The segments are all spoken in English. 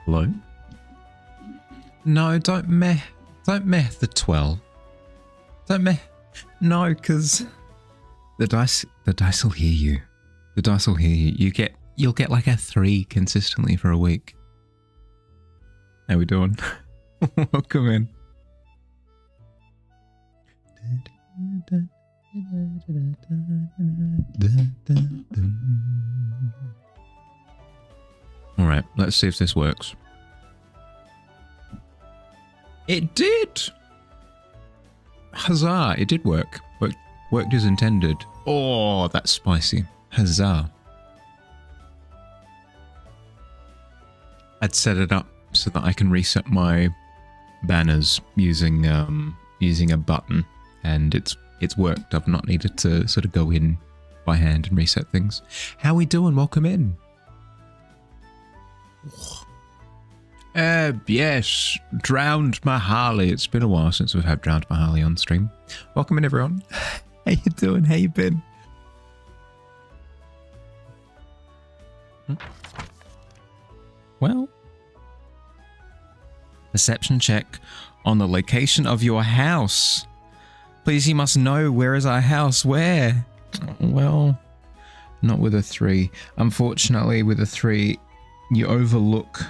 Hello? No, don't meh the twirl. Don't meh. No, because the dice will hear you. The dice will hear you. You'll get like a 3 consistently for a week. How we doing? Welcome in. All right, let's see if this works. It did! Huzzah, it did work. Worked as intended. Oh, that's spicy. Huzzah. I'd set it up so that I can reset my banners using a button, and it's worked. I've not needed to sort of go in by hand and reset things. How we doing? Welcome in. Yes, Drowned Mahali. It's been a while since we've had Drowned Mahali on stream. Welcome in, everyone. How you doing? How you been? Well, perception check on the location of your house. Please, you must know, where is our house? Where? Well, not with a 3. Unfortunately, with a 3, you overlook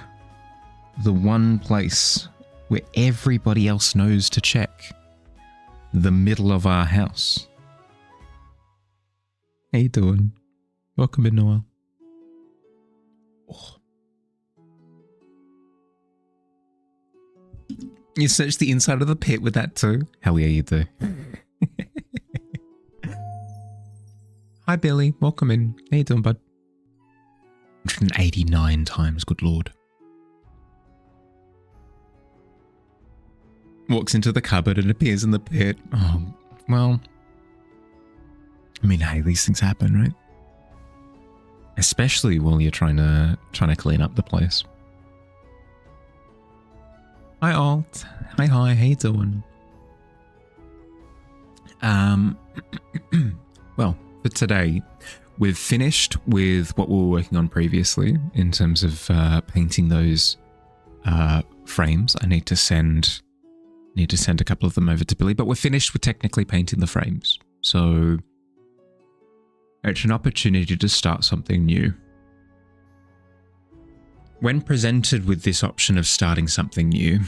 the one place where everybody else knows to check. The middle of our house. How you doing? Welcome in, Noel. Oh. You searched the inside of the pit with that too? Hell yeah, you do. Hi, Billy. Welcome in. How you doing, bud? 189 times, good lord. Walks into the cupboard and appears in the pit. Oh, well. I mean, hey, these things happen, right? Especially while you're trying to clean up the place. Hi, Alt. Hi, how you doing? Well, for today, we've finished with what we were working on previously in terms of painting those frames. I need to send a couple of them over to Billy, but we're finished with technically painting the frames. So it's an opportunity to start something new. When presented with this option of starting something new,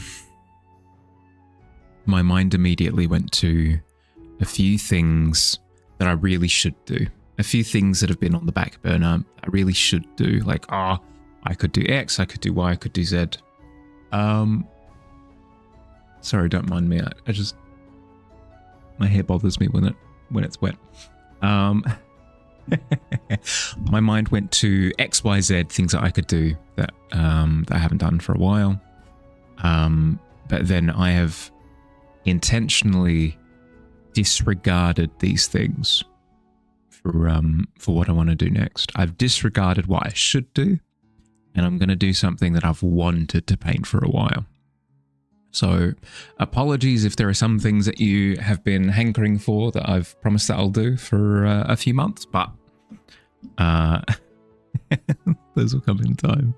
my mind immediately went to a few things that I really should do. A few things that have been on the back burner I really should do. Like, I could do X, I could do Y, I could do Z. Sorry, don't mind me. I just, my hair bothers me when it's wet. My mind went to X, Y, Z, things that I could do that I haven't done for a while. But then I have intentionally disregarded these things for what I want to do next. I've disregarded what I should do, and I'm going to do something that I've wanted to paint for a while. So apologies if there are some things that you have been hankering for that I've promised that I'll do for a few months, but those will come in time.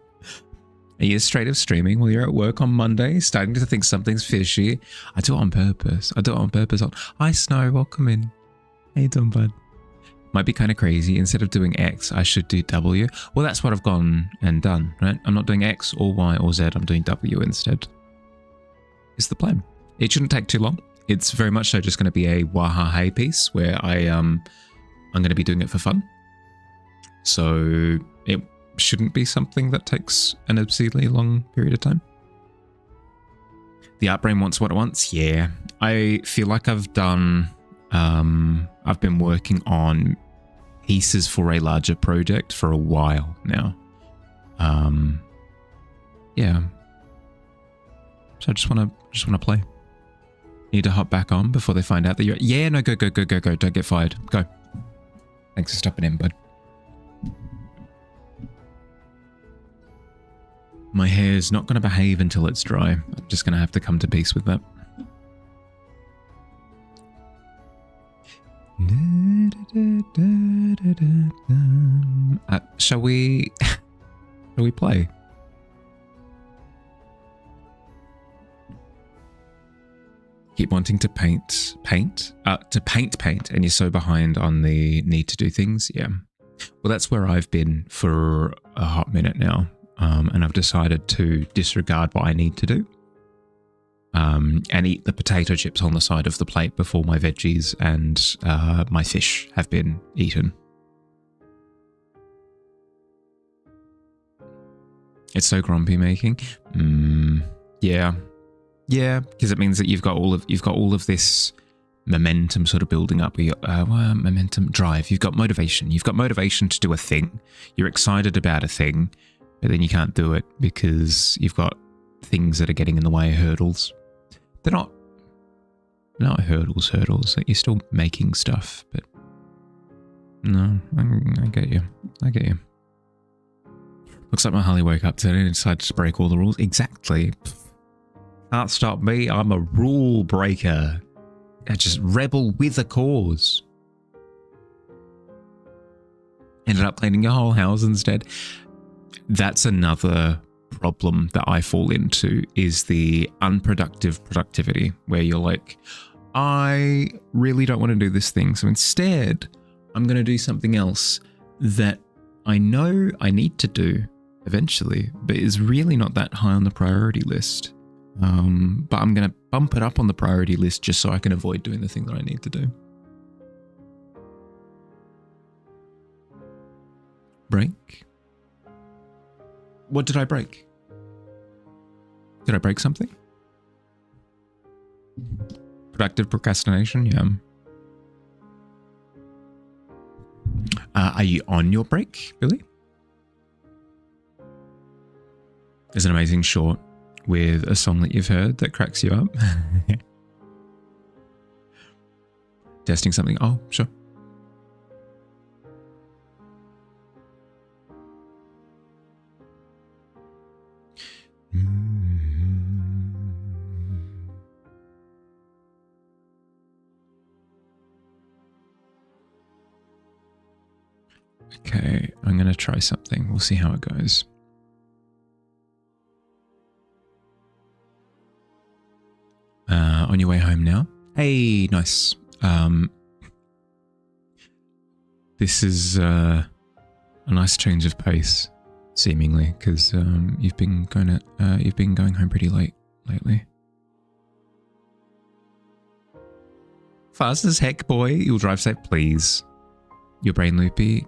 A year straight of streaming while you're at work on Monday, starting to think something's fishy. I do it on purpose. Hi, Snow. Welcome in. How you doing, bud? Might be kind of crazy. Instead of doing X, I should do W. Well, that's what I've gone and done, right? I'm not doing X or Y or Z. I'm doing W instead. Is the plan. It shouldn't take too long. It's very much so just going to be a wahaha piece where I'm going to be doing it for fun. So it shouldn't be something that takes an obscenely long period of time. The art brain wants what it wants. Yeah, I feel like I've done. I've been working on pieces for a larger project for a while now. Yeah. So I just want to play. Need to hop back on before they find out that you're... Yeah, no, go. Don't get fired. Go. Thanks for stopping in, bud. My hair's not going to behave until it's dry. I'm just going to have to come to peace with that. Shall we play? Keep wanting to paint, and you're so behind on the need to do things. Yeah. Well, that's where I've been for a hot minute now. And I've decided to disregard what I need to do. and eat the potato chips on the side of the plate before my veggies and my fish have been eaten. It's so grumpy making. Yeah, because it means that you've got all of this momentum sort of building up. Momentum, drive. You've got motivation. You've got motivation to do a thing. You're excited about a thing, but then you can't do it because you've got things that are getting in the way, hurdles. They're not hurdles. Like, you're still making stuff, but no, I get you. Looks like my Harley woke up today and decided to break all the rules. Exactly. Can't stop me. I'm a rule breaker. I just rebel with a cause. Ended up cleaning your whole house instead. That's another problem that I fall into, is the unproductive productivity, where you're like, I really don't want to do this thing, so instead I'm going to do something else that I know I need to do eventually, but is really not that high on the priority list. But I'm going to bump it up on the priority list just so I can avoid doing the thing that I need to do. Break? What did I break? Did I break something? Productive procrastination, yeah. Are you on your break, Billy? There's an amazing short with a song that you've heard that cracks you up. Testing something. Oh, sure. Okay, I'm going to try something. We'll see how it goes. On your way home now? Hey, nice. This is a nice change of pace, seemingly, because you've been going home pretty late lately. Fast as heck, boy. You'll drive safe, please. Your brain loopy.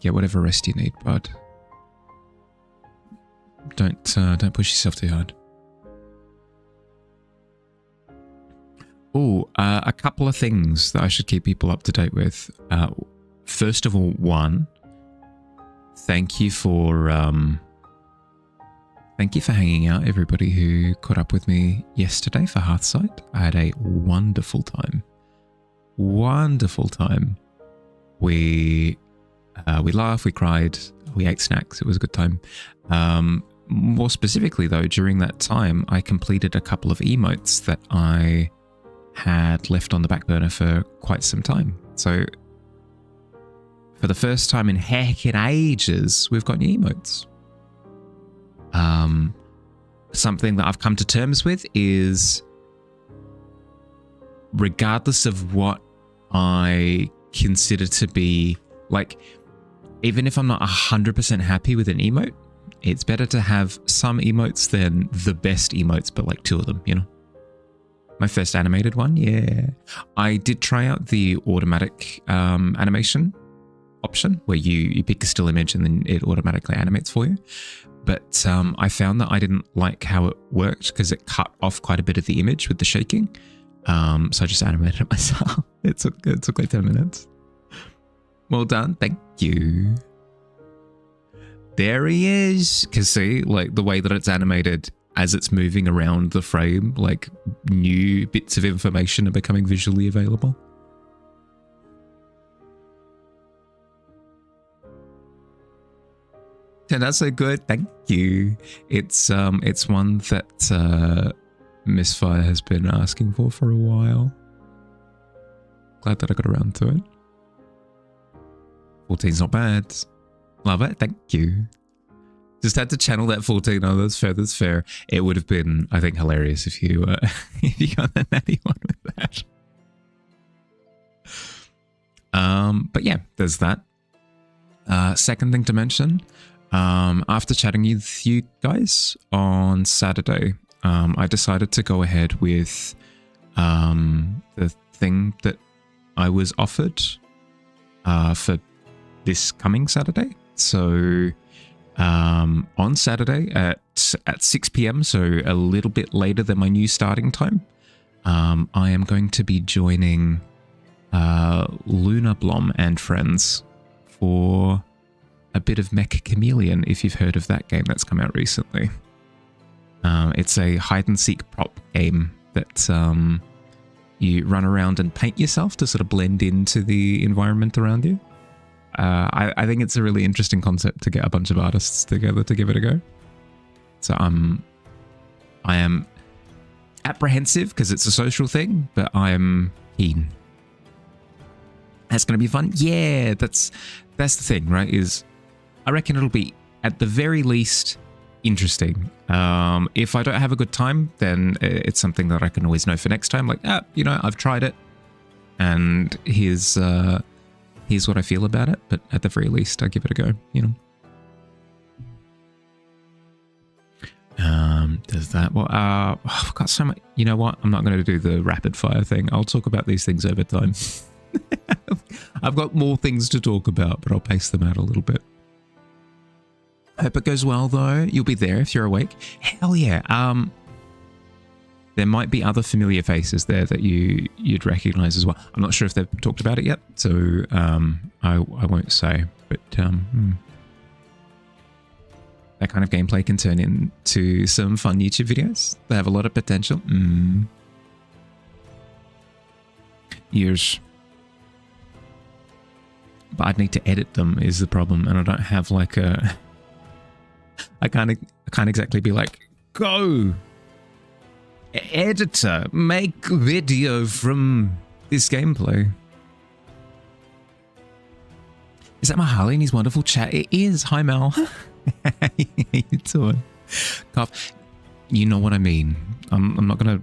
Get whatever rest you need, bud. Don't push yourself too hard. Oh, a couple of things that I should keep people up to date with. First of all, one, thank you for hanging out, everybody who caught up with me yesterday for Hearthside. I had a wonderful time. Wonderful time. We laughed, we cried, we ate snacks. It was a good time. More specifically, though, during that time, I completed a couple of emotes that I had left on the back burner for quite some time. So for the first time in heckin' ages, we've got new emotes. Something that I've come to terms with is, regardless of what I consider to be, like, even if I'm not 100% happy with an emote, it's better to have some emotes than the best emotes, but like 2 of them, you know? My first animated one, yeah. I did try out the automatic animation option, where you pick a still image and then it automatically animates for you. But I found that I didn't like how it worked because it cut off quite a bit of the image with the shaking. So I just animated it myself. It took like 10 minutes. Well done, thank you. There he is. Because see, like the way that it's animated as it's moving around the frame, like new bits of information are becoming visually available. Turned out so good, thank you. It's one that Misfire has been asking for a while. Glad that I got around to it. 14's not bad. Love it, thank you. Just had to channel that 14. Oh, that's fair. It would have been, I think, hilarious if you if you got the natty one with that. But yeah, there's that. Second thing to mention, after chatting with you guys on Saturday, I decided to go ahead with the thing that I was offered for this coming Saturday. So on Saturday at 6 p.m, so a little bit later than my new starting time, I am going to be joining Luna Blom and friends for a bit of Mecha Chameleon, if you've heard of that game that's come out recently. It's a hide-and-seek prop game that you run around and paint yourself to sort of blend into the environment around you. I think it's a really interesting concept to get a bunch of artists together to give it a go. So I am apprehensive because it's a social thing, but I am keen. That's going to be fun. Yeah, that's the thing, right? Is I reckon it'll be at the very least interesting. If I don't have a good time, then it's something that I can always know for next time. Like, I've tried it, and here's what I feel about it. But at the very least, I give it a go. Does that? Well, I've got so much. You know what? I'm not going to do the rapid fire thing. I'll talk about these things over time. I've got more things to talk about, but I'll pace them out a little bit. Hope it goes well, though. You'll be there if you're awake. Hell yeah. There might be other familiar faces there that you'd recognize as well. I'm not sure if they've talked about it yet, so I won't say. But that kind of gameplay can turn into some fun YouTube videos. They have a lot of potential. Years. But I'd need to edit them is the problem, and I don't have like a... I can't exactly be like, go, editor, make video from this gameplay. Is that Mahali in his wonderful chat? It is. Hi, Mel. How you doing? Cough. You know what I mean. I'm not gonna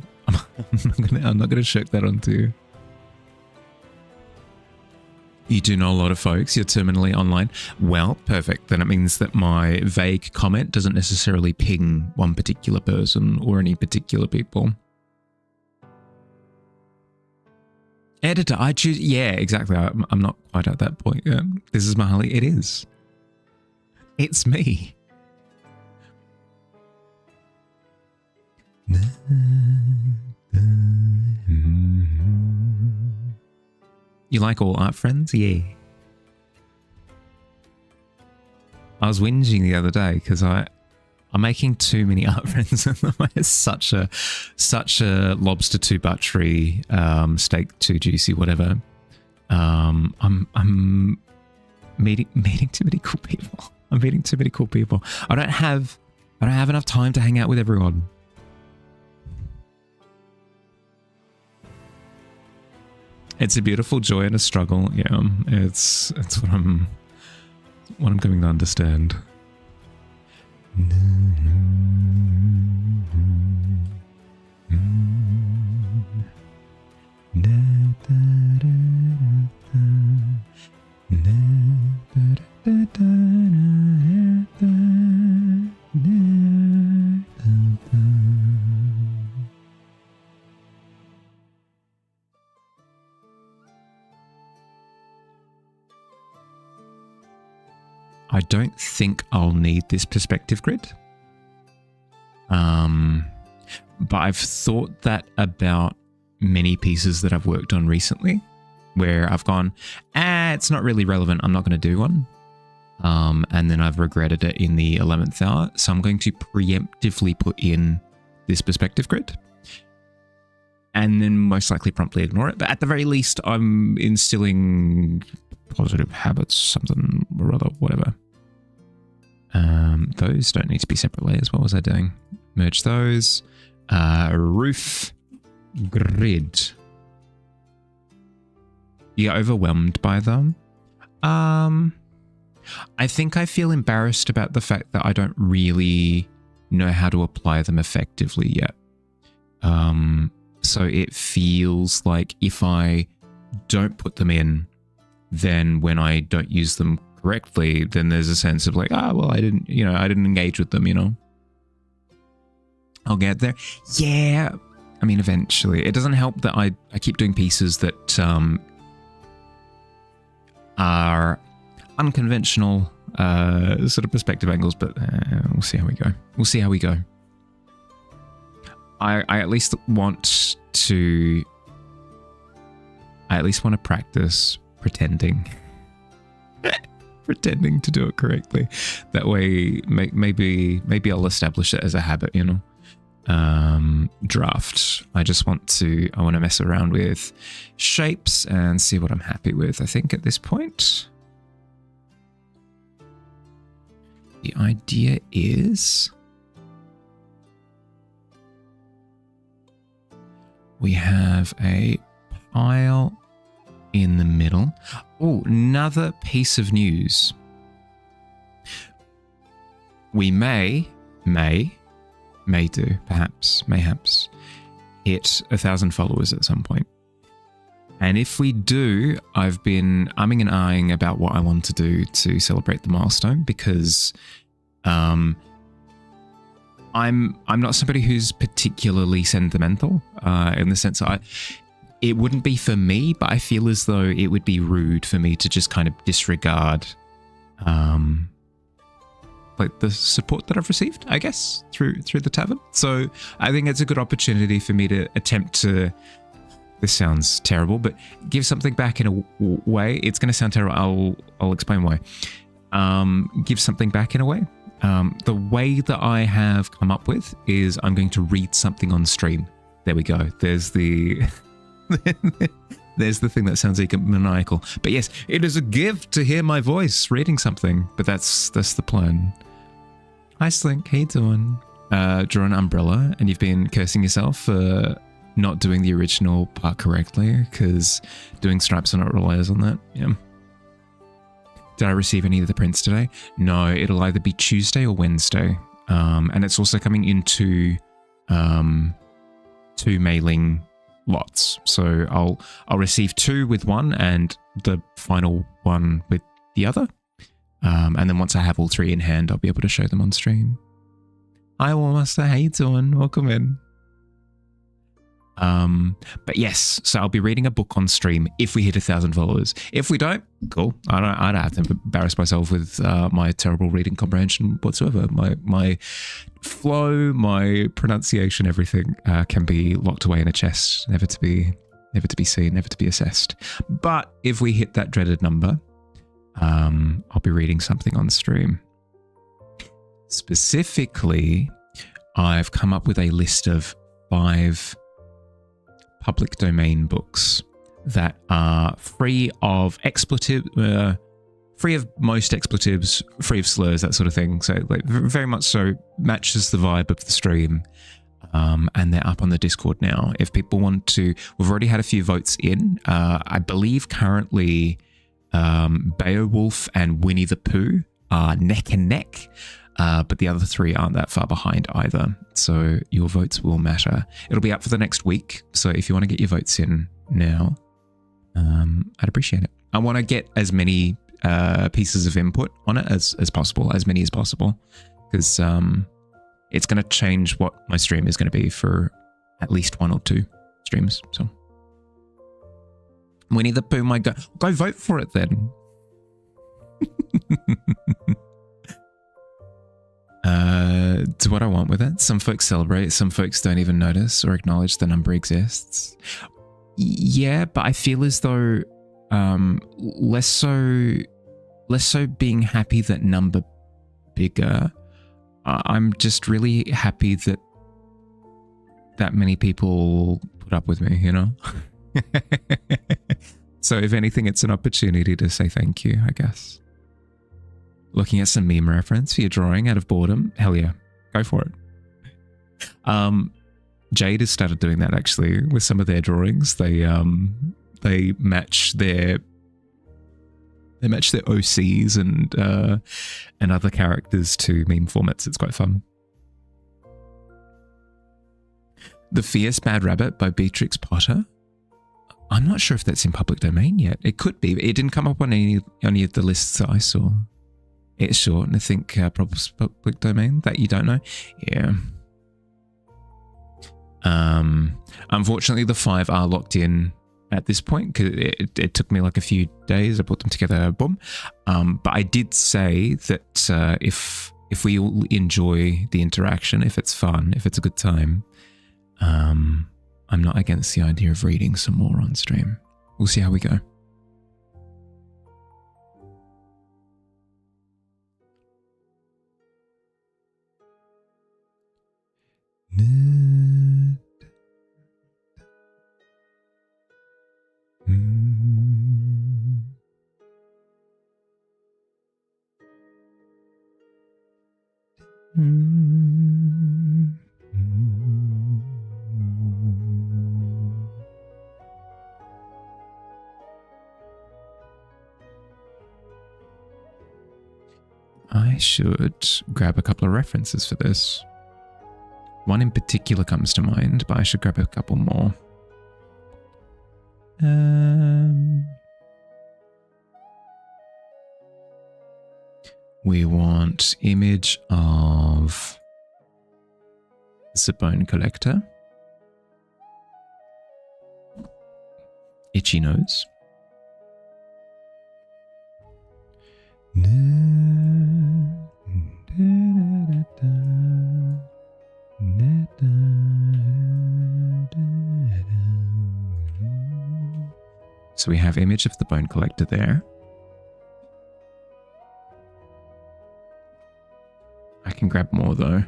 shirk that onto you. You do know a lot of folks. You're terminally online. Well, perfect. Then it means that my vague comment doesn't necessarily ping one particular person or any particular people. Editor, I choose... Yeah, exactly. I'm not quite at that point yet. This is Mahali. It is. It's me. You like all art friends? Yeah. I was whinging the other day because I'm making too many art friends. It's such a lobster too buttery, steak too juicy, whatever. I'm meeting too many cool people. I'm meeting too many cool people. I don't have enough time to hang out with everyone. It's a beautiful joy and a struggle. Yeah, it's what I'm coming to understand. I don't think I'll need this perspective grid. But I've thought that about many pieces that I've worked on recently where I've gone, it's not really relevant. I'm not going to do one. And then I've regretted it in the 11th hour. So I'm going to preemptively put in this perspective grid and then most likely promptly ignore it. But at the very least, I'm instilling positive habits, something or other, whatever. Those don't need to be separate layers. What was I doing? Merge those. Roof grid. You get overwhelmed by them. I think I feel embarrassed about the fact that I don't really know how to apply them effectively yet. So it feels like if I don't put them in, then when I don't use them correctly, then there's a sense of like, well, I didn't engage with them, I'll get there. Yeah, I mean, eventually. It doesn't help that I keep doing pieces that are unconventional sort of perspective angles, but we'll see how we go. We'll see how we go. I at least want to practice pretending. Pretending to do it correctly. That way, maybe I'll establish it as a habit, you know. Draft. I want to mess around with shapes and see what I'm happy with. I think at this point, the idea is we have a pile in the middle. Oh, another piece of news. We may do, mayhaps, hit 1,000 followers at some point. And if we do, I've been umming and ahhing about what I want to do to celebrate the milestone, because I'm not somebody who's particularly sentimental in the sense that it wouldn't be for me, but I feel as though it would be rude for me to just kind of disregard like the support that I've received, I guess, through the tavern. So I think it's a good opportunity for me to attempt to, this sounds terrible, but give something back in a way. It's going to sound terrible. I'll explain why. Give something back in a way. The way that I have come up with is I'm going to read something on stream. There we go. There's the there's the thing that sounds maniacal. But yes, it is a gift to hear my voice reading something. But that's the plan. Hi Slink, how you doing? Draw an umbrella, and you've been cursing yourself for not doing the original part correctly, because doing stripes are not relies on that. Yeah. Did I receive any of the prints today? No, it'll either be Tuesday or Wednesday. And it's also coming into 2 mailing lots. So I'll receive 2 with one and the final one with the other. And then once I have all 3 in hand, I'll be able to show them on stream. Hi, Warmaster, how you doing? Welcome in. But yes, so I'll be reading a book on stream if we hit 1,000 followers. If we don't, cool. I don't have to embarrass myself with my terrible reading comprehension whatsoever. My flow, my pronunciation, everything can be locked away in a chest, never to be seen, never to be assessed. But if we hit that dreaded number, I'll be reading something on stream. Specifically, I've come up with a list of 5 public domain books that are free of free of most expletives, free of slurs, that sort of thing. So like very much so matches the vibe of the stream. And they're up on the Discord now. If people want to, we've already had a few votes in. I believe currently Beowulf and Winnie the Pooh are neck and neck. But the other 3 aren't that far behind either. So your votes will matter. It'll be up for the next week. So if you want to get your votes in now, I'd appreciate it. I want to get as many pieces of input on it as possible, as many as possible, because it's going to change what my stream is going to be for at least 1 or 2 streams. So Winnie the Pooh might go vote for it then. Do what I want with it. Some folks celebrate, some folks don't even notice or acknowledge the number exists. Yeah, but I feel as though less so being happy that number bigger. I'm just really happy that many people put up with me, you know? So if anything, it's an opportunity to say thank you, I guess. Looking at some meme reference for your drawing out of boredom. Hell yeah. Go for it. Jade has started doing that actually with some of their drawings. They match their OCs and other characters to meme formats. It's quite fun. The Fierce Bad Rabbit by Beatrix Potter. I'm not sure if that's in public domain yet. It could be. It didn't come up on any of the lists that I saw. It's short, and I think public domain that you don't know. Yeah. Unfortunately, the 5 are locked in at this point because it took me like a few days. I put them together, boom. But I did say that if we all enjoy the interaction, if it's fun, if it's a good time, I'm not against the idea of reading some more on stream. We'll see how we go. I should grab a couple of references for this. One in particular comes to mind, but I should grab a couple more. We want image of the bone collector. Itchy nose. So we have image of the bone collector there. I can grab more though.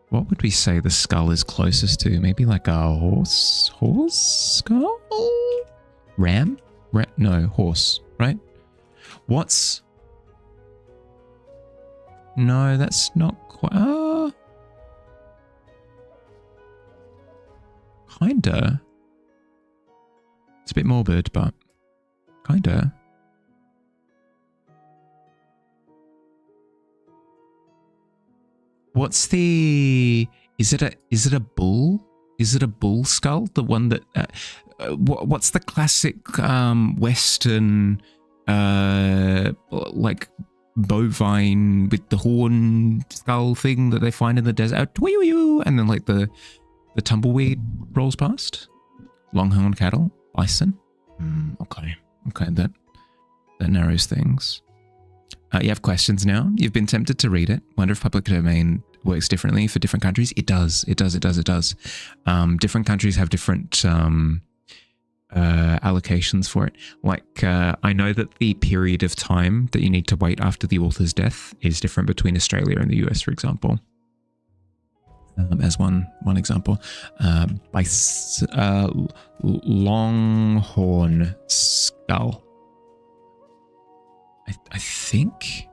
What would we say the skull is closest to? Maybe like a horse skull? Ram? No, horse, right? What's... No, that's not quite... Kinda. It's a bit morbid, but kinda. What's the... Is it a bull? Is it a bull skull? The one that... what's the classic Western like bovine with the horn skull thing that they find in the desert? And then like the tumbleweed rolls past? Longhorn cattle? Bison? Okay, that narrows things. You have questions now. You've been tempted to read it. Wonder if public domain works differently for different countries. It does. Different countries have different allocations for it. Like, I know that the period of time that you need to wait after the author's death is different between Australia and the US, for example. As one example, longhorn skull. I think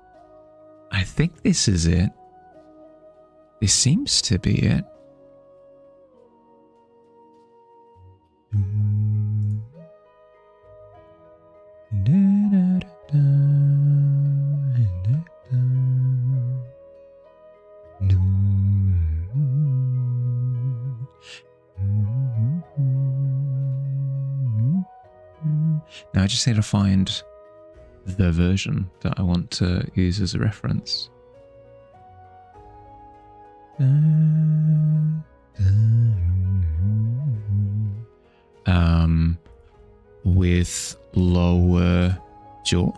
this is it. This seems to be it. Now I just need to find the version that I want to use as a reference. With lower jaw.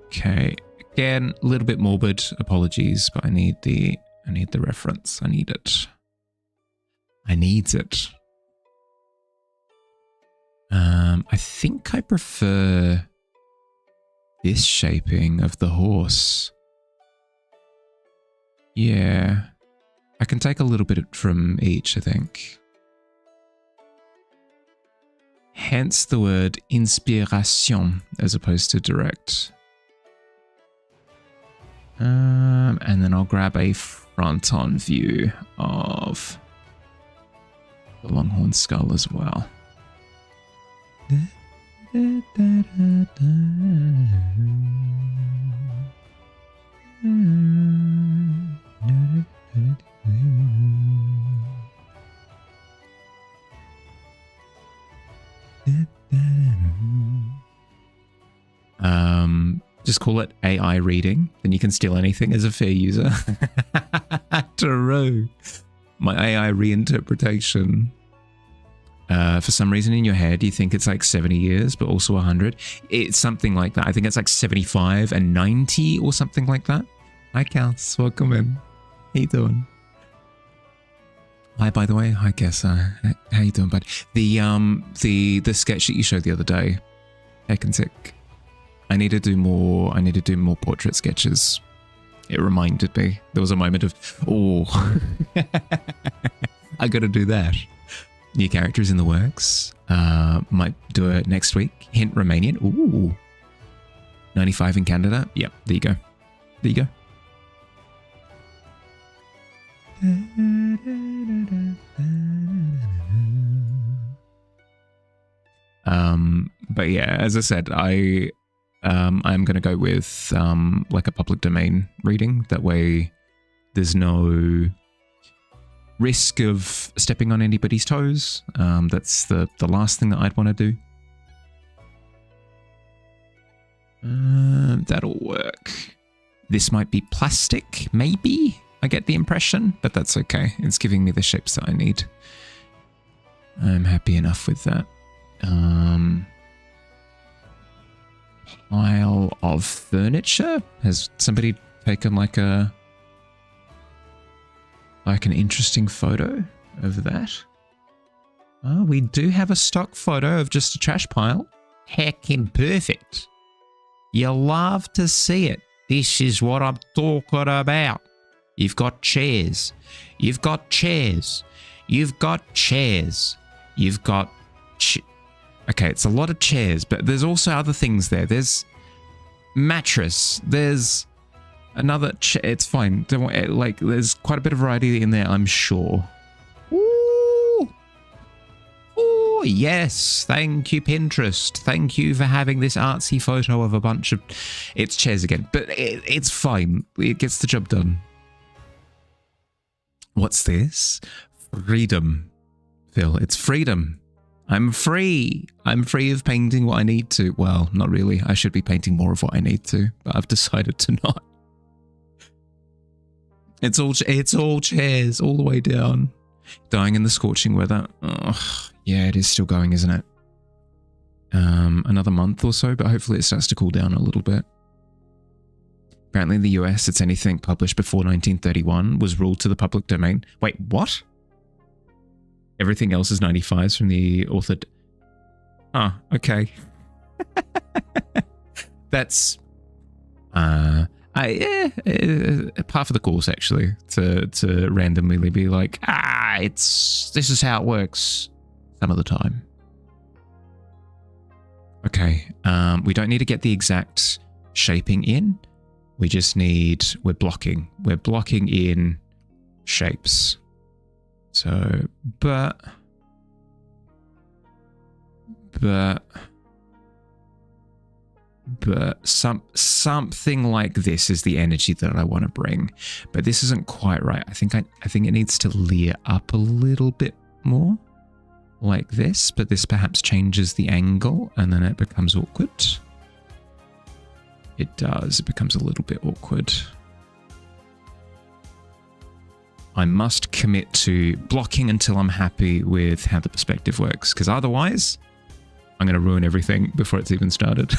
Okay, again, a little bit morbid, apologies, but I need the reference. I need it. I think I prefer this shaping of the horse. Yeah, I can take a little bit from each, I think. Hence the word inspiration as opposed to direct. And then I'll grab a front-on view of the longhorn skull as well. Just call it AI reading, then you can steal anything as a fair user. True. My AI reinterpretation. For some reason in your head, you think it's like 70 years, but also 100. It's something like that. I think it's like 75 and 90 or something like that. Hi, Kels. Welcome in. How you doing? Hi, by the way. Hi, Kels. How you doing, bud? The sketch that you showed the other day, heck and sick. I need to do more portrait sketches. It reminded me. There was a moment of, oh, I got to do that. New characters in the works. Might do it next week. Hint Romanian. Ooh. 95 in Canada. Yep, there you go. There you go. But yeah, as I said, I'm going to go with like a public domain reading. That way there's no risk of stepping on anybody's toes. That's the last thing that I'd want to do. That'll work. This might be plastic, maybe? I get the impression, but that's okay. It's giving me the shapes that I need. I'm happy enough with that. Pile of furniture? Has somebody taken like an interesting photo of that? Oh, we do have a stock photo of just a trash pile. Heckin' perfect. You love to see it. This is what I'm talking about. You've got chairs. You've got chairs. You've got chairs. You've got... Okay, it's a lot of chairs, but there's also other things there. There's mattress. There's another chair. It's fine. Don't worry. Like, there's quite a bit of variety in there, I'm sure. Ooh. Oh, yes. Thank you, Pinterest. Thank you for having this artsy photo of a bunch of... It's chairs again, but it's fine. It gets the job done. What's this? Freedom. Phil, it's freedom. I'm free. I'm free of painting what I need to. Well, not really. I should be painting more of what I need to, but I've decided to not. It's all chairs all the way down. Dying in the scorching weather. Oh, yeah, it is still going, isn't it? Another month or so, but hopefully it starts to cool down a little bit. Apparently in the US, it's anything published before 1931 was ruled to the public domain. Wait, what? Everything else is 95s from the author. Ah, okay. That's part of the course, actually, to randomly be like, this is how it works some of the time. Okay, we don't need to get the exact shaping in. We just need, we're blocking in shapes. So, but something like this is the energy that I want to bring. But this isn't quite right. I think it needs to layer up a little bit more like this, but this perhaps changes the angle and then it becomes awkward. It does. It becomes a little bit awkward. I must commit to blocking until I'm happy with how the perspective works, because otherwise I'm going to ruin everything before it's even started.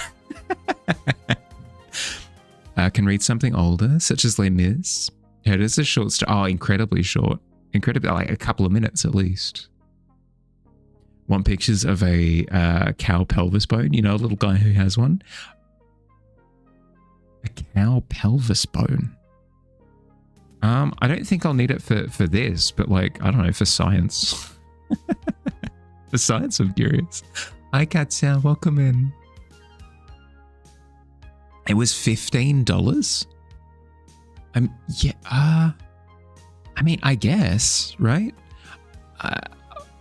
I can read something older, such as Les Mis. It is a short story. Oh, incredibly short. Incredibly, like a couple of minutes at least. Want pictures of a cow pelvis bone? You know, a little guy who has one. A cow pelvis bone. I don't think I'll need it for this, but like, I don't know, for science. For science, I'm curious. Hi, Katya, welcome in. It was $15? Yeah, I mean, I guess, right?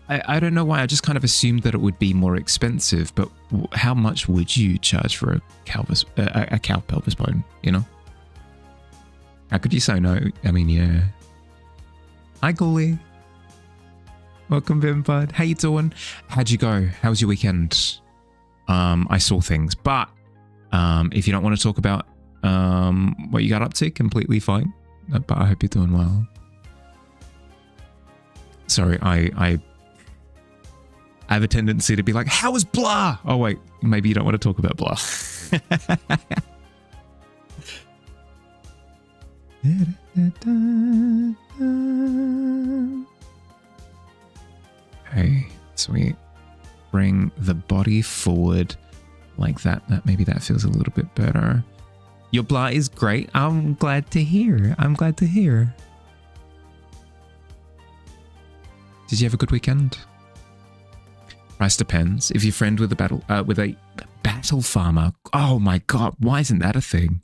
I don't know why, I just kind of assumed that it would be more expensive, but how much would you charge for a cow pelvis bone, you know? How could you say no? I mean, yeah. Hi, Gully. Welcome, Vimbud. How you doing? How'd you go? How was your weekend? I saw things, but if you don't want to talk about what you got up to, completely fine. But I hope you're doing well. Sorry, I have a tendency to be like, how was blah? Oh, wait, maybe you don't want to talk about blah. Okay, sweet. Bring the body forward like that. Maybe that feels a little bit better. Your blah is great. I'm glad to hear. I'm glad to hear. Did you have a good weekend? Price depends. If you're friend with a battle farmer, oh my god, why isn't that a thing?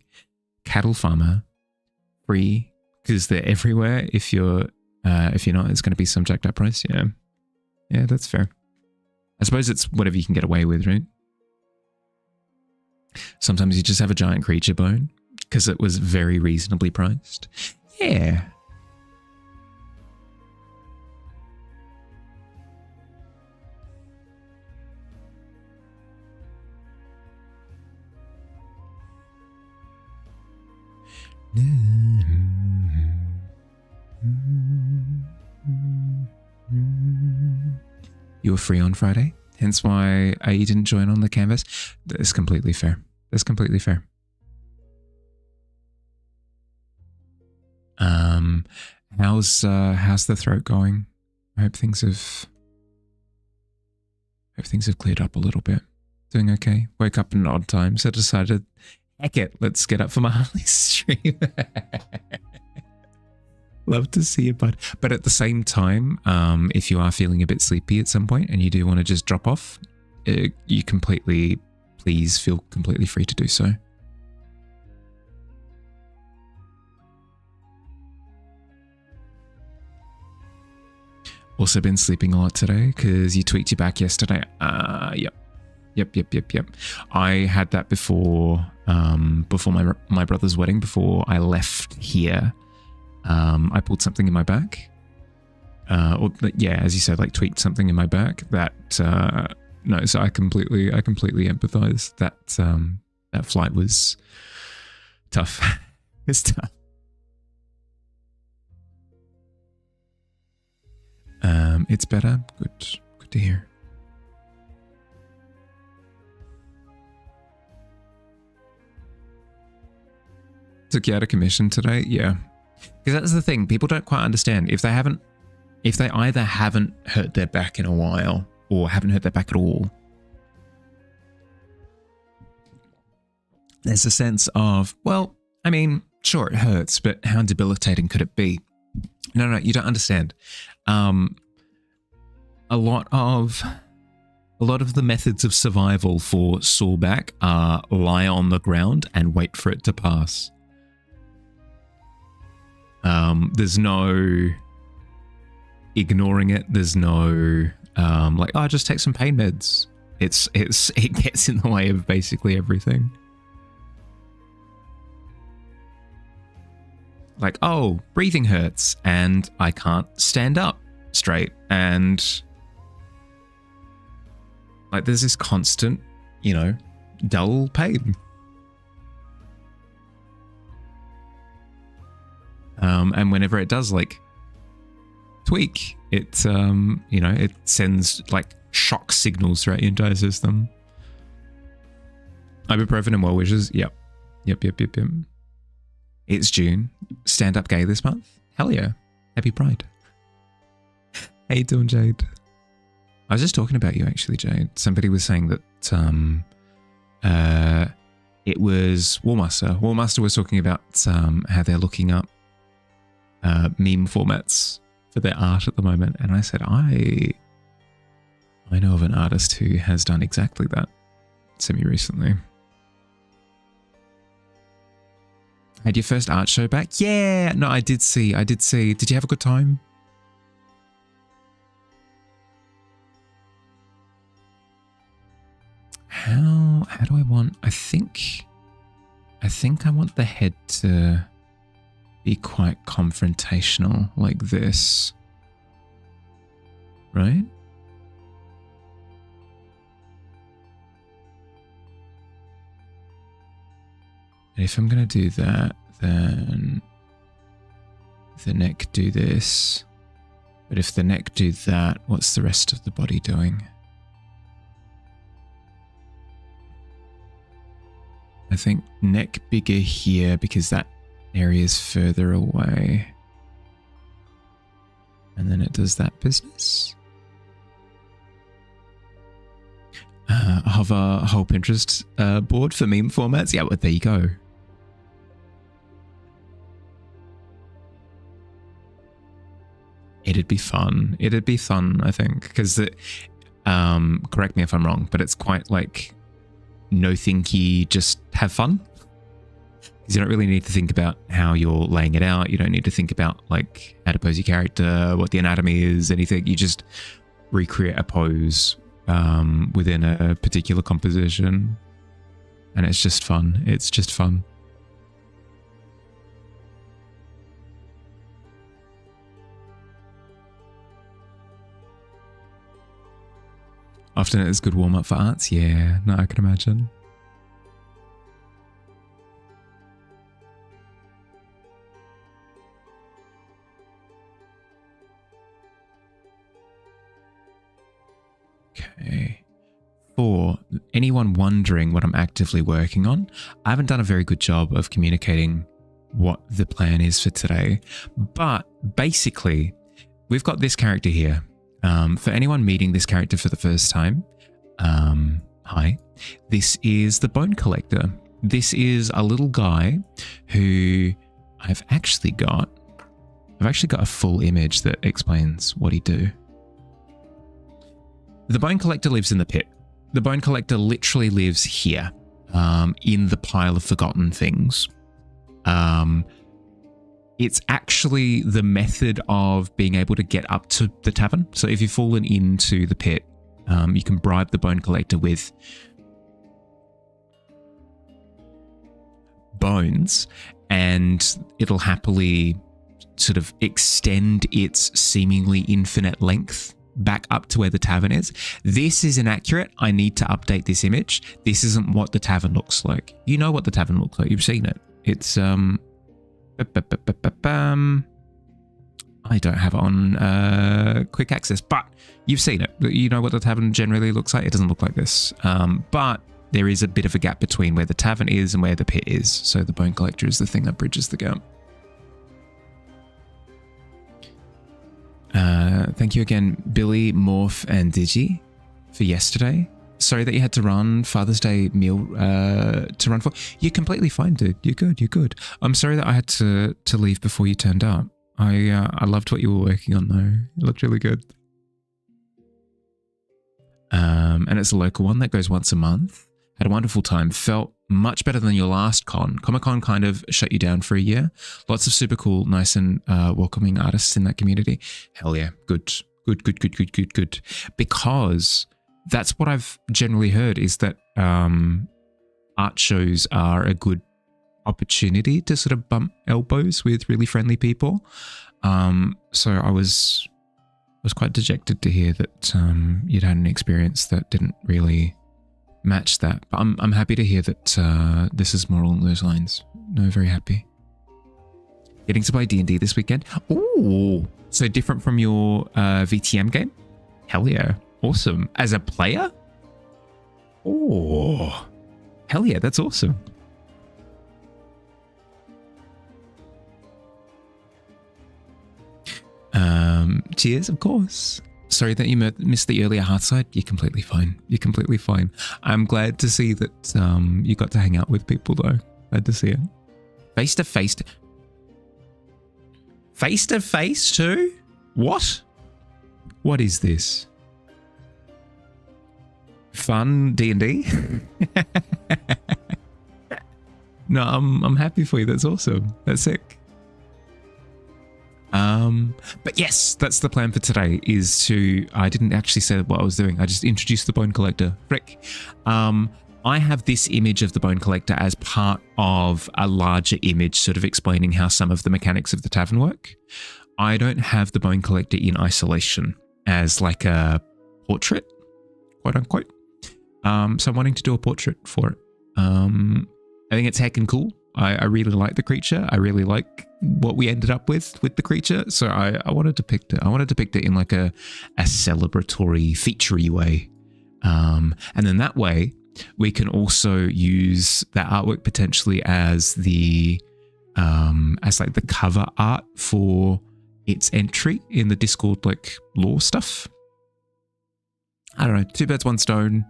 Cattle farmer, free because they're everywhere. If you're not, it's going to be some jacked up price. Yeah, that's fair. I suppose it's whatever you can get away with, right? Sometimes you just have a giant creature bone because it was very reasonably priced. Yeah. You were free on Friday, hence why you didn't join on the canvas. That's completely fair. That's completely fair. How's the throat going? I hope things have cleared up a little bit. Doing okay. Woke up at an odd time, so decided, heck it, let's get up for my Harley stream. Love to see it, bud. But at the same time, if you are feeling a bit sleepy at some point and you do want to just drop off, please feel completely free to do so. Also been sleeping a lot today because you tweaked your back yesterday. Yep. I had that before my brother's wedding, before I left here. I pulled something in my back. As you said, like tweaked something in my back that, so I completely empathize. That flight was tough. It's tough. It's better. Good to hear. Took you out of commission today? Yeah. Because that's the thing, people don't quite understand. If they either haven't hurt their back in a while or haven't hurt their back at all, there's a sense of, well, I mean, sure it hurts, but how debilitating could it be? No, you don't understand. A lot of the methods of survival for sore back are lie on the ground and wait for it to pass. There's no ignoring it. There's no just take some pain meds. It gets in the way of basically everything. Like, oh, breathing hurts and I can't stand up straight, and like there's this constant, dull pain. And whenever it does like tweak, it it sends like shock signals throughout your entire system. Ibuprofen and well wishes. Yep. It's June. Stand up gay this month. Hell yeah. Happy Pride. How you doing, Jade? I was just talking about you actually, Jade. Somebody was saying that it was Warmaster. Warmaster was talking about how they're looking up meme formats for their art at the moment, and I said I know of an artist who has done exactly that semi-recently. Had your first art show back? Yeah, no, I did see. Did you have a good time? How do I want? I think I want the head to be quite confrontational like this. Right? And if I'm going to do that, then the neck do this. But if the neck do that, what's the rest of the body doing? I think neck bigger here because that area is further away. And then it does that business. Have a whole Pinterest board for meme formats. Yeah, well, there you go. It'd be fun. It'd be fun, I think, because correct me if I'm wrong, but it's quite like no thinky, just have fun. Because you don't really need to think about how you're laying it out. You don't need to think about like how to pose your character, what the anatomy is, anything. You just recreate a pose within a particular composition, and it's just fun. It's just fun. Often it's a good warm-up for arts. Yeah, no, I can imagine. Okay. For anyone wondering what I'm actively working on, I haven't done a very good job of communicating what the plan is for today. But basically, we've got this character here. For anyone meeting this character for the first time, hi. This is the Bone Collector. This is a little guy who I've actually got a full image that explains what he do. The Bone Collector lives in the pit. The Bone Collector literally lives here, in the pile of forgotten things. It's actually the method of being able to get up to the tavern. So if you've fallen into the pit, you can bribe the Bone Collector with bones, and it'll happily sort of extend its seemingly infinite length back up to where the tavern is. This is inaccurate. I need to update this image. This isn't what the tavern looks like. You know what the tavern looks like. You've seen it. It's I don't have it on quick access, but you've seen it. You know what the tavern generally looks like. It doesn't look like this, but there is a bit of a gap between where the tavern is and where the pit is. So the Bone Collector is the thing that bridges the gap. Thank you again, Billy, Morph, and Digi for yesterday. Sorry that you had to run Father's Day meal to run for. You're completely fine, dude. You're good. You're good. I'm sorry that I had to leave before you turned up. I loved what you were working on though. It looked really good. And it's a local one that goes once a month. Had a wonderful time. Felt much better than your last con. Comic-Con kind of shut you down for a year. Lots of super cool, nice and welcoming artists in that community. Hell yeah. Good. Good. Because that's what I've generally heard, is that art shows are a good opportunity to sort of bump elbows with really friendly people. So I was quite dejected to hear that you'd had an experience that didn't really match that. But I'm happy to hear that this is more along those lines. No, very happy. Getting to play D&D this weekend. Ooh, so different from your VTM game? Hell yeah. Awesome. As a player? Oh, hell yeah, that's awesome. Cheers, of course. Sorry that you missed the earlier Hearthside. You're completely fine. You're completely fine. I'm glad to see that you got to hang out with people though. Glad to see it. Face to face. Face to face too? What? What is this? Fun D&D? No, I'm happy for you. That's awesome. That's sick. But yes, that's the plan for today, is to, I didn't actually say what I was doing. I just introduced the Bone Collector. Frick. I have this image of the Bone Collector as part of a larger image sort of explaining how some of the mechanics of the tavern work. I don't have the Bone Collector in isolation as like a portrait, quote unquote. So I'm wanting to do a portrait for it. I think it's heckin' cool. I really like the creature. I really like what we ended up with the creature. So I wanted to depict it. I want to depict it in like a celebratory, featurey way. And then that way, we can also use that artwork potentially as the like the cover art for its entry in the Discord like lore stuff. I don't know, 2 birds, 1 stone.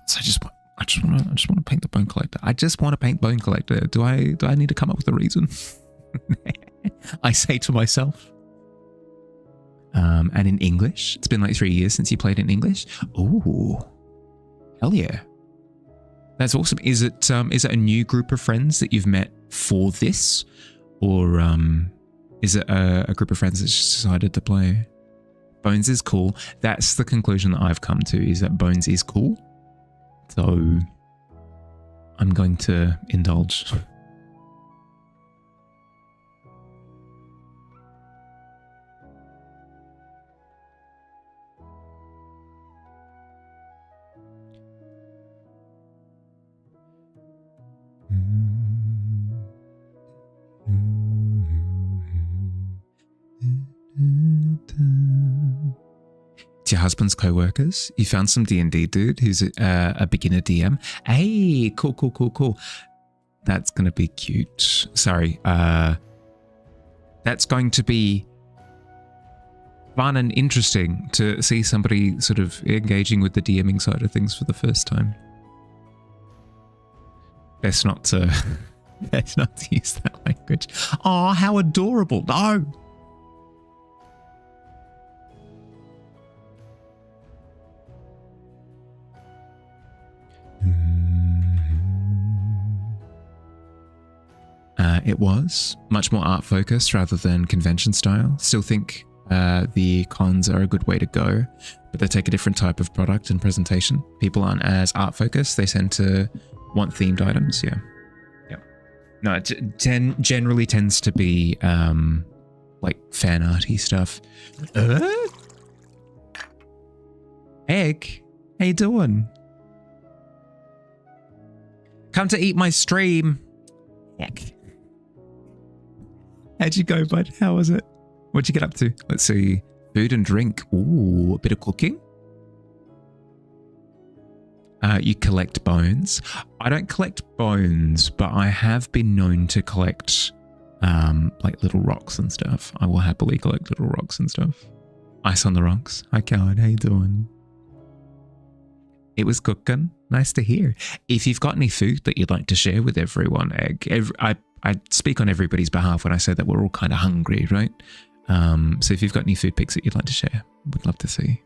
So I just want to paint the Bone Collector. I just want to paint Bone Collector. Do I need to come up with a reason? I say to myself. And in English, it's been like 3 years since you played in English. Ooh, hell yeah. That's awesome. Is it a new group of friends that you've met for this, or is it a group of friends that just decided to play? Bones is cool. That's the conclusion that I've come to, is that Bones is cool. So I'm going to indulge. It's your husband's co-workers. You found some D&D dude who's a beginner DM. Hey, cool. That's going to be cute. Sorry. That's going to be fun and interesting to see somebody sort of engaging with the DMing side of things for the first time. Best not to use that language. Oh, how adorable. No. It was much more art focused rather than convention style. Still think the cons are a good way to go, but they take a different type of product and presentation. People aren't as art focused. They tend to want themed items. Yeah. No, it generally tends to be like fan arty stuff. Egg, how you doing? Come to eat my stream. Heck. How'd you go, bud? How was it? What'd you get up to? Let's see. Food and drink. Ooh, a bit of cooking. You collect bones. I don't collect bones, but I have been known to collect like little rocks and stuff. I will happily collect little rocks and stuff. Ice on the rocks. Hi, Coward. How you doing? It was cooking. Nice to hear. If you've got any food that you'd like to share with everyone, I speak on everybody's behalf when I say that we're all kind of hungry, right? So if you've got any food pics that you'd like to share, we'd love to see.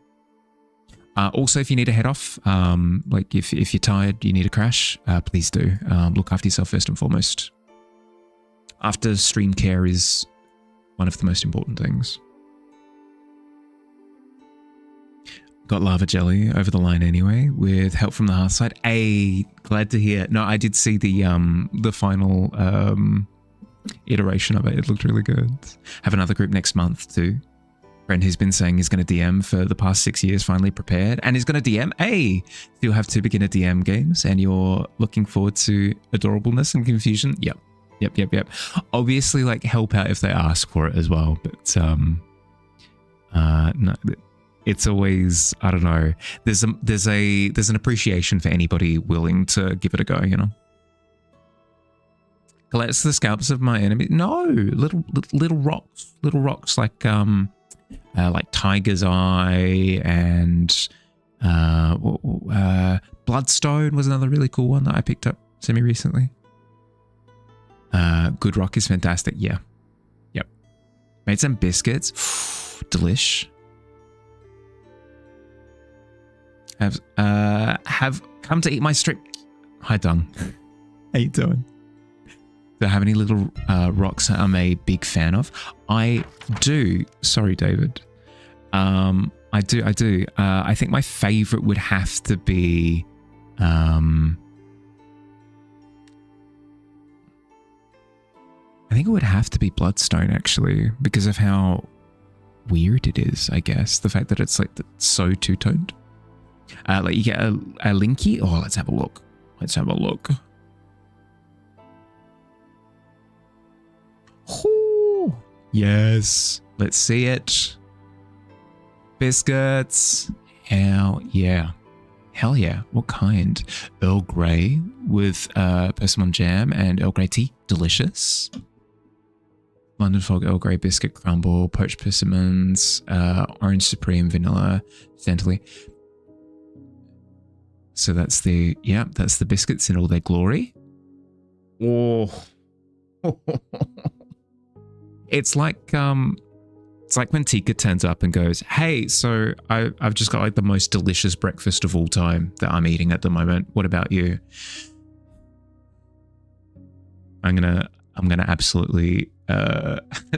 Also, if you need to head off, like if you're tired, you need a crash, please do. Look after yourself first and foremost. After stream care is one of the most important things. Got lava jelly over the line anyway, with help from the hearth side. Hey, glad to hear. No, I did see the final iteration of it. It looked really good. Have another group next month too. Friend who's been saying he's going to DM for the past 6 years finally prepared and is going to DM. Hey, you'll have 2 beginner DM games and you're looking forward to adorableness and confusion. Yep. Obviously, like, help out if they ask for it as well. But no, it's always, I don't know. There's an appreciation for anybody willing to give it a go. You know. Collects the scalps of my enemy. No, little rocks like Tiger's Eye and Bloodstone was another really cool one that I picked up semi-recently. Good rock is fantastic. Yeah. Yep. Made some biscuits. Delish. Have come to eat my strip. Hi, Dung. How you doing? Do I have any little rocks I'm a big fan of? I do. Sorry, David. I do. I think my favorite would have to be I think it would have to be bloodstone actually, because of how weird it is, I guess. The fact that it's like so two-toned. Like you get a linky. Oh, let's have a look. Let's have a look. Oh, yes. Let's see it. Biscuits. Hell yeah. Hell yeah. What kind? Earl Grey with persimmon jam and Earl Grey tea. Delicious. London Fog Earl Grey biscuit crumble, poached persimmons, orange supreme vanilla, Chantilly. So that's the biscuits in all their glory. Oh. It's like when Tika turns up and goes, "Hey, so I've just got like the most delicious breakfast of all time that I'm eating at the moment. What about you?" I'm gonna absolutely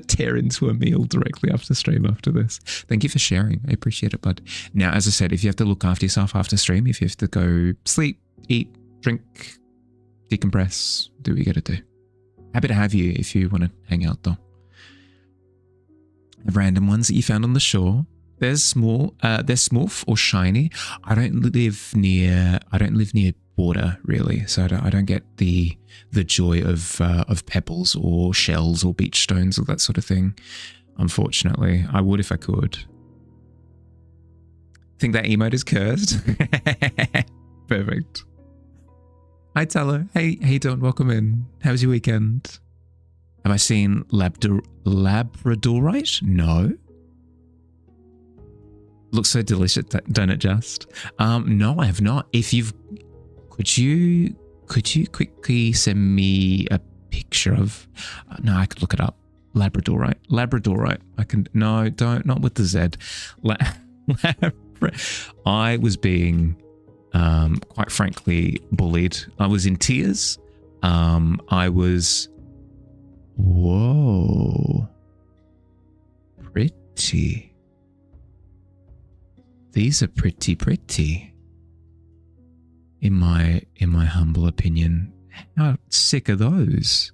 tear into a meal directly after stream after this. Thank you for sharing. I appreciate it, bud. Now, as I said, if you have to look after yourself after stream, if you have to go sleep, eat, drink, decompress, do what you gotta do. Happy to have you if you want to hang out though. The random ones that you found on the shore. They're small or shiny. I don't live near water really, so I don't get the joy of pebbles or shells or beach stones or that sort of thing. Unfortunately, I would if I could. Think that emote is cursed? Perfect. Hi Tyler. Hey Don, welcome in. How was your weekend? Have I seen Labradorite? No. Looks so delicious, don't it just? No, I have not. Could you quickly send me a picture of? No, I could look it up. Labradorite. I can. No, don't. Not with the Z. I was being, quite frankly, bullied. I was in tears. I was. Whoa. Pretty. These are pretty. In my humble opinion. How sick are those?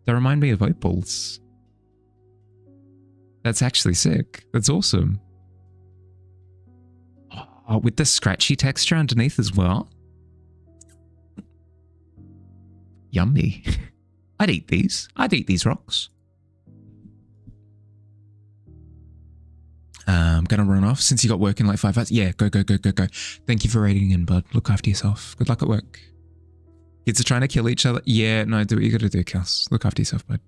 They remind me of opals. That's actually sick. That's awesome. Oh, with the scratchy texture underneath as well. Yummy. I'd eat these. I'd eat these rocks. I'm going to run off since you got work in like 5 hours. Yeah, go. Thank you for raiding in, bud. Look after yourself. Good luck at work. Kids are trying to kill each other. Yeah, no, do what you got to do, Cass. Look after yourself, bud.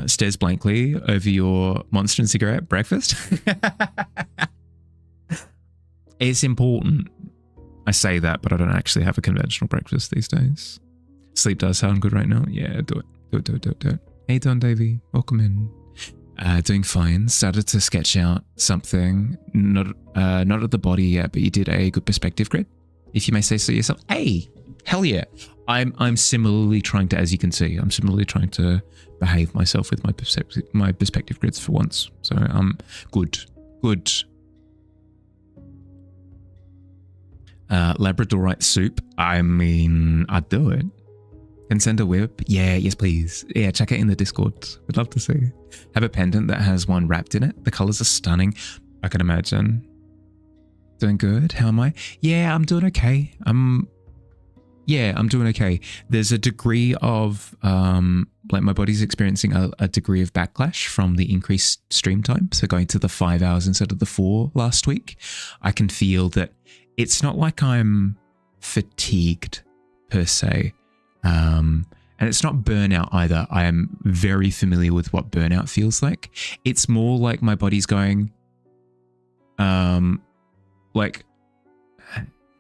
Stares blankly over your monster and cigarette breakfast. It's important. I say that, but I don't actually have a conventional breakfast these days. Sleep does sound good right now. Yeah, do it. Hey, Don Davey. Welcome in. Doing fine. Started to sketch out something. Not at the body yet, but you did a good perspective grid, if you may say so yourself. Hey, hell yeah. I'm similarly trying to, as you can see, I'm similarly trying to behave myself with my perspective grids for once. So good. Labradorite soup. I mean, I'd do it. Can send a whip. Yeah, yes please. Yeah, check it in the Discord. We'd love to see. Have a pendant that has one wrapped in it. The colors are stunning. I can imagine. Doing good. How am I? Yeah, I'm doing okay. I'm doing okay. There's a degree of like my body's experiencing a degree of backlash from the increased stream time. So going to the 5 hours instead of the 4 last week. I can feel that it's not like I'm fatigued per se. And it's not burnout either. I am very familiar with what burnout feels like. It's more like my body's going, like,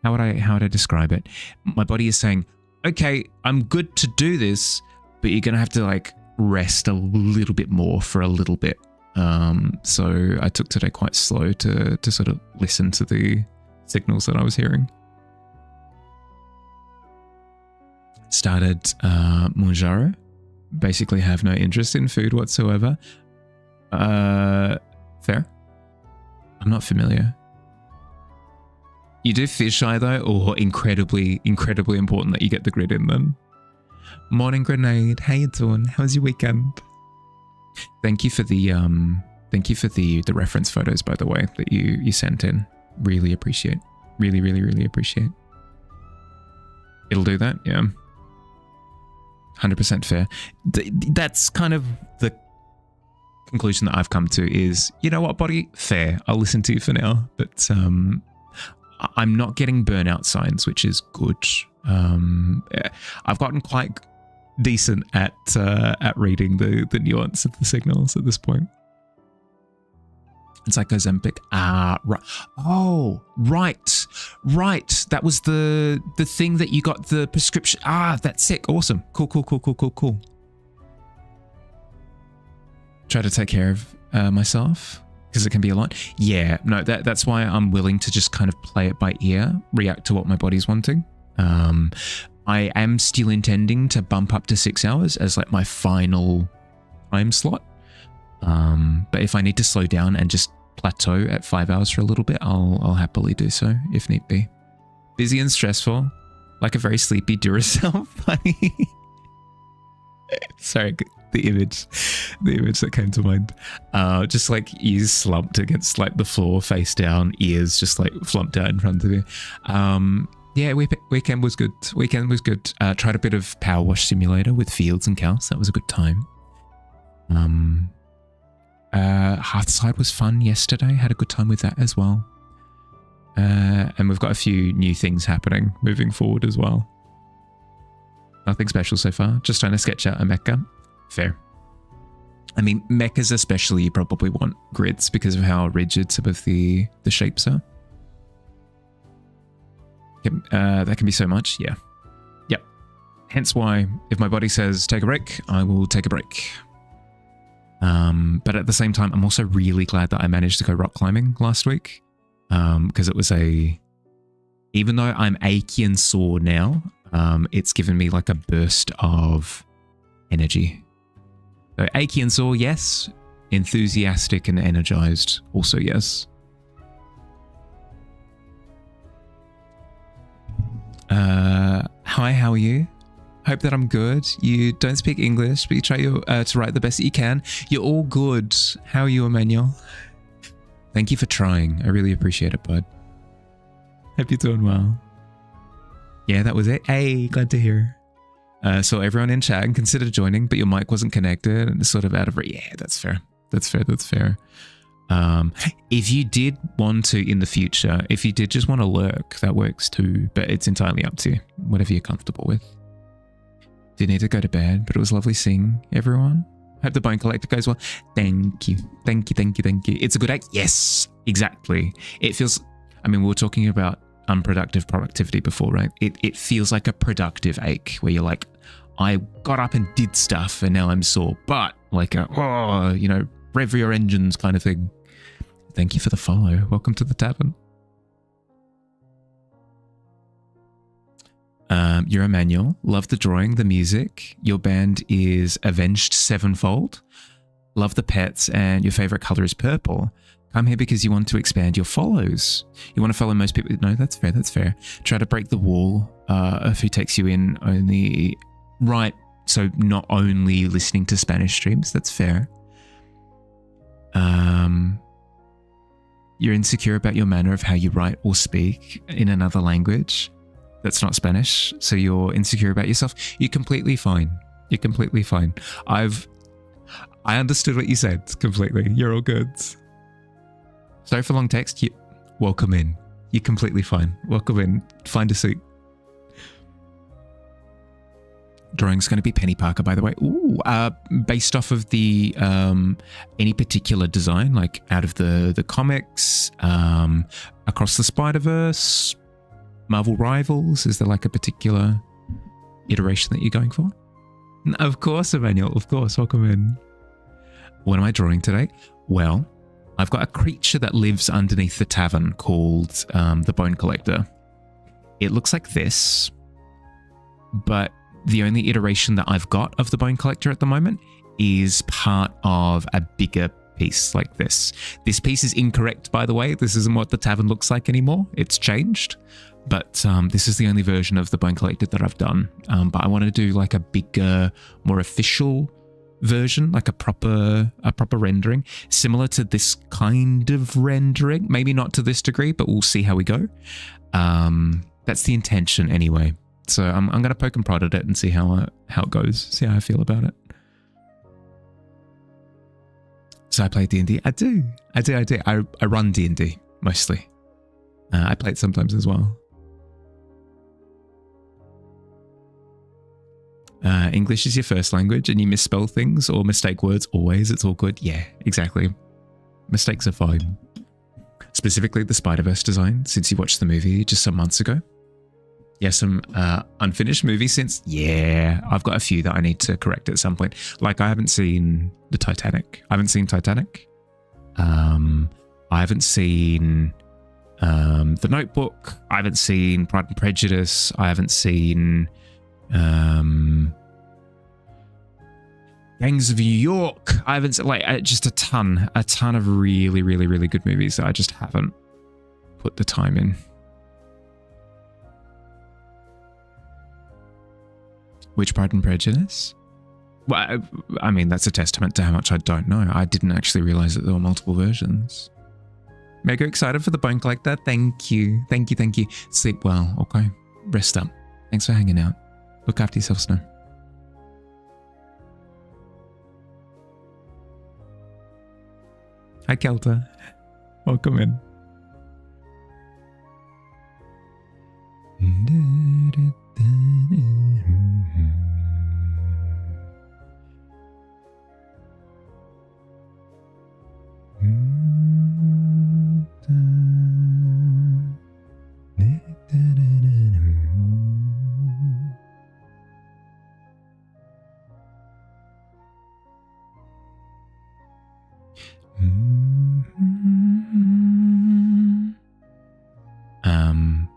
how would I describe it? My body is saying, okay, I'm good to do this, but you're going to have to like rest a little bit more for a little bit. So I took today quite slow to sort of listen to the signals that I was hearing. Started Monjaro. Basically have no interest in food whatsoever. Fair. I'm not familiar. You do fish eye though, or incredibly important that you get the grid in then. Morning Grenade. How you doing? How's your weekend? Thank you for the reference photos, by the way, that you sent in. Really appreciate. Really, really, really appreciate. It'll do that, yeah. 100% fair. That's kind of the conclusion that I've come to is, you know what, body? Fair. I'll listen to you for now. But I'm not getting burnout signs, which is good. I've gotten quite decent at reading the nuance of the signals at this point. It's like Ozempic. Right. Oh, right. That was the thing that you got the prescription. That's sick. Awesome. Cool. Try to take care of myself because it can be a lot. Yeah, no, that's why I'm willing to just kind of play it by ear, react to what my body's wanting. I am still intending to bump up to 6 hours as like my final time slot. But if I need to slow down and just plateau at 5 hours for a little bit, I'll happily do so if need be. Busy and stressful, like a very sleepy Duracell bunny. Sorry, the image that came to mind. Just like ears slumped against like the floor, face down, ears just like flumped out in front of you. Yeah, weekend was good. Tried a bit of Power Wash Simulator with Fields and cows. That was a good time. Hearthside was fun yesterday. Had a good time with that as well. And we've got a few new things happening moving forward as well. Nothing special so far. Just trying to sketch out a mecha. Fair. I mean, mechas especially, you probably want grids because of how rigid some of the shapes are. That can be so much. Yeah. Yep. Hence why if my body says take a break, I will take a break. But at the same time, I'm also really glad that I managed to go rock climbing last week. Because it was even though I'm achy and sore now, it's given me like a burst of energy. So achy and sore, yes. Enthusiastic and energized, also yes. Hi, how are you? Hope that I'm good. You don't speak English, but you try to write the best that you can. You're all good. How are you, Emmanuel? Thank you for trying. I really appreciate it, bud. Hope you're doing well. Yeah, that was it. Hey, glad to hear. So everyone in chat can consider joining, but your mic wasn't connected and it's sort of out of... Yeah, that's fair. That's fair. If you did want to in the future, if you did just want to lurk, that works too, but it's entirely up to you. Whatever you're comfortable with. Did need to go to bed, but it was lovely seeing everyone. Hope the Bone Collector goes well. Thank you. It's a good act. Yes, exactly. It feels... I mean, we were talking about unproductive productivity before, right? It feels like a productive ache where you're like, I got up and did stuff and now I'm sore, but like rev your engines kind of thing. Thank you for the follow. Welcome to the Tavern. You're Emmanuel. Love the drawing, the music. Your band is Avenged Sevenfold. Love the pets and your favorite color is purple. Come here because you want to expand your follows. You want to follow most people. No, that's fair. Try to break the wall of who takes you in only. Right. So not only listening to Spanish streams. That's fair. You're insecure about your manner of how you write or speak in another language that's not Spanish, so you're insecure about yourself. You're completely fine. I understood what you said completely. You're all good. Sorry for long text. Welcome in. You're completely fine. Welcome in. Find a seat. Drawing's going to be Penny Parker, by the way. Ooh, based off of the any particular design, like out of the comics, Across the Spider-Verse, Marvel Rivals. Is there like a particular iteration that you're going for? Of course, Emmanuel. Of course. Welcome in. What am I drawing today? Well, I've got a creature that lives underneath the tavern called the Bone Collector. It looks like this, but the only iteration that I've got of the Bone Collector at the moment is part of a bigger piece like this. This piece is incorrect, by the way. This isn't what the tavern looks like anymore. It's changed. But this is the only version of the Bone Collector that I've done. But I want to do like a bigger, more official version, like a proper rendering, similar to this kind of rendering. Maybe not to this degree, but we'll see how we go. That's the intention anyway. So I'm going to poke and prod at it and see how it goes. See how I feel about it. So I play D&D. I do. I run D&D mostly. I play it sometimes as well. English is your first language and you misspell things or mistake words always. It's all good. Yeah, exactly. Mistakes are fine. Specifically the Spider-Verse design, since you watched the movie just some months ago. Yeah, some unfinished movies since. Yeah, I've got a few that I need to correct at some point. Like I haven't seen the Titanic. I haven't seen Titanic. I haven't seen The Notebook. I haven't seen Pride and Prejudice. I haven't seen Gangs of New York. I haven't seen, like, just a ton of really, really, really good movies that I just haven't put the time in. Which Pride and Prejudice? Well, I mean, that's a testament to how much I don't know. I didn't actually realize that there were multiple versions. Mega excited for the Bone Collector. Thank you. Thank you, thank you. Sleep well, okay? Rest up. Thanks for hanging out. Look after yourself, Snow. Hi, Kelta. Welcome in.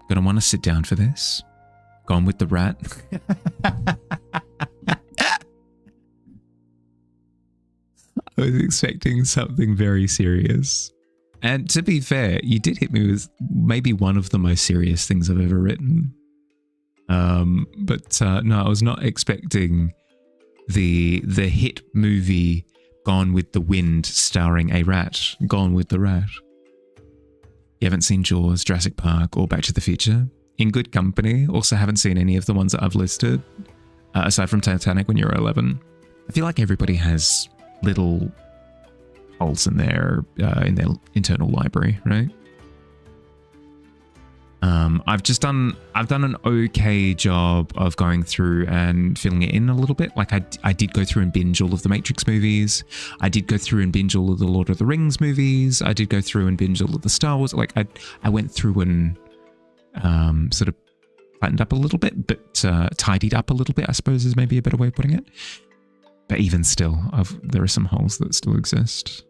Gonna want to sit down for this. Gone with the rat. I was expecting something very serious. And to be fair, you did hit me with maybe one of the most serious things I've ever written. But no, I was not expecting the hit movie Gone with the Wind starring a rat. Gone with the Rat. You haven't seen Jaws, Jurassic Park, or Back to the Future? In good company. Also haven't seen any of the ones that I've listed, aside from Titanic when you were 11. I feel like everybody has little holes in their internal library, right? I've done an okay job of going through and filling it in a little bit. Like I did go through and binge all of the Matrix movies. I did go through and binge all of the Lord of the Rings movies. I did go through and binge all of the Star Wars. Like I went through and sort of tightened up a little bit, but tidied up a little bit, I suppose is maybe a better way of putting it. But even still, there are some holes that still exist.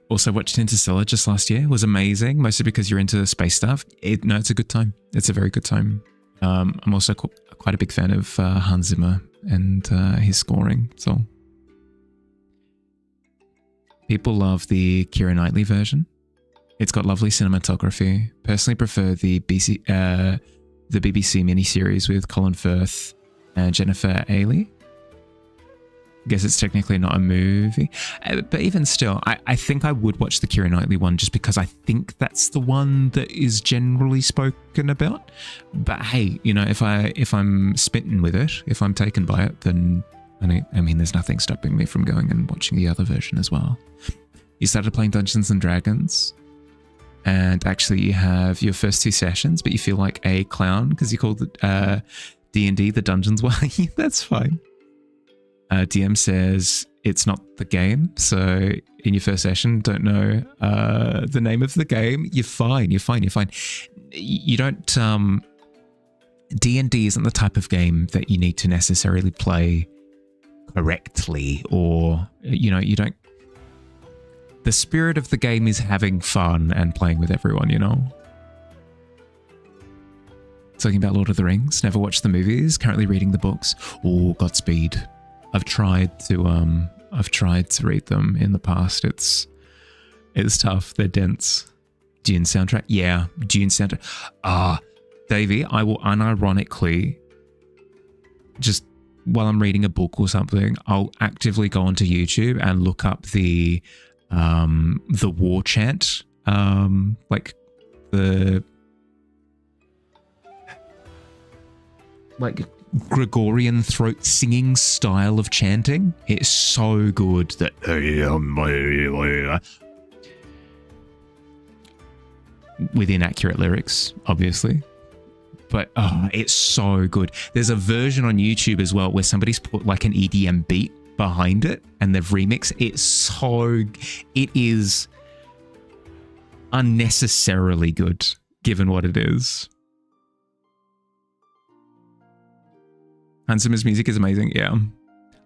Also watched Interstellar just last year. It was amazing, mostly because you're into space stuff. No, it's a good time. It's a very good time. I'm also quite a big fan of Hans Zimmer and his scoring. So people love the Keira Knightley version. It's got lovely cinematography. Personally prefer the BBC miniseries with Colin Firth and Jennifer Ailey. I guess it's technically not a movie, but even still, I think I would watch the Keira Knightley one just because I think that's the one that is generally spoken about. But hey, you know, if I'm smitten with it, if I'm taken by it, then I mean, there's nothing stopping me from going and watching the other version as well. You started playing Dungeons and Dragons, and actually you have your first 2 sessions, but you feel like a clown because you called it D&D the Dungeons way. That's fine. DM says it's not the game, so in your first session, don't know the name of the game. You're fine. You don't. D&D isn't the type of game that you need to necessarily play correctly, or you don't. The spirit of the game is having fun and playing with everyone. You know. Talking about Lord of the Rings. Never watched the movies. Currently reading the books. Oh, Godspeed. I've tried to read them in the past. It's tough. They're dense. Dune soundtrack. Yeah, Dune soundtrack. Davey, I will unironically, just while I'm reading a book or something, I'll actively go onto YouTube and look up the war chant, like the Gregorian throat singing style of chanting. It's so good that with inaccurate lyrics, obviously. But it's so good. There's a version on YouTube as well where somebody's put like an EDM beat behind it and they've remixed it. It is unnecessarily good given what it is. Hans Zimmer's music is amazing. Yeah.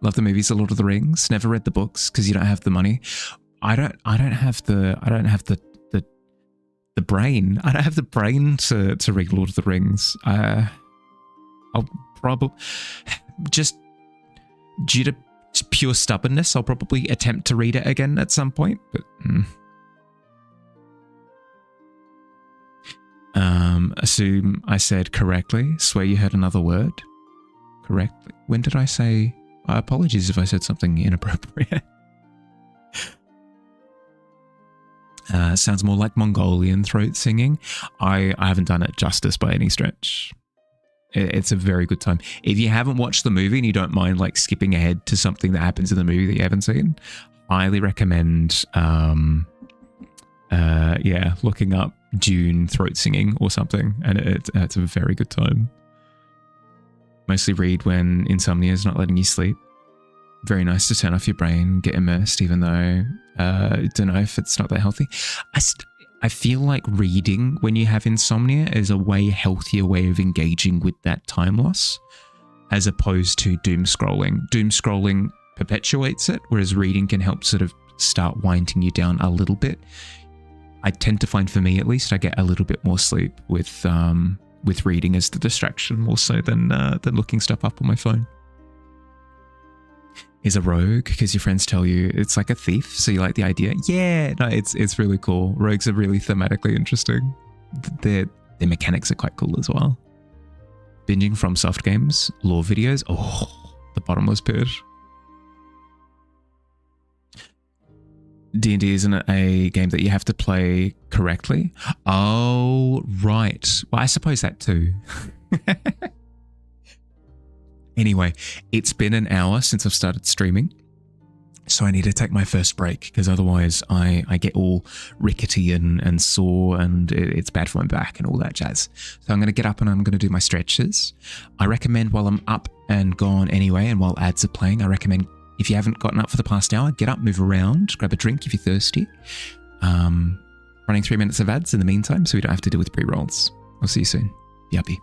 Love the movies, The Lord of the Rings. Never read the books because you don't have the money. I don't have the brain. I don't have the brain to read Lord of the Rings. I'll probably, just due to pure stubbornness, I'll probably attempt to read it again at some point. But assume I said correctly. Swear you heard another word correctly. When did I say? Apologies if I said something inappropriate. Sounds more like Mongolian throat singing. I haven't done it justice by any stretch. It's a very good time. If you haven't watched the movie and you don't mind like skipping ahead to something that happens in the movie that you haven't seen, highly recommend looking up Dune throat singing or something, and it's a very good time. Mostly read when insomnia is not letting you sleep. Very nice to turn off your brain, get immersed, even though I don't know if it's not that healthy. I feel like reading when you have insomnia is a way healthier way of engaging with that time loss, as opposed to doom scrolling. Doom scrolling perpetuates it, whereas reading can help sort of start winding you down a little bit. I tend to find, for me at least, I get a little bit more sleep with reading as the distraction more so than looking stuff up on my phone. Is a rogue because your friends tell you it's like a thief, so you like the idea. Yeah, no, it's really cool. Rogues are really thematically interesting. Their mechanics are quite cool as well. Binging from soft games, lore videos. Oh, the bottomless pit. D&D isn't a game that you have to play correctly. Oh, right. Well, I suppose that too. Anyway, it's been an hour since I've started streaming, so I need to take my first break because otherwise I get all rickety and sore, and it's bad for my back and all that jazz. So I'm going to get up and I'm going to do my stretches. I recommend while I'm up and gone anyway, and while ads are playing, I recommend if you haven't gotten up for the past hour, get up, move around, grab a drink if you're thirsty. Running 3 minutes of ads in the meantime so we don't have to deal with pre-rolls. I'll see you soon. Yuppie.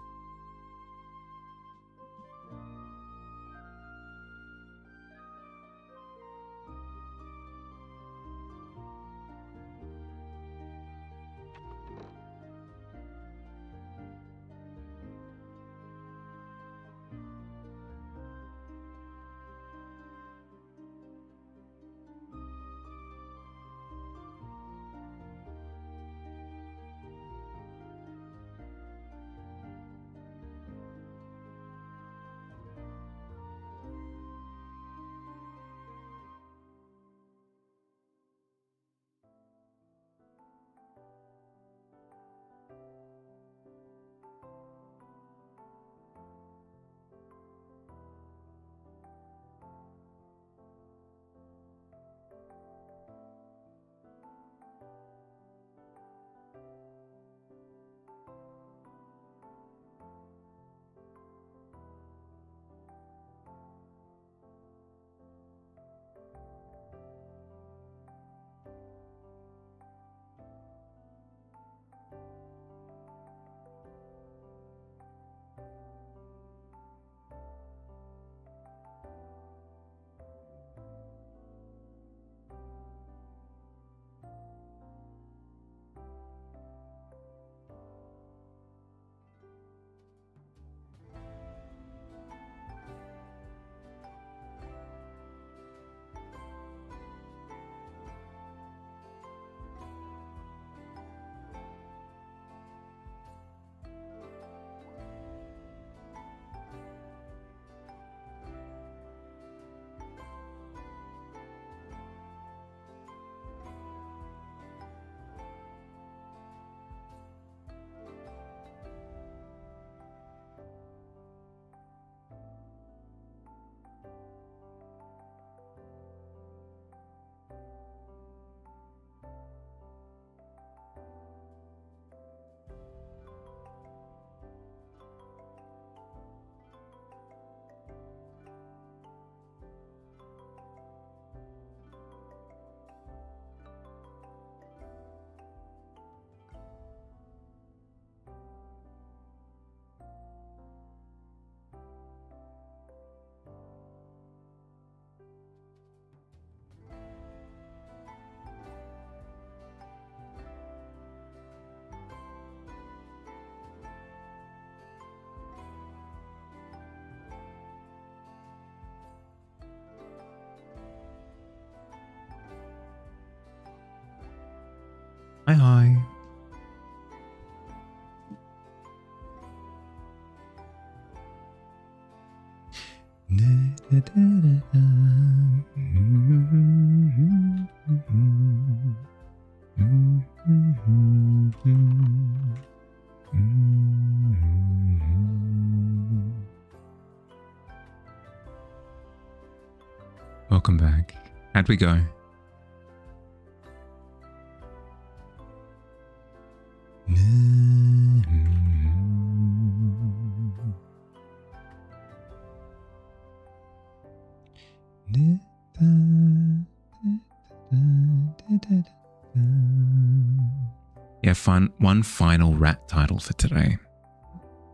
Hi, hi. Welcome back. How'd we go? Yeah, one final rat title for today.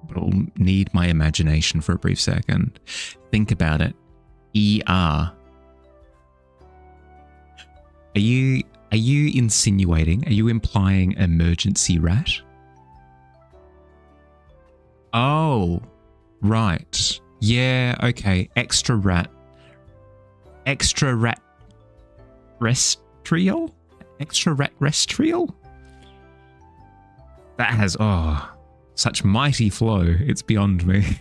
But I'll need my imagination for a brief second. Think about it. ER. Are you insinuating, are you implying emergency rat? Oh, right. Yeah, okay. Extra rat restrial? Extra rat restrial? That has, such mighty flow. It's beyond me.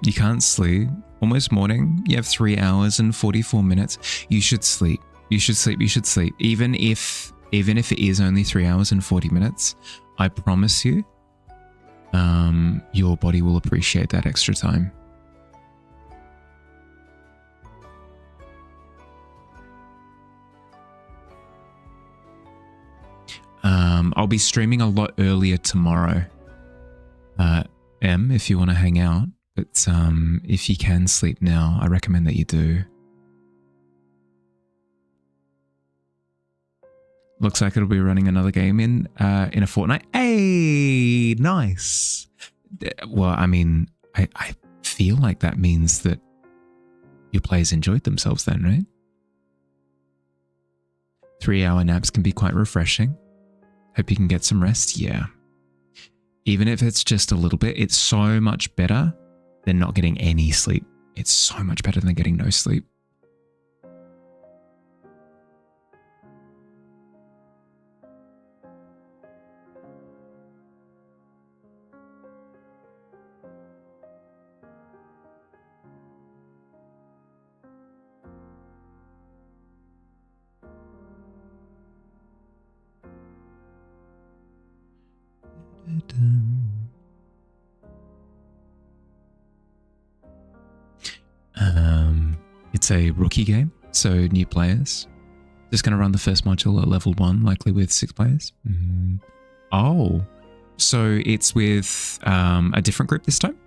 You can't sleep. Almost morning. You have 3 hours and 44 minutes. You should sleep. You should sleep. You should sleep. Even if it is only 3 hours and 40 minutes, I promise you, your body will appreciate that extra time. I'll be streaming a lot earlier tomorrow. If you want to hang out. But if you can sleep now, I recommend that you do. Looks like it'll be running another game in a fortnight. Hey, nice. Well, I mean, I feel like that means that your players enjoyed themselves then, right? 3-hour naps can be quite refreshing. Hope you can get some rest. Yeah. Even if it's just a little bit, it's so much better than not getting any sleep. It's so much better than getting no sleep. It's a rookie game, so new players. Just going to run the first module at level 1, likely with 6 players. Oh, so it's with a different group this time?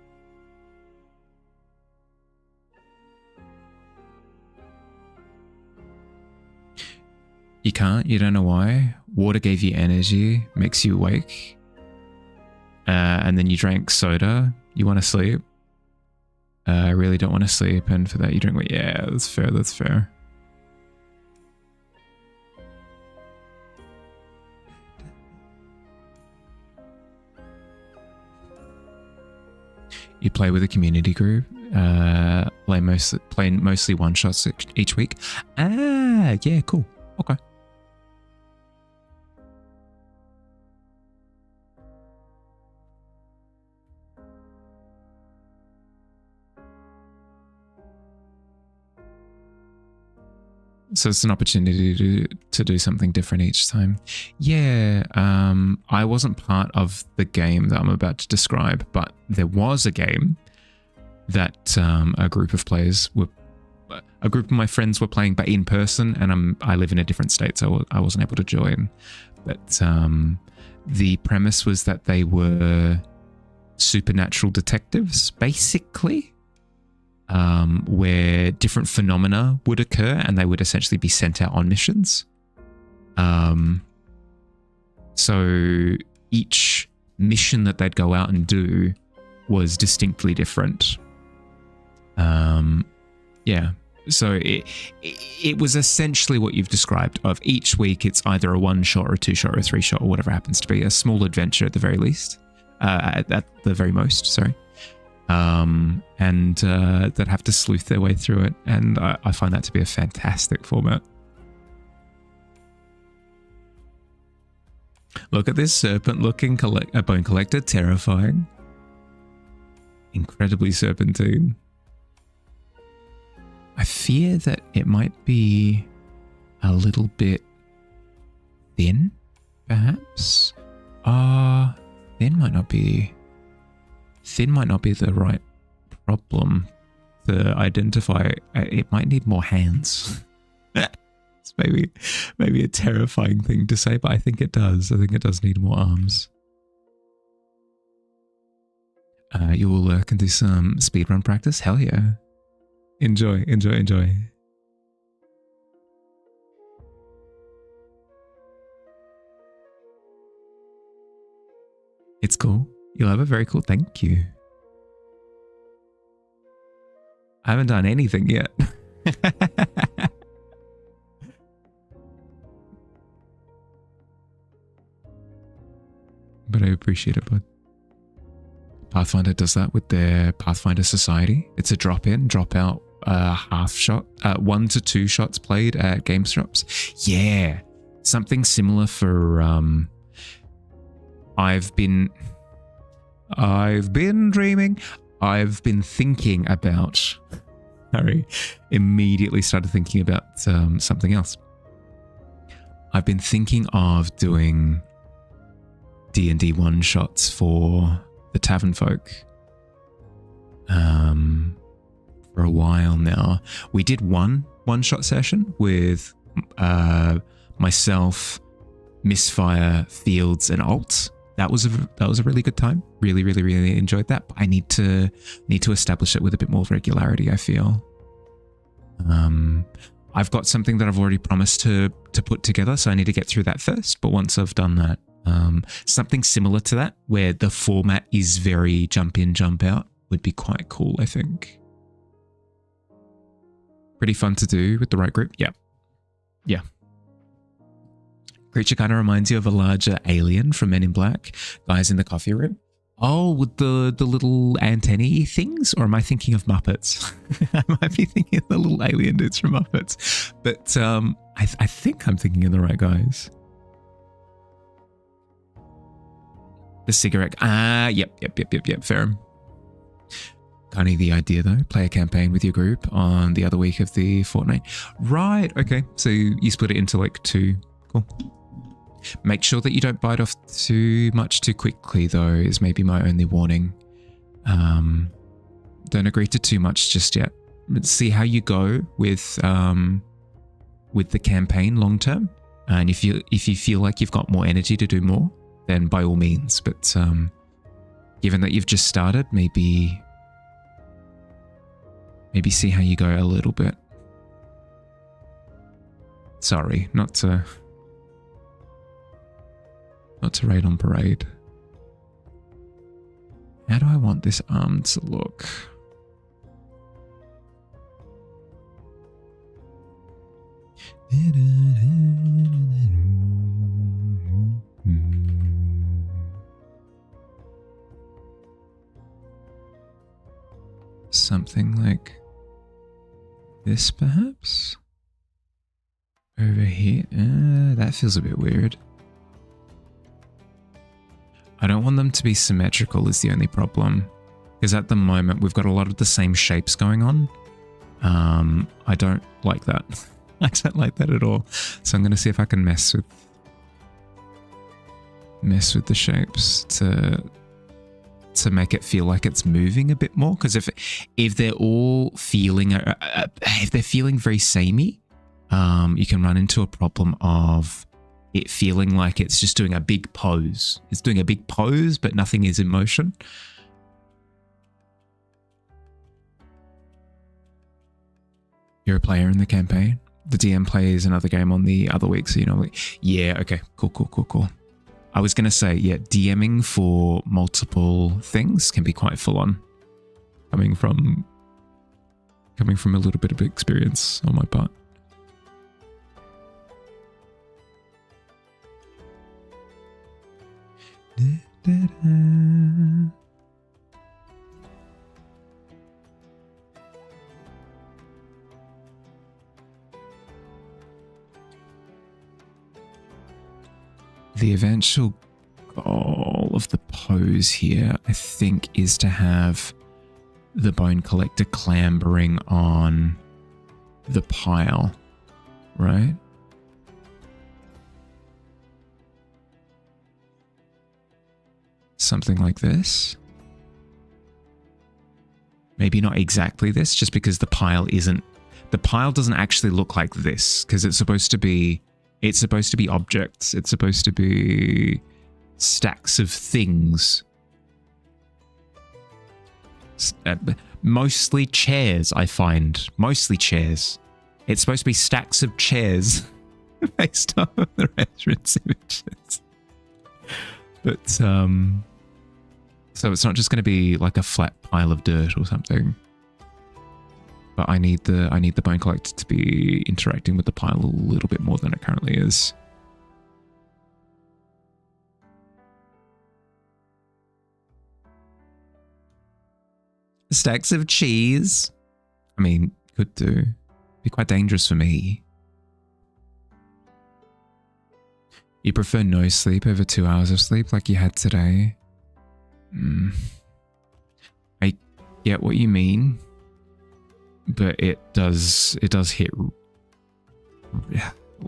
You can't? You don't know why? Water gave you energy, makes you awake. And then you drank soda. You want to sleep. I really don't want to sleep, and for that you drink. Yeah, that's fair. That's fair. You play with a community group. Play mostly one shots each week. Ah, yeah, cool. Okay. So it's an opportunity to do something different each time. Yeah, I wasn't part of the game that I'm about to describe, but there was a game that a group of my friends were playing, but in person, and I live in a different state, so I wasn't able to join. But the premise was that they were supernatural detectives, basically. Where different phenomena would occur and they would essentially be sent out on missions. So each mission that they'd go out and do was distinctly different. Yeah. So it was essentially what you've described. Of each week, it's either a 1-shot or a 2-shot or a 3-shot or whatever happens to be, a small adventure at the very least, at the very most. Sorry. and that have to sleuth their way through it. And I find that to be a fantastic format. Look at this serpent-looking bone collector, terrifying. Incredibly serpentine. I fear that it might be a little bit thin, perhaps. Thin might not be the right problem to identify. It might need more hands. It's maybe a terrifying thing to say, but I think it does. I think it does need more arms. You will can do some speedrun practice? Hell yeah. Enjoy, enjoy, enjoy. It's cool. You'll have a very cool thank you. I haven't done anything yet. But I appreciate it, bud. Pathfinder does that with their Pathfinder Society. It's a drop-in, drop-out half shot, 1 to 2 shots played at GameStops. Yeah, something similar for I've been dreaming. I've been thinking about. Harry immediately started thinking about something else. I've been thinking of doing D&D one shots for the Tavern folk for a while now. We did one shot session with myself, Misfire, Fields, and Alt. That was a really good time. Really, really, really enjoyed that. But I need to establish it with a bit more regularity, I feel. I've got something that I've already promised to put together, so I need to get through that first. But once I've done that, something similar to that, where the format is very jump in, jump out, would be quite cool, I think. Pretty fun to do with the right group. Yeah. Yeah. Creature kind of reminds you of a larger alien from Men in Black. Guys in the coffee room. Oh, with the little antennae things? Or am I thinking of Muppets? I might be thinking of the little alien dudes from Muppets. But I think I'm thinking of the right guys. The cigarette. Yep. Fair. Kind of the idea though. Play a campaign with your group on the other week of the fortnight. Right. Okay. So you split it into like 2. Cool. Make sure that you don't bite off too much too quickly though, is maybe my only warning. Don't agree to too much just yet. See how you go with the campaign long term. And if you feel like you've got more energy to do more, then by all means. But given that you've just started, maybe see how you go a little bit. Sorry, not to raid on parade. How do I want this arm to look? Something like this, perhaps? Over here? That feels a bit weird. I don't want them to be symmetrical is the only problem. Because at the moment, we've got a lot of the same shapes going on. I don't like that. I don't like that at all. So I'm going to see if I can mess with the shapes to make it feel like it's moving a bit more. Because if they're all feeling very samey, you can run into a problem of it feeling like it's just doing a big pose. It's doing a big pose, but nothing is in motion. You're a player in the campaign. The DM plays another game on the other week, so you know. Yeah, okay, cool. I was gonna say, yeah, DMing for multiple things can be quite full on. Coming from a little bit of experience on my part. the eventual goal of the pose here, I think, is to have the bone collector clambering on the pile, right? Something like this. Maybe not exactly this, just because the pile doesn't actually look like this, because it's supposed to be objects. It's supposed to be stacks of things. Mostly chairs, I find. Mostly chairs. It's supposed to be stacks of chairs based on the reference images. But, so it's not just going to be like a flat pile of dirt or something. But I need the bone collector to be interacting with the pile a little bit more than it currently is. Stacks of cheese. I mean, could do. Be quite dangerous for me. You prefer no sleep over 2 hours of sleep like you had today? I get what you mean, but it does hit.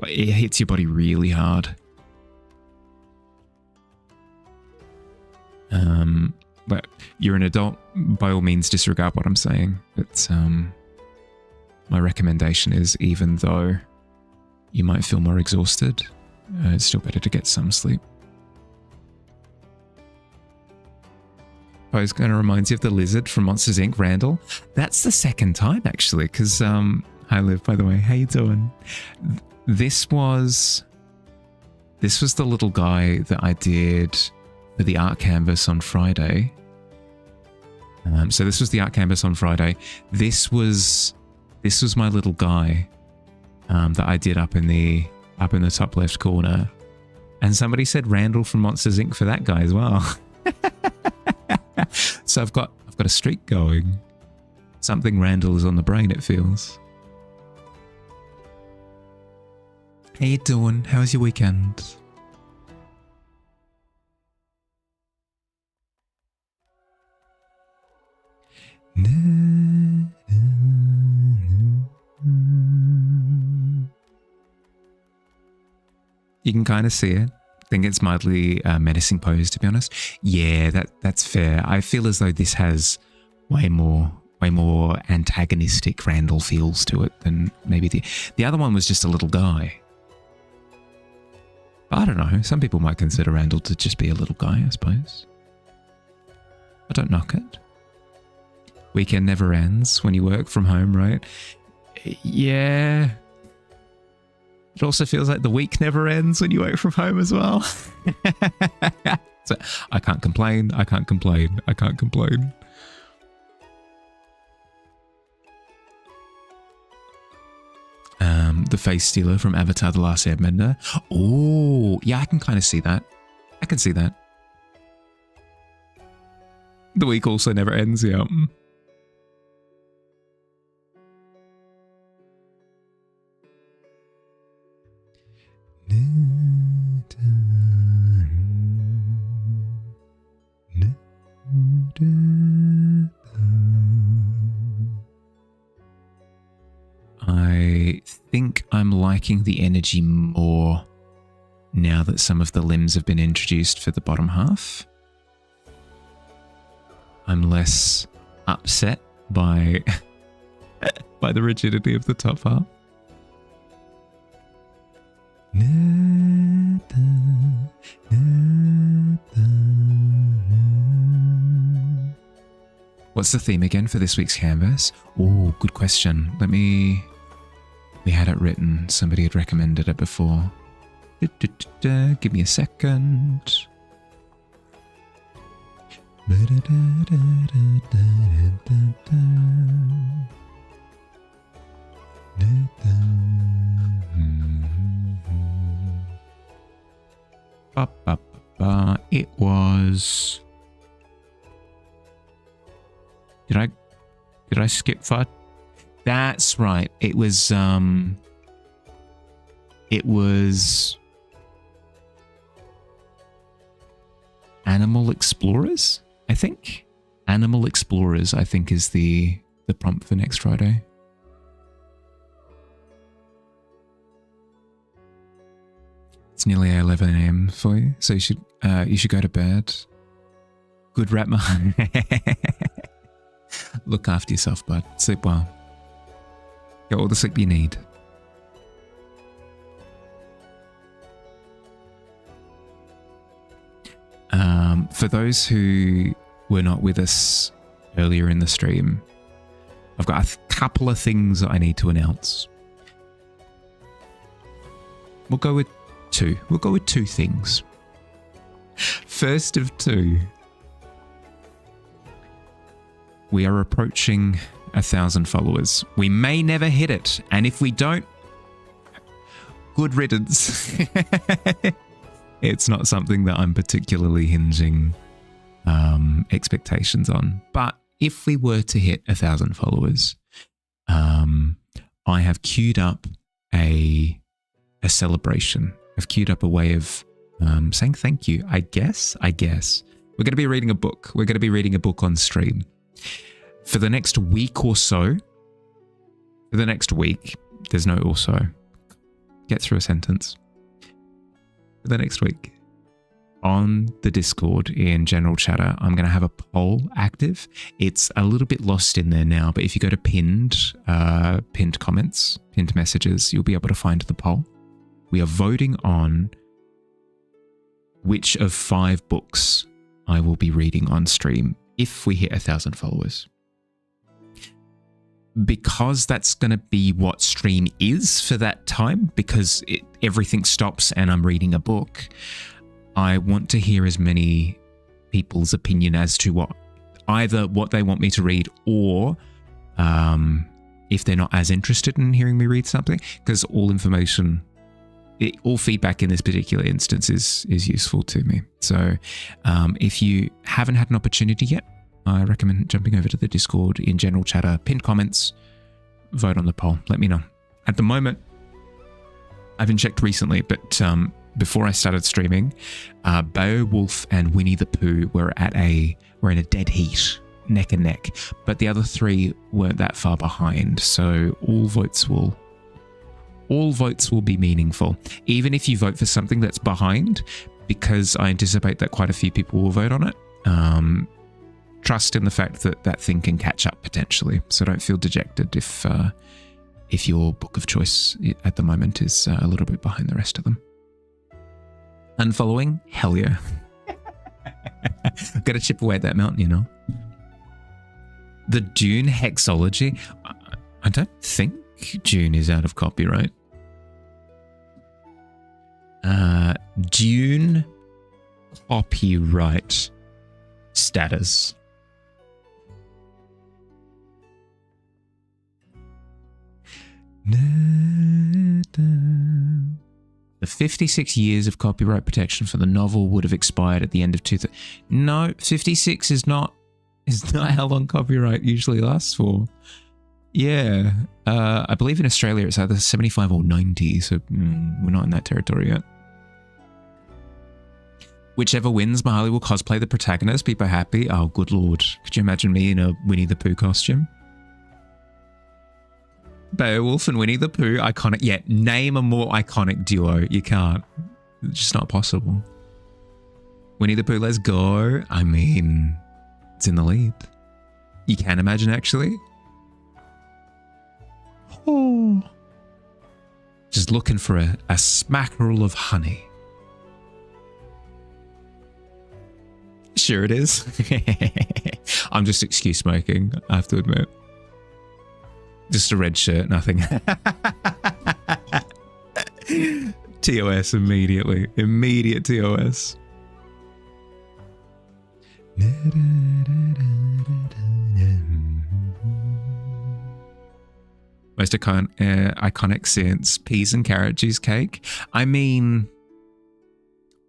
It hits your body really hard. But you're an adult, by all means disregard what I'm saying. But my recommendation is, even though you might feel more exhausted, it's still better to get some sleep. Pose kind of reminds you of the lizard from Monsters Inc. Randall. That's the second time, actually, because hi Liv, by the way, how you doing? This was the little guy that I did for the art canvas on Friday. So this was the art canvas on Friday. This was my little guy that I did up in the top left corner, and somebody said Randall from Monsters Inc. for that guy as well. So I've got a streak going. Something Randall is on the brain, it feels. How you doing? How was your weekend? You can kind of see it. I think it's mildly menacing pose, to be honest. Yeah, that's fair. I feel as though this has way more antagonistic Randall feels to it than maybe the other one was just a little guy. I don't know. Some people might consider Randall to just be a little guy, I suppose. I don't knock it. Weekend never ends when you work from home, right? Yeah. It also feels like the week never ends when you work from home as well. So I can't complain. I can't complain. I can't complain. The face stealer from Avatar: The Last Airbender. Oh, yeah, I can kind of see that. I can see that. The week also never ends, yeah. I think I'm liking the energy more now that some of the limbs have been introduced for the bottom half. I'm less upset by by the rigidity of the top half. What's the theme again for this week's canvas? Oh, good question. We had it written. Somebody had recommended it before. Give me a second. It was... Did I skip far? That's right. It was Animal Explorers, I think. Animal Explorers, I think, is the prompt for next Friday. It's nearly 11 a.m. for you, so you should go to bed. Good Ratma. Look after yourself, bud. Sleep well. Get all the sleep you need. For those who were not with us earlier in the stream, I've got a couple of things that I need to announce. We'll go with two. We'll go with two things. First of two, we are approaching 1,000 followers. We may never hit it, and if we don't, good riddance. It's not something that I'm particularly hinging expectations on. But if we were to hit 1,000 followers, I have queued up a celebration. I've queued up a way of saying thank you, I guess. We're going to be reading a book. We're going to be reading a book on stream. For the next week or so, there's no also. Get through a sentence. For the next week, on the Discord in General Chatter, I'm going to have a poll active. It's a little bit lost in there now, but if you go to pinned comments, pinned messages, you'll be able to find the poll. We are voting on which of 5 books I will be reading on stream if we hit 1,000 followers. Because that's going to be what stream is for that time, because everything stops and I'm reading a book, I want to hear as many people's opinion as to either what they want me to read or if they're not as interested in hearing me read something, because all feedback in this particular instance is useful to me. So if you haven't had an opportunity yet, I recommend jumping over to the Discord in General Chatter, pinned comments, vote on the poll. Let me know. At the moment, I haven't checked recently, but before I started streaming, Beowulf and Winnie the Pooh were in a dead heat, neck and neck. But the other 3 weren't that far behind, so all votes will be meaningful. Even if you vote for something that's behind, because I anticipate that quite a few people will vote on it. Trust in the fact that that thing can catch up potentially. So don't feel dejected if your book of choice at the moment is a little bit behind the rest of them. Unfollowing? Hell yeah. Got to chip away at that mountain, you know. The Dune hexology. I don't think Dune is out of copyright. Dune copyright status. The 56 years of copyright protection for the novel would have expired at the end of 2000. No, 56 is not how long copyright usually lasts for. Yeah, I believe in Australia it's either 75 or 90, so we're not in that territory yet. Whichever wins, Mahali will cosplay the protagonist. People happy. Oh, good lord. Could you imagine me in a Winnie the Pooh costume? Beowulf and Winnie the Pooh, iconic. Yeah, name a more iconic duo. You can't. It's just not possible. Winnie the Pooh, let's go. I mean, it's in the lead. You can imagine, actually. Oh. Just looking for a smackerel of honey. Sure it is. I'm just excuse smoking, I have to admit. Just a red shirt, nothing. TOS immediately. Immediate TOS. Most iconic since peas and carrot cheesecake. I mean,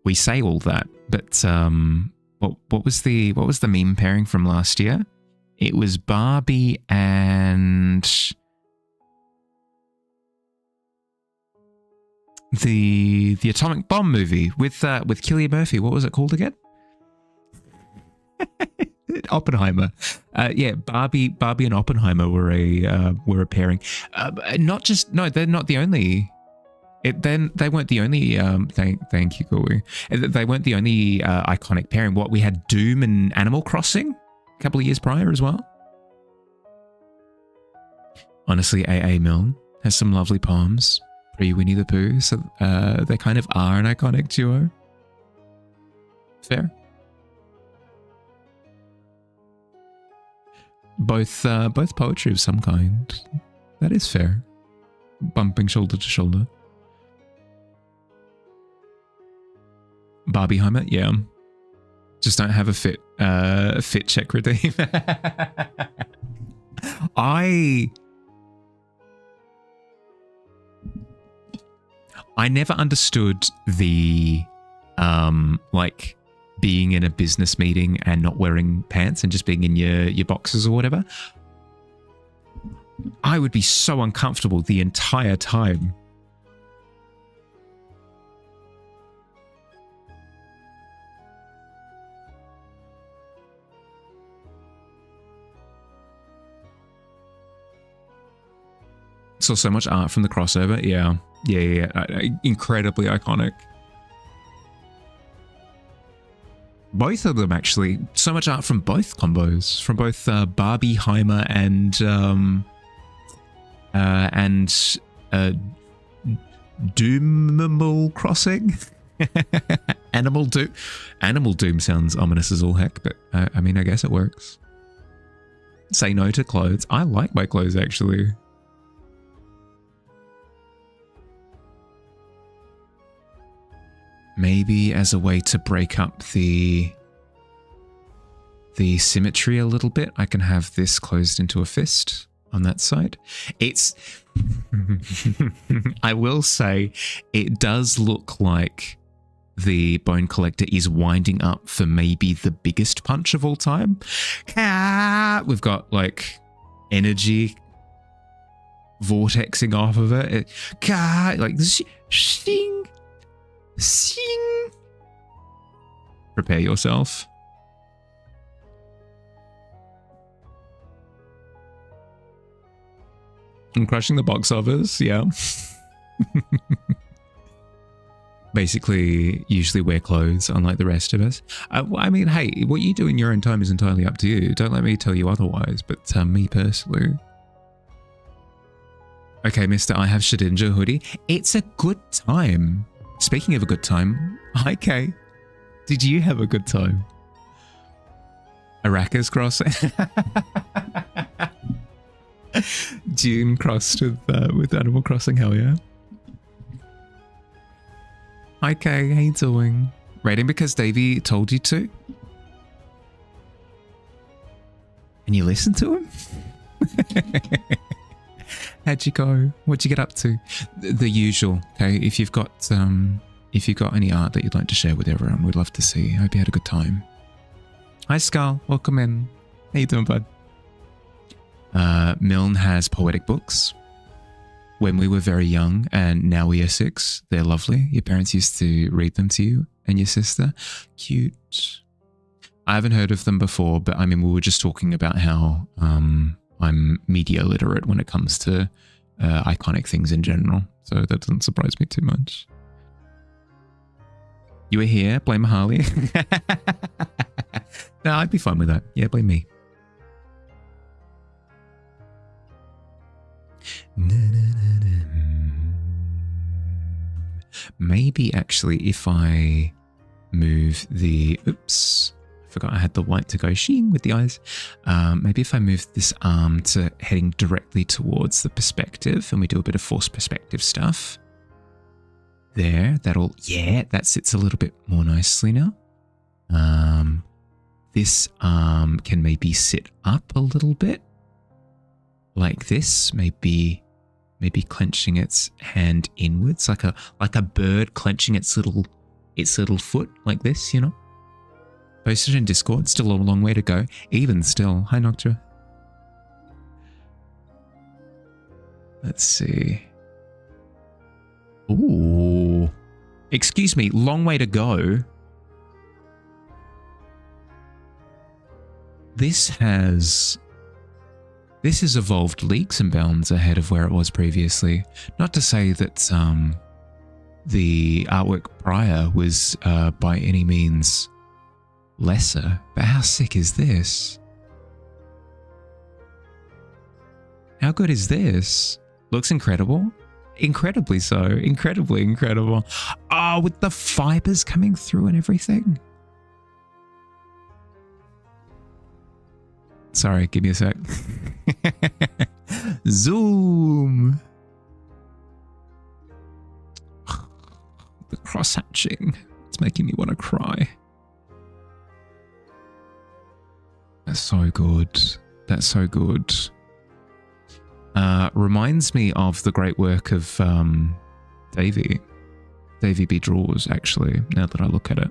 we say all that, but what was the meme pairing from last year? It was Barbie and the atomic bomb movie with Cillian Murphy. What was it called again? Oppenheimer. Yeah, Barbie and Oppenheimer were a pairing. They're not the only. Then they weren't the only. Thank you, Guru. They weren't the only iconic pairing. What we had Doom and Animal Crossing a couple of years prior as well. Honestly, A.A. Milne has some lovely poems. Pre Winnie the Pooh, so they kind of are an iconic duo. Fair. Both poetry of some kind. That is fair. Bumping shoulder to shoulder. Barbieheimer, yeah. Just don't have a fit check redeem. I never understood the like being in a business meeting and not wearing pants and just being in your boxes or whatever. I would be so uncomfortable the entire time. Saw so much art from the crossover. Yeah. Incredibly iconic. Both of them, actually. So much art from both combos. From both Barbieheimer and Doomable Crossing. Animal Doom sounds ominous as all heck, but I mean, I guess it works. Say no to clothes. I like my clothes, actually. Maybe as a way to break up the symmetry a little bit, I can have this closed into a fist on that side. It's... I will say, it does look like the Bone Collector is winding up for maybe the biggest punch of all time. We've got, like, energy vortexing off of it. Like, shing. Sing. Prepare yourself. I'm crushing the box office, yeah. Basically, usually wear clothes, unlike the rest of us. I mean, hey, what you do in your own time is entirely up to you. Don't let me tell you otherwise, but me personally. Okay, Mr. I have Shedinja hoodie. It's a good time. Speaking of a good time, hi Kay. Did you have a good time? Araka's crossing. Dune crossed with Animal Crossing, hell yeah. Hi Kay, how you doing? Rating because Davey told you to? And you listened to him? How'd you go? What'd you get up to? The usual, okay? If you've got any art that you'd like to share with everyone, we'd love to see. Hope you had a good time. Hi Skull, welcome in. How you doing, bud? Milne has poetic books. When we were very young and now we are 6, they're lovely. Your parents used to read them to you and your sister. Cute. I haven't heard of them before, but I mean, we were just talking about how I'm media literate when it comes to iconic things in general, so that doesn't surprise me too much. You were here, blame Harley. No, I'd be fine with that. Yeah, blame me. Maybe actually if I move the... Oops. Forgot I had the white to go shing with the eyes. Maybe if I move this arm to heading directly towards the perspective and we do a bit of forced perspective stuff. There, that sits a little bit more nicely now. This arm can maybe sit up a little bit. Like this, maybe clenching its hand inwards, like a bird clenching its little foot like this, you know? Posted in Discord, still a long way to go. Even still. Hi, Noctua. Let's see. Ooh. Excuse me, long way to go. this has evolved leagues and bounds ahead of where it was previously. Not to say that the artwork prior was by any means lesser, but how sick is this? How good is this? Looks incredible. Incredibly so. Incredibly incredible. Oh, with the fibers coming through and everything. Sorry, give me a sec. Zoom. The cross-hatching. It's making me want to cry. That's so good. That's so good. Reminds me of the great work of Davey B. Draws, actually, now that I look at it.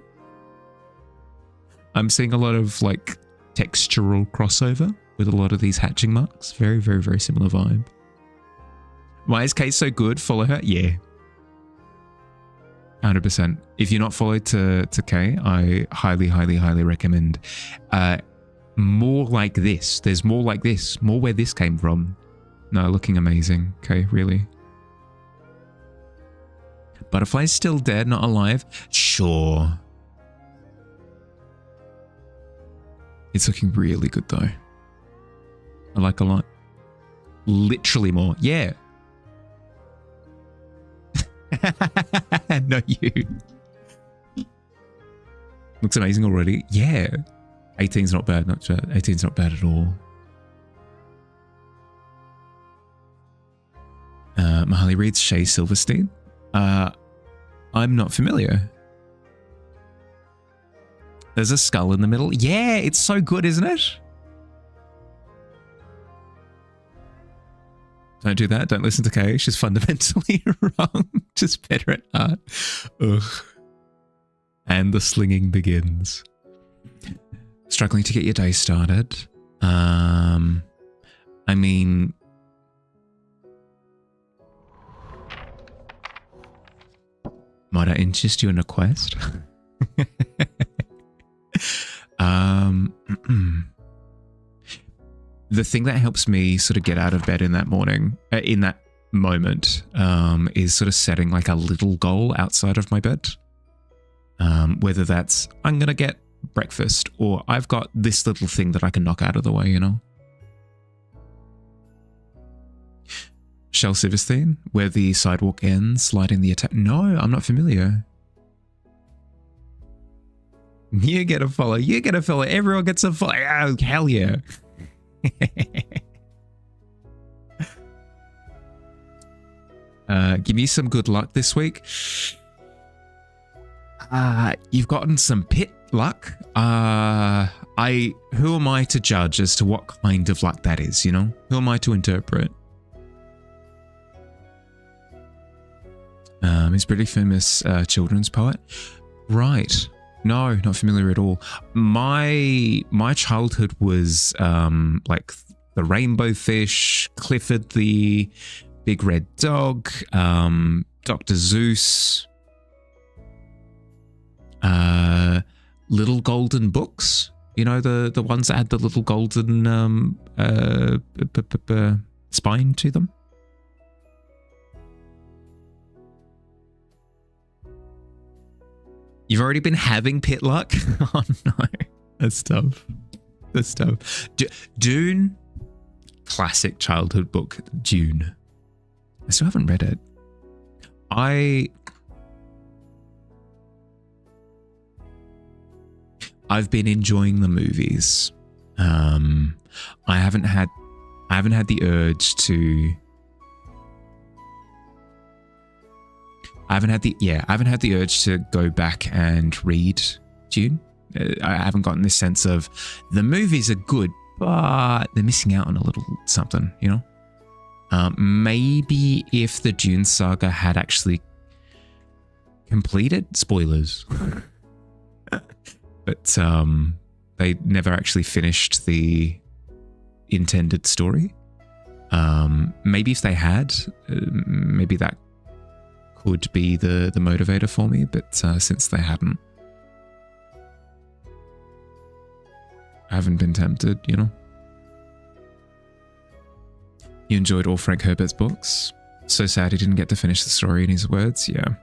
I'm seeing a lot of like textural crossover with a lot of these hatching marks. Very, very, very similar vibe. Why is Kate so good? Follow her? Yeah. 100%. If you're not followed to Kay, I highly, highly, highly recommend. More like this. There's more like this. More where this came from. No, looking amazing. Okay, really. Butterfly's still dead, not alive? Sure. It's looking really good though. I like a lot. Literally more. Yeah. Not you. Looks amazing already. Yeah. 18's not bad. Not bad. 18's not bad at all. Mahaly reads Shay Silverstein. I'm not familiar. There's a skull in the middle. Yeah, it's so good, isn't it? Don't do that. Don't listen to Kay. She's fundamentally wrong. Just better at art. Ugh. And the slinging begins. Struggling to get your day started. I mean... Might I interest you in a quest? The thing that helps me sort of get out of bed in that morning, in that moment, is sort of setting like a little goal outside of my bed. Whether that's, I'm going to get breakfast, or I've got this little thing that I can knock out of the way, you know? Shell Silverstein, where the sidewalk ends, lighting the attack. No, I'm not familiar. You get a follow. You get a follow. Everyone gets a follow. Oh, hell yeah. Give me some good luck this week. You've gotten some pit luck. Who am I to judge as to what kind of luck that is, you know? Who am I to interpret? He's a pretty famous children's poet. Right. No, not familiar at all. My childhood was like the Rainbow Fish, Clifford the Big Red Dog, Dr. Zeus, Little Golden Books. You know, the ones that had the little golden spine to them. You've already been having pit luck? Oh no, that's tough. That's tough. Dune, classic childhood book, Dune. I still haven't read it. I've been enjoying the movies. I haven't had the urge to. I haven't had the urge to go back and read Dune. I haven't gotten this sense of the movies are good, but they're missing out on a little something, you know? Maybe if the Dune saga had actually completed, spoilers, but they never actually finished the intended story. Maybe if they had, maybe that would be the motivator for me, but since they hadn't. I haven't been tempted, you know. You enjoyed all Frank Herbert's books. So sad he didn't get to finish the story in his words. Yeah.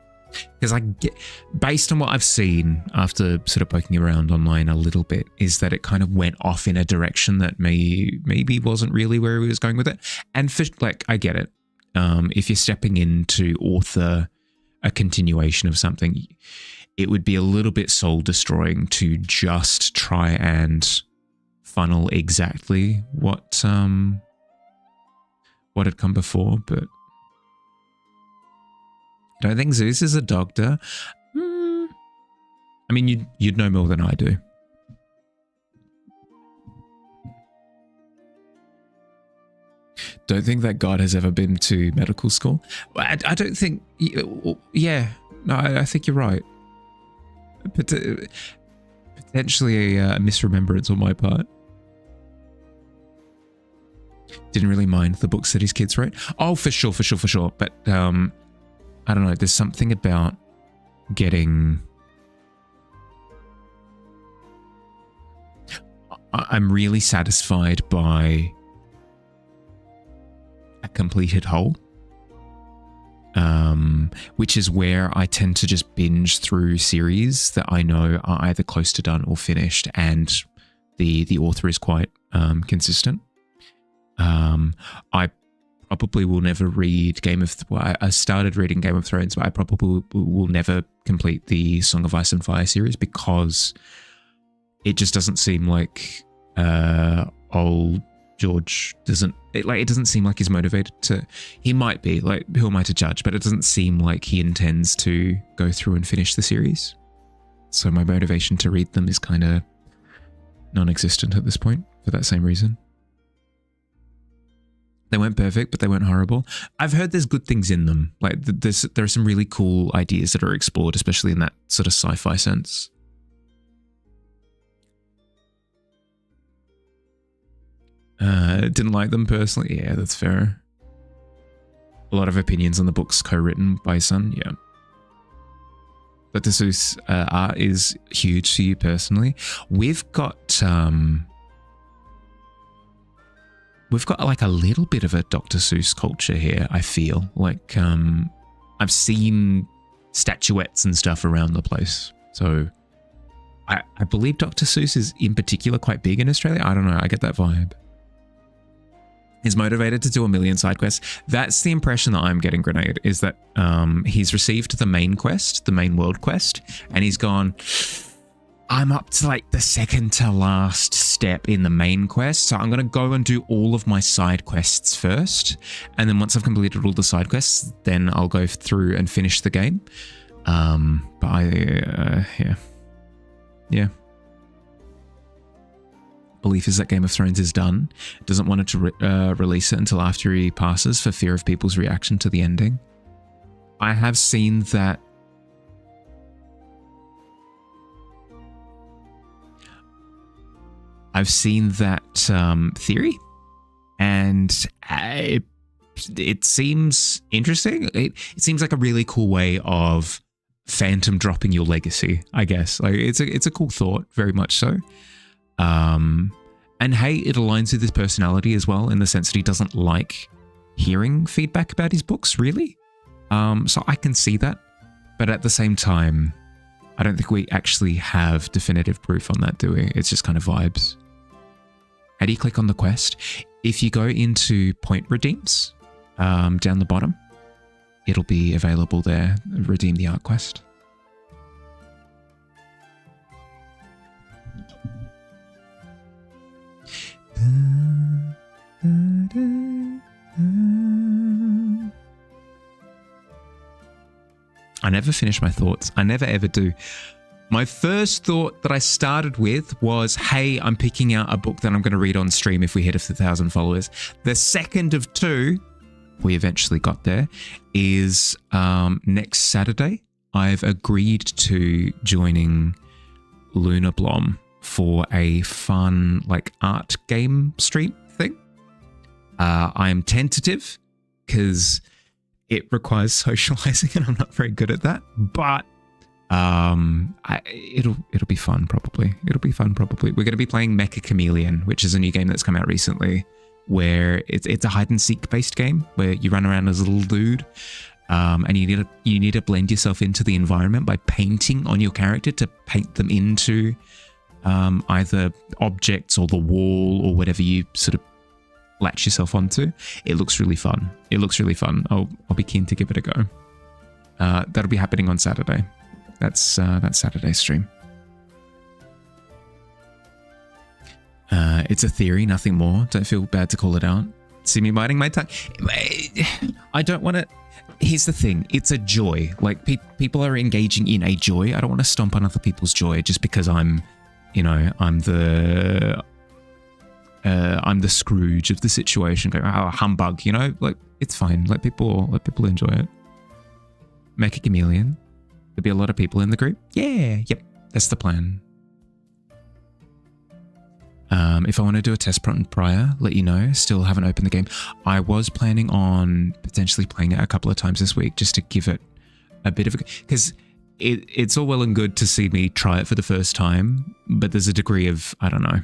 Because I get, based on what I've seen after sort of poking around online a little bit, is that it kind of went off in a direction that maybe wasn't really where he was going with it. And for, like, I get it. If you're stepping in to author a continuation of something, it would be a little bit soul destroying to just try and funnel exactly what had come before, but I don't think Zeus is a doctor. I mean, you'd know more than I do. Don't think that God has ever been to medical school. I don't think. Yeah, no, I think you're right. Potentially a misremembrance on my part. Didn't really mind the books that his kids wrote. Oh, for sure. But I don't know. There's something about getting. I'm really satisfied by a completed whole, which is where I tend to just binge through series that I know are either close to done or finished, and the author is quite consistent. I probably will never read I started reading Game of Thrones, but I probably will never complete the Song of Ice and Fire series because it just doesn't seem like old George it doesn't seem like he's motivated to. He might be, like, who am I to judge, but it doesn't seem like he intends to go through and finish the series. So my motivation to read them is kind of non-existent at this point for that same reason. They weren't perfect, but they weren't horrible. I've heard there's good things in them. Like there are some really cool ideas that are explored, especially in that sort of sci-fi sense. Didn't like them personally. Yeah, that's fair. A lot of opinions on the books co-written by his son. Yeah. But the Seuss art is huge to you personally. We've got like a little bit of a Dr. Seuss culture here, I feel. Like, I've seen statuettes and stuff around the place. So I believe Dr. Seuss is in particular quite big in Australia. I don't know. I get that vibe. He's motivated to do a million side quests. That's the impression that I'm getting, Grenade, is that he's received the main quest, the main world quest, and he's gone, I'm up to like the second to last step in the main quest, so I'm going to go and do all of my side quests first, and then once I've completed all the side quests, then I'll go through and finish the game. Yeah. Belief is that Game of Thrones is done. Doesn't want it to release it until after he passes for fear of people's reaction to the ending. I have seen that. I've seen that theory, and it seems interesting. It seems like a really cool way of phantom dropping your legacy, I guess. Like it's a cool thought, very much so. And hey, it aligns with his personality as well, in the sense that he doesn't like hearing feedback about his books, really. So I can see that, but at the same time, I don't think we actually have definitive proof on that, do we? It's just kind of vibes. How do you click on the quest? If you go into point redeems, down the bottom, it'll be available there. Redeem the art quest. I never finish my thoughts. I never ever do. My first thought that I started with was, hey, I'm picking out a book that I'm going to read on stream if we hit 1,000 followers. The second of two, we eventually got there, is next Saturday. I've agreed to joining Luna Blom for a fun, like, art game stream thing. I am tentative because it requires socializing and I'm not very good at that. But It'll be fun probably. It'll be fun probably. We're going to be playing Mecha Chameleon, which is a new game that's come out recently, where it's a hide and seek based game where you run around as a little dude, and you need to blend yourself into the environment by painting on your character to paint them into either objects or the wall or whatever you sort of latch yourself onto. It looks really fun. It looks really fun. I'll be keen to give it a go. That'll be happening on Saturday. That's Saturday's stream. It's a theory, nothing more. Don't feel bad to call it out. See me biting my tongue. I don't want to. Here's the thing. It's a joy. Like people are engaging in a joy. I don't want to stomp on other people's joy just because I'm the Scrooge of the situation. Going, oh, humbug. Like it's fine. Let people enjoy it. Make a chameleon. There'll be a lot of people in the group. Yeah, yep, that's the plan. If I want to do a test prompt prior, let you know. Still haven't opened the game. I was planning on potentially playing it a couple of times this week just to give it a bit of a... Because it's all well and good to see me try it for the first time, but there's a degree of, I don't know.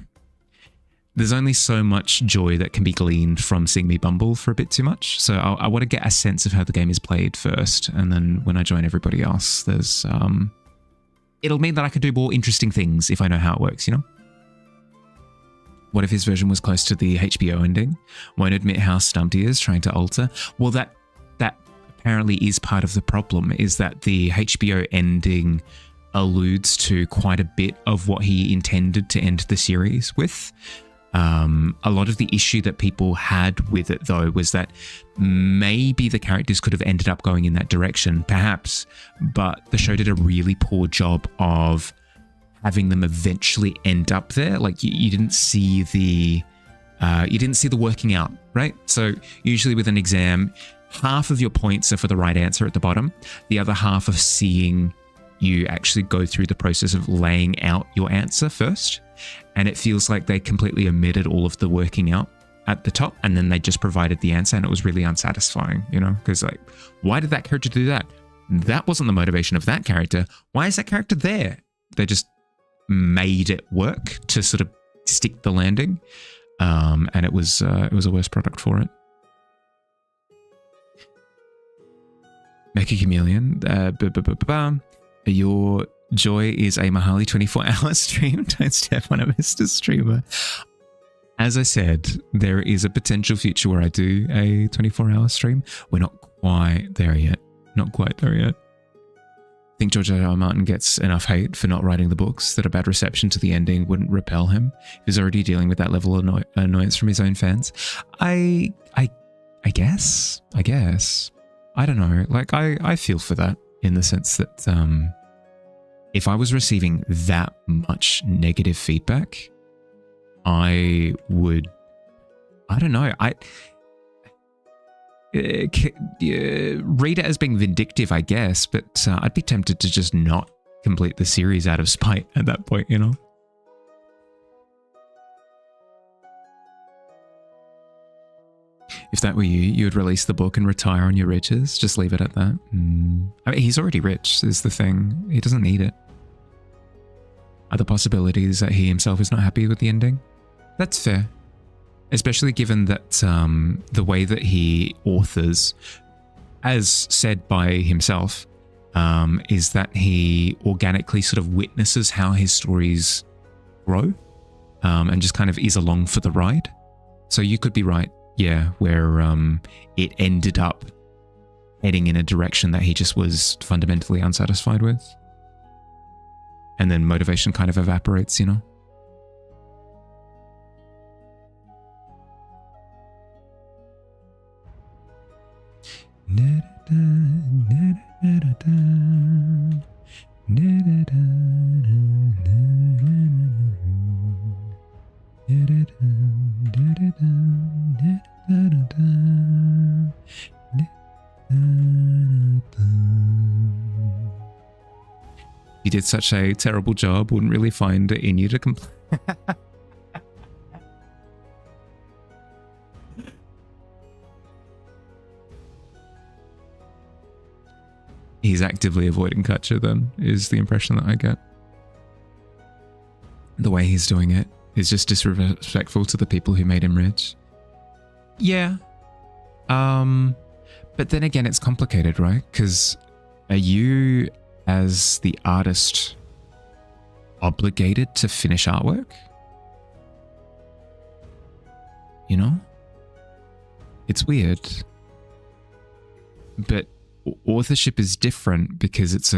There's only so much joy that can be gleaned from seeing me bumble for a bit too much. So I want to get a sense of how the game is played first. And then when I join everybody else, there's... it'll mean that I can do more interesting things if I know how it works, What if his version was close to the HBO ending? Won't admit how stumped he is trying to alter. Well, that apparently is part of the problem, is that the HBO ending alludes to quite a bit of what he intended to end the series with. A lot of the issue that people had with it, though, was that maybe the characters could have ended up going in that direction, perhaps, but the show did a really poor job of having them eventually end up there. Like you didn't see the working out, right? So usually with an exam, half of your points are for the right answer at the bottom, the other half of seeing you actually go through the process of laying out your answer first. And it feels like they completely omitted all of the working out at the top, and then they just provided the answer, and it was really unsatisfying, because like, why did that character do that? That wasn't the motivation of that character. Why is that character there? They just made it work to sort of stick the landing, and it was a worse product for it. Mecha Chameleon, your joy is a Mahali 24-hour stream. Don't step on a Mr. Streamer. As I said, there is a potential future where I do a 24-hour stream. We're not quite there yet. Not quite there yet. I think George R. R. Martin gets enough hate for not writing the books that a bad reception to the ending wouldn't repel him. He's already dealing with that level of annoyance from his own fans. I guess. I don't know. Like, I feel for that in the sense that if I was receiving that much negative feedback, I would, I don't know, read it as being vindictive, I guess, but I'd be tempted to just not complete the series out of spite at that point, If that were you would release the book and retire on your riches. Just leave it at that. I mean, he's already rich, is the thing. He doesn't need it. Are the possibilities that he himself is not happy with the ending? That's fair. Especially given that the way that he authors, as said by himself, is that he organically sort of witnesses how his stories grow, and just kind of is along for the ride. So you could be right. Yeah, where it ended up heading in a direction that he just was fundamentally unsatisfied with. And then motivation kind of evaporates, You did such a terrible job, wouldn't really find it in you to complain. he's actively avoiding Kutcher then, is the impression that I get. The way he's doing it is just disrespectful to the people who made him rich. Yeah. But then again, it's complicated, right? Because are you, as the artist, obligated to finish artwork? You know? It's weird. But authorship is different because it's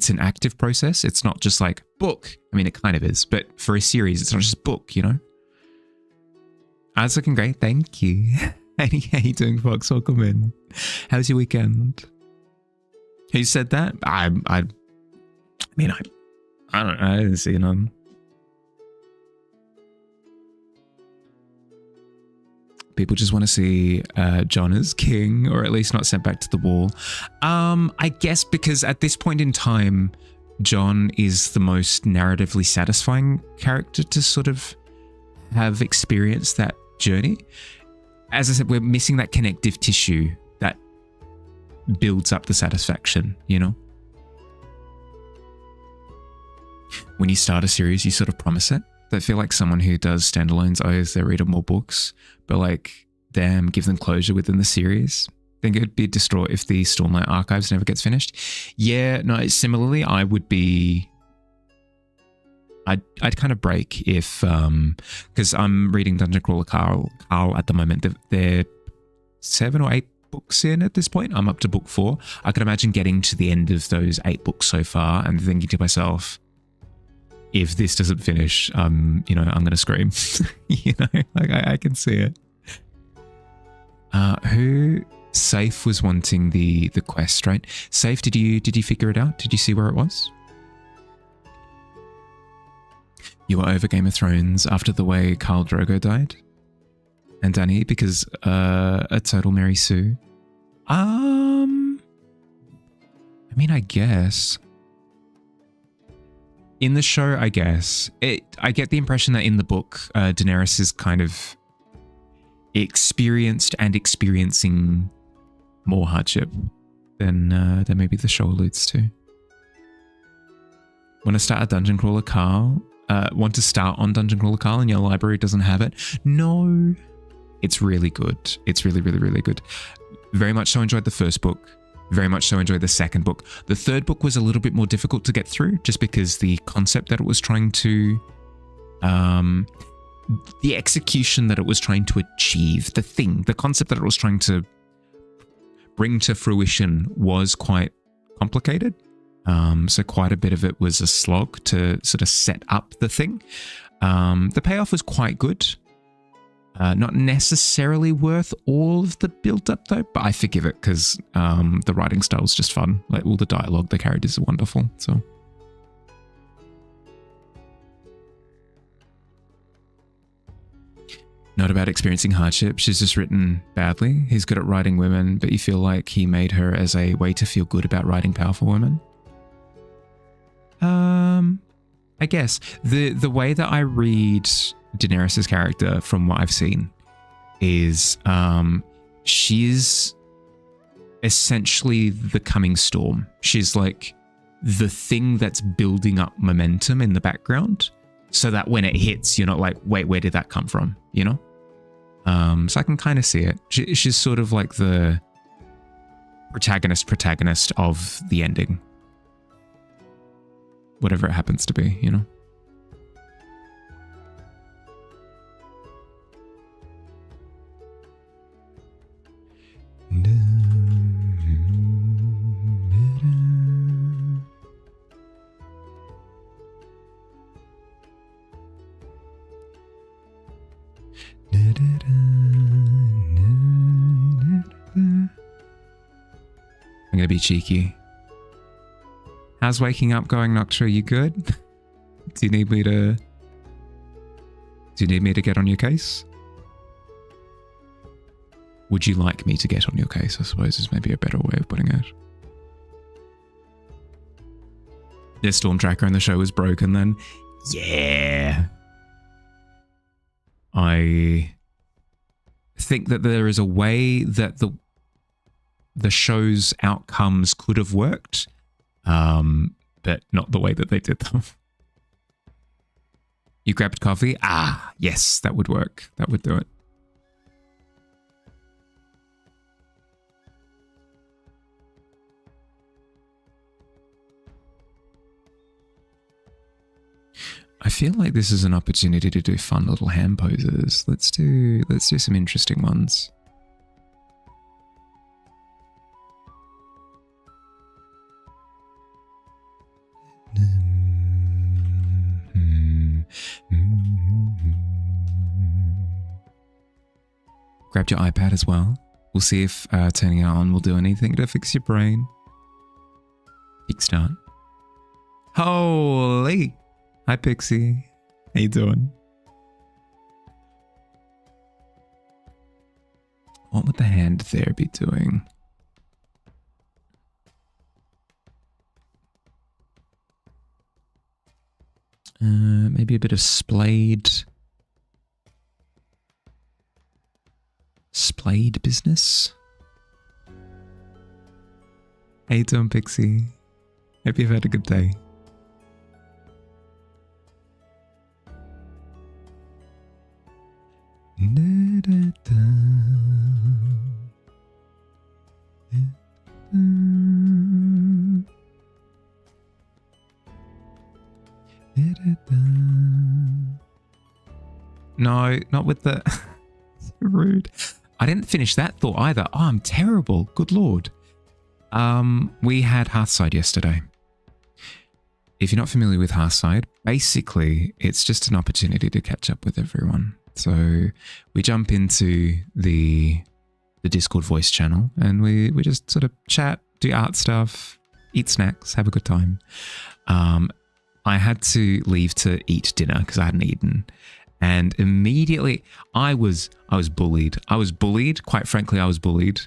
an active process. It's not just like book. I mean, it kind of is, but for a series, it's not just book, you know? That's looking great. Thank you. How you doing, Fox? Welcome in. How's your weekend? Who said that? I mean, I don't know. I didn't see none. People just want to see John as king, or at least not sent back to the wall. I guess because at this point in time, John is the most narratively satisfying character to sort of have experienced that journey. As I said, we're missing that connective tissue that builds up the satisfaction, you know? When you start a series, you sort of promise it. I feel like someone who does standalones owes their reader more books, but like, damn, give them closure within the series. Think it'd be distraught if the Stormlight Archives never gets finished. Yeah, no, similarly, I would be... I'd kind of break if... because I'm reading Dungeon Crawler Carl at the moment. They're 7 or 8 books in at this point. I'm up to book 4. I can imagine getting to the end of those 8 books so far and thinking to myself, if this doesn't finish, you know, I'm going to scream. You know, like I can see it. Who... Safe was wanting the quest, right? Safe, did you figure it out? Did you see where it was? You were over Game of Thrones after the way Khal Drogo died? And Dany, because a total Mary Sue? I mean, I guess. In the show, I guess. I get the impression that in the book, Daenerys is kind of experienced and experiencing more hardship than maybe the show alludes to. Want to start a Dungeon Crawler Carl? Want to start on Dungeon Crawler Carl and your library doesn't have it? No. It's really good. It's really, really, really good. Very much so enjoyed the first book. Very much so enjoyed the second book. The third book was a little bit more difficult to get through just because the concept that it was trying to... the execution that it was trying to achieve, the concept that it was trying to bring to fruition was quite complicated. So quite a bit of it was a slog to sort of set up the thing. The payoff was quite good. Not necessarily worth all of the build-up though, but I forgive it because the writing style is just fun. Like all the dialogue, the characters are wonderful. So. Not about experiencing hardship, she's just written badly. He's good at writing women, but you feel like he made her as a way to feel good about writing powerful women. I guess. The way that I read Daenerys' character from what I've seen is she's essentially the coming storm. She's like the thing that's building up momentum in the background so that when it hits, you're not like, wait, where did that come from? You know? So I can kind of see it. She's sort of like the protagonist of the ending. Whatever it happens to be, you know? I'm gonna be cheeky. How's waking up going, Noctra? You good? Do you need me to get on your case? Would you like me to get on your case, I suppose is maybe a better way of putting it. Their storm tracker in the show was broken then. Yeah. I think that there is a way that the show's outcomes could have worked, but not the way that they did them. You grabbed coffee? Ah, yes, that would work. That would do it. I feel like this is an opportunity to do fun little hand poses. Let's do some interesting ones. Grab your iPad as well. We'll see if turning it on will do anything to fix your brain. Kickstart. Holy! Hi, Pixie. How you doing? What would the hand there be doing? Maybe a bit of splayed business. How you doing, Pixie? Hope you've had a good day. No, not with the... Rude. I didn't finish that thought either. Oh, I'm terrible. Good Lord. We had Hearthside yesterday. If you're not familiar with Hearthside, basically it's just an opportunity to catch up with everyone. So we jump into the Discord voice channel and we just sort of chat, do art stuff, eat snacks, have a good time. I had to leave to eat dinner because I hadn't eaten. And immediately I was bullied. I was bullied. Quite frankly, I was bullied.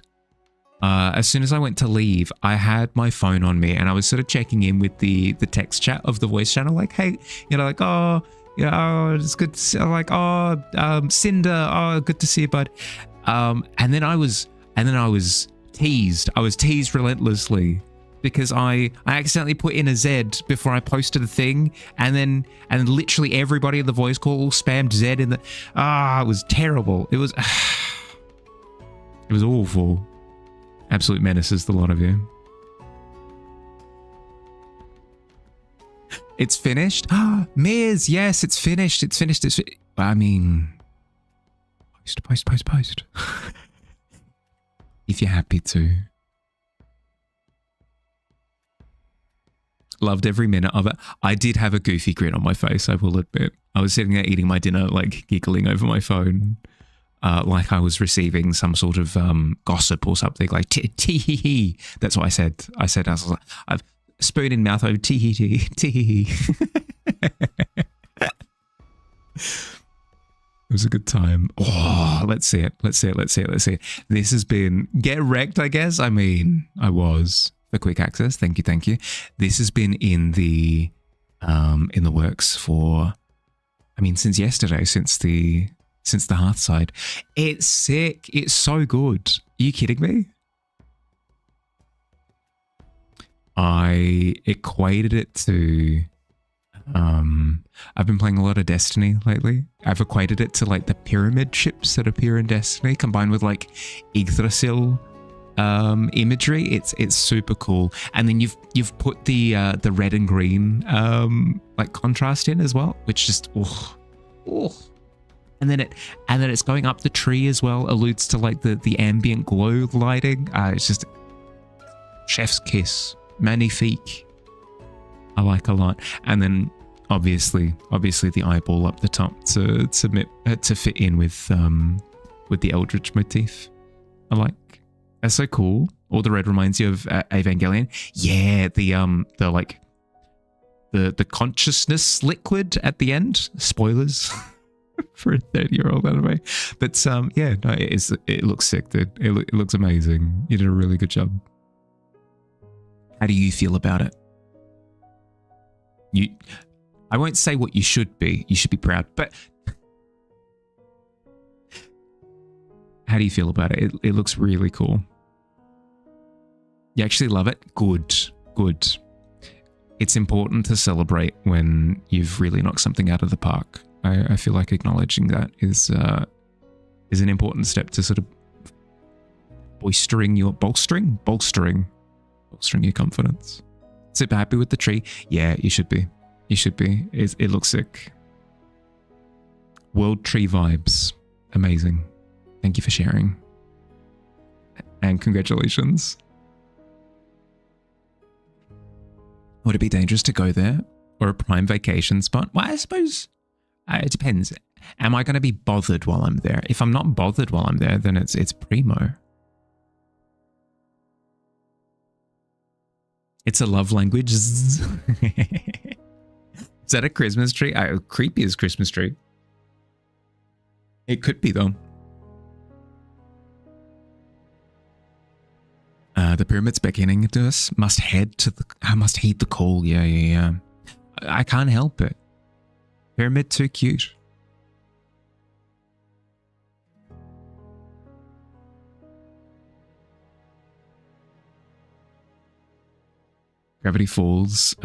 As soon as I went to leave, I had my phone on me and I was sort of checking in with the text chat of the voice channel. Like, hey, you know, like, oh, yeah, oh, it's good to see, like, oh, Cinder, oh, good to see you, bud. And then I was teased. I was teased relentlessly because I accidentally put in a Z before I posted a thing, and literally everybody in the voice call spammed Z in the. It was terrible. It was awful. Absolute menaces, the lot of you. It's finished? Miz, yes, it's finished. It's finished. I mean, post. If you're happy to. Loved every minute of it. I did have a goofy grin on my face, I will admit. I was sitting there eating my dinner, like giggling over my phone. Like I was receiving some sort of gossip or something, like tee-hee-hee. That's what I said. I was like, I've spoon in mouth over tee-hee-hee, tee-hee-hee. It was a good time. Oh, let's see it. Let's see it. This has been get wrecked, I guess. I mean, I was for quick access. Thank you. This has been in the works for, I mean, since yesterday, since the Hearthside. It's sick. It's so good. Are you kidding me? I equated it to, I've been playing a lot of Destiny lately. I've equated it to like the pyramid ships that appear in Destiny combined with like Yggdrasil imagery. It's super cool. And then you've put the red and green like contrast in as well, which just And then it's going up the tree as well, alludes to like the ambient glow lighting. It's just chef's kiss, magnifique. I like a lot. And then obviously the eyeball up the top to fit in with the Eldritch motif. I like. That's so cool. Or the red reminds you of Evangelion. Yeah, the like the consciousness liquid at the end. Spoilers. For a 30-year-old anime, but yeah, no, it looks sick, dude. It looks amazing. You did a really good job. How do you feel about it? I won't say what you should be. You should be proud, but how do you feel about it? It looks really cool. You actually love it? Good, good. It's important to celebrate when you've really knocked something out of the park. I feel like acknowledging that is an important step to sort of bolstering your confidence. Super happy with the tree. Yeah, you should be. You should be. It looks sick. World tree vibes. Amazing. Thank you for sharing. And congratulations. Would it be dangerous to go there? Or a prime vacation spot? Well, I suppose it depends. Am I going to be bothered while I'm there? If I'm not bothered while I'm there, then it's primo. It's a love language. Is that a Christmas tree? Creepy as Christmas tree. It could be though. The pyramid's beckoning to us. Must heed the call. Yeah. I can't help it. Pyramid too cute. Gravity Falls,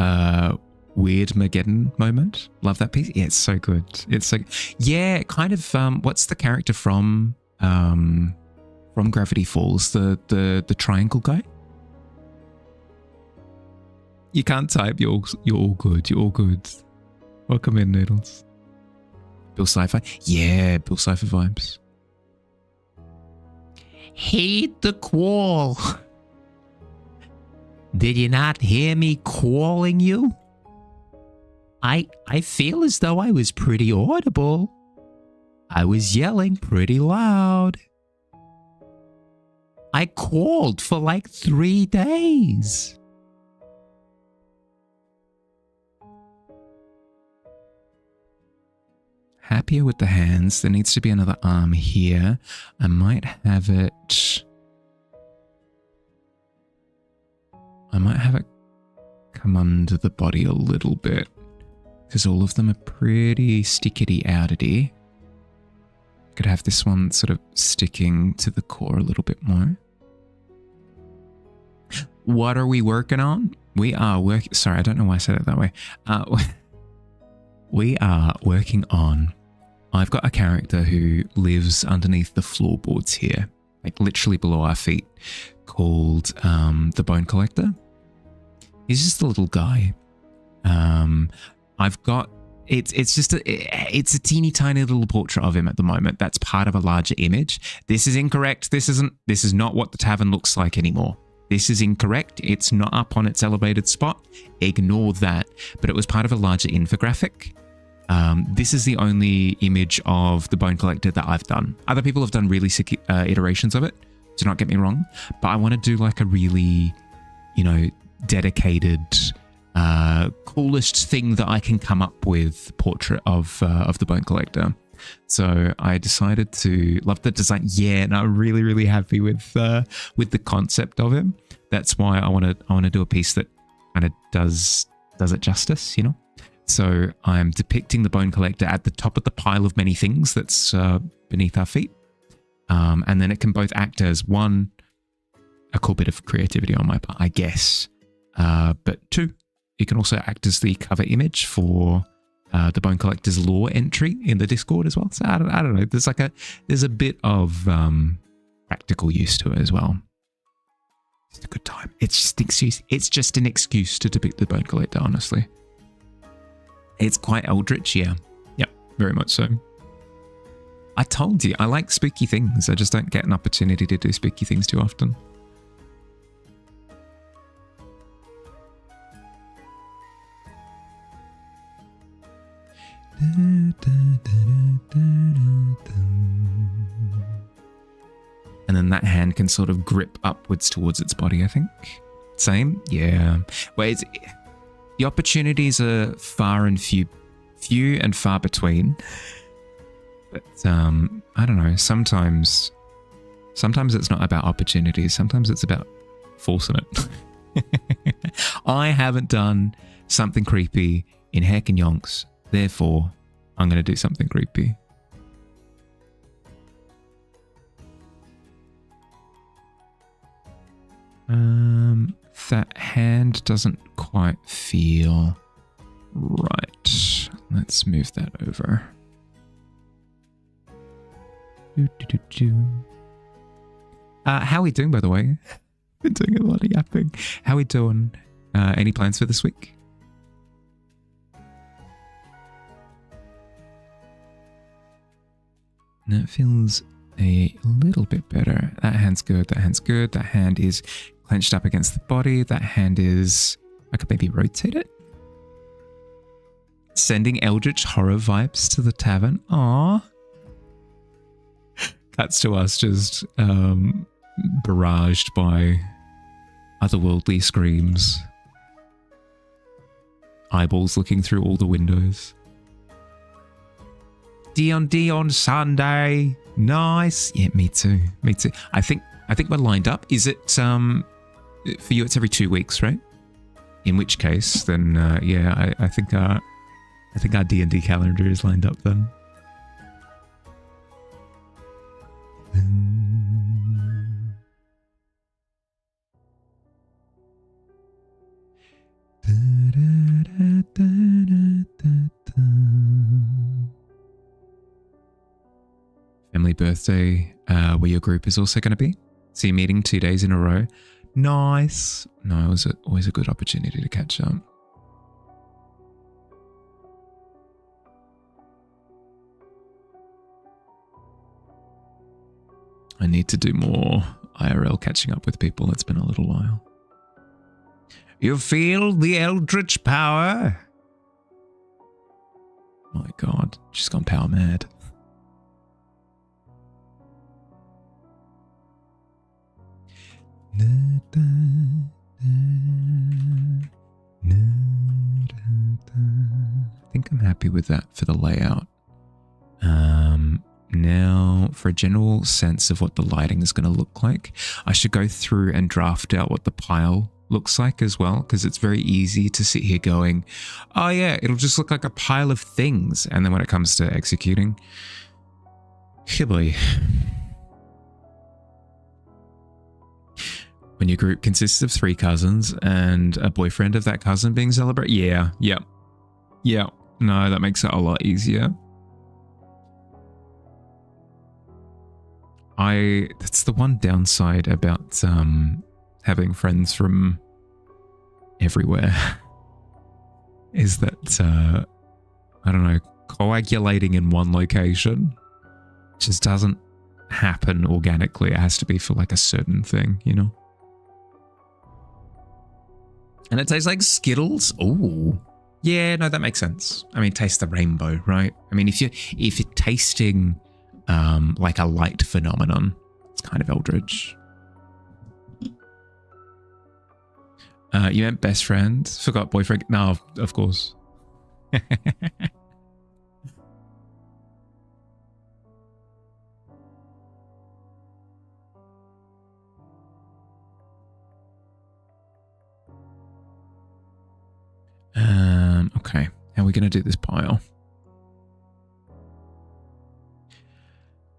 weird Mageddon moment. Love that piece. Yeah, it's so good. It's like, yeah, kind of. What's the character from Gravity Falls? The triangle guy. You can't type. You're all good. You're all good. Welcome in, Noodles. Bill Cipher. Yeah, Bill Cipher vibes. Heed the call. Did you not hear me calling you? I feel as though I was pretty audible. I was yelling pretty loud. I called for like 3 days. Happier with the hands. There needs to be another arm here. I might have it come under the body a little bit because all of them are pretty stickety-outity. Could have this one sort of sticking to the core a little bit more. What are we working on? We are working... Sorry, I don't know why I said it that way. We are working on... I've got a character who lives underneath the floorboards here, like literally below our feet, called the Bone Collector. He's just a little guy. I've got... It's a teeny tiny little portrait of him at the moment. That's part of a larger image. This is incorrect. This is not what the tavern looks like anymore. This is incorrect. It's not up on its elevated spot. Ignore that. But it was part of a larger infographic. This is the only image of the Bone Collector that I've done. Other people have done really sick iterations of it. Do not get me wrong. But I want to do like a really, dedicated... coolest thing that I can come up with portrait of the Bone Collector. So I decided to love the design. Yeah, and I'm really, really happy with the concept of him. That's why I want to do a piece that kind of does it justice, So I'm depicting the Bone Collector at the top of the pile of many things that's beneath our feet. And then it can both act as one, a cool bit of creativity on my part, I guess. But two, it can also act as the cover image for the Bone Collector's lore entry in the Discord as well. So I don't know. There's a bit of practical use to it as well. It's a good time. It's just an excuse to depict the Bone Collector, honestly. It's quite eldritch, yeah. Yep, very much so. I told you, I like spooky things. I just don't get an opportunity to do spooky things too often. And then that hand can sort of grip upwards towards its body, I think. Same? Yeah. Well, the opportunities are few and far between. But I don't know, sometimes it's not about opportunities, sometimes it's about forcing it. I haven't done something creepy in heck and yonks. Therefore, I'm going to do something creepy. doesn't quite feel right. Let's move that over. How are we doing, by the way? Been doing a lot of yapping. How are we doing? Any plans for this week? That feels a little bit better. That hand's good. That hand's good. That hand is clenched up against the body. That hand is... I could maybe rotate it. Sending eldritch horror vibes to the tavern. Aww. Cuts to us just barraged by otherworldly screams. Eyeballs looking through all the windows. D on Sunday. Nice. Yeah, me too. Me too. I think we're lined up. Is it for you it's every 2 weeks, right? In which case, then yeah, I think our D&D calendar is lined up then. Family birthday, where your group is also going to be. So you're meeting 2 days in a row. Nice. No, it was always a good opportunity to catch up. I need to do more IRL catching up with people. It's been a little while. You feel the eldritch power? My God, she's gone power mad. I think I'm happy with that for the layout. Now, for a general sense of what the lighting is going to look like, I should go through and draft out what the pile looks like as well, because it's very easy to sit here going, oh yeah, it'll just look like a pile of things. And then when it comes to executing, boy. When your group consists of 3 cousins and a boyfriend of that cousin being celebrated, yeah. No, that makes it a lot easier. That's the one downside about having friends from everywhere is that, I don't know, coagulating in one location just doesn't happen organically. It has to be for like a certain thing, you know? And it tastes like Skittles. Oh, yeah, no, that makes sense. I mean, taste the rainbow, right? I mean, if you're tasting like a light phenomenon, it's kind of eldritch. You meant best friend? Forgot boyfriend? No, of course. Okay, how are we going to do this pile?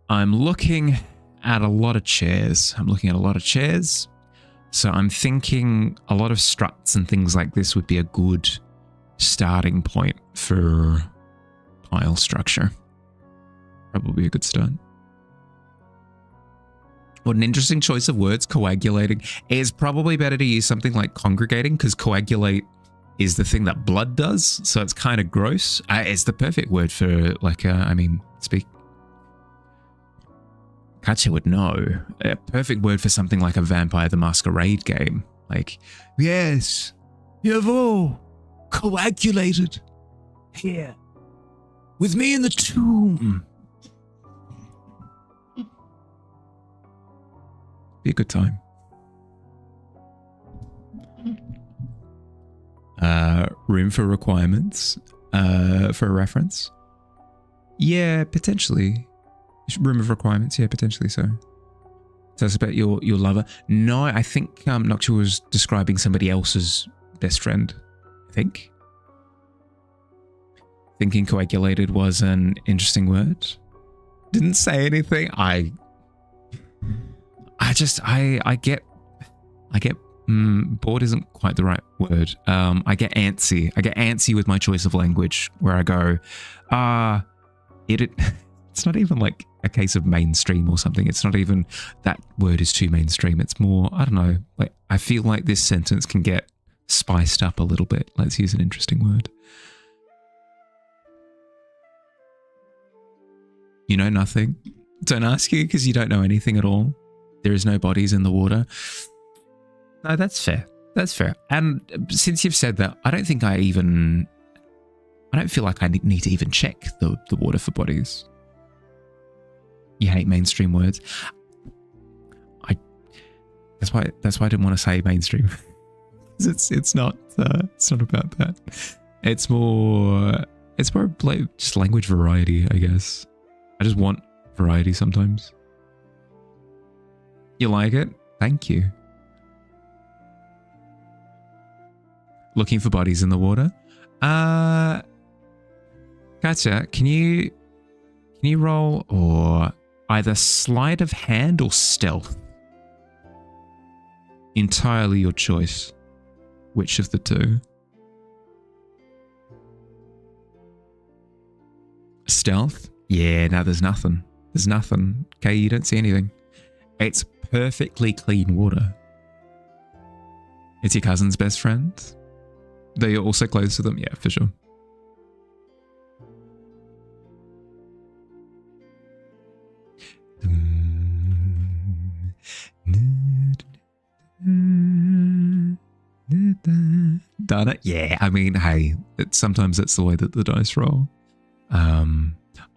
I'm looking at a lot of chairs. So I'm thinking a lot of struts and things like this would be a good starting point for pile structure. Probably a good start. What an interesting choice of words, coagulating. It's probably better to use something like congregating, because coagulate is the thing that blood does, so it's kind of gross. It's the perfect word for like, Katya would know. A perfect word for something like a Vampire the Masquerade game. Like, yes, you've all coagulated here with me in the tomb. Be a good time. Room for requirements for a reference? Yeah, potentially. Room of requirements, yeah, potentially so. Tell us about your lover. No, I think Noctua was describing somebody else's best friend, I think. Thinking coagulated was an interesting word. Didn't say anything. I get Bored isn't quite the right word. I get antsy. I get antsy with my choice of language where I go, it's not even like a case of mainstream or something. It's not even that word is too mainstream. It's more, I don't know, like I feel like this sentence can get spiced up a little bit. Let's use an interesting word. You know nothing? Don't ask you because you don't know anything at all. There is no bodies in the water. No, that's fair. That's fair. And since you've said that, I don't feel like I need to even check the water for bodies. You hate mainstream words. That's why I didn't want to say mainstream. it's not about that. It's more like just language variety, I guess. I just want variety sometimes. You like it? Thank you. Looking for bodies in the water. Gotcha. Can you roll or either sleight of hand or stealth? Entirely your choice. Which of the two? Stealth? Yeah, no, there's nothing. There's nothing. Okay, you don't see anything. It's perfectly clean water. It's your cousin's best friend. Though you're also close to them. Yeah, for sure. Done it? Yeah, I mean, hey, sometimes it's the way that the dice roll.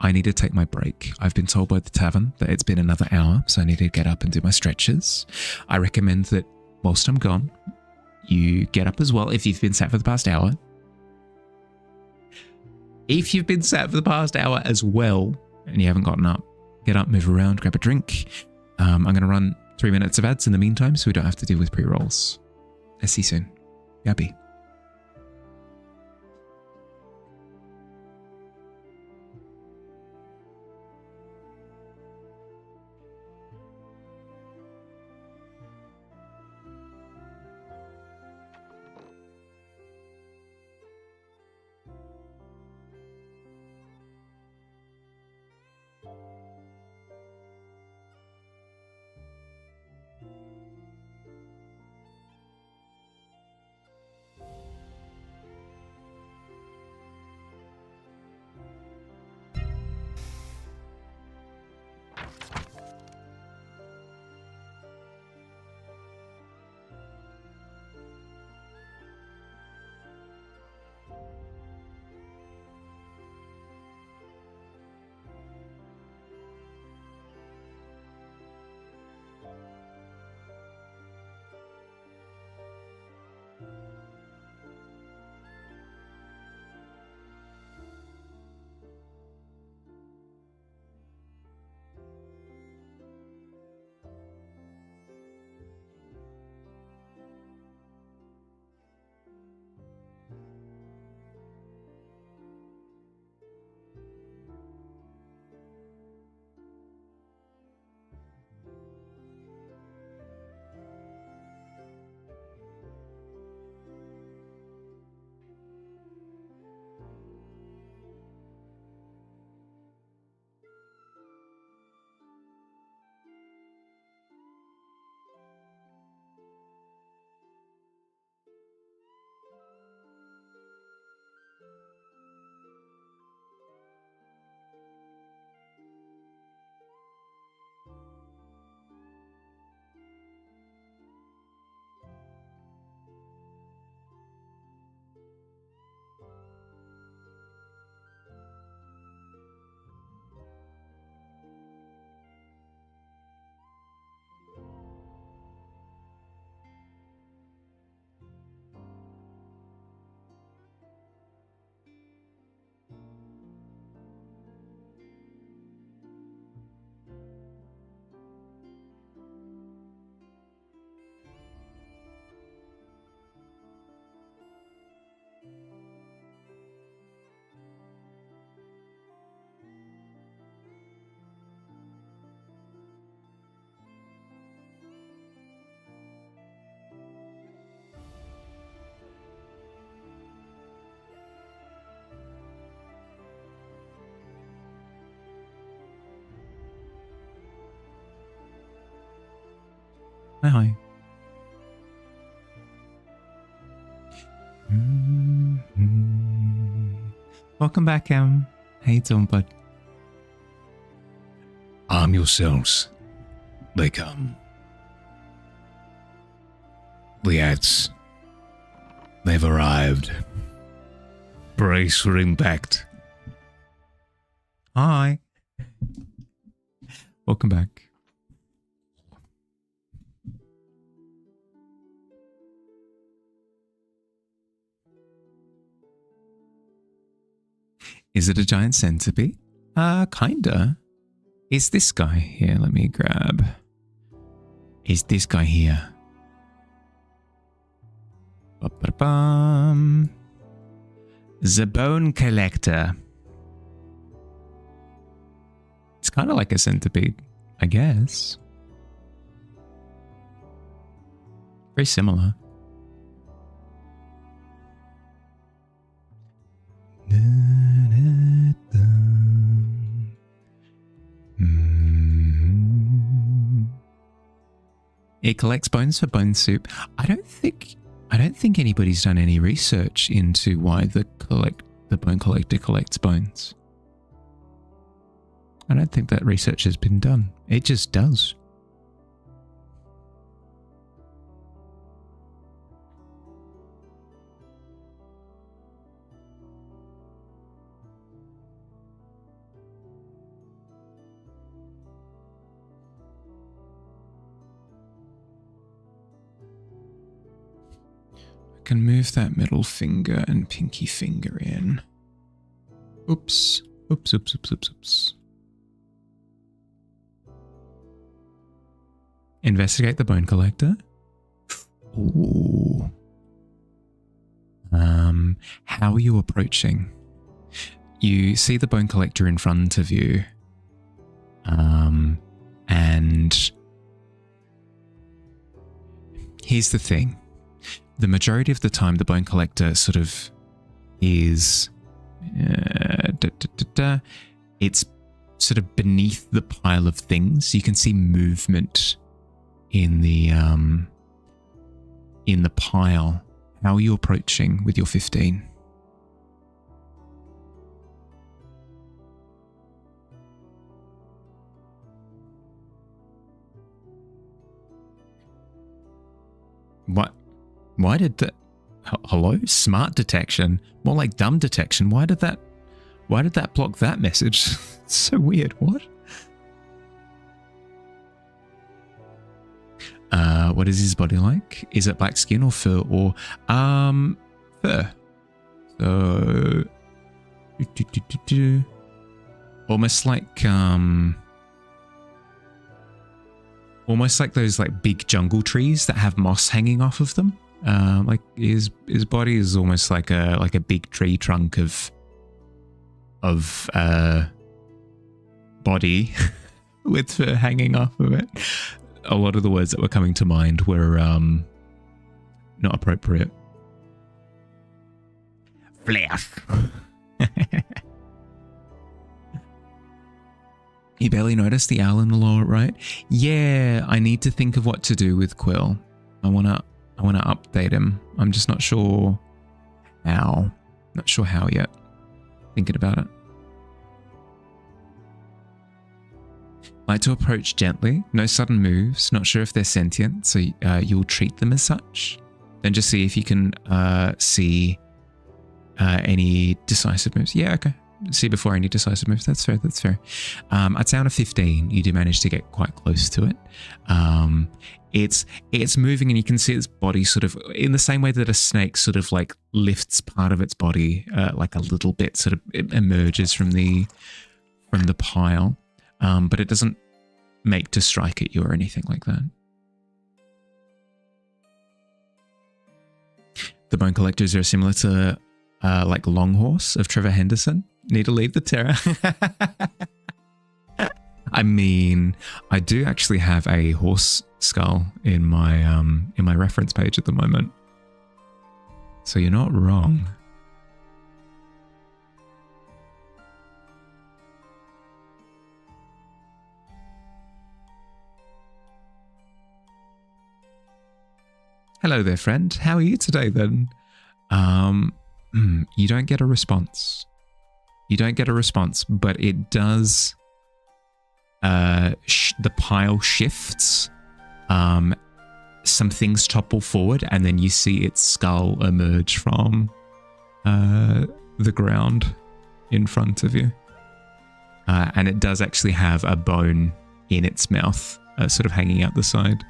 I need to take my break. I've been told by the tavern that it's been another hour, so I need to get up and do my stretches. I recommend that whilst I'm gone, you get up as well if you've been sat for the past hour. If you've been sat for the past hour as well and you haven't gotten up, get up, move around, grab a drink. I'm going to run 3 minutes of ads in the meantime so we don't have to deal with pre-rolls. I'll see you soon. Yabby. Hi, hi. Welcome back, Em. How you doing, bud? Arm yourselves. They come. The ants. They've arrived. Brace for impact. Hi. Welcome back. Is it a giant centipede? Kinda. Is this guy here? Let me grab. Is this guy here? Ba-ba-bum. The Bone Collector. It's kind of like a centipede, I guess. Very similar. It collects bones for bone soup. I don't think anybody's done any research into why the bone collector collects bones. I don't think that research has been done. It just does. I can move that middle finger and pinky finger in. Oops. Oops, oops, oops, oops, oops. Investigate the bone collector. Ooh. How are you approaching? You see the bone collector in front of you. And here's the thing. The majority of the time, the bone collector sort of is... it's sort of beneath the pile of things. You can see movement in the pile. How are you approaching with your 15? What? Why did that? Hello? Smart detection? More like dumb detection. Why did that block that message? It's so weird. What? What is his body like? Is it black skin or fur or fur? So almost like those like big jungle trees that have moss hanging off of them. Like his body is almost like a big tree trunk of body with fur hanging off of it. A lot of the words that were coming to mind were not appropriate. Flesh. You barely noticed the owl in the lower right? Yeah, I need to think of what to do with Quill. I wanna update him. I'm just not sure how. Not sure how yet. Thinking about it. Like to approach gently, no sudden moves, not sure if they're sentient, so you'll treat them as such. Then just see if you can see any decisive moves. Yeah, okay. See before any decisive moves. That's fair, that's fair. I'd say on a 15, you do manage to get quite close to it. It's moving and you can see its body sort of, in the same way that a snake sort of like lifts part of its body, like a little bit sort of it emerges from the pile. But it doesn't make to strike at you or anything like that. The bone collectors are similar to like Longhorse of Trevor Henderson. Need to leave the terror. I mean, I do actually have a horse skull in my reference page at the moment. So you're not wrong. Hello there, friend. How are you today then? You don't get a response. You don't get a response, but it does. The pile shifts. Some things topple forward, and then you see its skull emerge from the ground in front of you. And it does actually have a bone in its mouth, sort of hanging out the side.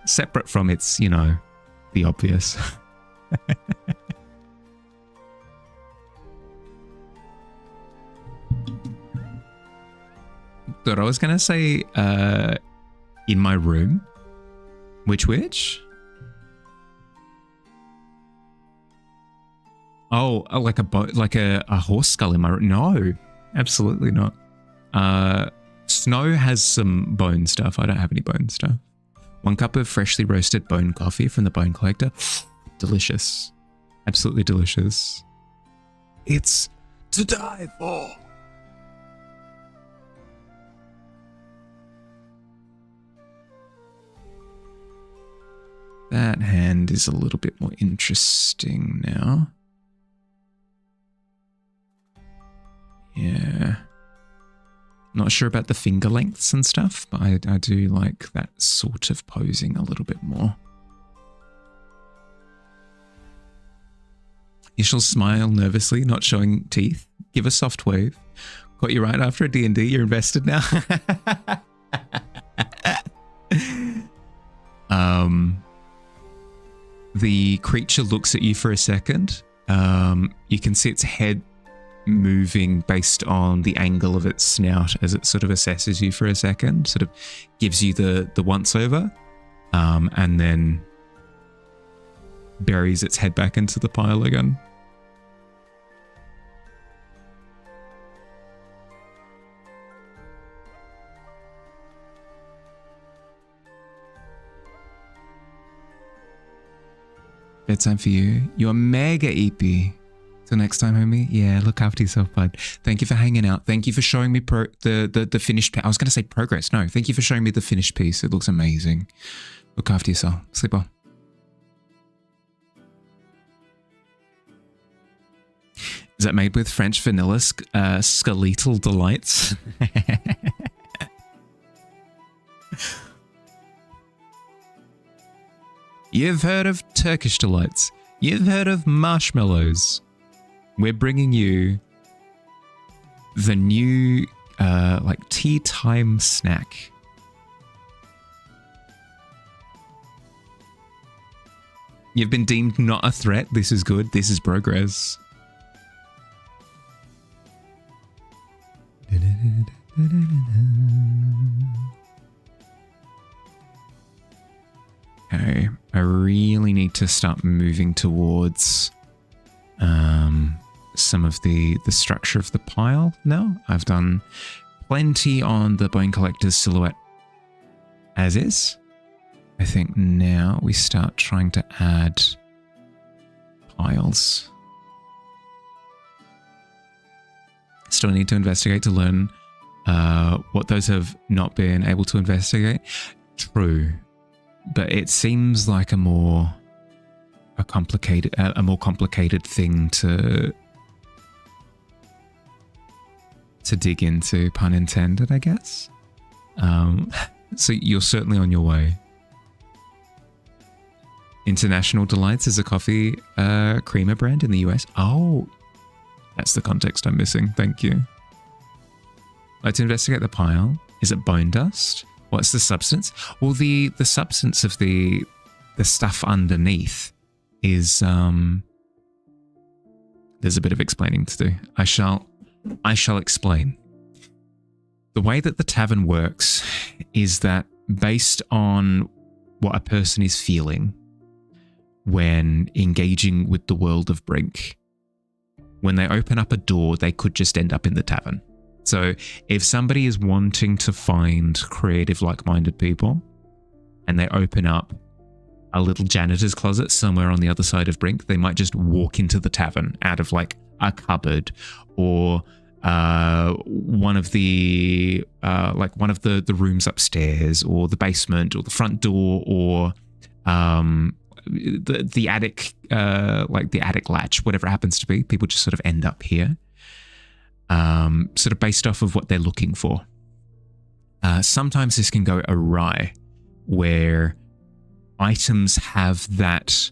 Separate from its, the obvious. But I was going to say, in my room. Which? Oh, like a horse skull in my room. No, absolutely not. Snow has some bone stuff. I don't have any bone stuff. 1 cup of freshly roasted bone coffee from the Bone Collector. Delicious. Absolutely delicious. It's to die for. That hand is a little bit more interesting now. Yeah. Not sure about the finger lengths and stuff, but I do like that sort of posing a little bit more. You shall smile nervously, not showing teeth. Give a soft wave. Caught you right after a D&D. You're invested now. The creature looks at you for a second. You can see its head moving based on the angle of its snout as it sort of assesses you for a second, sort of gives you the once over, and then buries its head back into the pile again. Bedtime for you. You're mega EP. Till next time, homie. Yeah, look after yourself, bud. Thank you for hanging out. Thank you for showing me the finished piece. I was going to say progress. No, thank you for showing me the finished piece. It looks amazing. Look after yourself. Sleep well. Is that made with French vanilla skeletal delights? You've heard of Turkish delights. You've heard of marshmallows. We're bringing you the new tea time snack. You've been deemed not a threat. This is good. This is progress. Okay, I really need to start moving towards some of the structure of the pile now. I've done plenty on the Bone Collector's silhouette as is. I think now we start trying to add piles. Still need to investigate to learn what those have not been able to investigate. True. But it seems like a more complicated thing to dig into, pun intended, I guess. So you're certainly on your way. International Delights is a coffee creamer brand in the US. Oh, that's the context I'm missing. Thank you. Like to investigate the pile. Is it bone dust? What's the substance? Well, the substance of the stuff underneath is there's a bit of explaining to do. I shall explain. The way that the tavern works is that based on what a person is feeling when engaging with the world of Brink, when they open up a door, they could just end up in the tavern. So if somebody is wanting to find creative, like-minded people and they open up a little janitor's closet somewhere on the other side of Brink, they might just walk into the tavern out of like a cupboard or one of the rooms upstairs or the basement or the front door or the attic, like the attic latch, whatever it happens to be. People just sort of end up here, sort of based off of what they're looking for. Sometimes this can go awry, where items have that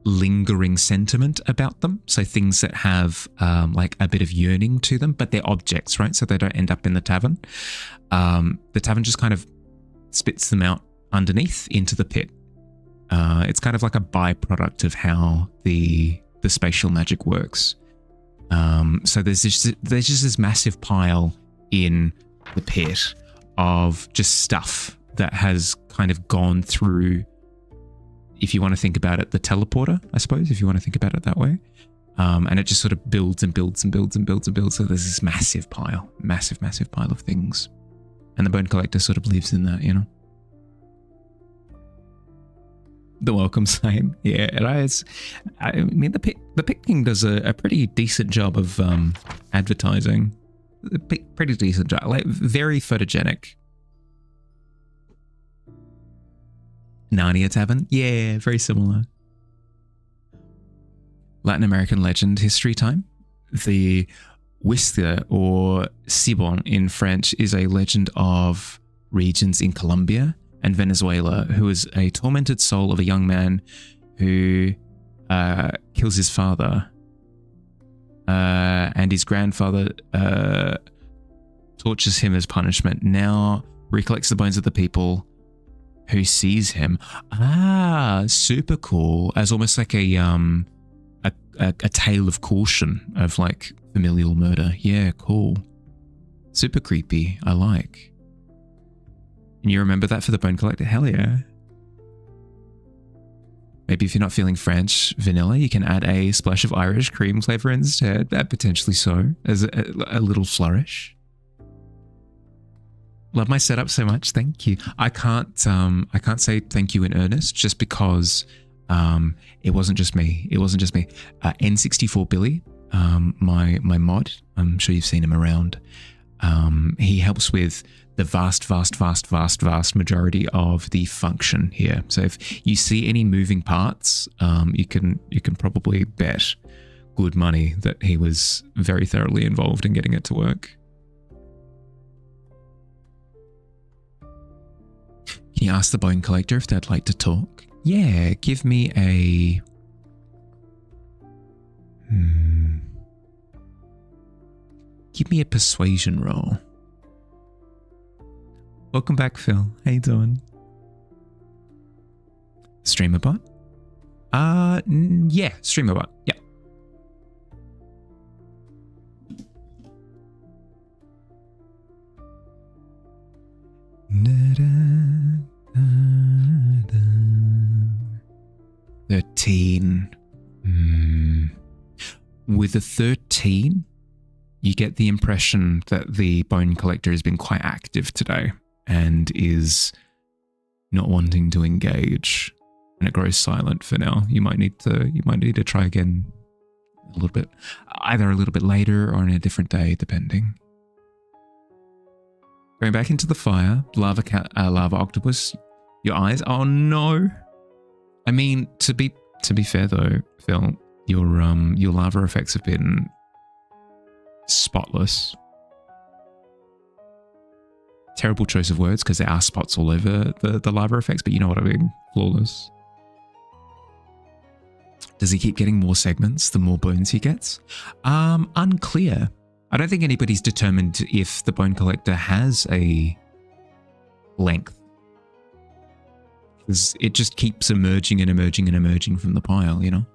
lingering sentiment about them. So things that have like a bit of yearning to them, but they're objects, right? So they don't end up in the tavern. The tavern just kind of spits them out underneath into the pit. It's kind of like a byproduct of how the spatial magic works. So there's just this massive pile in the pit of just stuff that has kind of gone through, if you want to think about it, the teleporter, I suppose, if you want to think about it that way. And it just sort of builds and builds and builds and builds and builds. So there's this massive pile of things. And the Bone Collector sort of lives in that, you know. The welcome sign. Yeah, it is. I mean, the Pit King does a pretty decent job of advertising. Pretty decent job. Like, very photogenic. Narnia Tavern? Yeah, very similar. Latin American legend history time. The Huesca, or Sibon in French, is a legend of regions in Colombia and Venezuela, who is a tormented soul of a young man who kills his father, and his grandfather tortures him as punishment. Now recollects the bones of the people who sees him. Super cool. As almost like a tale of caution of like familial murder. Yeah, cool. Super creepy. I like. And you remember that for the Bone Collector? Hell yeah. Maybe if you're not feeling French vanilla, you can add a splash of Irish cream flavor instead. Potentially so, as a little flourish. Love my setup so much. Thank you. I can't say thank you in earnest, just because it wasn't just me. N64 Billy, my mod. I'm sure you've seen him around. He helps with the vast majority of the function here. So if you see any moving parts, you can probably bet good money that he was very thoroughly involved in getting it to work. Can you ask the Bone Collector if they'd like to talk? Yeah, give me a... Give me a persuasion roll. Welcome back, Phil. How you doing? Streamerbot? Yeah, Streamerbot. Yeah. Da, da, da. 13. With a 13, you get the impression that the Bone Collector has been quite active today and is not wanting to engage, and it grows silent for now. You might need to try again a little bit, either a little bit later or on a different day, depending. Going back into the fire, lava octopus. Your eyes? Oh no! I mean, to be fair though, Phil, your lava effects have been spotless. Terrible choice of words, because there are spots all over the lava effects, but you know what I mean. Flawless. Does he keep getting more segments the more bones he gets? Unclear. I don't think anybody's determined if the Bone Collector has a length. Because it just keeps emerging and emerging and emerging from the pile, you know?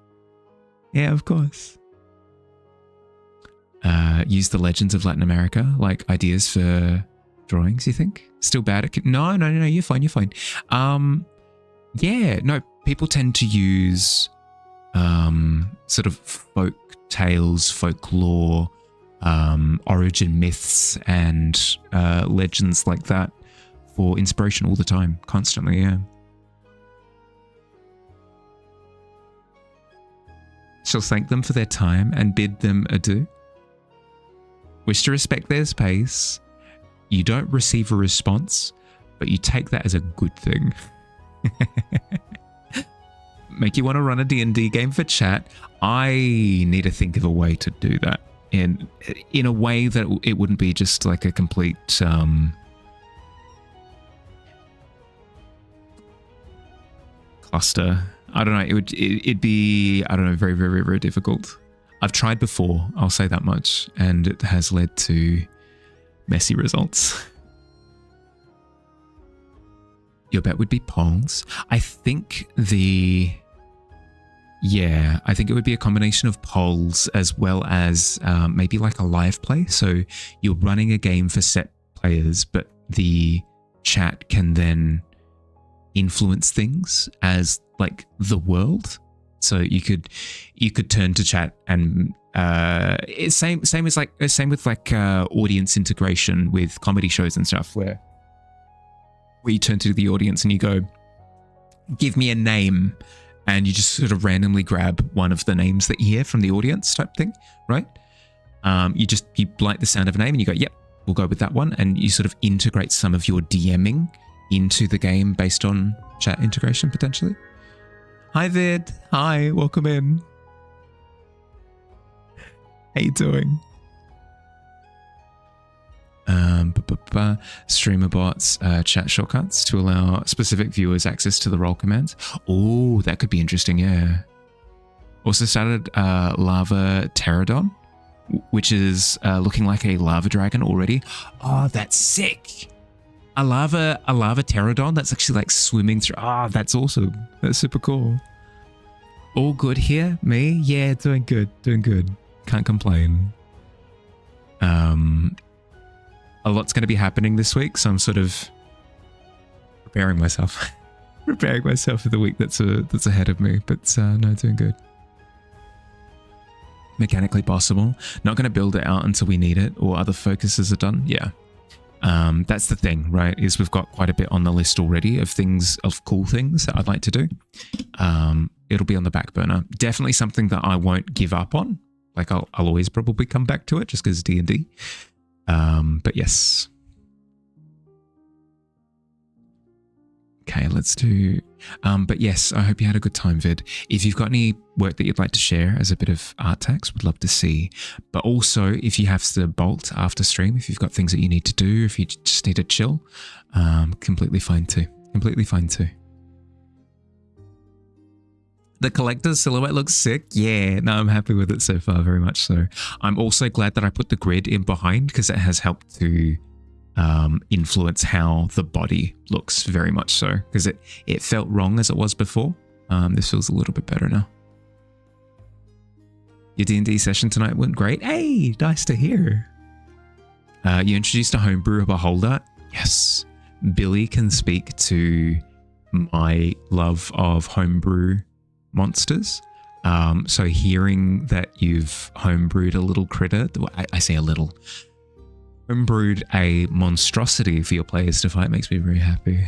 Yeah, of course. Use the legends of Latin America, like ideas for drawings, you think? Still bad at... No, you're fine. Yeah, no, people tend to use sort of folk tales, folklore, origin myths, and legends like that for inspiration all the time, constantly, yeah. Shall thank them for their time and bid them adieu. Wish to respect their space. You don't receive a response, but you take that as a good thing. make you want to run a D&D game for chat. I need to think of a way to do that in a way that it wouldn't be just like a complete cluster. I don't know. It'd be, I don't know, very, very, very difficult. I've tried before, I'll say that much, and it has led to messy results. Your bet would be polls. I think it would be a combination of polls as well as maybe like a live play. So you're running a game for set players, but the chat can then influence things as like the world. So you could turn to chat and it's same with audience integration with comedy shows and stuff where you turn to the audience and you go, give me a name, and you just sort of randomly grab one of the names that you hear from the audience type thing, right? You like the sound of a name and you go, yep, we'll go with that one, and you sort of integrate some of your DMing into the game based on chat integration potentially. Hi Vid, hi, welcome in. How you doing? Streamer bots, chat shortcuts to allow specific viewers access to the roll commands. Oh, that could be interesting, yeah. Also started Lava Pterodon, which is looking like a lava dragon already. Oh, that's sick. A lava pterodon that's actually like swimming through. Ah, that's awesome. That's super cool. All good here? Me? Yeah, doing good. Can't complain. A lot's going to be happening this week, so I'm sort of preparing myself for the week that's ahead of me. But no, doing good. Mechanically possible. Not going to build it out until we need it or other focuses are done. Yeah. That's the thing, right? Is we've got quite a bit on the list already of cool things that I'd like to do. It'll be on the back burner. Definitely something that I won't give up on. Like I'll always probably come back to it just because D&D. But yes. Okay, let's do... but yes, I hope you had a good time, Vid. If you've got any work that you'd like to share as a bit of art tax, would love to see. But also, if you have to bolt after stream, if you've got things that you need to do, if you just need to chill, completely fine too. The collector's silhouette looks sick. Yeah, no, I'm happy with it so far, very much so. I'm also glad that I put the grid in behind because it has helped to influence how the body looks very much so, because it felt wrong as it was before. This feels a little bit better now. Your D&D session tonight went great. Hey, nice to hear. You introduced a homebrew beholder. Yes, Billy can speak to my love of homebrew monsters. So hearing that you've homebrewed a little critter, I say a little, homebrewed a monstrosity for your players to fight makes me very happy.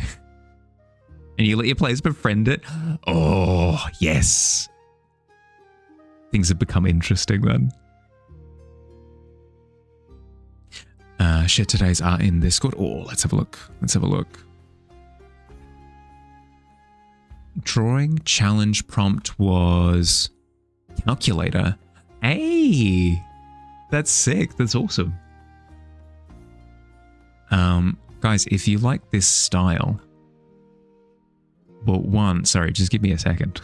And you let your players befriend it. Oh, yes. Things have become interesting then. Share today's art in Discord. Oh, let's have a look. Drawing challenge prompt was calculator. Hey, that's sick. That's awesome. Guys, if you like this style, well, just give me a second.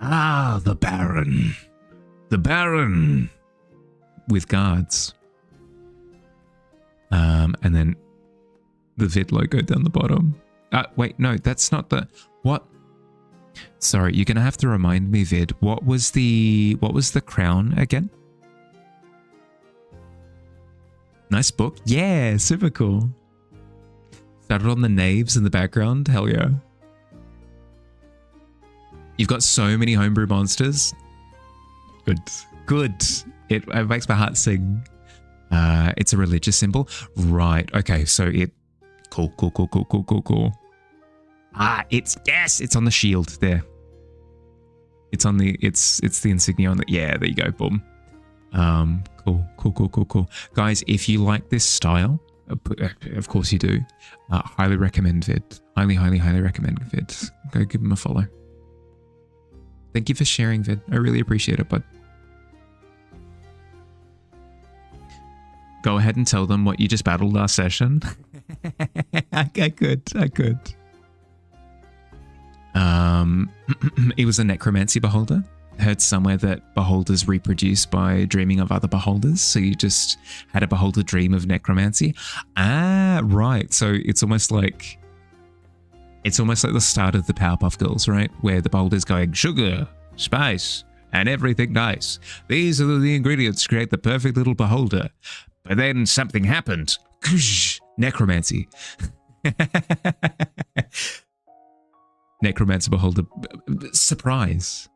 The Baron with guards. And then the vid logo down the bottom. Wait, no, that's not the... What? Sorry, you're going to have to remind me, Vid. What was the crown again? Nice book. Yeah, super cool. Started on the knaves in the background. Hell yeah. You've got so many homebrew monsters. Good. It makes my heart sing. It's a religious symbol. Right. Okay, so it... Cool. It's on the shield there. It's the insignia on the... Yeah, there you go. Boom. Cool. Guys, if you like this style, Of course you do. Highly recommend vid. Highly recommend vid. Go give him a follow. Thank you for sharing vid. I really appreciate it, bud. Go ahead and tell them what you just battled last session. I could. It was a necromancy beholder. Heard somewhere that beholders reproduce by dreaming of other beholders. So you just had a beholder dream of necromancy. Ah, right. So it's almost like the start of the Powerpuff Girls, right? Where the beholder's going, sugar, spice, and everything nice. These are the ingredients to create the perfect little beholder. But then something happened. Necromancy. Necromancer beholder. Surprise.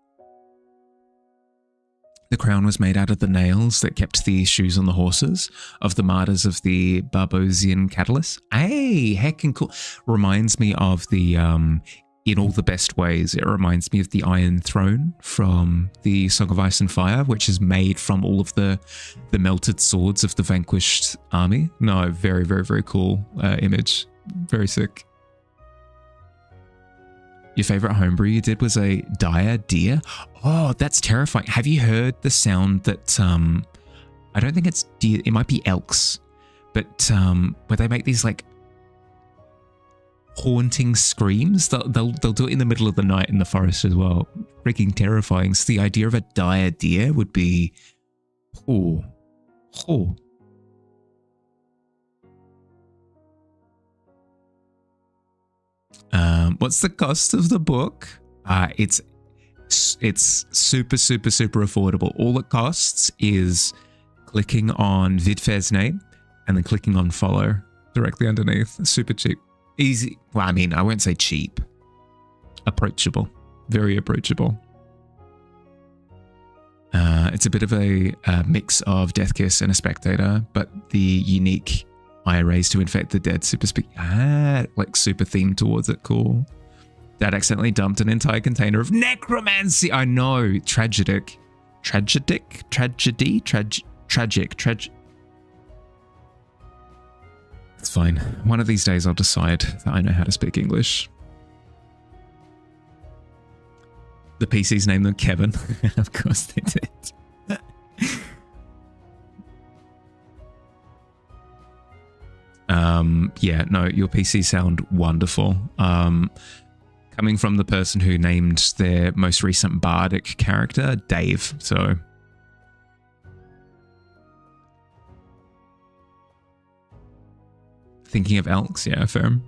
The crown was made out of the nails that kept the shoes on the horses of the martyrs of the Barbosian Catalyst. Hey, heckin' cool. Reminds me of the, in all the best ways, it reminds me of the Iron Throne from the Song of Ice and Fire, which is made from all of the melted swords of the vanquished army. No, very, very, very cool image. Very sick. Your favorite homebrew you did was a dire deer? Oh, that's terrifying. Have you heard the sound that, I don't think it's deer, it might be elks, but where they make these like haunting screams? They'll do it in the middle of the night in the forest as well. Freaking terrifying. So the idea of a dire deer would be, oh. What's the cost of the book? It's super affordable. All it costs is clicking on VidFair's name and then clicking on follow directly underneath. Super cheap. Easy. Well, I mean, I won't say cheap. Approachable. Very approachable. It's a bit of a mix of Death Kiss and a Spectator, but the unique eye rays to infect the dead super like super themed towards it. Cool. Dad accidentally dumped an entire container of necromancy. I know. Tragic. It's fine. One of these days I'll decide that I know how to speak English. The PCs named them Kevin. Of course they did. Yeah, no, your PCs sound wonderful. Coming from the person who named their most recent bardic character Dave, so thinking of elks, yeah, fair.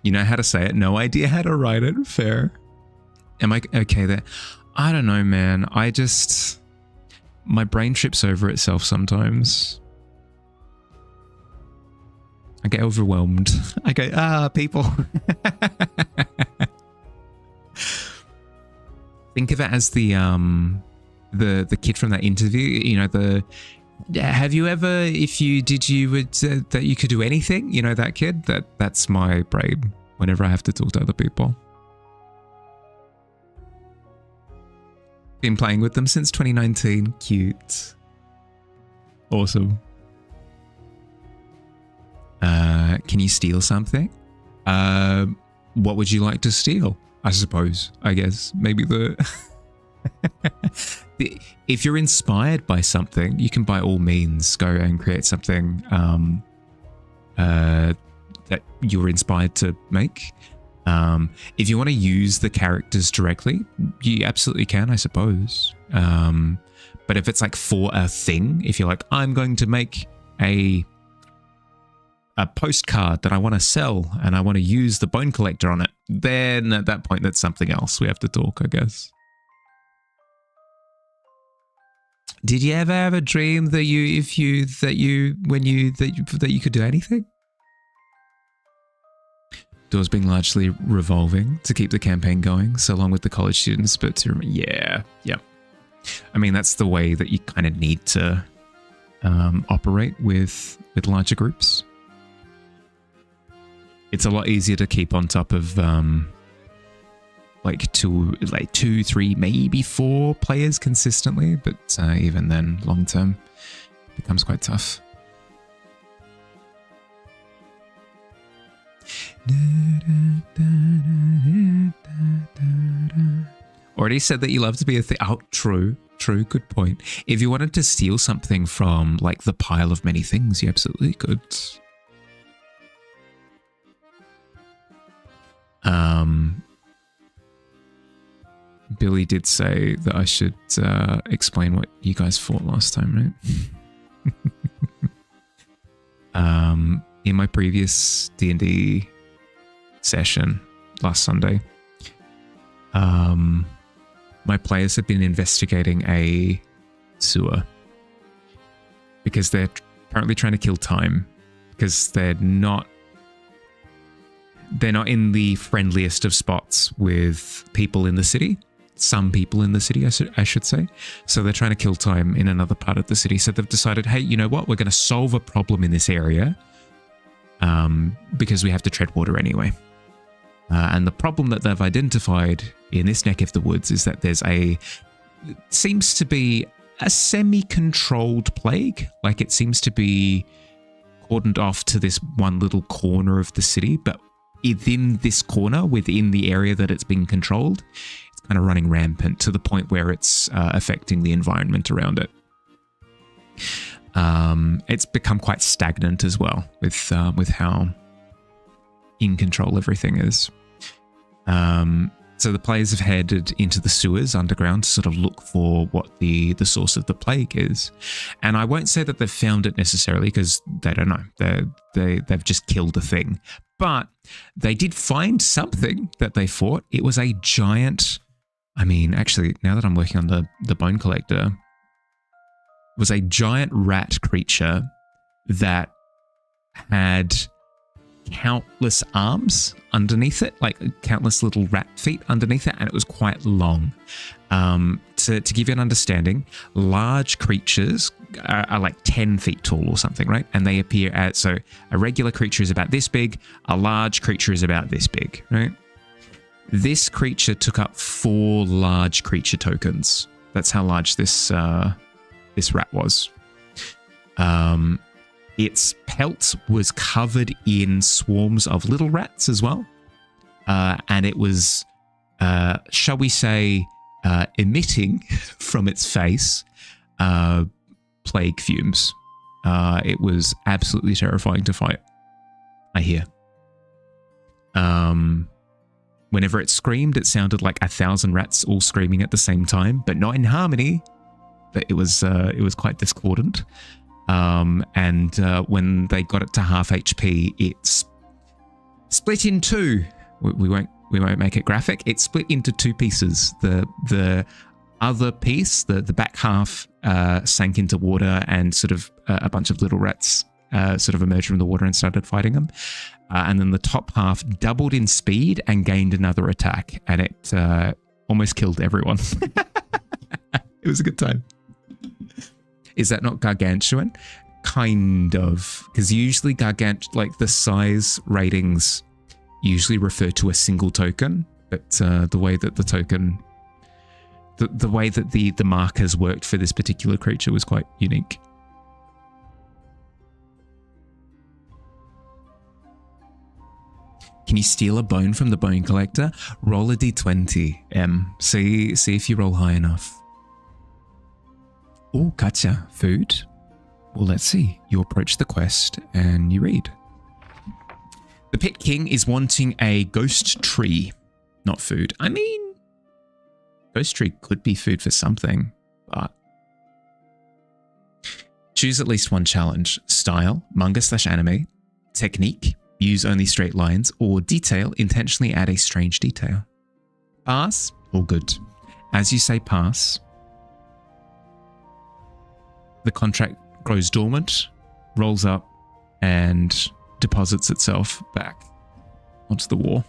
You know how to say it, no idea how to write it, fair. Am I okay there? I don't know, man. My brain trips over itself sometimes. I get overwhelmed. I go, people. Think of it as the kid from that interview, you know, have you ever, that you could do anything? You know, that kid? That's my brain whenever I have to talk to other people. Been playing with them since 2019. Cute. Awesome. Can you steal something? What would you like to steal? I suppose. I guess maybe if you're inspired by something, you can by all means go and create something that you're inspired to make. If you want to use the characters directly, you absolutely can, I suppose. But if it's like for a thing, if you're like, I'm going to make a postcard that I want to sell and I want to use the bone collector on it, then at that point, that's something else. We have to talk, I guess. Did you ever have a dream that you could do anything? Doors being largely revolving to keep the campaign going, so along with the college students, but to remember, yeah. I mean, that's the way that you kind of need to operate with larger groups. It's a lot easier to keep on top of two, 3, maybe 4 players consistently, but even then, long term, it becomes quite tough. Already said that you love to be a thing. Oh, true, good point. If you wanted to steal something from like the pile of many things, you absolutely could. Billy did say that I should explain what you guys fought last time, right? In my previous D&D session last Sunday, my players had been investigating a sewer because they're apparently trying to kill time because they're not in the friendliest of spots with people in the city. Some people in the city, I should say. So they're trying to kill time in another part of the city. So they've decided, hey, you know what? We're going to solve a problem in this area because we have to tread water anyway. And the problem that they've identified in this neck of the woods is that seems to be a semi-controlled plague. Like it seems to be cordoned off to this one little corner of the city, but within this corner, within the area that it's being controlled, it's kind of running rampant to the point where it's affecting the environment around it. It's become quite stagnant as well with how in control everything is. So the players have headed into the sewers underground to sort of look for what the source of the plague is. And I won't say that they've found it necessarily because they don't know. They've just killed a thing. But they did find something that they fought. It was a giant, actually, now that I'm working on the bone collector, it was a giant rat creature that had countless arms underneath it, like countless little rat feet underneath it, and it was quite long. To give you an understanding, large creatures are like 10 feet tall or something, right? And they appear so a regular creature is about this big, a large creature is about this big, right? This creature took up 4 large creature tokens. That's how large this rat was. Its pelt was covered in swarms of little rats as well. And it was, shall we say, emitting from its face plague fumes. It was absolutely terrifying to fight, I hear. Whenever it screamed, it sounded like 1,000 rats all screaming at the same time, but not in harmony. But it was quite discordant. And when they got it to half HP, it split in 2. We won't make it graphic. It split into 2 pieces. The other piece, the back half, sank into water, and sort of a bunch of little rats sort of emerged from the water and started fighting them. And then the top half doubled in speed and gained another attack, and it almost killed everyone. It was a good time. Is that not gargantuan? Kind of, because usually like the size ratings usually refer to a single token, but the way that the token, the way that the markers worked for this particular creature was quite unique. Can you steal a bone from the bone collector? Roll a d20, M. See if you roll high enough. Oh, gotcha. Food? Well, let's see. You approach the quest and you read. The Pit King is wanting a ghost tree. Not food. Ghost tree could be food for something, but... Choose at least one challenge. Style, manga/anime. Technique, use only straight lines. Or detail, intentionally add a strange detail. Pass? All good. As you say pass... The contract grows dormant, rolls up, and deposits itself back onto the wall.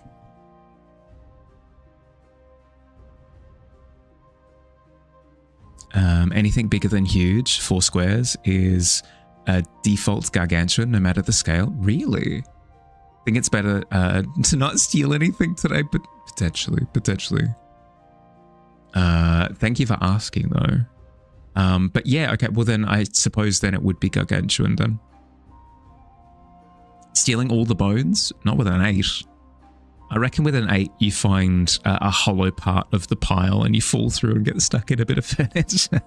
Anything bigger than huge, 4 squares, is a default gargantuan, no matter the scale. Really? I think it's better to not steal anything today, but potentially. Thank you for asking, though. But yeah, okay, well then I suppose then it would be gargantuan then. Stealing all the bones? Not with an 8. I reckon with an 8 you find a hollow part of the pile and you fall through and get stuck in a bit of furniture.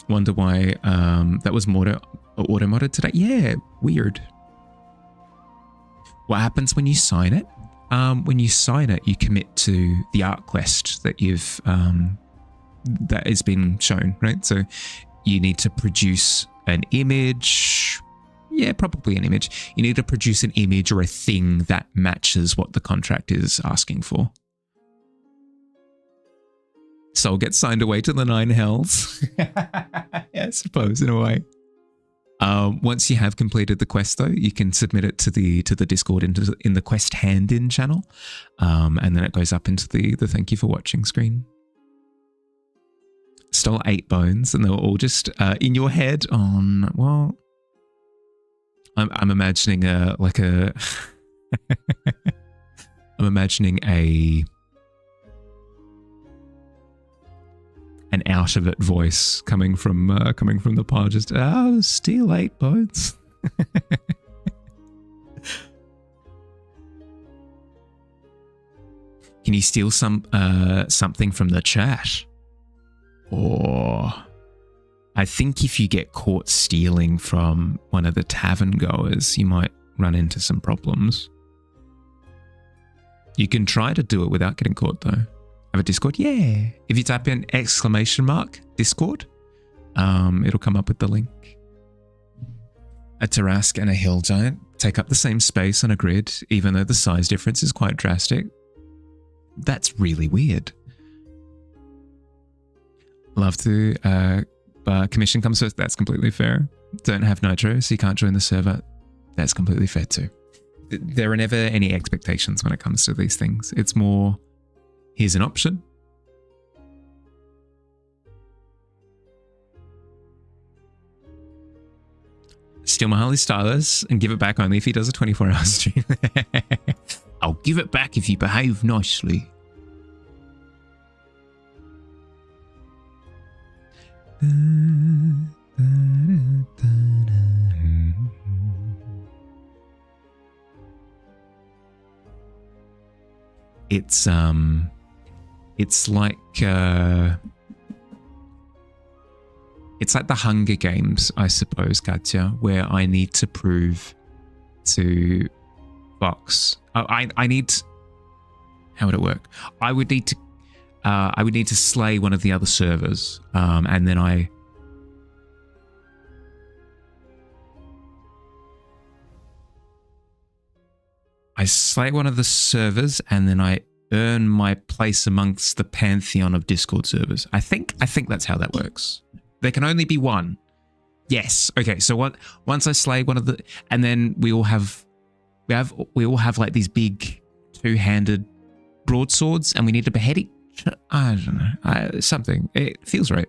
Wonder why that was auto-modded today. Yeah, weird. What happens when you sign it? When you sign it, you commit to the art quest that you've that has been shown, right? So you need to produce an image. Yeah, probably an image. You need to produce an image or a thing that matches what the contract is asking for. Soul gets signed away to the 9 hells. Yeah, I suppose in a way. Once you have completed the quest, though, you can submit it to the Discord in the quest hand-in channel, and then it goes up into the thank you for watching screen. Stole 8 bones, and they were all just in your head on. Well, I'm imagining I'm imagining an out of it voice coming from the pod, just steal 8 bones. Can you steal something from the chat? Or I think if you get caught stealing from one of the tavern goers, you might run into some problems. You can try to do it without getting caught, though. Have a Discord? Yeah. If you type in !Discord, it'll come up with the link. A Tarask and a Hill Giant take up the same space on a grid, even though the size difference is quite drastic. That's really weird. Love to, but commission comes first. That's completely fair. Don't have Nitro, so you can't join the server. That's completely fair too. There are never any expectations when it comes to these things. It's more, here's an option. Steal my Harley Stylus and give it back only if he does a 24-hour stream. I'll give it back if you behave nicely. It's like the Hunger Games, I suppose, Katya, where I need to prove to Fox. I need. How would it work? I would need to slay one of the other servers, and then I slay one of the servers, and then I earn my place amongst the pantheon of Discord servers. I think that's how that works. There can only be one. Yes. Okay. So once I slay one of the, and then we all have like these big 2-handed broadswords, and we need to behead each. I don't know. Something. It feels right.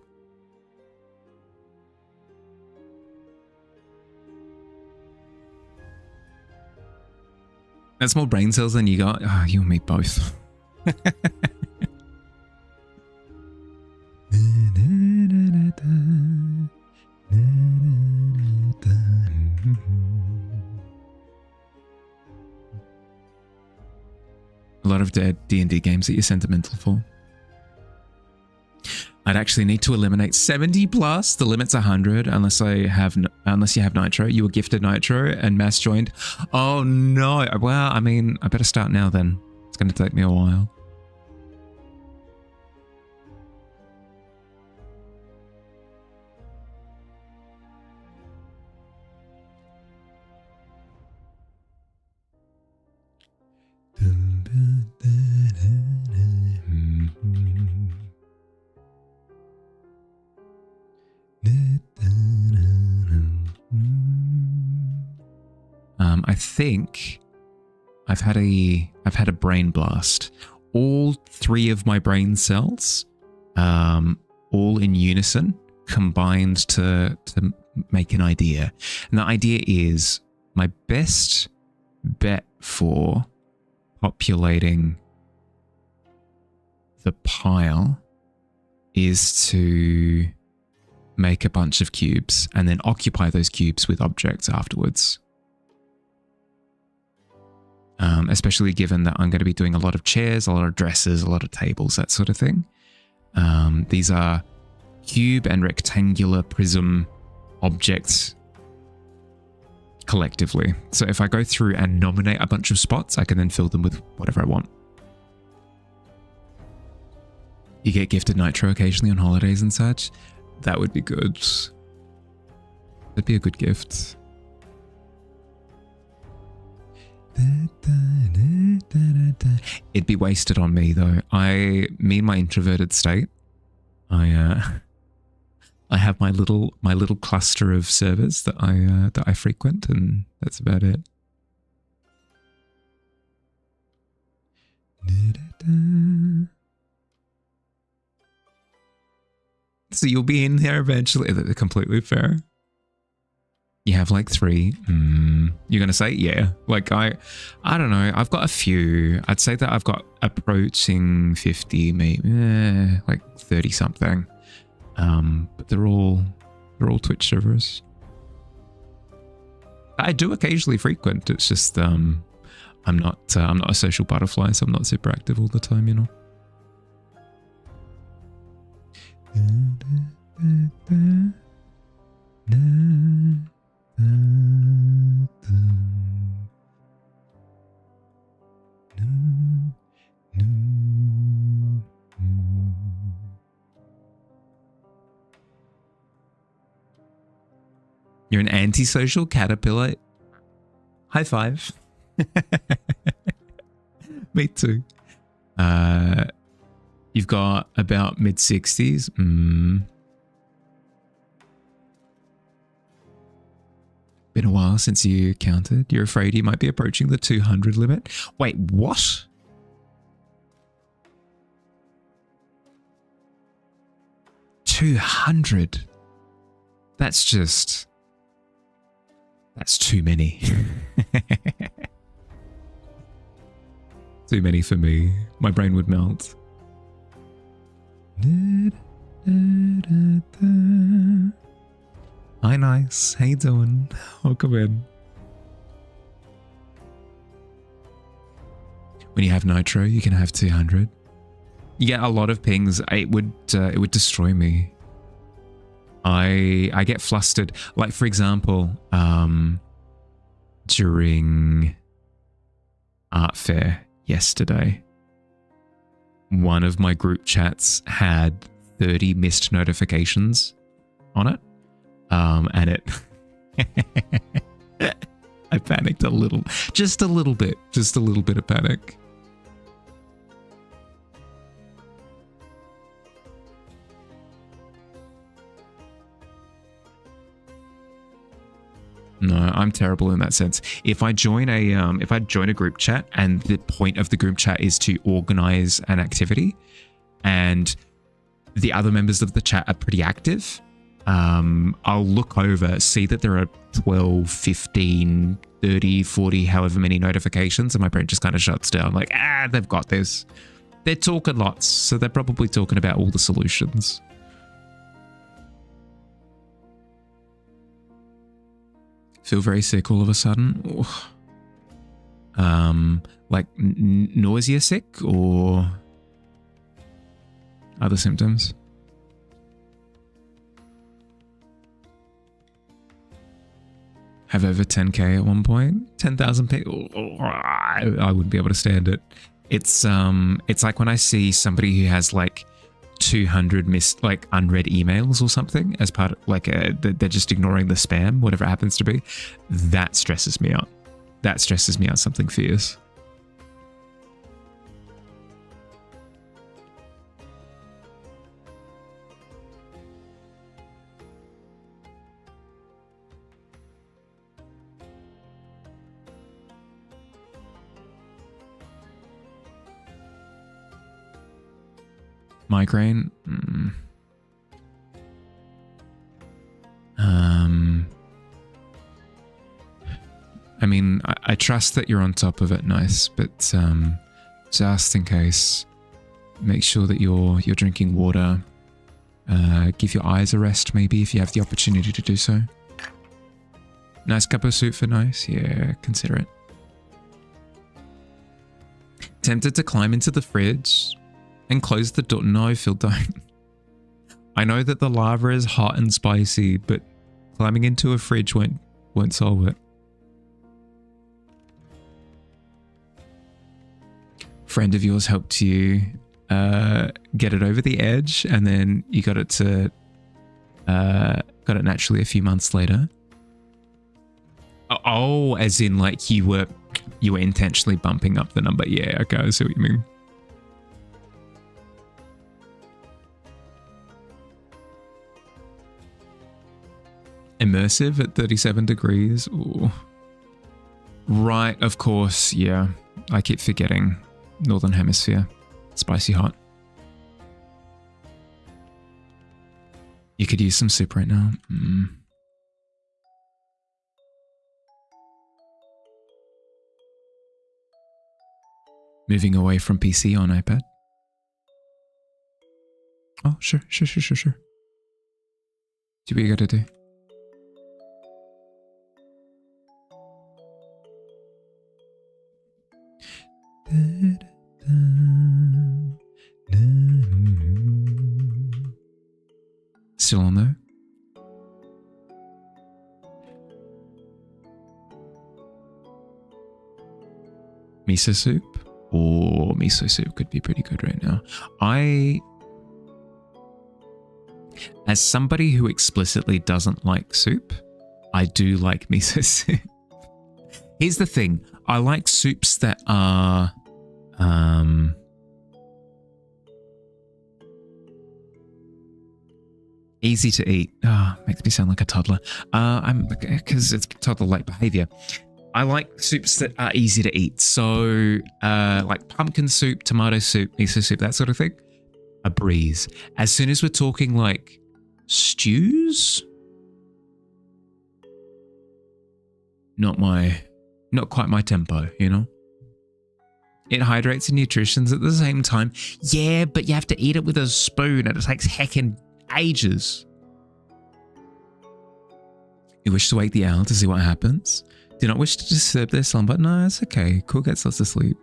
That's more brain cells than you got. Oh, you and me both. A lot of dead D&D games that you're sentimental for. I'd actually need to eliminate 70 plus. The limit's 100 unless you have Nitro. You were gifted Nitro and mass joined. Oh no. Well, I mean, I better start now then. It's going to take me a while. I think I've had a brain blast. All 3 of my brain cells, all in unison, combined to make an idea. And the idea is my best bet for populating the pile is to make a bunch of cubes, and then occupy those cubes with objects afterwards. Especially given that I'm going to be doing a lot of chairs, a lot of dressers, a lot of tables, that sort of thing. These are cube and rectangular prism objects collectively. So if I go through and nominate a bunch of spots, I can then fill them with whatever I want. You get gifted nitro occasionally on holidays and such. That would be good. That'd be a good gift. It'd be wasted on me though. Me and my introverted state, I have my little cluster of servers that I frequent, and that's about it. So you'll be in there eventually. That's completely fair. You have like 3. You're gonna say, yeah. Like I don't know. I've got a few. I'd say that I've got approaching 50, maybe like 30 something. But they're all Twitch servers. I do occasionally frequent. It's just I'm not a social butterfly, so I'm not super active all the time, you know. You're an antisocial caterpillar. High five. Me too. You've got about mid-60s. Been a while since you counted. You're afraid you might be approaching the 200 limit. Wait, what? $200. That's too many. Too many for me. My brain would melt. Hi, nice. How you doing? Welcome in. When you have nitro, you can have 200. You get a lot of pings. It would destroy me. I get flustered. Like for example, during art fair yesterday, one of my group chats had 30 missed notifications on it. And it I panicked a little, just a little bit of panic. No, I'm terrible in that sense. If I join a group chat and the point of the group chat is to organize an activity and the other members of the chat are pretty active, I'll look over, see that there are 12, 15, 30, 40, however many notifications, and my brain just kind of shuts down like, they've got this. They're talking lots, so they're probably talking about all the solutions. Feel very sick all of a sudden. Like nausea sick or other symptoms? Have over 10k at one point, 10,000 people. I wouldn't be able to stand it. It's like when I see somebody who has like 200 missed, like unread emails or something as part of like they're just ignoring the spam, whatever it happens to be. That stresses me out. That stresses me out something fierce. Migraine. I mean, I trust that you're on top of it, nice, but just in case, make sure that you're drinking water Give your eyes a rest, maybe, if you have the opportunity to do so. Nice cup of soup for nice. Yeah, consider it. Tempted to climb into the fridge and close the door. No, Phil, don't. I know that the lava is hot and spicy, but climbing into a fridge won't solve it. Friend of yours helped you get it over the edge, and then you got it naturally a few months later. Oh, as in like you were intentionally bumping up the number. Yeah, okay, I see what you mean. Immersive at 37 degrees. Ooh. Right, of course, yeah. I keep forgetting. Northern Hemisphere. Spicy hot. You could use some soup right now. Moving away from PC on iPad. Oh, sure. Do what you gotta do. Still on there? Miso soup? Oh, miso soup could be pretty good right now. As somebody who explicitly doesn't like soup, I do like miso soup. Here's the thing. I like soups that are easy to eat. Makes me sound like a toddler. Because it's toddler-like behavior. I like soups that are easy to eat. So, like pumpkin soup, tomato soup, miso soup, that sort of thing. A breeze. As soon as we're talking like stews, not quite my tempo, you know? It hydrates and nutritions at the same time. Yeah, but you have to eat it with a spoon and it takes heckin' ages. You wish to wake the owl to see what happens? Do not wish to disturb their slumber? No, it's okay. Cool gets lots of sleep.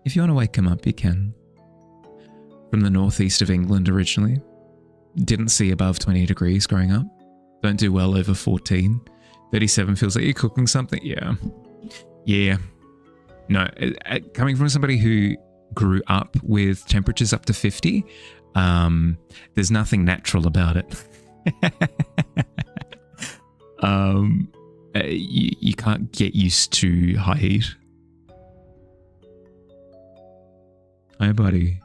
If you want to wake him up, you can. From the northeast of England originally. Didn't see above 20 degrees growing up. Don't do well over 14. 37 feels like you're cooking something. Yeah. No, coming from somebody who grew up with temperatures up to 50, there's nothing natural about it. You can't get used to high heat. Hi, buddy.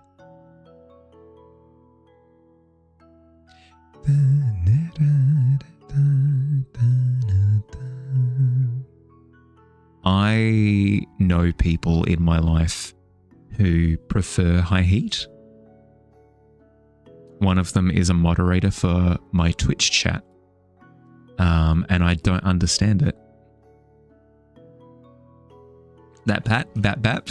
I know people in my life who prefer high heat. One of them is a moderator for my Twitch chat. And I don't understand it. That pat, bap.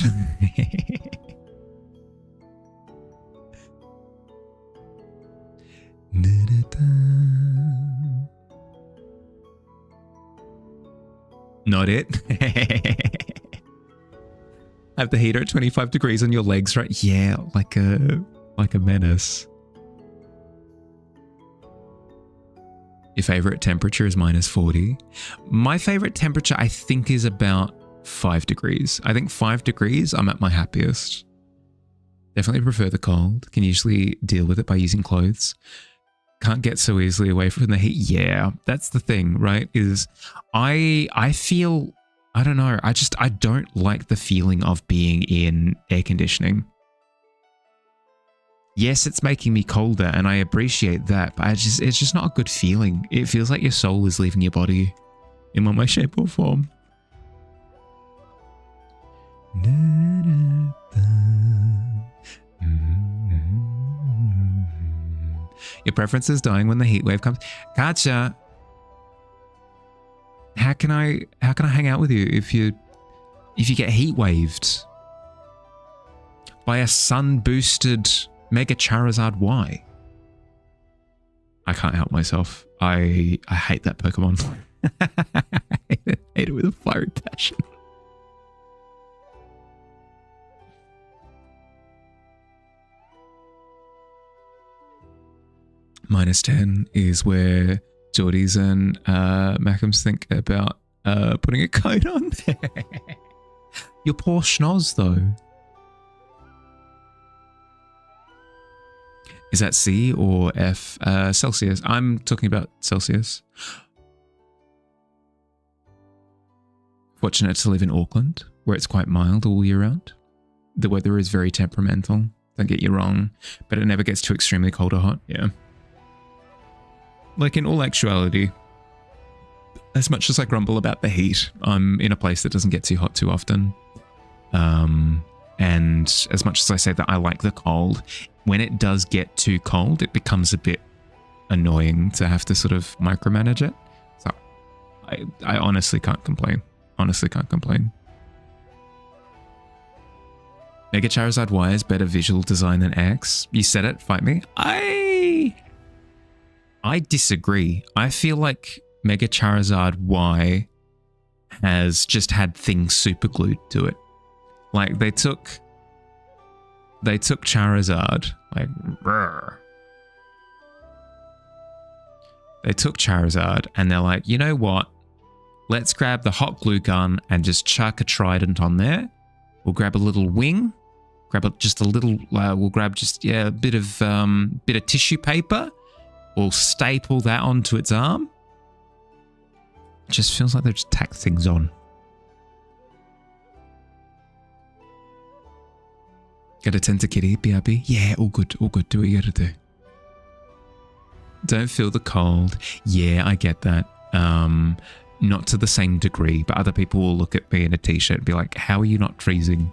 Not it. Have the heater at 25 degrees on your legs, right? Yeah, like a menace. Your favorite temperature is -40. My favorite temperature, I think, is about 5 degrees. I think 5 degrees, I'm at my happiest. Definitely prefer the cold. Can usually deal with it by using clothes. Can't get so easily away from the heat. Yeah, that's the thing, right? Is I feel, I don't know, I don't like the feeling of being in air conditioning. Yes, it's making me colder and I appreciate that, but it's just not a good feeling. It feels like your soul is leaving your body in one way, shape or form. Your preference is dying when the heat wave comes. Gotcha. How can I hang out with you if you get heat waved by a sun boosted Mega Charizard Y. I can't help myself. I hate that Pokemon. I hate it with a fiery passion. -10 is where Geordies and Mackhams think about putting a code on there. Your poor schnoz, though. Is that C or F? Celsius. I'm talking about Celsius. Fortunate to live in Auckland, where it's quite mild all year round. The weather is very temperamental, don't get you wrong, but it never gets too extremely cold or hot, yeah. Like in all actuality, as much as I grumble about the heat, I'm in a place that doesn't get too hot too often. And as much as I say that I like the cold, when it does get too cold, it becomes a bit annoying to have to sort of micromanage it. So I honestly can't complain. Honestly can't complain. Mega Charizard Y is better visual design than X. You said it, fight me. I disagree. I feel like Mega Charizard Y has just had things super glued to it. Like they took Charizard, like they took Charizard and they're like, you know what? Let's grab the hot glue gun and just chuck a trident on there. We'll grab a little wing, just a little. We'll grab just a bit of tissue paper. We'll staple that onto its arm. It just feels like they've just tacked things on. Gotta tend to kitty, BRB. Yeah, all good, all good. Do what you gotta do. Don't feel the cold. Yeah, I get that. Not to the same degree, but other people will look at me in a t-shirt and be like, how are you not freezing?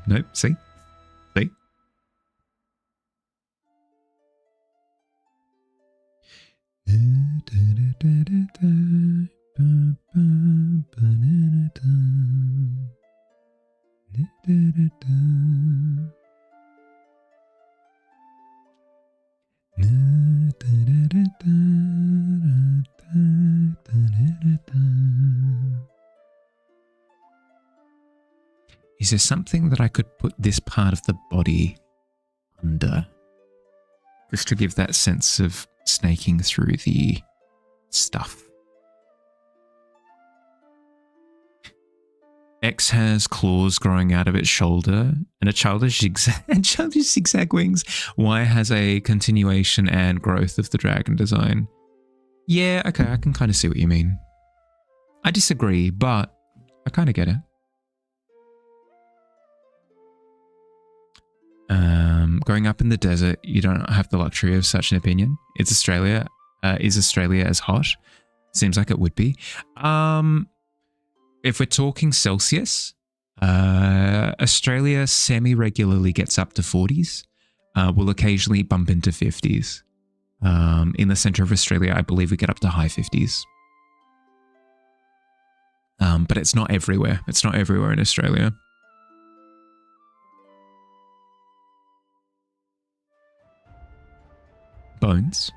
Nope, see? See? Is there something that I could put this part of the body under? Just to give that sense of snaking through the stuff. X has claws growing out of its shoulder and a childish zigzag wings. Y has a continuation and growth of the dragon design. Yeah, okay, I can kind of see what you mean. I disagree, but I kind of get it. Growing up in the desert, you don't have the luxury of such an opinion. It's Australia. Is Australia as hot? Seems like it would be. If we're talking Celsius, Australia semi-regularly gets up to 40s. We'll occasionally bump into 50s. In the centre of Australia, I believe we get up to high 50s. But it's not everywhere. It's not everywhere in Australia. Bones?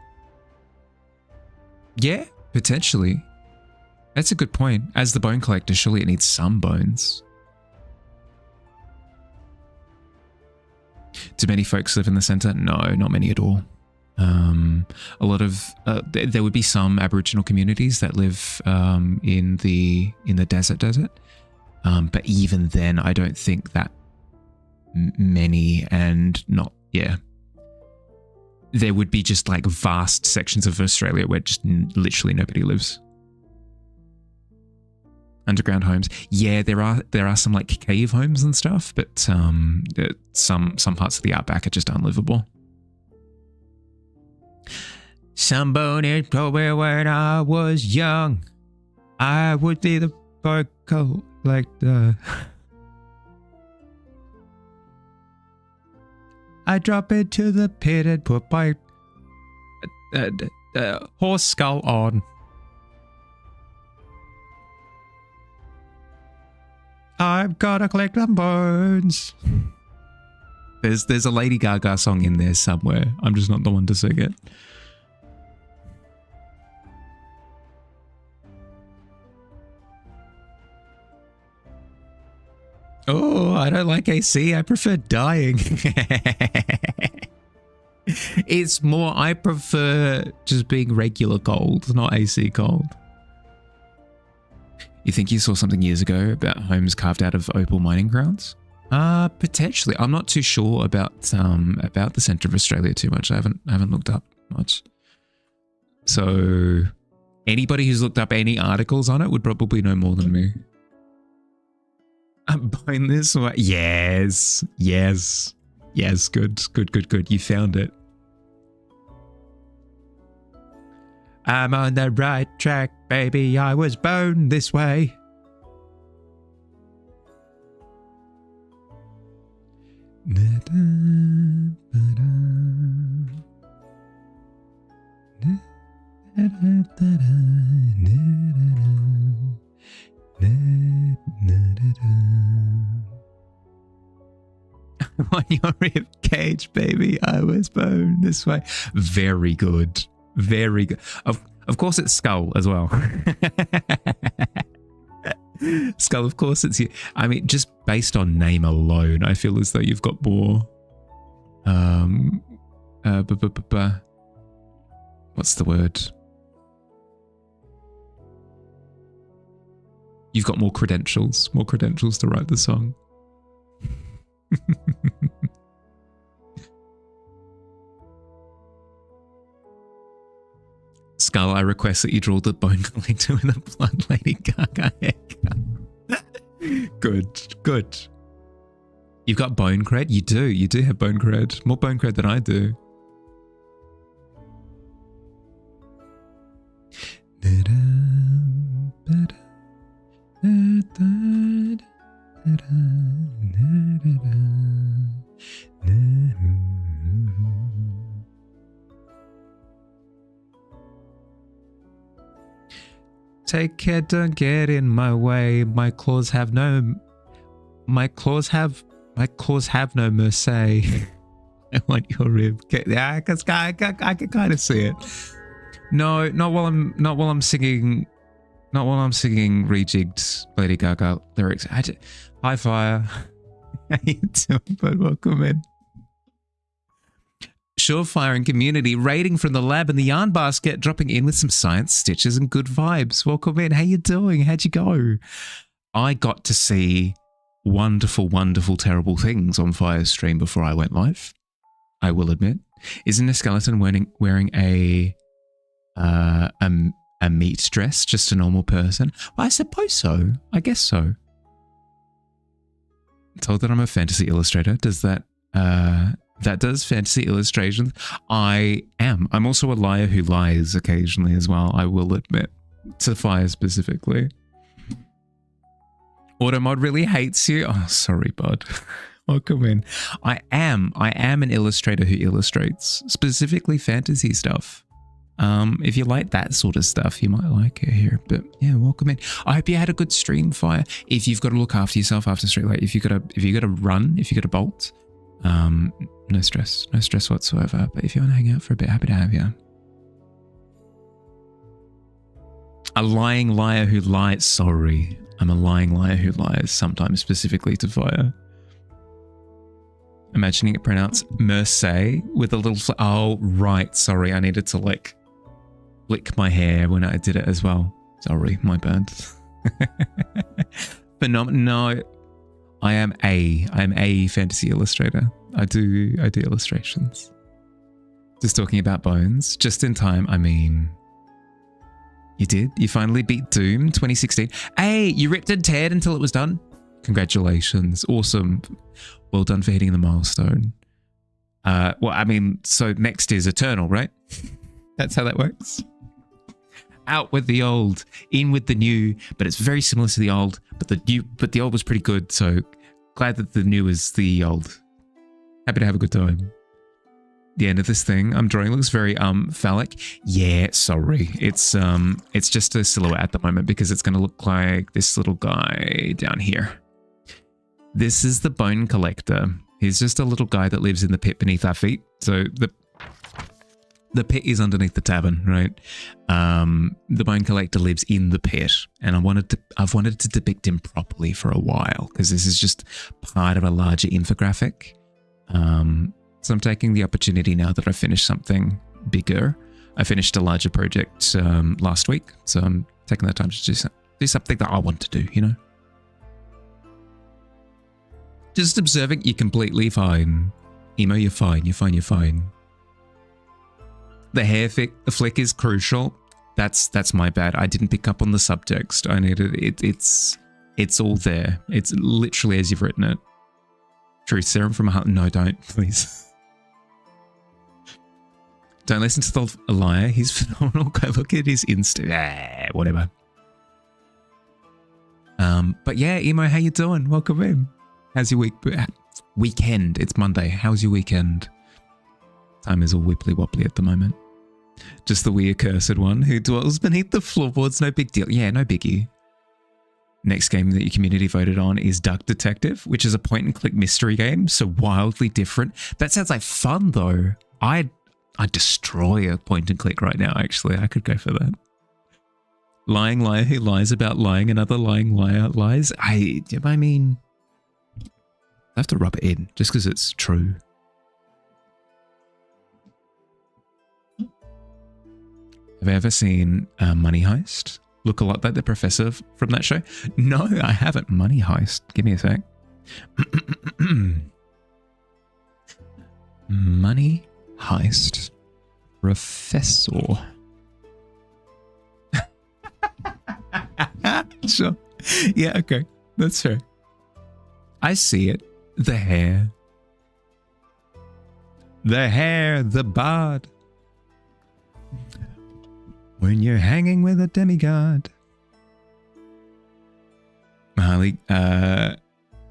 Yeah, potentially. That's a good point. As the bone collector, surely it needs some bones. Do many folks live in the centre? No, not many at all. A lot of there would be some Aboriginal communities that live in the desert, but even then, I don't think that many, and not there would be just like vast sections of Australia where just literally nobody lives. Underground homes, yeah, there are some like cave homes and stuff, but some parts of the outback are just unlivable. Somebody told me when I was young, I would be the collector. I drop into the pit and put my horse skull on. I've gotta collect them bones. There's a Lady Gaga song in there somewhere. I'm just not the one to sing it. Oh, I don't like AC. I prefer dying. It's more, I prefer just being regular cold, not AC cold. You think you saw something years ago about homes carved out of opal mining grounds? Potentially. I'm not too sure about the centre of Australia too much. I haven't looked up much. So anybody who's looked up any articles on it would probably know more than me. I'm buying this one. Yes. Yes. Yes. Good. Good. Good. Good. You found it. I'm on the right track, baby. I was born this way. I'm on your rib cage, baby. I was born this way. Very good. Very good. Of course it's Skull as well. Skull, of course it's you. I mean, just based on name alone, I feel as though you've got more what's the word? You've got more credentials to write the song. Skull, I request that you draw the bone collector with a blood Lady Gaga haircut. Good, good. You've got bone cred? You do have bone cred. More bone cred than I do. Take care, don't get in my way. My claws have no mercy. I want your rib. Yeah, I can kind of see it. No, not while I'm singing rejigged Lady Gaga lyrics. Hi, Fire. How you doing, bud? Welcome in. Surefire and community raiding from the lab and the yarn basket, dropping in with some science stitches and good vibes. Welcome in. How you doing? How'd you go? I got to see wonderful, wonderful, terrible things on Fire's stream before I went live. I will admit. Isn't a skeleton wearing a meat dress just a normal person? Well, I suppose so. I guess so. Told that I'm a fantasy illustrator. Does that that does fantasy illustrations? I am. I'm also a liar who lies occasionally as well, I will admit. To Fire specifically. Automod really hates you. Oh, sorry, bud. Welcome in. I am an illustrator who illustrates specifically fantasy stuff. If you like that sort of stuff, you might like it here. But yeah, welcome in. I hope you had a good stream, Fire. If you've got to look after yourself after stream, like if you got to run, if you got to bolt, no stress whatsoever. But if you want to hang out for a bit, happy to have you. A lying liar who lies. Sorry, I'm a lying liar who lies. Sometimes specifically to Fire. Imagining it pronounced Merce with a little. Oh right, sorry. I needed to like lick my hair when I did it as well. Sorry, my bad. No, I am a fantasy illustrator. I do illustrations. Just talking about bones, just in time. I mean, you did. You finally beat Doom 2016. Hey, you ripped and teared until it was done. Congratulations, awesome. Well done for hitting the milestone. Well, I mean, so next is Eternal, right? That's how that works. Out with the old, in with the new, but it's very similar to the old, but the old was pretty good, so glad that the new is the old. Happy to have a good time. The end of this thing I'm drawing looks very phallic. Yeah, sorry. It's just a silhouette at the moment because it's going to look like this little guy down here. This is the bone collector. He's just a little guy that lives in the pit beneath our feet. So the pit is underneath the tavern, right? The bone collector lives in the pit, and I've wanted to depict him properly for a while because this is just part of a larger infographic. So I'm taking the opportunity now that I've finished something bigger. I finished a larger project last week, so I'm taking the time to do something that I want to do, you know? Just observing, you're completely fine. Emo, you're fine, you're fine, you're fine. The hair flick is crucial. That's my bad. I didn't pick up on the subtext. I needed it. It's all there. It's literally as you've written it. Truth serum from a heart. No, don't, please. Don't listen to the liar. He's phenomenal. Go look at his Insta. Whatever. But yeah, Emo, how you doing? Welcome in. How's your weekend? It's Monday. How's your weekend? Time is all wibbly wobbly at the moment. Just the weird cursed one who dwells beneath the floorboards. No big deal. Yeah, no biggie. Next game that your community voted on is Duck Detective, which is a point and click mystery game. So wildly different. That sounds like fun though. I'd destroy a point and click right now. Actually, I could go for that. Lying liar who lies about lying. Another lying liar lies. I mean, I have to rub it in just because it's true. Have I ever seen Money Heist? Look a lot like the professor from that show? No, I haven't. Money Heist. Give me a sec. Money Heist. Professor. Sure. Yeah, okay. That's fair. I see it. The hair. The hair, the bod. When you're hanging with a demigod. Harley,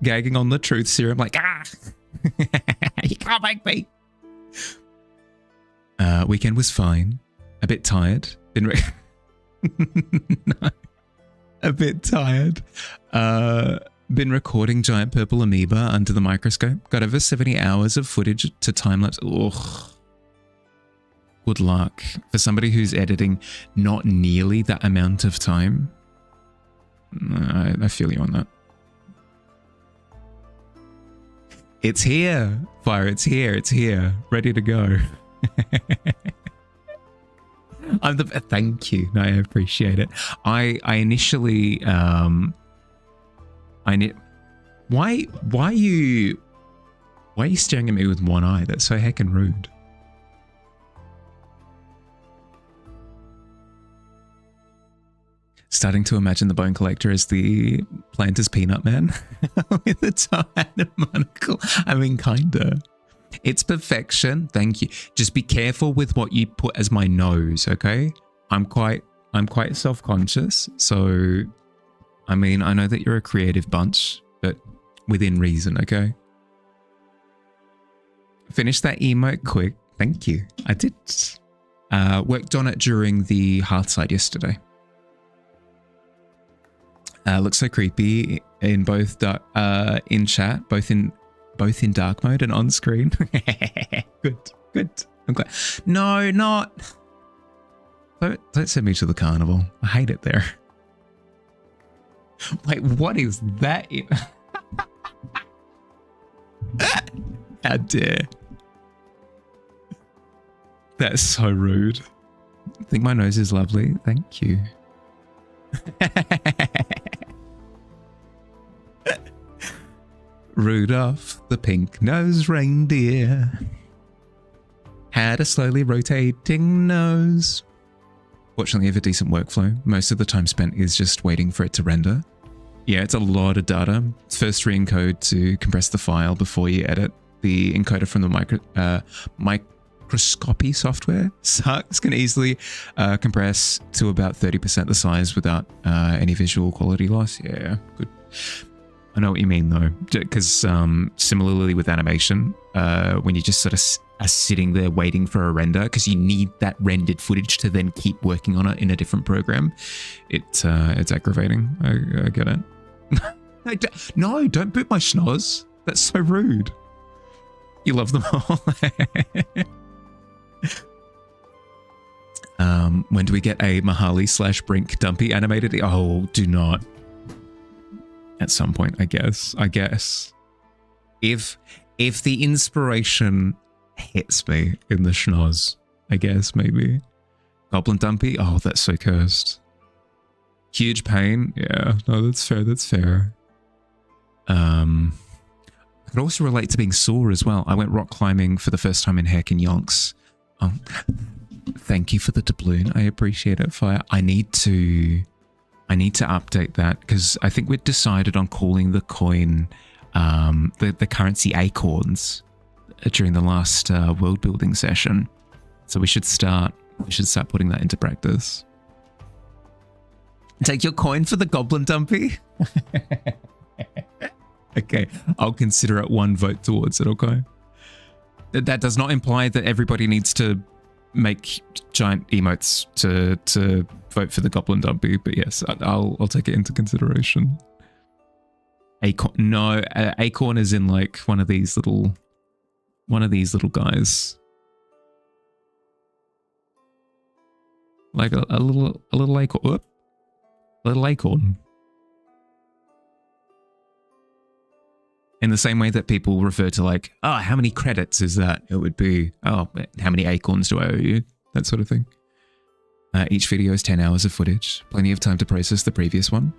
gagging on the truth serum like, you can't make me. Weekend was fine. A bit tired. No. A bit tired. Been recording giant purple amoeba under the microscope. Got over 70 hours of footage to time-lapse. Ugh. Good luck. For somebody who's editing not nearly that amount of time, I feel you on that. It's here, Fire. It's here. It's here. Ready to go. Thank you. No, I appreciate it. I initially why are you staring at me with one eye? That's so heckin' rude. Starting to imagine the bone collector as the Planter's Peanut Man with a tie and a monocle. I mean, kinda. It's perfection. Thank you. Just be careful with what you put as my nose, okay? I'm quite self-conscious. So, I mean, I know that you're a creative bunch, but within reason, okay? Finish that emote quick. Thank you. I did. Worked on it during the Hearthside yesterday. Looks so creepy in both in chat, both in dark mode and on screen. Good. I'm glad. No, not. Don't send me to the carnival. I hate it there. Wait, what is that? How dare. That's so rude. I think my nose is lovely. Thank you. Rudolph the pink-nosed reindeer had a slowly rotating nose. Fortunately, I have a decent workflow. Most of the time spent is just waiting for it to render. Yeah, it's a lot of data. First re-encode to compress the file before you edit the encoder from the microscopy software sucks, can easily compress to about 30% the size without any visual quality loss. Yeah, good. I know what you mean though, because similarly with animation, when you just sort of are sitting there waiting for a render, because you need that rendered footage to then keep working on it in a different program, it's aggravating. I get it. No, don't boot my schnoz. That's so rude. You love them all. When do we get a Mahali / Brink Dumpy animated? Oh, do not. At some point, I guess. If the inspiration hits me in the schnoz, I guess maybe. Goblin Dumpy? Oh, that's so cursed. Huge pain? Yeah, no, that's fair. I could also relate to being sore as well. I went rock climbing for the first time in heck and yonks. Thank you for the doubloon. I appreciate it, Fire. I need to update that because I think we'd decided on calling the coin the currency acorns during the last world building session. So we should start putting that into practice. Take your coin for the goblin dumpy. Okay, I'll consider it one vote towards it, okay? That does not imply that everybody needs to make giant emotes to vote for the goblin dumpy, but yes, I'll take it into consideration. Acorn, no, acorn is in like one of these little guys, like a little acorn. Whoop, little acorn. In the same way that people refer to like, oh, how many credits is that? It would be, oh, how many acorns do I owe you? That sort of thing. Each video is 10 hours of footage. Plenty of time to process the previous one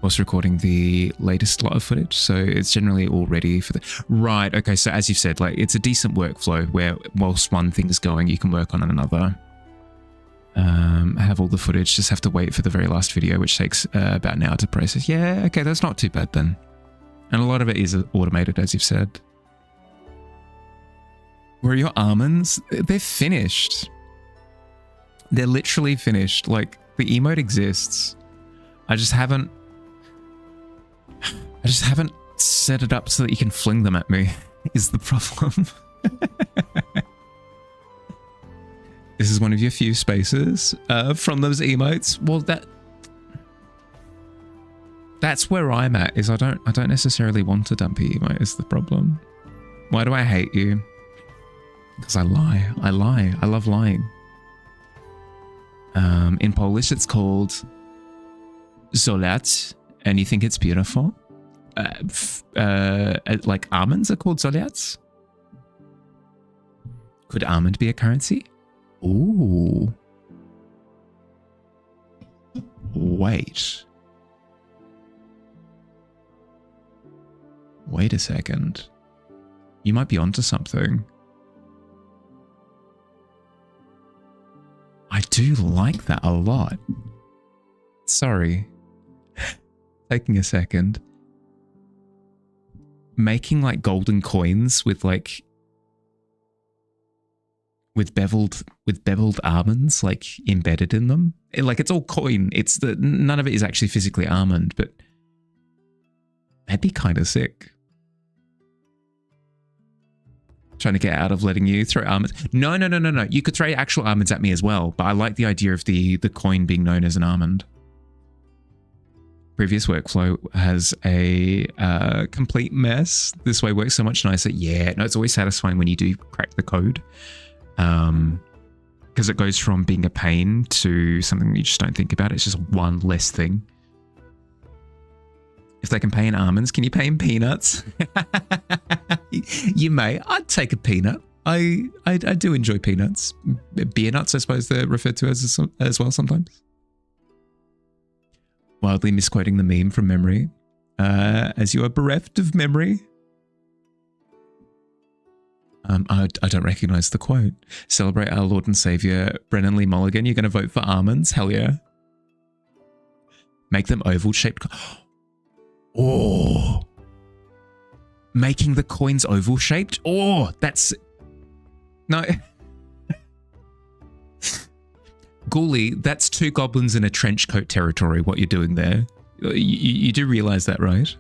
whilst recording the latest lot of footage. So it's generally all ready for the... Right, okay, so as you've said, like it's a decent workflow where whilst one thing's going, you can work on another. Have all the footage, just have to wait for the very last video, which takes about an hour to process. Yeah, okay, that's not too bad then. And a lot of it is automated, as you've said. Where are your almonds? They're finished. They're literally finished. Like, the emote exists. I just haven't set it up so that you can fling them at me, is the problem. This is one of your few spaces from those emotes. Well, that's where I'm at, is I don't necessarily want a dumpy emote is the problem. Why do I hate you? Because I lie. I love lying. In Polish, it's called zolot, and you think it's beautiful. Like almonds are called zoliots. Could almond be a currency? Ooh. Wait a second. You might be onto something. I do like that a lot. Sorry. Taking a second. Making like golden coins with like with beveled almonds like embedded in them. Like it's all coin. None of it is actually physically almond, but that'd be kind of sick. Trying to get out of letting you throw almonds. No. You could throw actual almonds at me as well, but I like the idea of the coin being known as an almond. Previous workflow has a complete mess. This way works so much nicer. Yeah, no, it's always satisfying when you do crack the code. Because it goes from being a pain to something you just don't think about. It's just one less thing. If they can pay in almonds, can you pay in peanuts? You may. I'd take a peanut. I do enjoy peanuts. Beer nuts, I suppose they're referred to as well sometimes. Wildly misquoting the meme from memory. As you are bereft of memory. I don't recognize the quote. Celebrate our Lord and Savior, Brennan Lee Mulligan. You're going to vote for almonds? Hell yeah. Make them oval-shaped. Oh. Making the coins oval-shaped? Oh, that's... No. Ghoulie, that's 2 goblins in a trench coat territory, what you're doing there. You do realize that, right?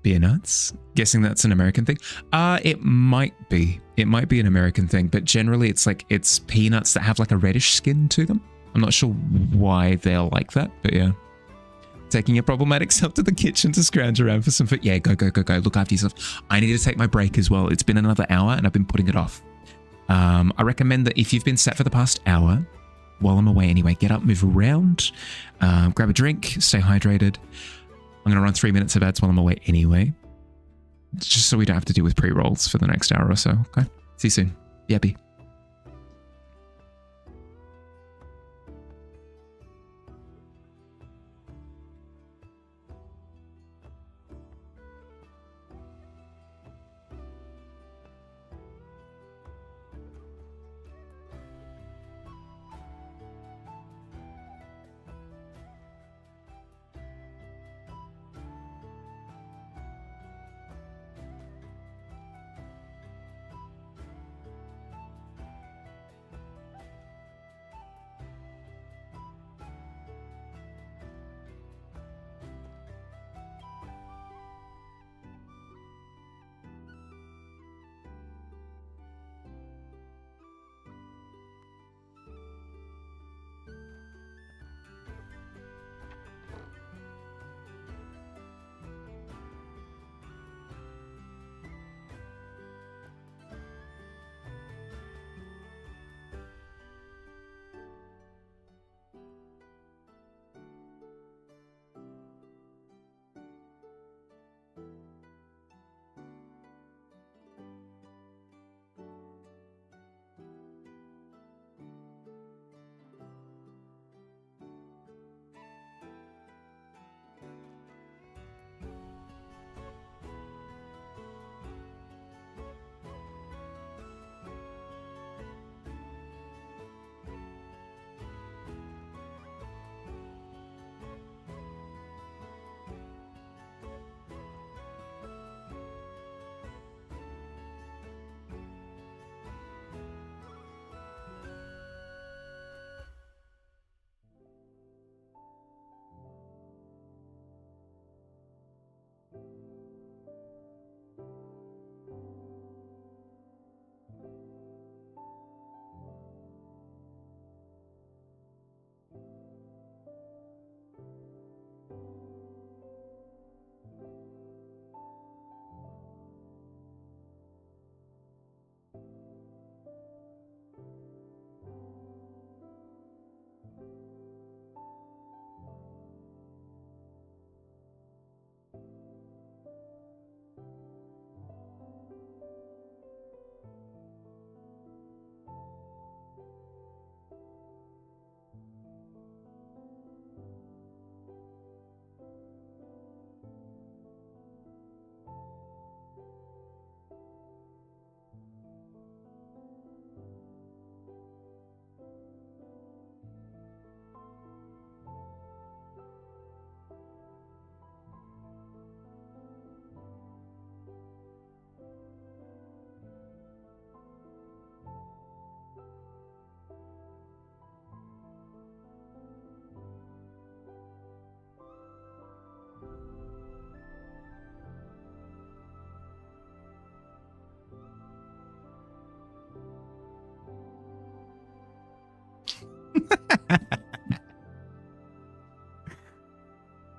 Beer nuts? Guessing that's an American thing? It might be. It might be an American thing, but generally it's peanuts that have like a reddish skin to them. I'm not sure why they're like that, but yeah. Taking your problematic self to the kitchen to scrounge around for some food. Yeah, go. Look after yourself. I need to take my break as well. It's been another hour and I've been putting it off. I recommend that if you've been sat for the past hour, while I'm away anyway, get up, move around, grab a drink, stay hydrated. I'm going to run 3 minutes of ads while I'm away anyway, just so we don't have to deal with pre-rolls for the next hour or so. Okay. See you soon. Yappy.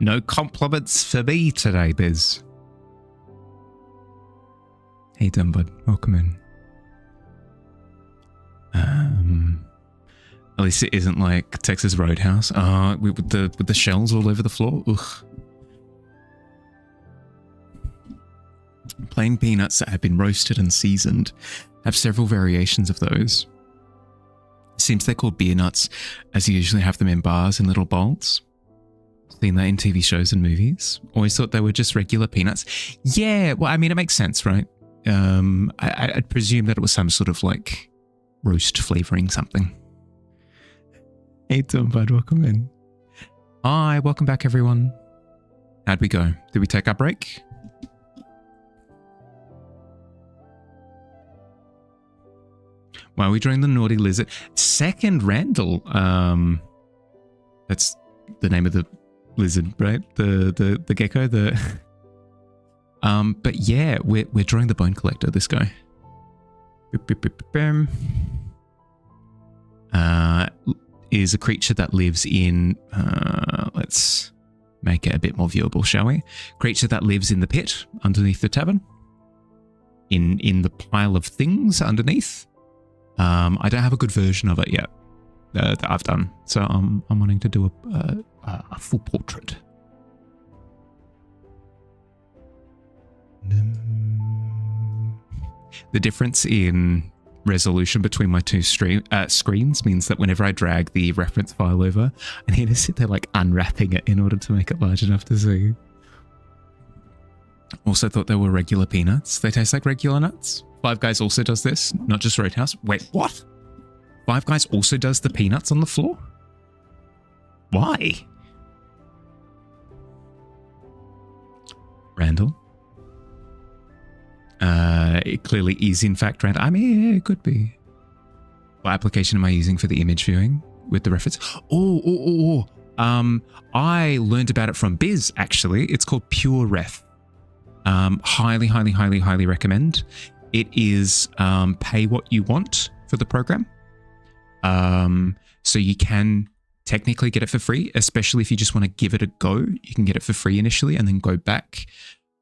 No compliments for me today, Biz. Hey, Dumbud, welcome in. At least it isn't like Texas Roadhouse. With the shells all over the floor. Ugh. Plain peanuts that have been roasted and seasoned have several variations of those. Seems they're called beer nuts, as you usually have them in bars in little bowls. Seen that in TV shows and movies. Always thought they were just regular peanuts. Yeah, well, I mean, it makes sense, right? I'd presume that it was some sort of like roast flavoring something. Hey, Tom Bud, welcome in. Hi, welcome back, everyone. How'd we go? Did we take our break? Why are we drawing the naughty lizard? Second Randall. That's the name of the lizard, right? The gecko. But yeah, we're drawing the bone collector. This guy. Is a creature that lives in. Let's make it a bit more viewable, shall we? Creature that lives in the pit underneath the tavern. In the pile of things underneath. I don't have a good version of it yet that I've done, so I'm wanting to do a full portrait. The difference in resolution between my two screens means that whenever I drag the reference file over, I need to sit there like unwrapping it in order to make it large enough to see. Also thought they were regular peanuts. They taste like regular nuts. Five Guys also does this, not just Roadhouse. Wait, what? Five Guys also does the peanuts on the floor? Why? Randall? It clearly is in fact Randall. I mean, it could be. What application am I using for the image viewing with the reference? I learned about it from Biz, actually. It's called Pure Ref. Highly recommend. It is pay what you want for the program. So you can technically get it for free, especially if you just want to give it a go. You can get it for free initially and then go back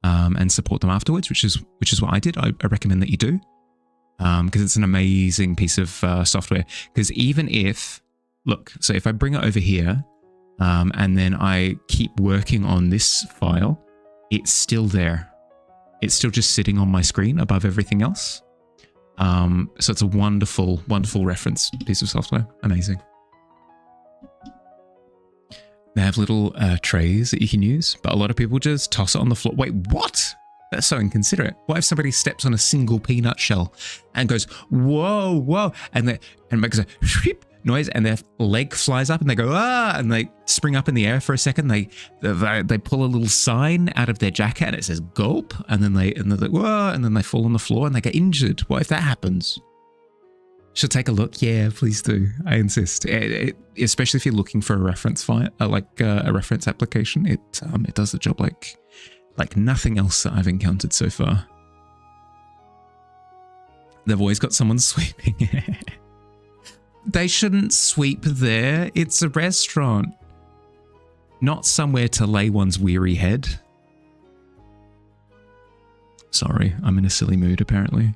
and support them afterwards, which is what I did. I recommend that you do because it's an amazing piece of software. Because even if, look, so if I bring it over here and then I keep working on this file, it's still there. It's still just sitting on my screen above everything else. So it's a wonderful reference piece of software. Amazing. They have little trays that you can use, but a lot of people just toss it on the floor. Wait, what? That's so inconsiderate. What if somebody steps on a single peanut shell and goes, whoa, and makes a shriep noise, and their leg flies up and they go, and they spring up in the air for a second. They pull a little sign out of their jacket and it says gulp, and then they're like, whoa, and then they fall on the floor and they get injured. What if that happens? Should take a look. Yeah, please do. I insist. Especially if you're looking for a reference file, like a reference application, it does the job like nothing else that I've encountered so far. They've always got someone sweeping. They shouldn't sweep there. It's a restaurant, not somewhere to lay one's weary head. Sorry, I'm in a silly mood apparently.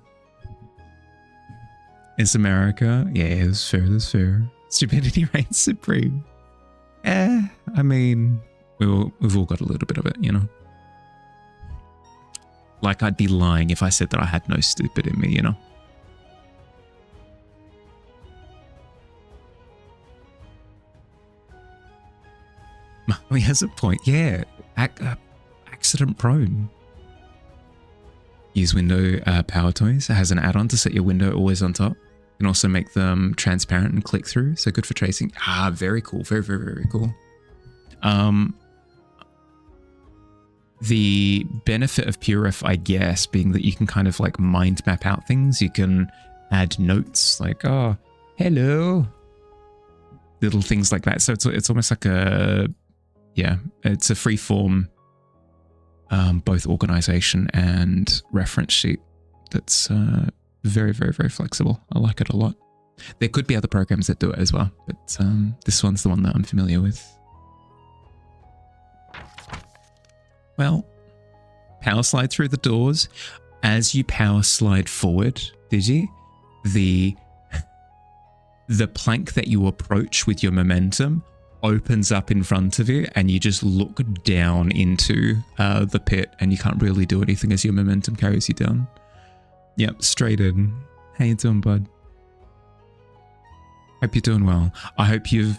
It's America. Yeah, that's fair. Stupidity reigns supreme. I mean, we've all got a little bit of it, you know? Like I'd be lying if I said that I had no stupid in me, you know? He has a point. Yeah, accident prone. Use window power toys. It has an add-on to set your window always on top. You can also make them transparent and click through. So good for tracing. Very cool. Very cool. The benefit of PureRef, I guess, being that you can kind of like mind map out things. You can add notes like, oh, hello. Little things like that. So it's almost like it's a free form, both organization and reference sheet that's very flexible. I like it a lot. There could be other programs that do it as well, but this one's the one that I'm familiar with. Well, power slide through the doors. As you power slide forward, Digi, the plank that you approach with your momentum opens up in front of you and you just look down into the pit and you can't really do anything as your momentum carries you down. Yep, straight in. How you doing, bud? Hope you're doing well. I hope you're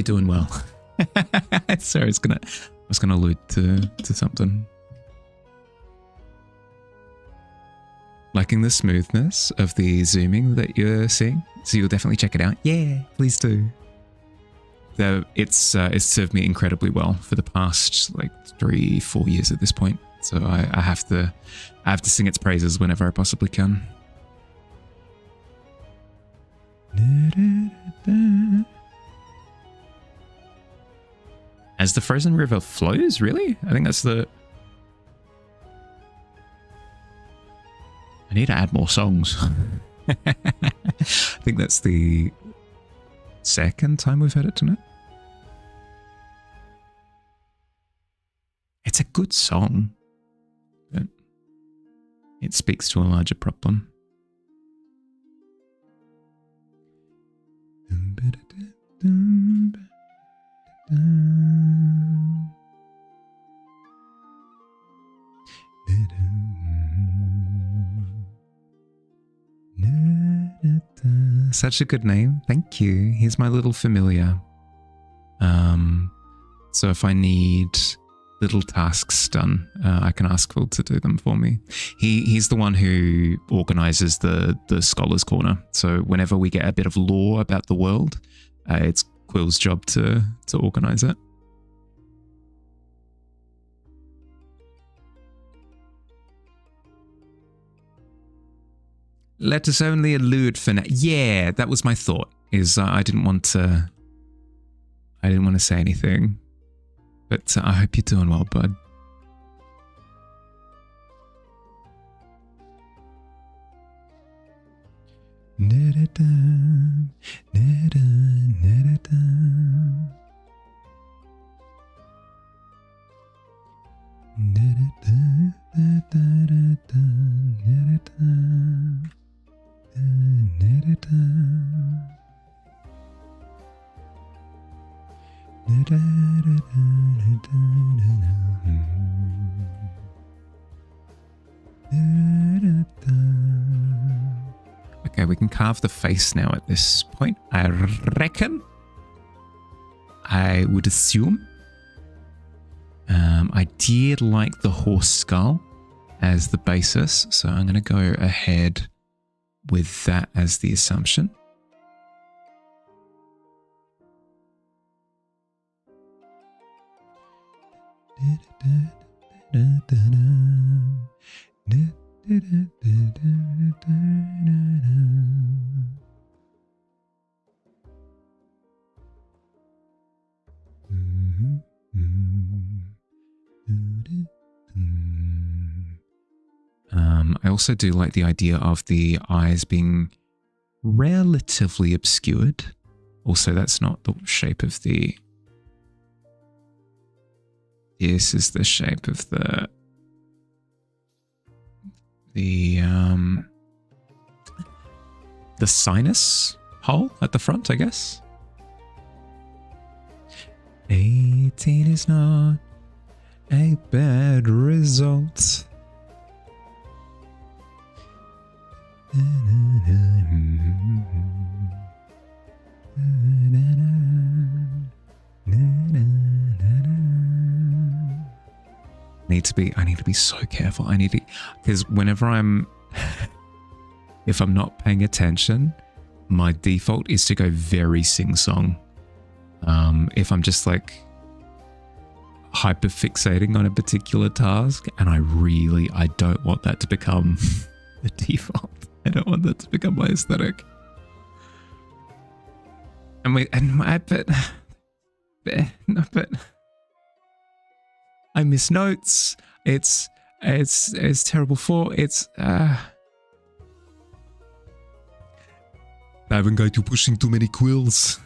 doing well. Sorry, I was gonna allude to something. Liking the smoothness of the zooming that you're seeing, so you'll definitely check it out. Yeah, please do. It's served me incredibly well for the past like 3-4 years at this point. So I have to sing its praises whenever I possibly can. As the frozen river flows, really? I think that's the... I need to add more songs. I think that's the second time we've heard it tonight. It's a good song, but it speaks to a larger problem. Such a good name. Thank you. Here's my little familiar. So if I need little tasks done, I can ask Quill to do them for me. He's the one who organizes the Scholars Corner. So whenever we get a bit of lore about the world, it's Quill's job to organize it. Let us only allude for now. Yeah, that was my thought. Is I didn't want to say anything, but I hope you're doing well, bud. Okay, we can carve the face now at this point, I reckon. I would assume. I did like the horse skull as the basis, so I'm going to go ahead with that as the assumption. I also do like the idea of the eyes being relatively obscured. Also, that's not the shape of the... This is the shape of the sinus hole at the front, I guess. 18 is not a bad result. I need to be so careful. Because whenever if I'm not paying attention, my default is to go very sing-song. If I'm just like hyper fixating on a particular task, and I don't want that to become the default. I don't want that to become my aesthetic. But I miss notes. It's terrible for I haven't got you pushing too many quills.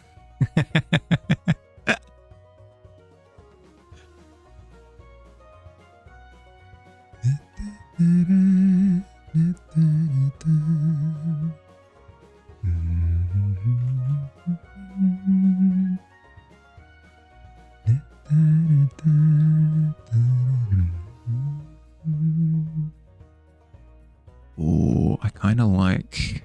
Oh, I kind of like...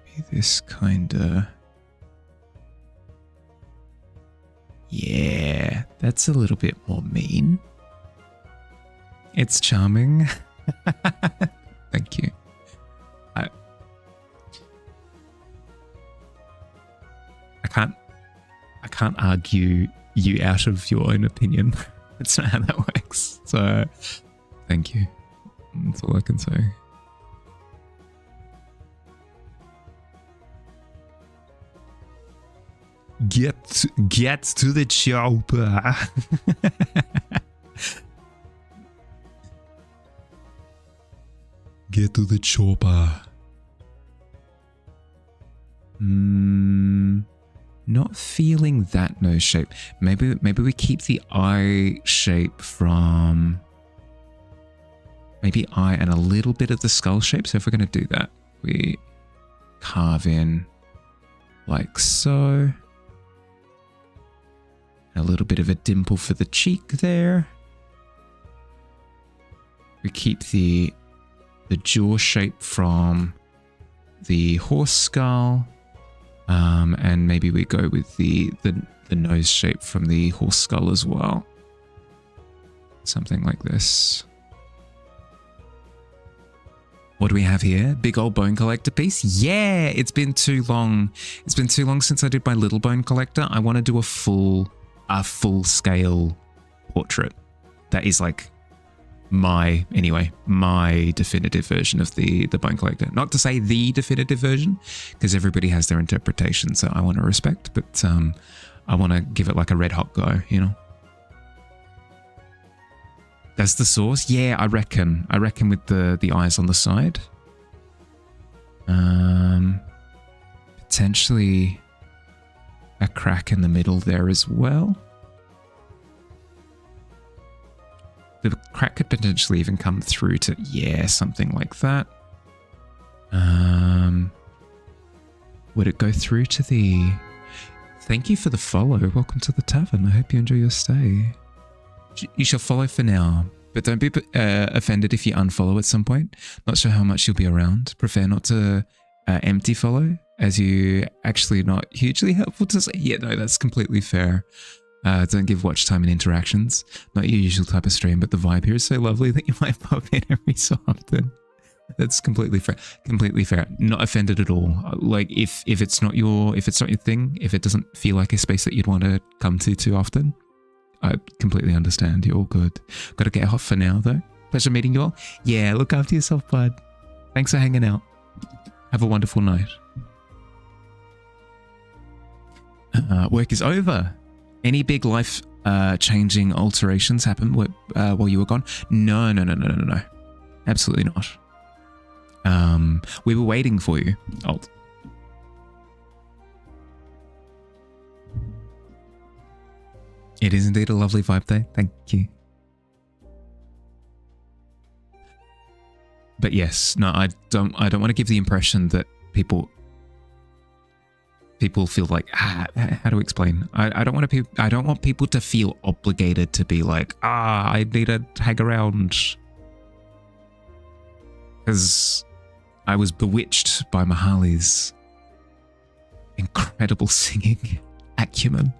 Maybe this kind of... Yeah, that's a little bit more mean. It's charming. Thank you. I can't argue you out of your own opinion. That's not how that works. So, thank you. That's all I can say. Get to the chopper. Get to the chopper. Not feeling that nose shape. Maybe we keep the eye shape from maybe eye and a little bit of the skull shape. So if we're going to do that, we carve in like so. A little bit of a dimple for the cheek there. We keep the jaw shape from the horse skull. And maybe we go with the nose shape from the horse skull as well. Something like this. What do we have here? Big old bone collector piece. Yeah, it's been too long. It's been too long since I did my little bone collector. I want to do a full scale portrait. That is like my definitive version of the bone collector. Not to say the definitive version, because everybody has their interpretation, so I want to respect, but I want to give it like a red hot go, you know. That's the source? Yeah, I reckon with the eyes on the side. Potentially a crack in the middle there as well. The crack could potentially even come through to, yeah, something like that. Would it go through to the... Thank you for the follow. Welcome to the tavern. I hope you enjoy your stay. You shall follow for now, but don't be offended if you unfollow at some point. Not sure how much you'll be around. Prefer not to empty follow, as you actually not hugely helpful to say. Yeah, no, that's completely fair. Don't give watch time and interactions. Not your usual type of stream, but the vibe here is so lovely that you might pop in every so often. That's completely fair. Completely fair. Not offended at all. Like if it's not your thing, if it doesn't feel like a space that you'd want to come to too often, I completely understand. You're all good. Got to get off for now though. Pleasure meeting you all. Yeah, look after yourself, bud. Thanks for hanging out. Have a wonderful night. Work is over. Any big life changing alterations happen while you were gone? No. Absolutely not. We were waiting for you, Alt. It is indeed a lovely vibe there. Thank you. But yes, no, I don't want to give the impression that people feel like, how to explain? I don't want people to feel obligated to be like, I need to hang around. Because I was bewitched by Mahali's incredible singing acumen.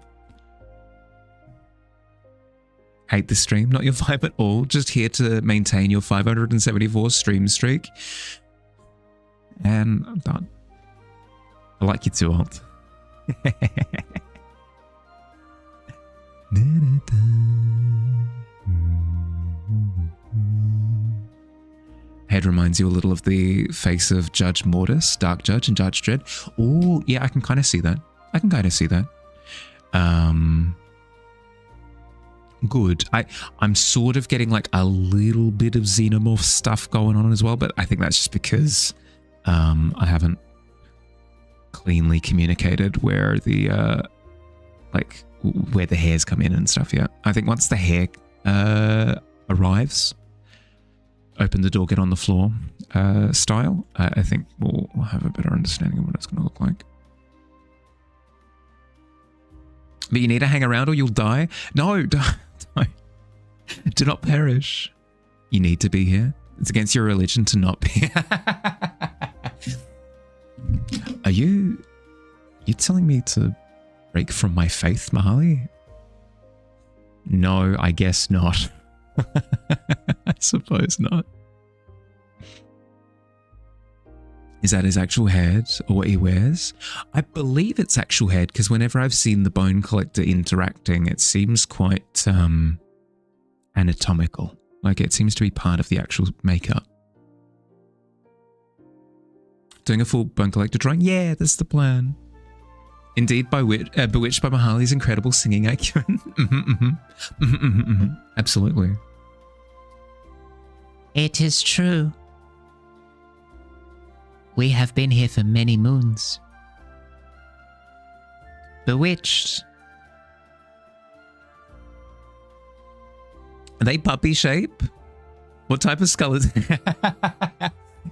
Hate the stream, not your vibe at all. Just here to maintain your 574 stream streak. And I'm done. I like you too, Alt. Head reminds you a little of the face of Judge Mortis, Dark Judge, and Judge Dredd. Oh, yeah, I can kind of see that. Good. I'm sort of getting like a little bit of xenomorph stuff going on as well, but I think that's just because I haven't cleanly communicated where the where the hairs come in and stuff yet. I think once the hair arrives, open the door, get on the floor style, I think we'll have a better understanding of what it's going to look like. But you need to hang around or you'll die. No, don't. Do not perish. You need to be here. It's against your religion to not be here. Are you telling me to break from my faith, Mahali? No, I guess not. I suppose not. Is that his actual head or what he wears? I believe it's actual head because whenever I've seen the bone collector interacting, it seems quite anatomical. Like it seems to be part of the actual makeup. Doing a full bone collector drawing? Yeah, that's the plan. Indeed, bewitched by Mahali's incredible singing acumen. Absolutely. It is true. We have been here for many moons. Bewitched. Are they puppy shape? What type of skull is it?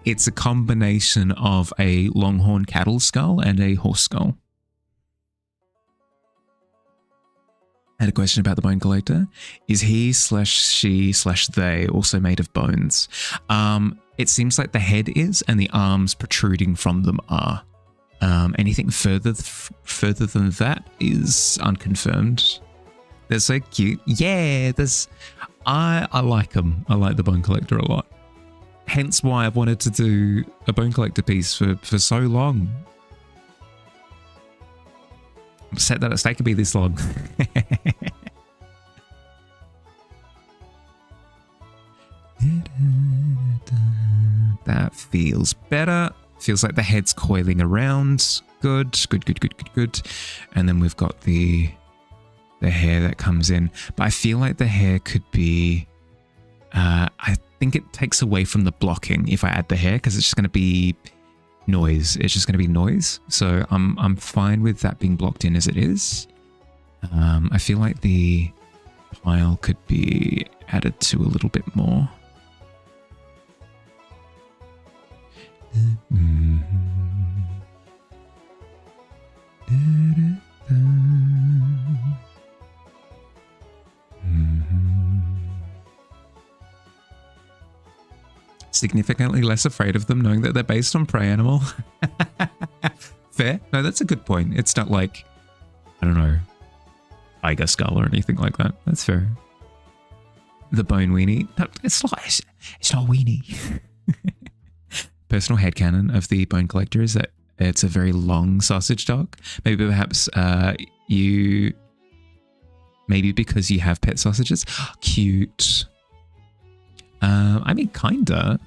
It's a combination of a longhorn cattle skull and a horse skull. I had a question about the bone collector. Is he/she/they also made of bones? It seems like the head is and the arms protruding from them are. Anything further than that is unconfirmed. They're so cute. Yeah, I like them. I like the bone collector a lot. Hence why I've wanted to do a bone collector piece for so long. Set that at stake could be this long. That feels better. Feels like the head's coiling around. Good. And then we've got the hair that comes in. But I feel like the hair could be... I think it takes away from the blocking if I add the hair because it's just going to be noise. It's just going to be noise. So I'm fine with that being blocked in as it is. I feel like the pile could be added to a little bit more. Significantly less afraid of them knowing that they're based on prey animal. Fair. No, that's a good point. It's not like, I don't know, tiger skull or anything like that. That's fair. The bone weenie. No, it's not weenie. Personal headcanon of the bone collector is that it's a very long sausage dog. Maybe perhaps maybe because you have pet sausages. Cute. I mean, kinda.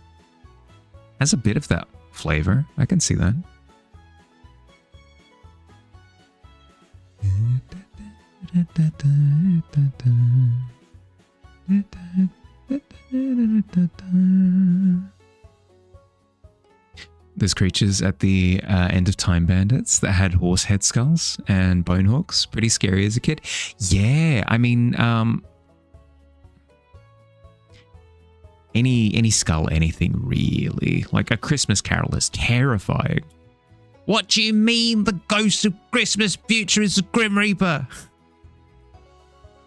Has a bit of that flavor. I can see that. There's creatures at the end of Time Bandits that had horse head skulls and bone hooks. Pretty scary as a kid. Yeah, I mean, any skull, anything really. Like A Christmas Carol is terrifying. What do you mean the ghost of Christmas future is the Grim Reaper?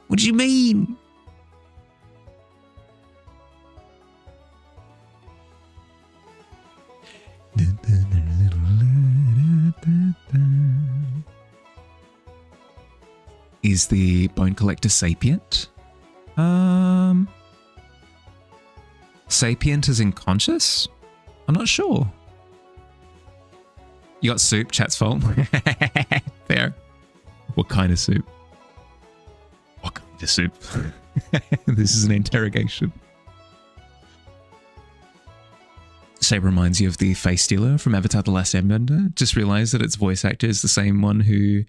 What do you mean? Is the bone collector sapient? Sapient as in conscious? I'm not sure. You got soup, chat's fault. Fair. What kind of soup? What kind of soup? This is an interrogation. Shape reminds you of the face stealer from Avatar The Last Airbender. Just realized that its voice actor is the same one who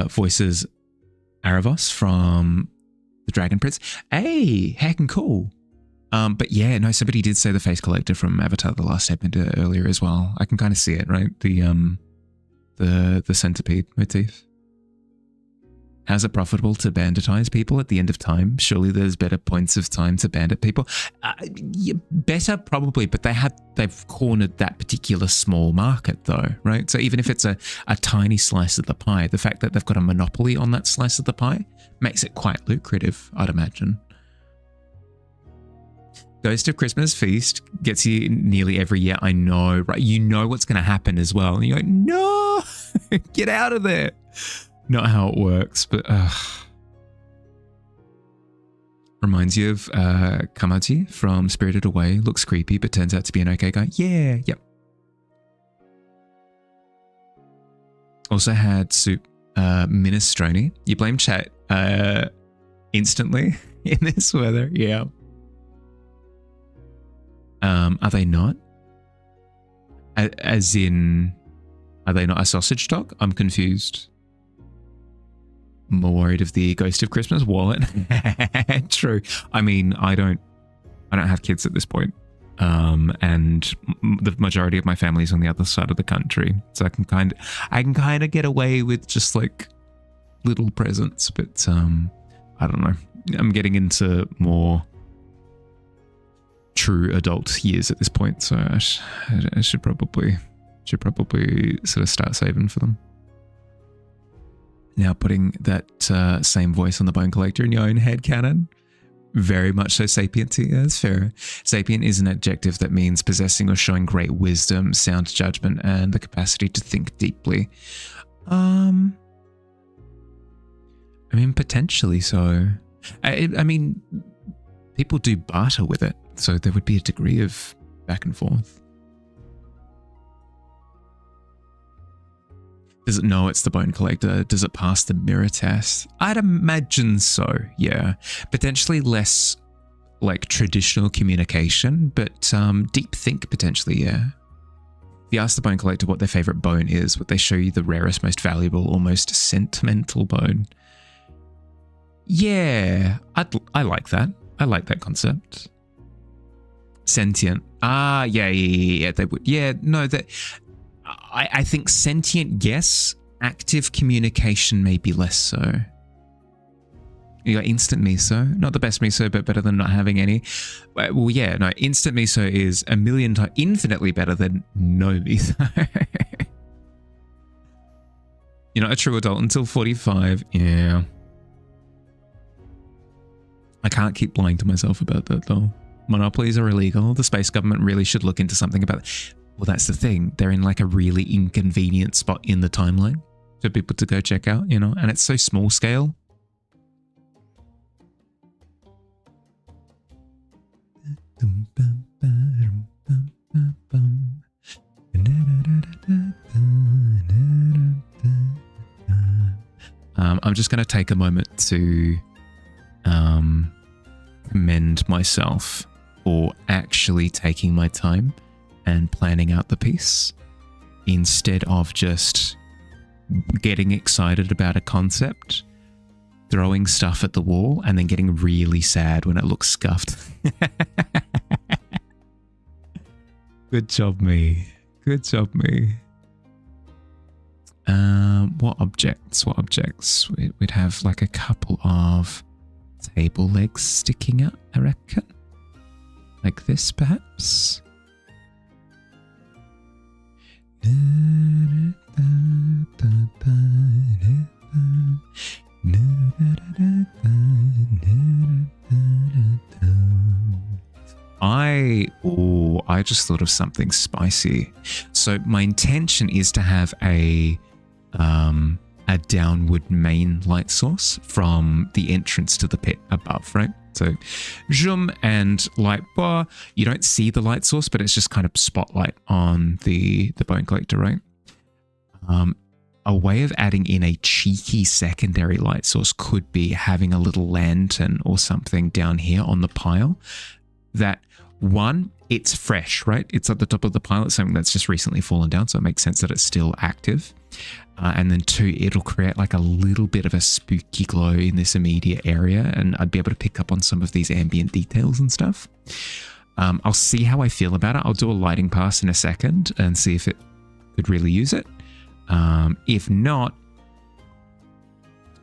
voices Erebos from The Dragon Prince. Hey, heckin' cool. But yeah, no, somebody did say the face collector from Avatar The Last Airbender earlier as well. I can kind of see it, right? The centipede motif. How's it profitable to banditize people at the end of time? Surely there's better points of time to bandit people. Yeah, better probably, but they've cornered that particular small market though, right? So even if it's a tiny slice of the pie, the fact that they've got a monopoly on that slice of the pie makes it quite lucrative, I'd imagine. Ghost of Christmas Feast gets you nearly every year. I know, right? You know what's going to happen as well. And you're like, no, get out of there. Not how it works, but reminds you of Kamaji from Spirited Away. Looks creepy, but turns out to be an okay guy. Yeah, yep. Also had soup minestrone. You blame chat instantly in this weather. Yeah. Are they not? As in, are they not a sausage dog? I'm confused. More worried of the ghost of Christmas wallet. True. I mean, I don't have kids at this point. And the majority of my family is on the other side of the country, so I can kind of get away with just like little presents. But I don't know. I'm getting into more true adult years at this point, so I should probably sort of start saving for them. Now putting that same voice on the Bone Collector in your own head canon. Very much so sapient. Yeah, that's fair. Sapient is an adjective that means possessing or showing great wisdom, sound judgment, and the capacity to think deeply. I mean, potentially so. I mean, people do barter with it, so there would be a degree of back and forth. Does it know it's the Bone Collector? Does it pass the mirror test? I'd imagine so, yeah. Potentially less like traditional communication, but deep think potentially, yeah. If you ask the Bone Collector what their favorite bone is, would they show you the rarest, most valuable, almost sentimental bone? Yeah, I like that. I like that concept. Sentient. Yeah, they would. Yeah, no, that... I think sentient, yes. Active communication, maybe less so. You got instant miso. Not the best miso, but better than not having any. Well, yeah, no. Instant miso is a million times, infinitely better than no miso. You're not a true adult until 45. Yeah. I can't keep lying to myself about that, though. Monopolies are illegal. The space government really should look into something about it. Well, that's the thing. They're in like a really inconvenient spot in the timeline for people to go check out, you know, and it's so small scale. I'm just going to take a moment to commend myself for actually taking my time and planning out the piece instead of just getting excited about a concept, throwing stuff at the wall, and then getting really sad when it looks scuffed. Good job, me. Good job, me. What objects? What objects? We'd have like a couple of table legs sticking out, I reckon. Like this, perhaps. I just thought of something spicy. So my intention is to have a downward main light source from the entrance to the pit above, right? So zoom and light bar. You don't see the light source, but it's just kind of spotlight on the Bone Collector, right? A way of adding in a cheeky secondary light source could be having a little lantern or something down here on the pile that, one, it's fresh, right? It's at the top of the pile. It's something that's just recently fallen down, so it makes sense that it's still active. And then two, it'll create like a little bit of a spooky glow in this immediate area, and I'd be able to pick up on some of these ambient details and stuff. I'll see how I feel about it. I'll do a lighting pass in a second and see if it could really use it. If not,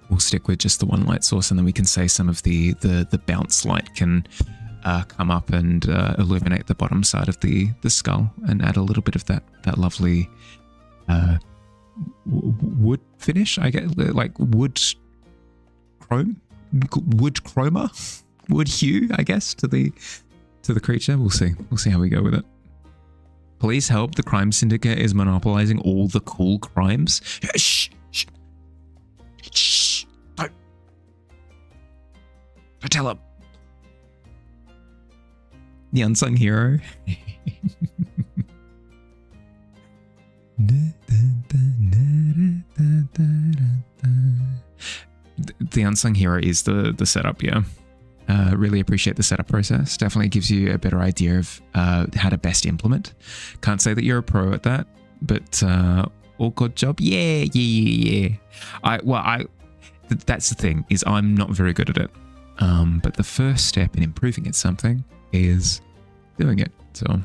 we'll stick with just the one light source, and then we can say some of the bounce light can come up and illuminate the bottom side of the skull and add a little bit of that lovely wood finish, I guess, like wood chroma, wood hue, I guess, to the creature. We'll see how we go with it. Please help, the crime syndicate is monopolizing all the cool crimes. Shh, shh, shh, don't tell him. The unsung hero. the unsung hero is the setup, yeah. Really appreciate the setup process. Definitely gives you a better idea of how to best implement. Can't say that you're a pro at that, but all good job. Yeah. That's the thing, is I'm not very good at it. But the first step in improving at something is doing it. So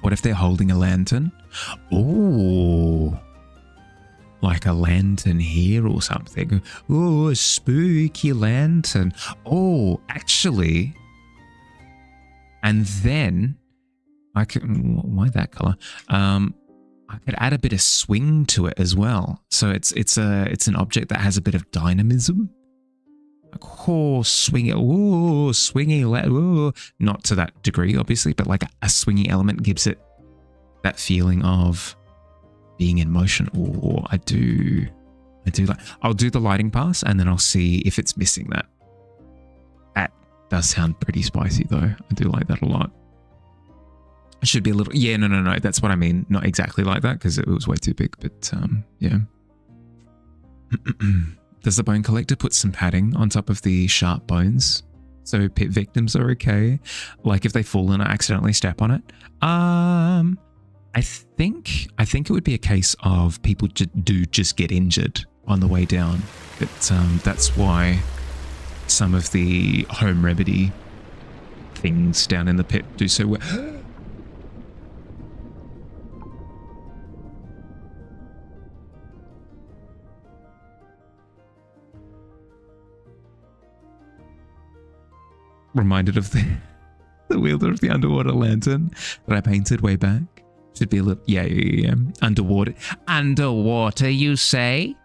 what if they're holding a lantern? Oh, like a lantern here or something. Oh, a spooky lantern. Oh, actually, and then I can, why that color? I could add a bit of swing to it as well. So it's an object that has a bit of dynamism. Like, oh, swing, oh, swinging, oh, not to that degree, obviously, but like a swinging element gives it that feeling of being in motion. Oh, I do like, I'll do the lighting pass and then I'll see if it's missing that. That does sound pretty spicy though. I do like that a lot. It should be a little, yeah, no, that's what I mean. Not exactly like that because it was way too big, but yeah. Does the bone collector put some padding on top of the sharp bones so pit victims are okay? Like if they fall and accidentally step on it? I think it would be a case of people do just get injured on the way down. But that's why some of the home remedy things down in the pit do so well. Reminded of the wielder of the underwater lantern that I painted way back. Should be a little, yeah. Underwater, you say?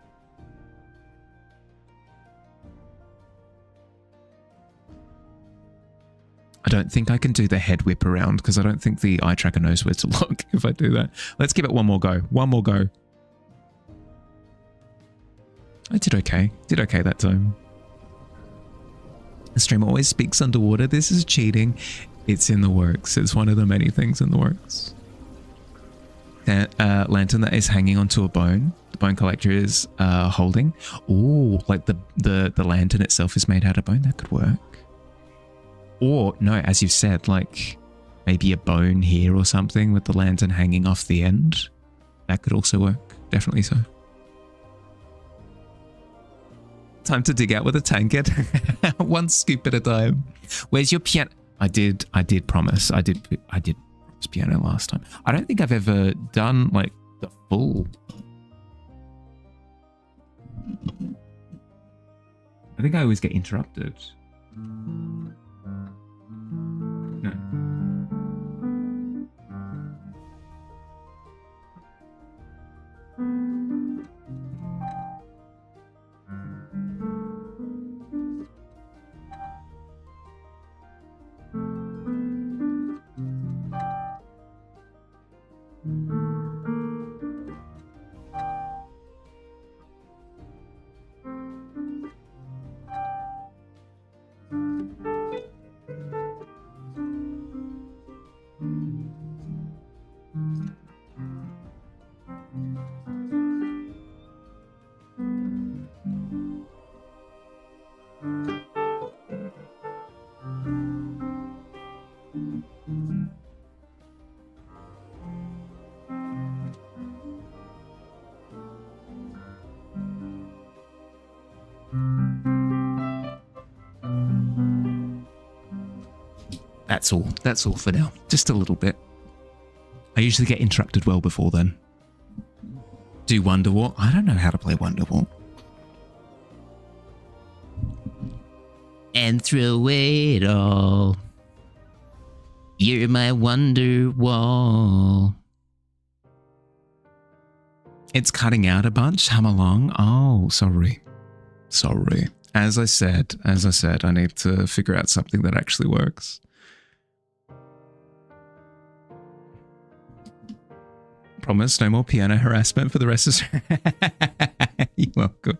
I don't think I can do the head whip around because I don't think the eye tracker knows where to look if I do that. Let's give it one more go. I did okay. That time. The stream always speaks underwater. This is cheating. It's in the works. It's one of the many things in the works. That lantern that is hanging onto a bone. The bone collector is holding. Oh, like the lantern itself is made out of bone. That could work. Or no, as you've said, like maybe a bone here or something with the lantern hanging off the end. That could also work. Definitely so. Time to dig out with a tankard. One scoop at a time. Where's your piano? I did promise. I did promise piano last time. I don't think I've ever done like the full. I think I always get interrupted. No. That's all for now. Just a little bit. I usually get interrupted well before then. Do Wonderwall? I don't know how to play Wonderwall. And through it all, you're my wonder wall. It's cutting out a bunch. Hum along. Oh, sorry. As I said, I need to figure out something that actually works. Promise, no more piano harassment for the rest of You're welcome.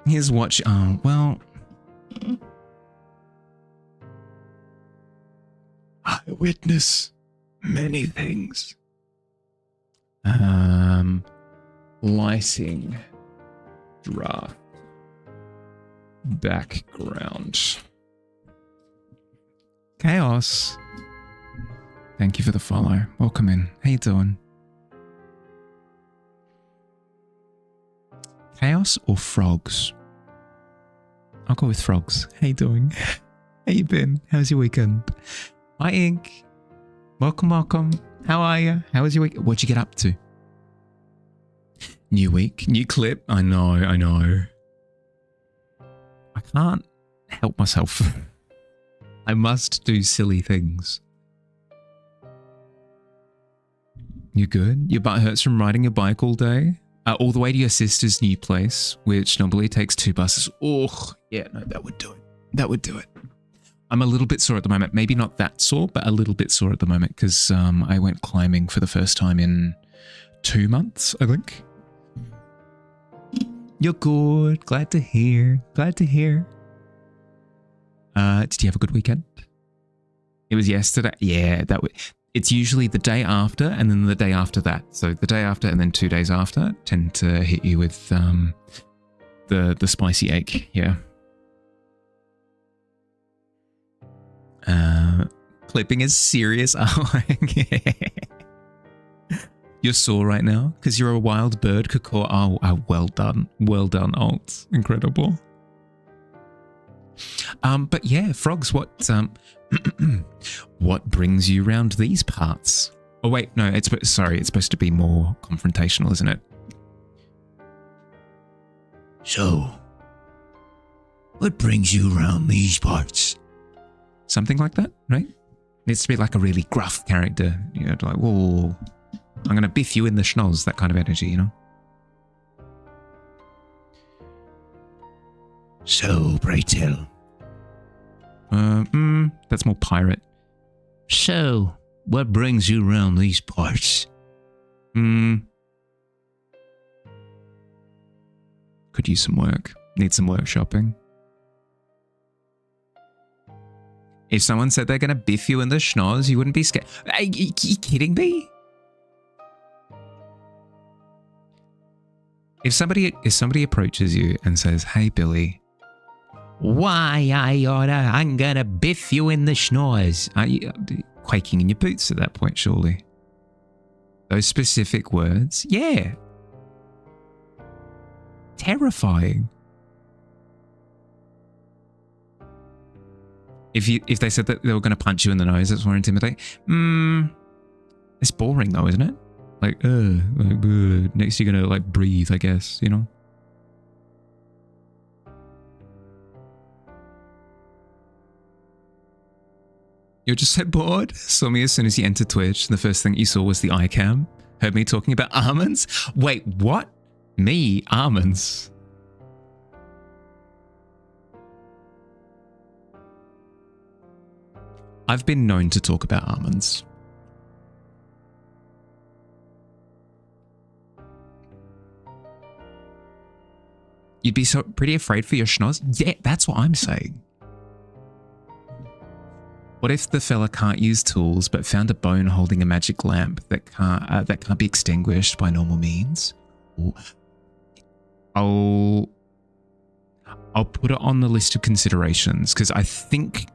Here's watch. Well, I witness many things. lighting draft background. Chaos. Thank you for the follow. Welcome in. How you doing? Chaos or frogs? I'll go with frogs. How you doing? How you been? How's your weekend? Hi, Ink. Welcome, welcome. How are you? How was your week? What'd you get up to? New week, new clip. I know. I can't help myself. I must do silly things. You good? Your butt hurts from riding your bike all day? All the way to your sister's new place, which normally takes 2 buses. Oh, yeah, no, that would do it. That would do it. I'm a little bit sore at the moment. Maybe not that sore, but a little bit sore at the moment because I went climbing for the first time in 2 months, I think. You're good. Glad to hear. Glad to hear. Did you have a good weekend? It was yesterday. Yeah, it's usually the day after and then the day after that. So the day after and then 2 days after tend to hit you with the spicy ache. Yeah. Clipping is serious. Oh, you're sore right now because you're a wild bird, Kakor. Oh, well done. Well done, Alt. Incredible. But yeah, frogs, what brings you round these parts? Oh wait, no, it's supposed to be more confrontational, isn't it? So, what brings you around these parts? Something like that, right? Needs to be like a really gruff character, you know, like, whoa, I'm gonna biff you in the schnoz, that kind of energy, you know? So, pray tell. That's more pirate. So, what brings you around these parts? Could use some work. Need some workshopping. If someone said they're going to biff you in the schnoz, you wouldn't be scared. Are you kidding me? If somebody approaches you and says, "Hey, Billy, Why, I'm gonna biff you in the schnoz. are you quaking in your boots at that point, surely? Those specific words? Yeah. Terrifying. If they said that they were going to punch you in the nose, that's more intimidating. It's boring though, isn't it? Like, next you're going to like breathe, I guess, you know? You were just so bored. Saw me as soon as you entered Twitch. And the first thing you saw was the iCam. Heard me talking about almonds. Wait, what? Me? Almonds? I've been known to talk about almonds. You'd be so pretty afraid for your schnoz? Yeah, that's what I'm saying. What if the fella can't use tools but found a bone holding a magic lamp that can't be extinguished by normal means? I'll put it on the list of considerations because I think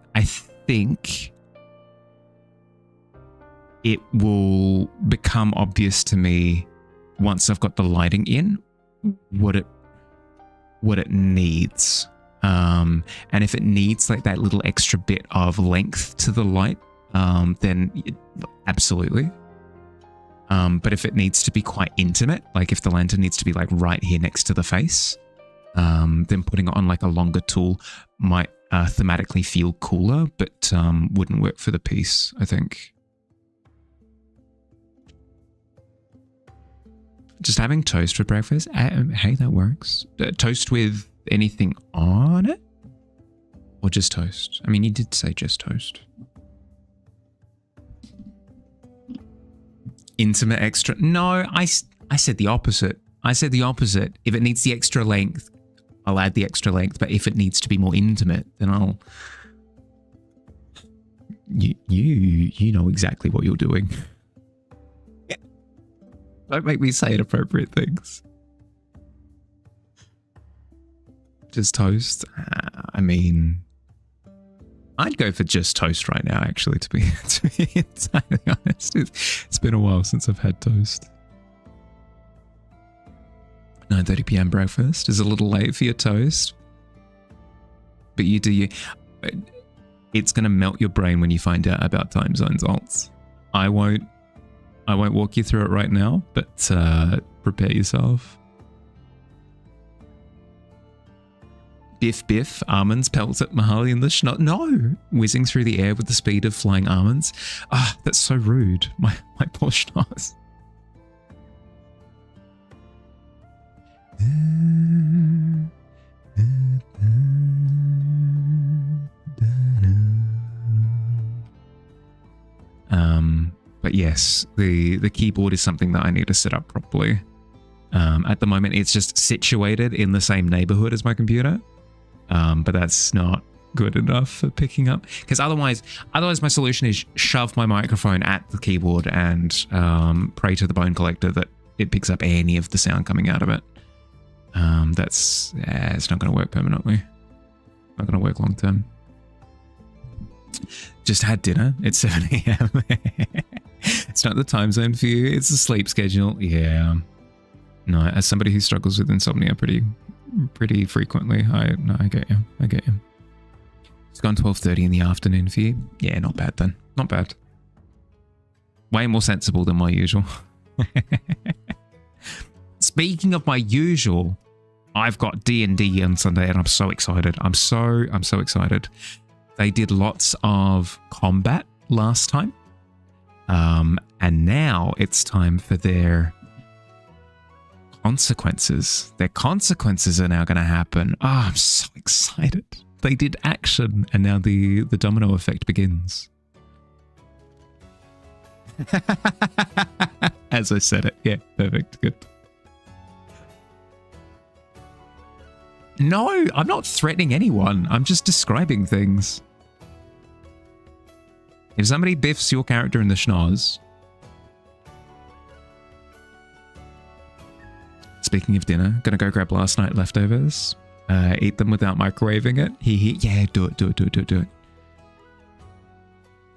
it will become obvious to me once I've got the lighting in what it needs. And if it needs like that little extra bit of length to the light, then absolutely. But if it needs to be quite intimate, like if the lantern needs to be like right here next to the face, then putting it on like a longer tool might thematically feel cooler, but wouldn't work for the piece, I think. Just having toast for breakfast? Hey, that works. Toast with anything on it? Or just toast? I mean, you did say just toast. Intimate extra? No, I said the opposite. I said the opposite. If it needs the extra length, I'll add the extra length. But if it needs to be more intimate, then I'll... You know exactly what you're doing. Don't make me say inappropriate things. Just toast. I mean, I'd go for just toast right now, actually, to be entirely honest. It's been a while since I've had toast. 9:30 p.m. breakfast is a little late for your toast. But you do you. It's going to melt your brain when you find out about time zones, alts. I won't walk you through it right now, but prepare yourself. Biff biff, almonds pelts at Mahali in the schnoz. No! Whizzing through the air with the speed of flying almonds. Ah, that's so rude. My poor schnoz. But yes, the keyboard is something that I need to set up properly. At the moment, it's just situated in the same neighborhood as my computer. But that's not good enough for picking up, because otherwise my solution is shove my microphone at the keyboard and pray to the bone collector that it picks up any of the sound coming out of it. It's not going to work permanently. Not going to work long term. Just had dinner. It's 7 a.m. It's not the time zone for you. It's the sleep schedule. Yeah. No, as somebody who struggles with insomnia pretty frequently, I get you. I get you. It's gone 12:30 in the afternoon for you. Yeah, not bad then. Not bad. Way more sensible than my usual. Speaking of my usual, I've got D&D on Sunday and I'm so excited. I'm so excited. They did lots of combat last time. And now it's time for their consequences. Their consequences are now going to happen. Oh, I'm so excited. They did action and now the domino effect begins. As I said it. Yeah, perfect. Good. No, I'm not threatening anyone. I'm just describing things. If somebody biffs your character in the schnoz... Speaking of dinner, gonna go grab last night leftovers. Eat them without microwaving it. Yeah, do it.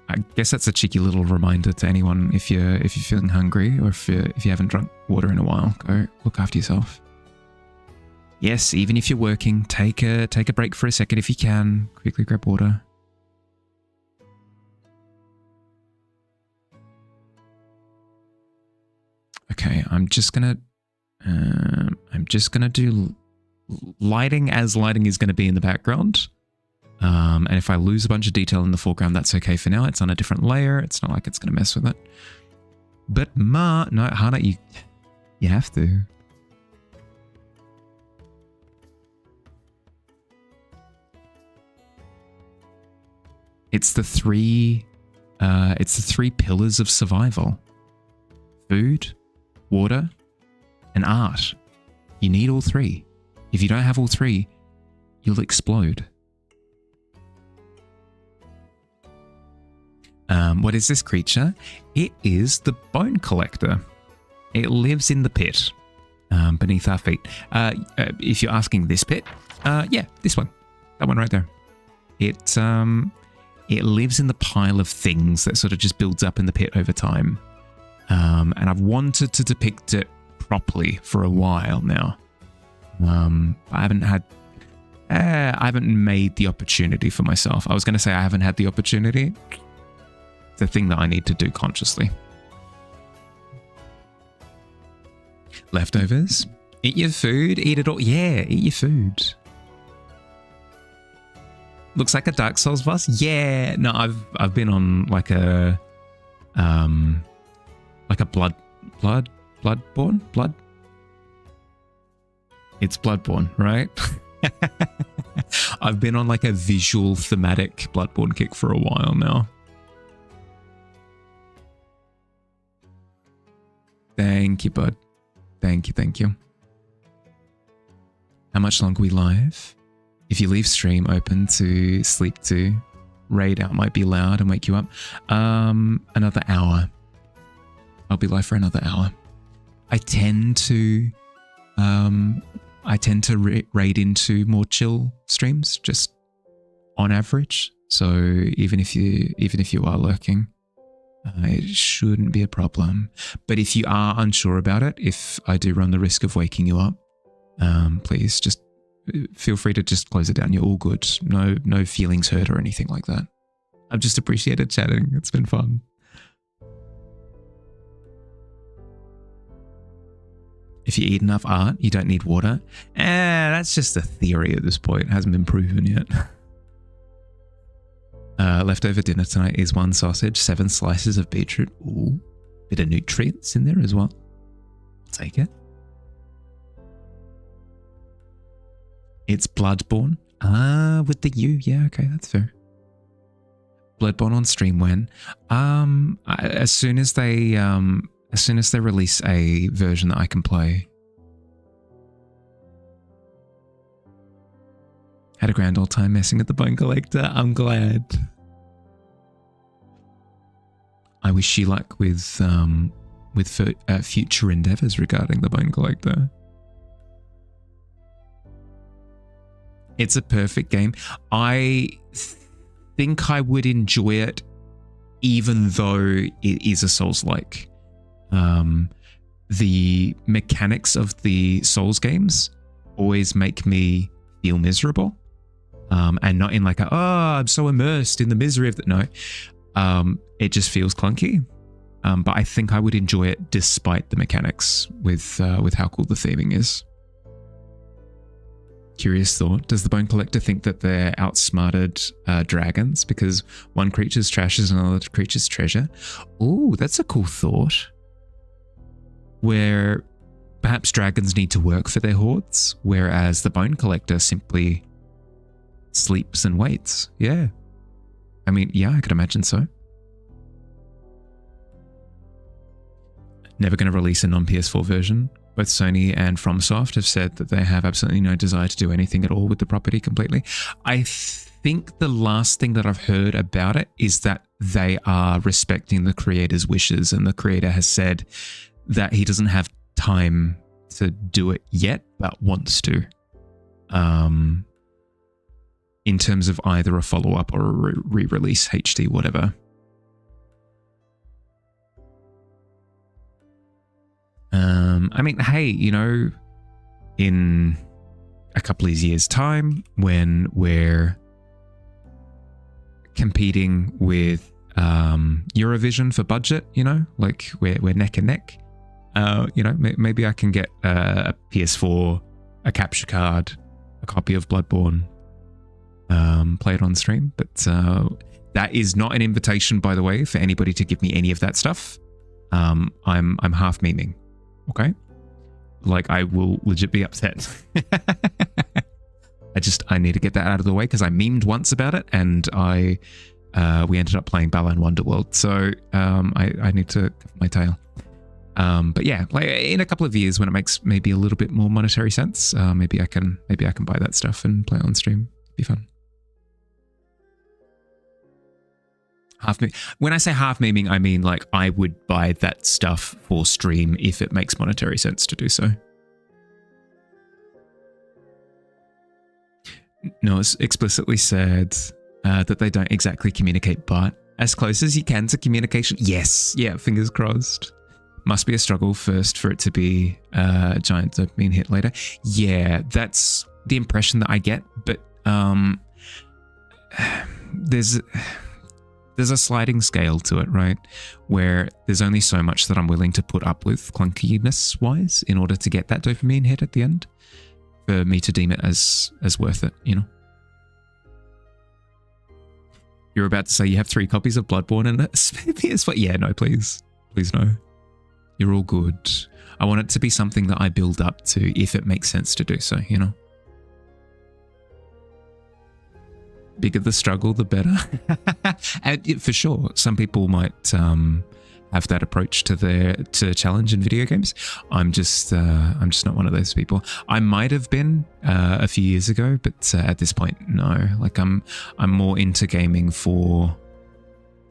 I guess that's a cheeky little reminder to anyone if you're feeling hungry or if you haven't drunk water in a while. Go look after yourself. Yes, even if you're working, take a break for a second if you can. Quickly grab water. Okay, I'm just gonna do lighting as lighting is gonna be in the background. And if I lose a bunch of detail in the foreground, that's okay for now. It's on a different layer. It's not like it's gonna mess with it. But no, Hana, you have to. It's the three pillars of survival: food, water, and art. You need all three. If you don't have all three, you'll explode. What is this creature? It is the bone collector. It lives in the pit beneath our feet. If you're asking this pit, yeah, this one. That one right there. It lives in the pile of things that sort of just builds up in the pit over time. And I've wanted to depict it properly for a while now. I haven't made the opportunity for myself. I was going to say I haven't had the opportunity. It's a thing that I need to do consciously. Leftovers? Eat your food, eat it all. Yeah, eat your food. Looks like a Dark Souls boss. Yeah, no, I've been on like a Bloodborne? It's Bloodborne, right? I've been on like a visual thematic Bloodborne kick for a while now. Thank you, bud. Thank you. How much longer are we live? If you leave stream open to sleep to, raid out might be loud and wake you up. Another hour. I'll be live for another hour. I tend to I tend to raid into more chill streams, just on average. So even if you are lurking, it shouldn't be a problem. But if you are unsure about it, if I do run the risk of waking you up, please just feel free to just close it down. You're all good. No feelings hurt or anything like that. I've just appreciated chatting. It's been fun. If you eat enough art, you don't need water. That's just a theory at this point. It hasn't been proven yet. Leftover dinner tonight is 1 sausage, 7 slices of beetroot. Ooh, bit of nutrients in there as well. I'll take it. It's Bloodborne. With the U. Yeah, okay, that's fair. Bloodborne on stream when? As soon as they release a version that I can play. Had a grand old time messing at the Bone Collector. I'm glad. I wish you luck with future endeavors regarding the Bone Collector. It's a perfect game. I think I would enjoy it even though it is a Souls-like. The mechanics of the Souls games always make me feel miserable. And not in like I'm so immersed in the misery of that. No, it just feels clunky. But I think I would enjoy it despite the mechanics with how cool the theming is. Curious thought. Does the Bone Collector think that they're outsmarted dragons because one creature's trash is another creature's treasure? Ooh, that's a cool thought. Where perhaps dragons need to work for their hoards, whereas the Bone Collector simply sleeps and waits. Yeah. I mean, yeah, I could imagine so. Never going to release a non-PS4 version. Both Sony and FromSoft have said that they have absolutely no desire to do anything at all with the property completely. I think the last thing that I've heard about it is that they are respecting the creator's wishes, and the creator has said that he doesn't have time to do it yet, but wants to. In terms of either a follow-up or a re-release, HD, whatever. I mean, hey, you know, in a couple of years' time, when we're competing with Eurovision for budget, you know, like we're neck and neck. You know, maybe I can get a PS4, a capture card, a copy of Bloodborne, play it on stream. But that is not an invitation, by the way, for anybody to give me any of that stuff. I'm half memeing, okay? Like, I will legit be upset. I need to get that out of the way because I memed once about it, and we ended up playing Balan Wonderworld, so I need to cover my tail. But yeah, like in a couple of years when it makes maybe a little bit more monetary sense, maybe I can buy that stuff and play it on stream. It'd be fun. When I say half memeing, I mean like I would buy that stuff for stream if it makes monetary sense to do so. No, it's explicitly said that they don't exactly communicate, but as close as you can to communication. Yes, yeah, fingers crossed. Must be a struggle first for it to be a giant dopamine hit later. Yeah, that's the impression that I get, but there's a sliding scale to it, right? Where there's only so much that I'm willing to put up with clunkiness-wise in order to get that dopamine hit at the end for me to deem it as worth it, you know? You're about to say you have 3 copies of Bloodborne and that's PS4. Yeah, no, please. Please no. You're all good. I want it to be something that I build up to if it makes sense to do so, you know? Bigger the struggle, the better. And for sure, some people might have that approach to challenge in video games. I'm just not one of those people. I might have been a few years ago, but at this point, no. Like I'm more into gaming for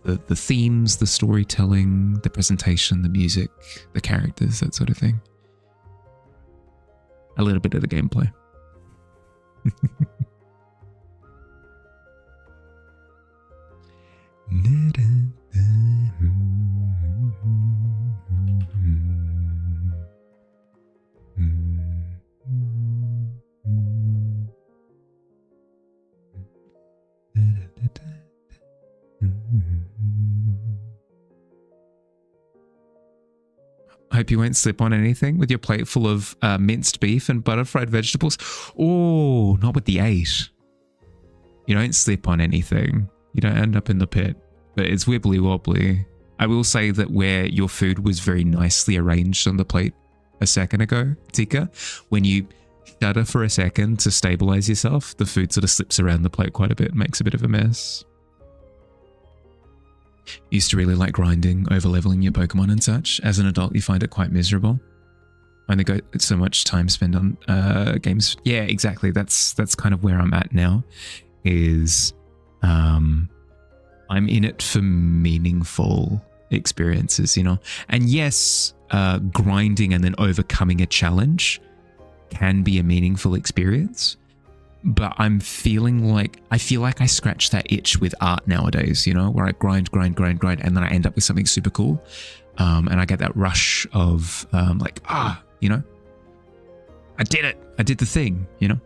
the themes, the storytelling, the presentation, the music, the characters, that sort of thing. a little bit of the gameplay. Hope you won't slip on anything with your plate full of minced beef and butter fried vegetables. Oh, not with the 8. You don't slip on anything. You don't end up in the pit. But it's wibbly wobbly. I will say that where your food was very nicely arranged on the plate a second ago, Tika, when you shudder for a second to stabilize yourself, the food sort of slips around the plate quite a bit, makes a bit of a mess. Used to really like grinding, over-leveling your Pokemon and such. As an adult, you find it quite miserable. Only got so much time spent on games. Yeah, exactly. That's kind of where I'm at now. Is I'm in it for meaningful experiences, you know. And yes, grinding and then overcoming a challenge can be a meaningful experience. But I feel like I scratch that itch with art nowadays, you know, where I grind, and then I end up with something super cool. And I get that rush of you know, I did it. I did the thing, you know.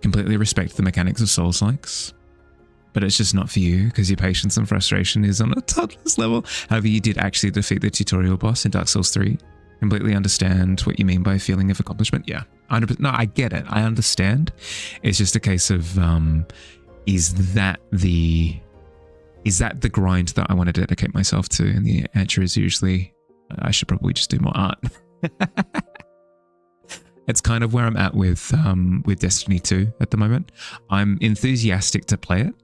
Completely respect the mechanics of Souls-likes, but it's just not for you because your patience and frustration is on a toddler's level. However, you did actually defeat the tutorial boss in Dark Souls 3. Completely understand what you mean by a feeling of accomplishment. Yeah, 100%. No, I get it. I understand. It's just a case of, is that the grind that I want to dedicate myself to? And the answer is usually, I should probably just do more art. It's kind of where I'm at with Destiny 2 at the moment. I'm enthusiastic to play it.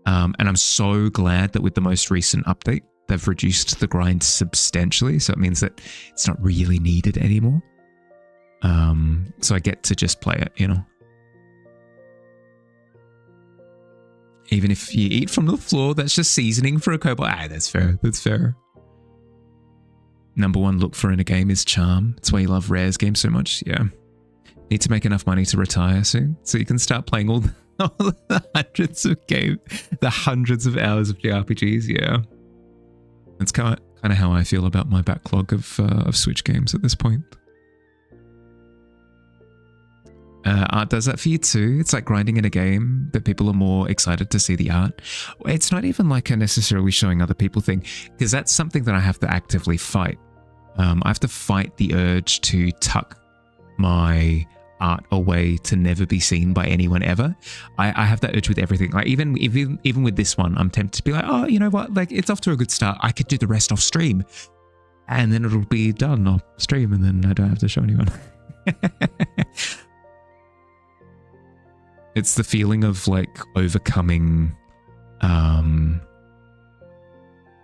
And I'm so glad that with the most recent update, they've reduced the grind substantially, so it means that it's not really needed anymore. So I get to just play it, you know. Even if you eat from the floor, that's just seasoning for a kobold. That's fair. That's fair. Number one look for in a game is charm. It's why you love Rare's games so much. Yeah. Need to make enough money to retire soon, so you can start playing all the hundreds of games, the hundreds of hours of JRPGs. Yeah. That's kind of how I feel about my backlog of Switch games at this point. Art does that for you too. It's like grinding in a game, but people are more excited to see the art. It's not even like a necessarily showing other people thing, because that's something that I have to actively fight. I have to fight the urge to tuck my art away to never be seen by anyone ever. I have that urge with everything. Like even with this one, I'm tempted to be like, oh, you know what? Like it's off to a good start. I could do the rest off stream, and then it'll be done off stream, and then I don't have to show anyone. It's the feeling of like overcoming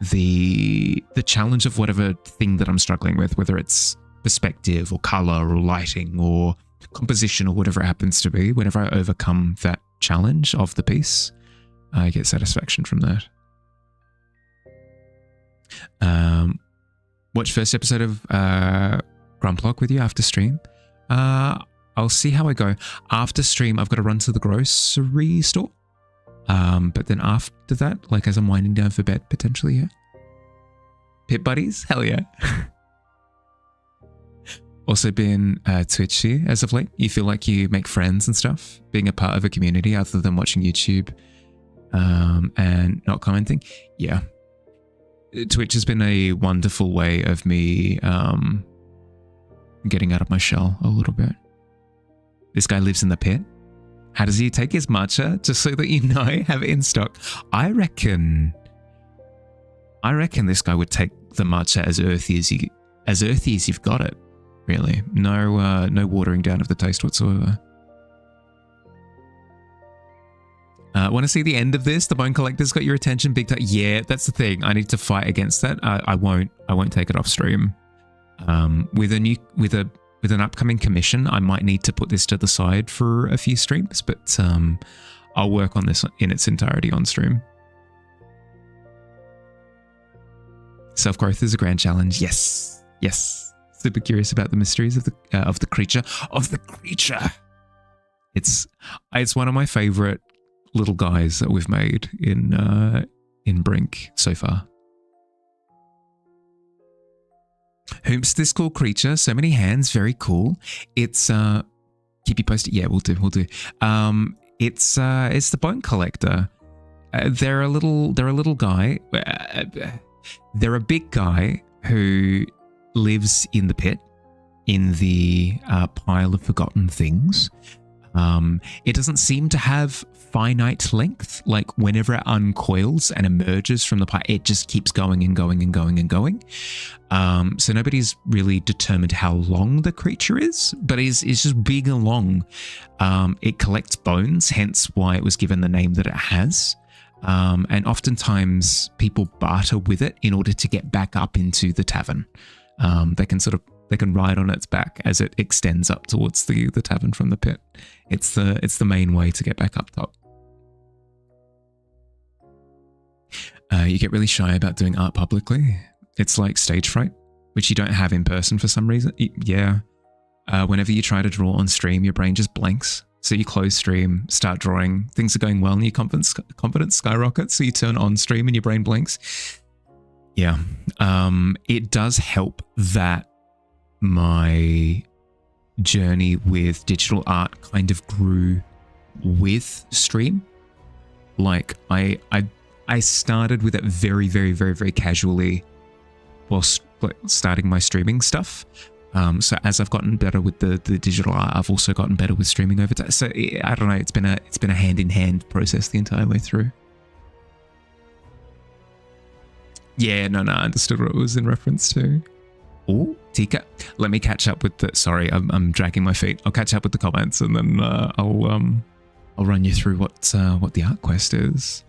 the challenge of whatever thing that I'm struggling with, whether it's perspective or color or lighting or composition or whatever it happens to be. Whenever I overcome that challenge of the piece, I get satisfaction from that. Watch first episode of Grumplock with you after stream. I'll see how I go. After stream, I've got to run to the grocery store. But then after that, like as I'm winding down for bed, potentially, yeah. Pit buddies? Hell yeah. Also been twitchy as of late. You feel like you make friends and stuff, being a part of a community other than watching YouTube and not commenting. Yeah. Twitch has been a wonderful way of me getting out of my shell a little bit. This guy lives in the pit. How does he take his matcha? Just so that you know, have it in stock. I reckon this guy would take the matcha as earthy as you've got it. Really, no watering down of the taste whatsoever. Want to see the end of this? The Bone Collector's got your attention big time. Yeah, that's the thing. I need to fight against that. I won't take it off stream. With an upcoming commission, I might need to put this to the side for a few streams, but I'll work on this in its entirety on stream. Self-growth is a grand challenge. Yes. super curious about the mysteries of the creature. It's one of my favorite little guys that we've made in Brink so far. Whom's this cool creature? So many hands, very cool. It's keep you posted. Yeah, we'll do. It's the bone collector. They're a little guy. They're a big guy who lives in the pit, in the pile of forgotten things. It doesn't seem to have finite length. Like whenever it uncoils and emerges from the pile, it just keeps going and going and going and going. So nobody's really determined how long the creature is, but it's just big and long. It collects bones, hence why it was given the name that it has. And oftentimes people barter with it in order to get back up into the tavern. They can ride on its back as it extends up towards the tavern from the pit. It's the main way to get back up top. You get really shy about doing art publicly. It's like stage fright, which you don't have in person for some reason. Yeah. Whenever you try to draw on stream, your brain just blanks. So you close stream, start drawing, things are going well and your confidence skyrockets. So you turn on stream and your brain blinks. Yeah. It does help that my journey with digital art kind of grew with stream. Like I started with it very, very, very, very casually whilst starting my streaming stuff. So as I've gotten better with the digital art, I've also gotten better with streaming over time. So I don't know, it's been a hand-in-hand process the entire way through. Yeah, no, I understood what it was in reference to. Oh, Tika, let me catch up with the. Sorry, I'm dragging my feet. I'll catch up with the comments and then I'll run you through what the art quest is.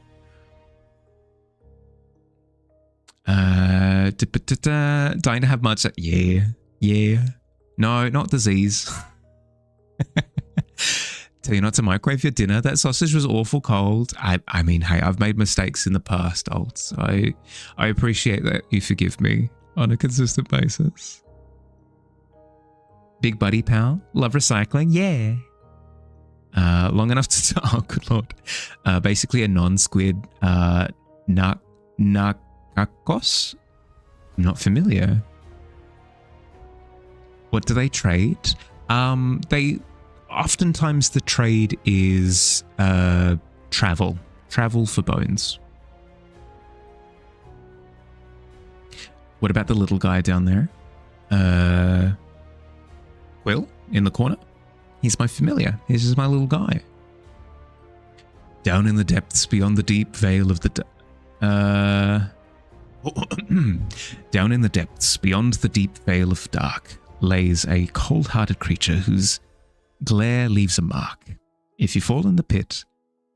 Dying to have much. Yeah. No, not disease. Tell you not to microwave your dinner. That sausage was awful cold. I mean, hey, I've made mistakes in the past, Alt. I appreciate that you forgive me on a consistent basis. Big buddy pal. Love recycling. Yeah. Long enough to... Oh, good lord. Basically a non-squid nakakos. I'm not familiar. What do they trade? Oftentimes the trade is travel for bones. What about the little guy down there? Will in the corner? He's my familiar. He's just my little guy. Down in the depths beyond the deep veil of the... Down in the depths beyond the deep veil of dark lays a cold-hearted creature whose glare leaves a mark. If you fall in the pit,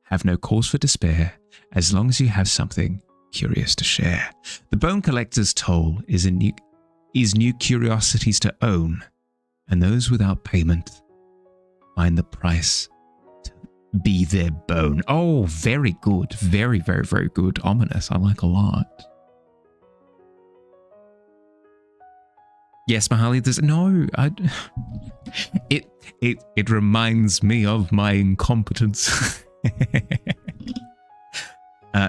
have no cause for despair, as long as you have something curious to share. The bone collector's toll is new curiosities to own, and those without payment find the price to be their bone. Oh, very good. Very, very, very good. Ominous. I like a lot. Yes, Mahali, there's no. It reminds me of my incompetence.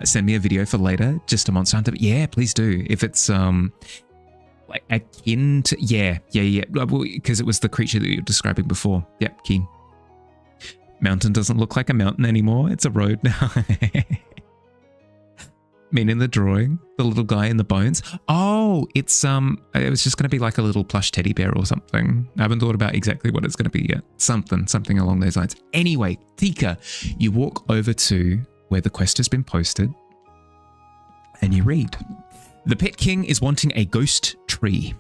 Send me a video for later, just a Monster Hunter. Yeah, please do. If it's like akin to yeah, because it was the creature that you were describing before. Yep, keen. Mountain doesn't look like a mountain anymore. It's a road now. Mean in the drawing, the little guy in the bones. Oh, it was just going to be like a little plush teddy bear or something. I haven't thought about exactly what it's going to be yet. Something along those lines. Anyway, Tika, you walk over to where the quest has been posted and you read. The Pit King is wanting a ghost tree.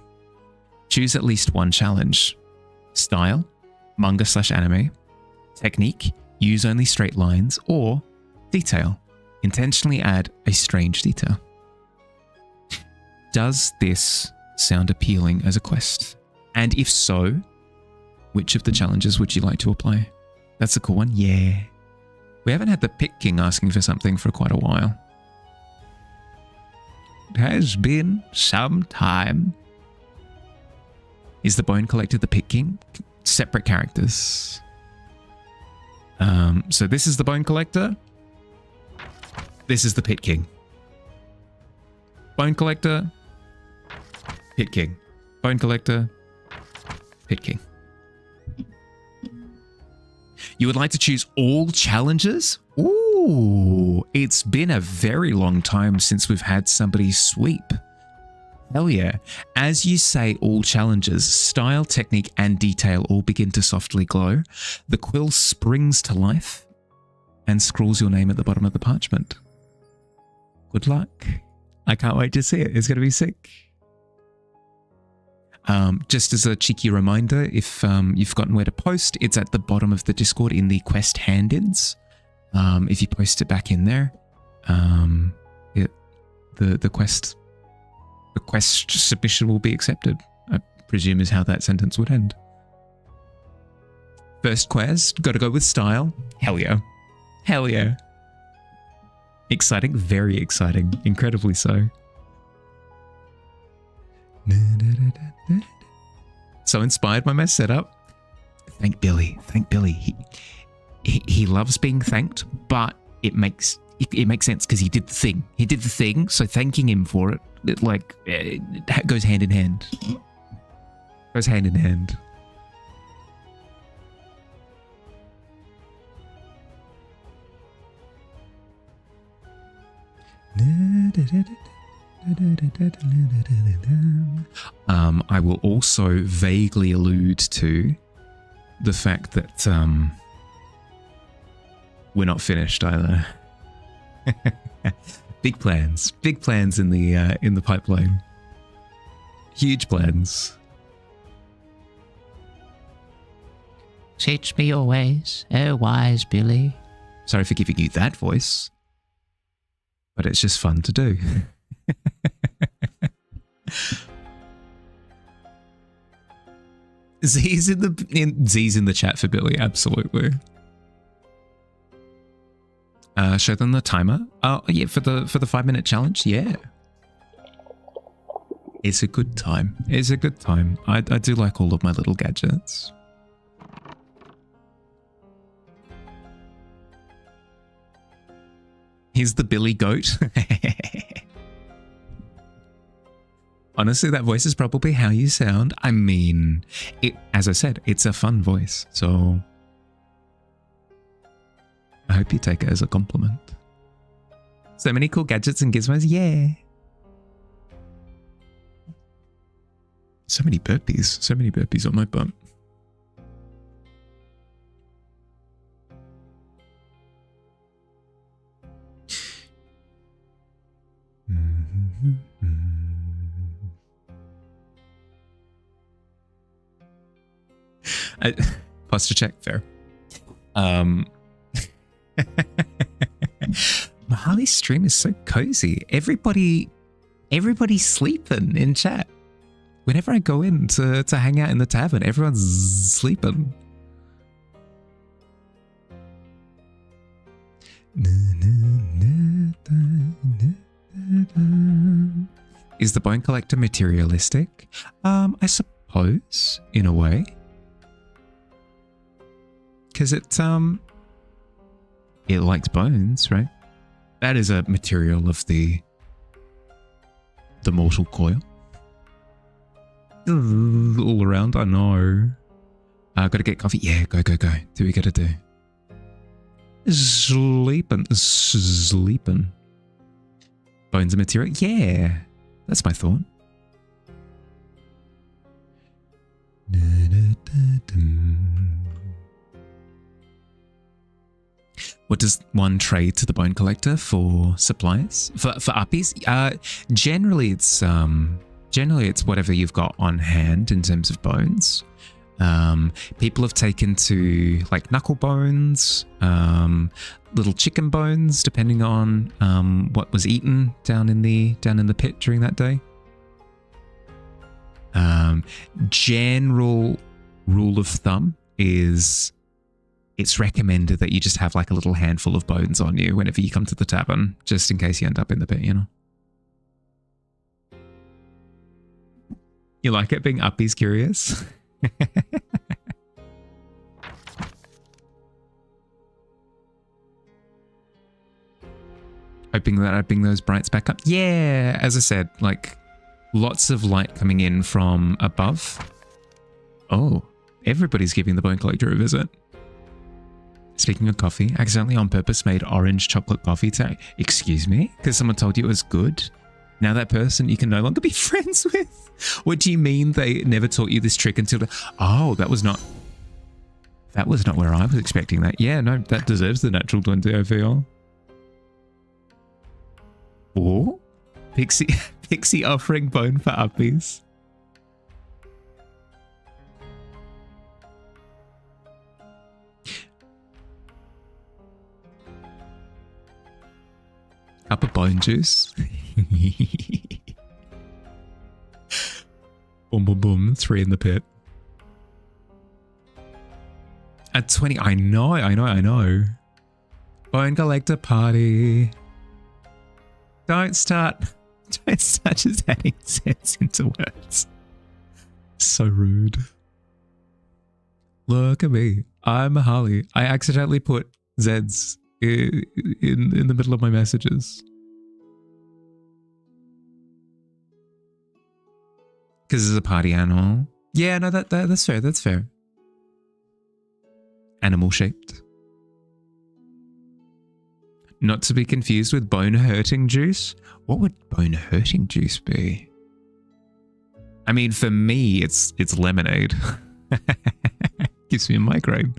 Choose at least one challenge. Style, manga/anime. Technique, use only straight lines. Or detail, intentionally add a strange detail. Does this sound appealing as a quest? And if so, which of the challenges would you like to apply? That's a cool one. Yeah. We haven't had the Pit King asking for something for quite a while. It has been some time. Is the Bone Collector the Pit King? Separate characters. So this is the Bone Collector. This is the Pit King. Bone Collector, Pit King. Bone Collector, Pit King. You would like to choose all challenges? Ooh, it's been a very long time since we've had somebody sweep. Hell yeah. As you say all challenges, style, technique, and detail all begin to softly glow. The quill springs to life and scrawls your name at the bottom of the parchment. Good luck. I can't wait to see it. It's going to be sick. Just as a cheeky reminder, if you've forgotten where to post, it's at the bottom of the Discord in the quest hand-ins. If you post it back in there, the quest submission will be accepted. I presume is how that sentence would end. First quest, got to go with style. Hell yeah. Hell yeah. Exciting, very exciting, incredibly so. So inspired by my setup. Thank Billy. Thank Billy. He loves being thanked, but it makes sense because he did the thing. He did the thing, so thanking him for it, it goes hand in hand. Goes hand in hand. I will also vaguely allude to the fact that we're not finished either. Big plans in the pipeline. Huge plans. Teach me your ways, oh wise Billy. Sorry for giving you that voice, but it's just fun to do. Z's in the chat for Billy, absolutely. Show them the timer. Oh yeah, for the 5-minute challenge. Yeah, it's a good time. It's a good time. I do like all of my little gadgets. Here's the Billy Goat. Honestly, that voice is probably how you sound. I mean, as I said, it's a fun voice, so I hope you take it as a compliment. So many cool gadgets and gizmos, yeah. So many burpees on my butt. Posture check, fair. Mahali's stream is so cozy. Everybody's sleeping in chat. Whenever I go in to hang out in the tavern, everyone's sleeping. Is the Bone Collector materialistic? I suppose, in a way. Because it likes bones, right? That is a material of the mortal coil. All around, I know. Gotta get coffee. Yeah, go. Do what we gotta do. Sleeping. Bones are material? Yeah. That's my thought. What does one trade to the Bone Collector for supplies? For uppies? Generally it's whatever you've got on hand in terms of bones. People have taken to like knuckle bones, little chicken bones, depending on what was eaten down in the pit during that day. General rule of thumb is it's recommended that you just have like a little handful of bones on you whenever you come to the tavern, just in case you end up in the pit, you know. You like it being uppies curious? Hoping that I bring those brights back up. Yeah, as I said, like lots of light coming in from above. Oh, everybody's giving the Bone Collector a visit. Speaking of coffee, accidentally on purpose made orange chocolate coffee today. Excuse me? Because someone told you it was good? Now that person you can no longer be friends with? What do you mean they never taught you this trick until... Oh, that was not where I was expecting that. Yeah, no, that deserves the natural 20, I feel. Oh, Pixie offering bone for uppies. Cup of bone juice. Boom, boom, boom. 3 in the pit. At 20, I know. Bone collector party. Don't start just adding Z's into words. So rude. Look at me. I'm a Harley. I accidentally put Z's in the middle of my messages. Because it's a party animal. Yeah, no, that's fair. That's fair. Animal shaped. Not to be confused with bone hurting juice. What would bone hurting juice be? I mean, for me, it's lemonade. Gives me a migraine.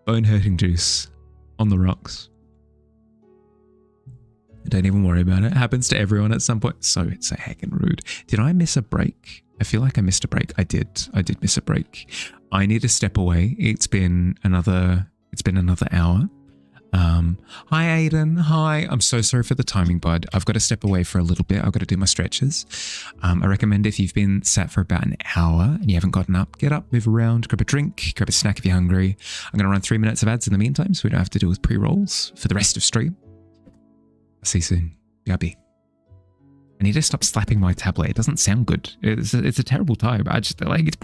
Bone hurting juice on the rocks. Don't even worry about it. Happens to everyone at some point. So it's a heckin' rude. Did I miss a break? I feel like I missed a break. I did miss a break. I need to step away. It's been another hour. Hi Aiden. Hi. I'm so sorry for the timing, bud. I've got to step away for a little bit. I've got to do my stretches. I recommend if you've been sat for about an hour and you haven't gotten up, get up, move around, grab a drink, grab a snack if you're hungry. I'm going to run 3 minutes of ads in the meantime so we don't have to deal with pre-rolls for the rest of stream. I'll see you soon. BRB. I need to stop slapping my tablet. It doesn't sound good. It's a terrible time. I just like it's...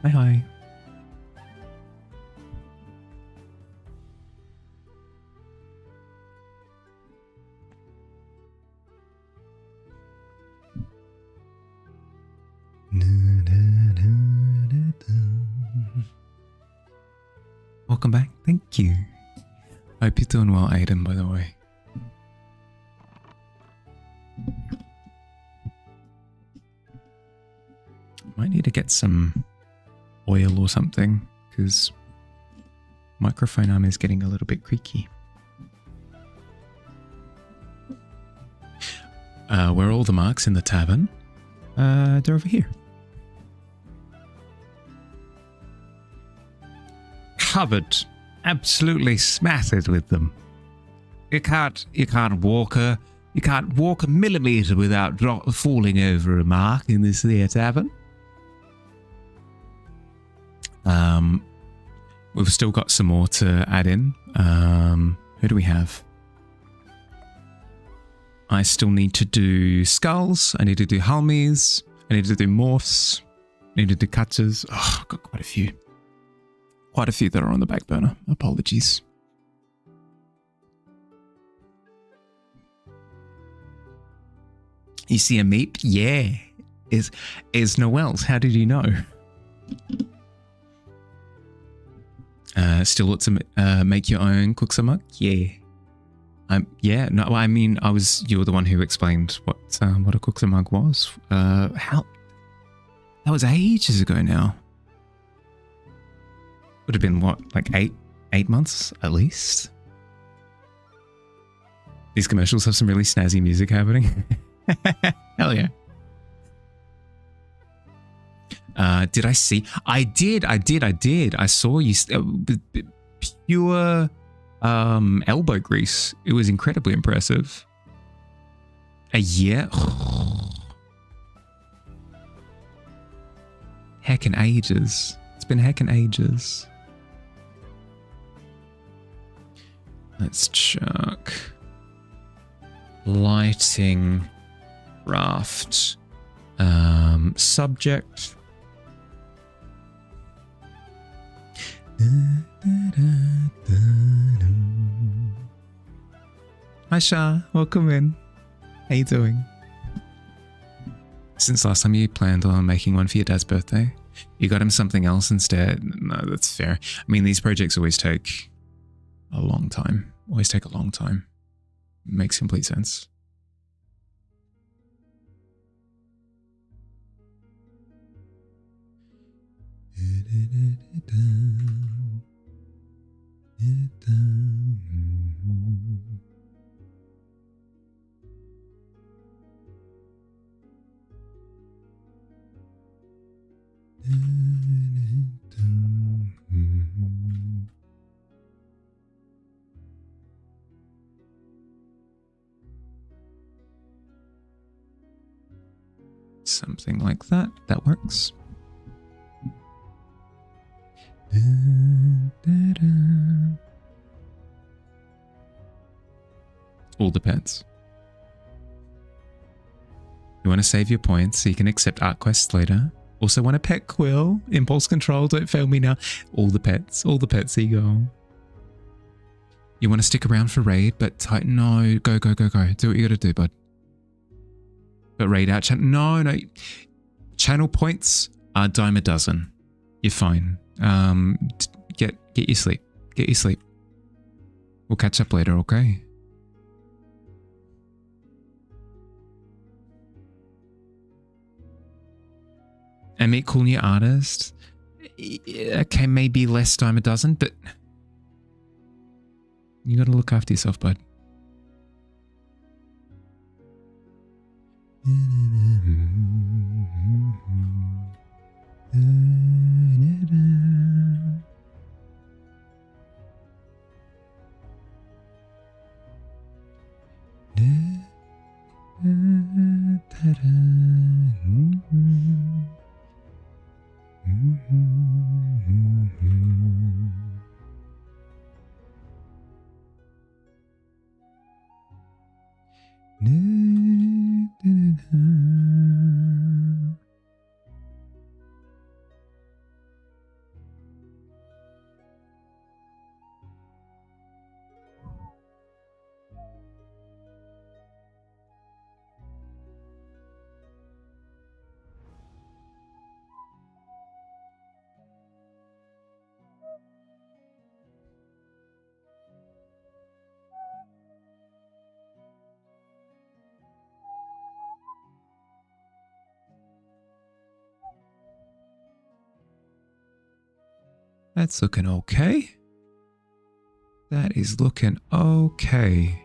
Hi, hi. Welcome back. Thank you. Hope you're doing well, Aiden, by the way. Might need to get some oil or something, because microphone arm is getting a little bit creaky. Where are all the marks in the tavern? They're over here. Covered, absolutely smattered with them. You can't walk a millimeter without falling over a mark in this there tavern. We've still got some more to add in. Who do we have? I still need to do skulls. I need to do helmies. I need to do morphs. I need to do cutters. Oh, I've got quite a few. Quite a few that are on the back burner. Apologies. You see a meep? Yeah. Is Noel's. How did you know? Still lots to make your own cook some mug? Yeah. Yeah, no, I mean, you were the one who explained what a cook some mug was. That was ages ago now. Would have been what, like eight months at least? These commercials have some really snazzy music happening. Hell yeah. Did I see? I did. I saw you. Pure elbow grease. It was incredibly impressive. A year? Heckin' ages. It's been heckin' ages. Let's chuck lighting raft. Subject. Hi Shah, welcome in. How you doing? Since last time you planned on making one for your dad's birthday, you got him something else instead. No, that's fair. I mean, these projects always take a long time. Makes complete sense. Something like that. That works. All depends. You want to save your points so you can accept art quests later. Also want a pet quill. Impulse control, don't fail me now. All the pets, Eagle. You want to stick around for raid, but no, go. Do what you gotta do, bud. But raid out channel. No. Channel points are dime a dozen. You're fine. Get your sleep. Get your sleep. We'll catch up later, okay? And meet cool new artists. Okay, maybe less dime a dozen, but you gotta look after yourself, bud. That's looking okay. That is looking okay.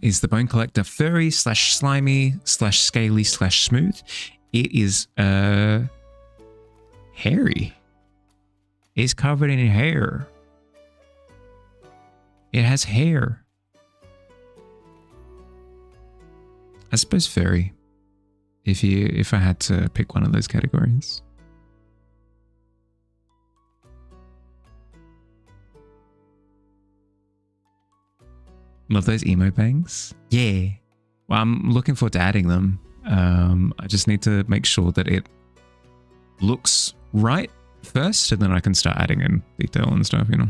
Is the bone collector furry / slimy / scaly / smooth? It is hairy. It's covered in hair. It has hair. I suppose furry. If I had to pick one of those categories. Love those emo bangs. Yeah. Well, I'm looking forward to adding them. I just need to make sure that it looks right first, and then I can start adding in detail and stuff, you know.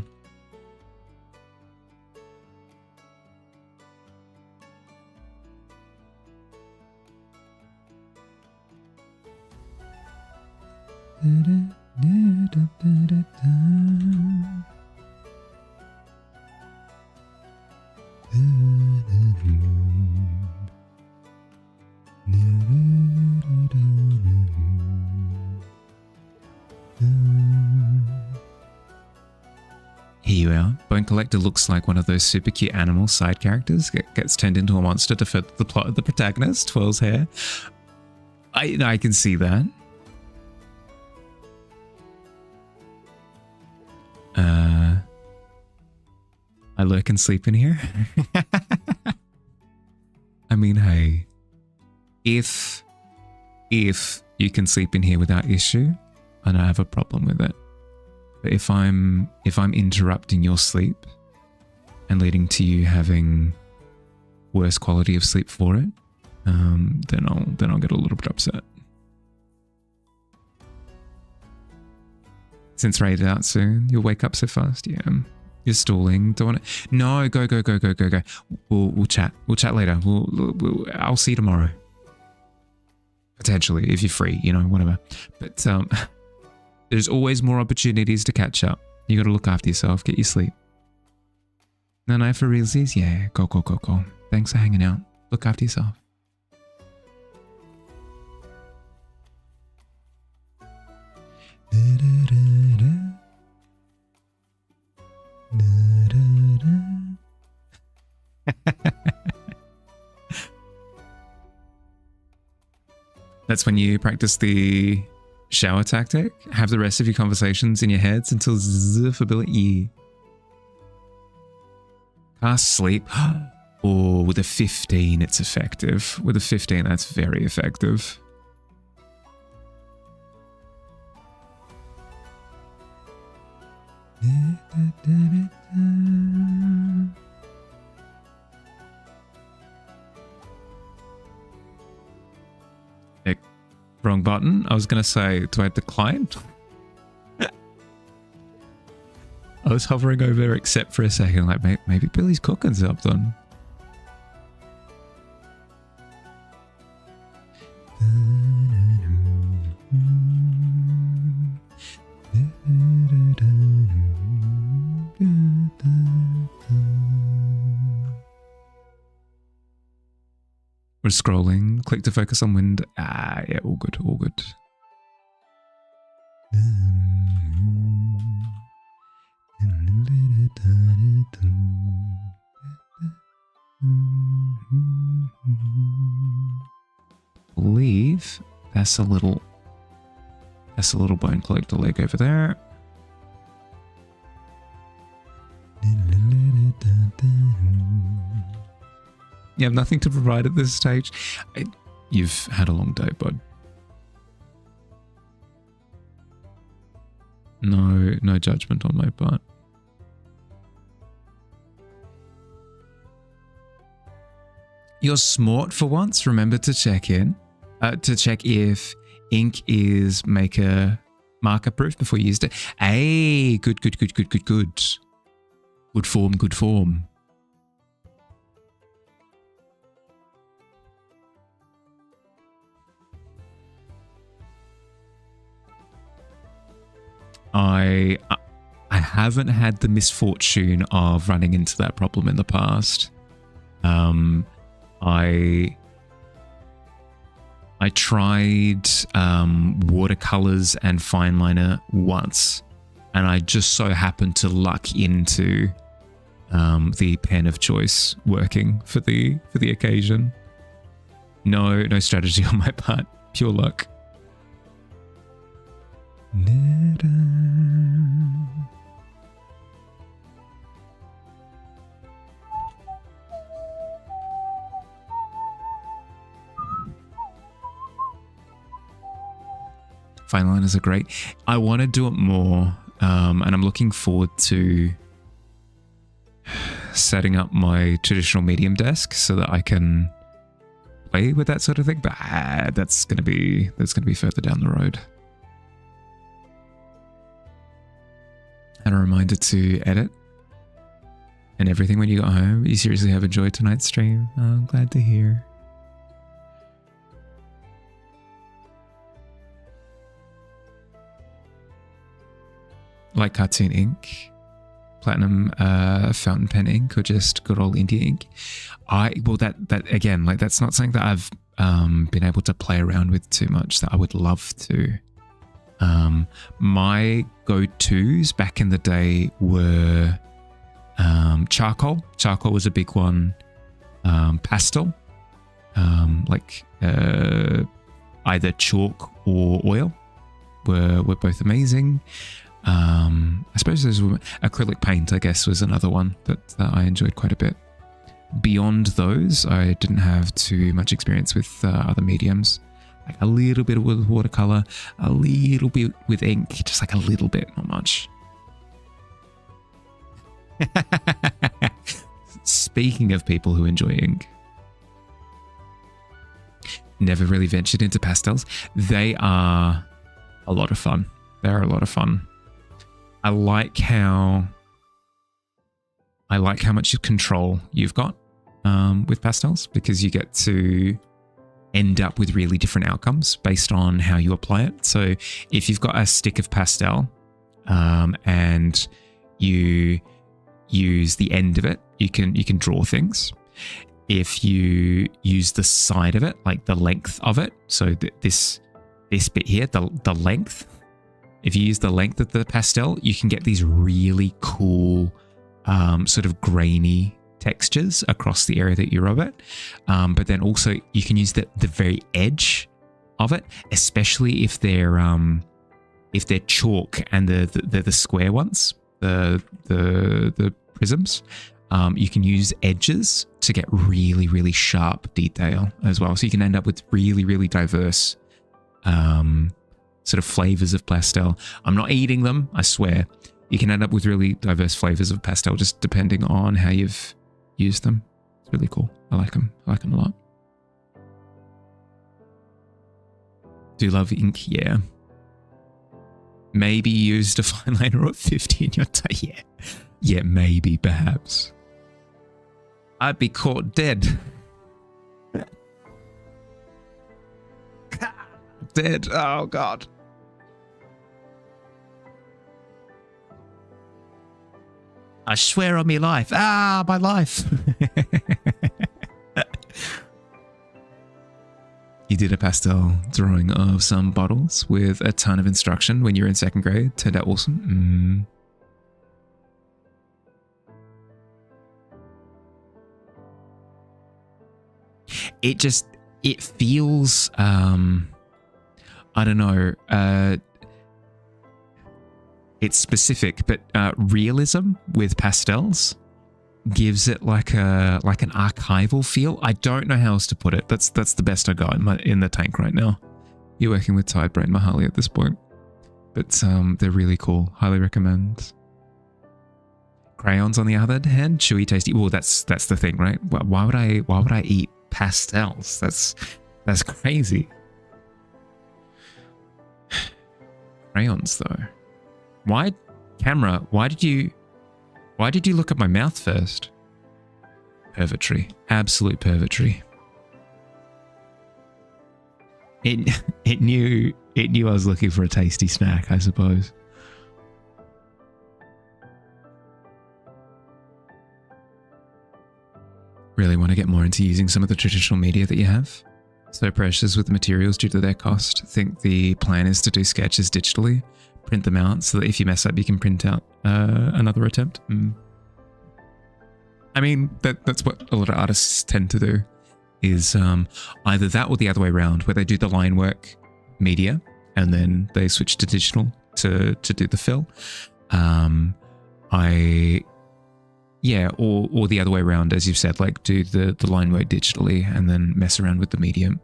Here you are. Bone Collector looks like one of those super cute animal side characters. Gets turned into a monster to fit the plot of the protagonist. Twirls hair. I can see that. I lurk and sleep in here. I mean, hey, if you can sleep in here without issue, I don't have a problem with it. But if I'm interrupting your sleep and leading to you having worse quality of sleep for it, then I'll get a little bit upset. Since raided out soon, you'll wake up so fast. Yeah, you're stalling. Don't want to. No, go. We'll chat. We'll chat later. I'll see you tomorrow. Potentially, if you're free, you know, whatever. But there's always more opportunities to catch up. You got to look after yourself. Get your sleep. No, for realsies, yeah. Go. Thanks for hanging out. Look after yourself. That's when you practice the shower tactic. Have the rest of your conversations in your heads until ziff ability. Cast sleep. Or with a 15, it's effective. With a 15, that's very effective. Wrong button. I was going to say, do I decline? I was hovering over accept for a second, like maybe Billy's cooking something. We're scrolling. Click to focus on wind. Yeah, all good, all good. Believe that's a little bone collector leg over there. You have nothing to provide at this stage. You've had a long day, bud. No judgment on my part. You're smart for once. Remember to check in. To check if ink is marker proof before you used it. Hey, good. Good form. I haven't had the misfortune of running into that problem in the past. I tried watercolors and fine liner once, and I just so happened to luck into the pen of choice working for the occasion. No strategy on my part, pure luck. Fine liners are great. I want to do it more, and I'm looking forward to setting up my traditional medium desk so that I can play with that sort of thing. But that's gonna be further down the road. And a reminder to edit and everything when you got home. You seriously have enjoyed tonight's stream. Oh, I'm glad to hear. Like cartoon ink, platinum fountain pen ink, or just good old India ink. That again, like that's not something that I've been able to play around with too much. That I would love to. My go-tos back in the day were charcoal. Charcoal was a big one. Pastel, like either chalk or oil, were both amazing. I suppose there's acrylic paint, I guess, was another one that I enjoyed quite a bit. Beyond those, I didn't have too much experience with other mediums. Like a little bit with watercolor, a little bit with ink, just like a little bit, not much. Speaking of people who enjoy ink, never really ventured into pastels. They are a lot of fun. They're a lot of fun. I like how much control you've got with pastels, because you get to end up with really different outcomes based on how you apply it. So if you've got a stick of pastel and you use the end of it, you can draw things. If you use the side of it, like the length of it, so this bit here, the length. If you use the length of the pastel, you can get these really cool sort of grainy textures across the area that you rub it. But then also you can use the very edge of it, especially if they're chalk and they're the square ones, the prisms. You can use edges to get really, really sharp detail as well. So you can end up with really, really diverse sort of flavors of pastel. I'm not eating them, I swear. You can end up with really diverse flavors of pastel just depending on how you've used them. It's really cool. I like them. I like them a lot. Do you love ink? Yeah. Maybe you used a fine liner at 50 in your day. Yeah. Yeah, maybe, perhaps. I'd be caught dead. Dead. Oh, God. I swear on my life. Ah, my life. You did a pastel drawing of some bottles with a ton of instruction when you were in second grade. Turned out awesome. It feels, I don't know, it's specific, but realism with pastels gives it like an archival feel. I don't know how else to put it. That's the best I got in the tank right now. You're working with Tide Brain Mahali at this point, but they're really cool. Highly recommend. Crayons, on the other hand, chewy, tasty. Well, that's the thing, right? Why would I eat pastels? That's crazy. Crayons, though. Why did you look at my mouth first? Purgatory. Absolute purgatory. It knew I was looking for a tasty snack, I suppose. really want to get more into using some of the traditional media that you have. So precious with the materials due to their cost. I think the plan is to do sketches digitally, print them out so that if you mess up, you can print out another attempt. I mean, that's what a lot of artists tend to do, is either that or the other way around, where they do the line work media and then they switch to digital to do the fill. Or the other way around, as you've said, like do the line work digitally and then mess around with the medium,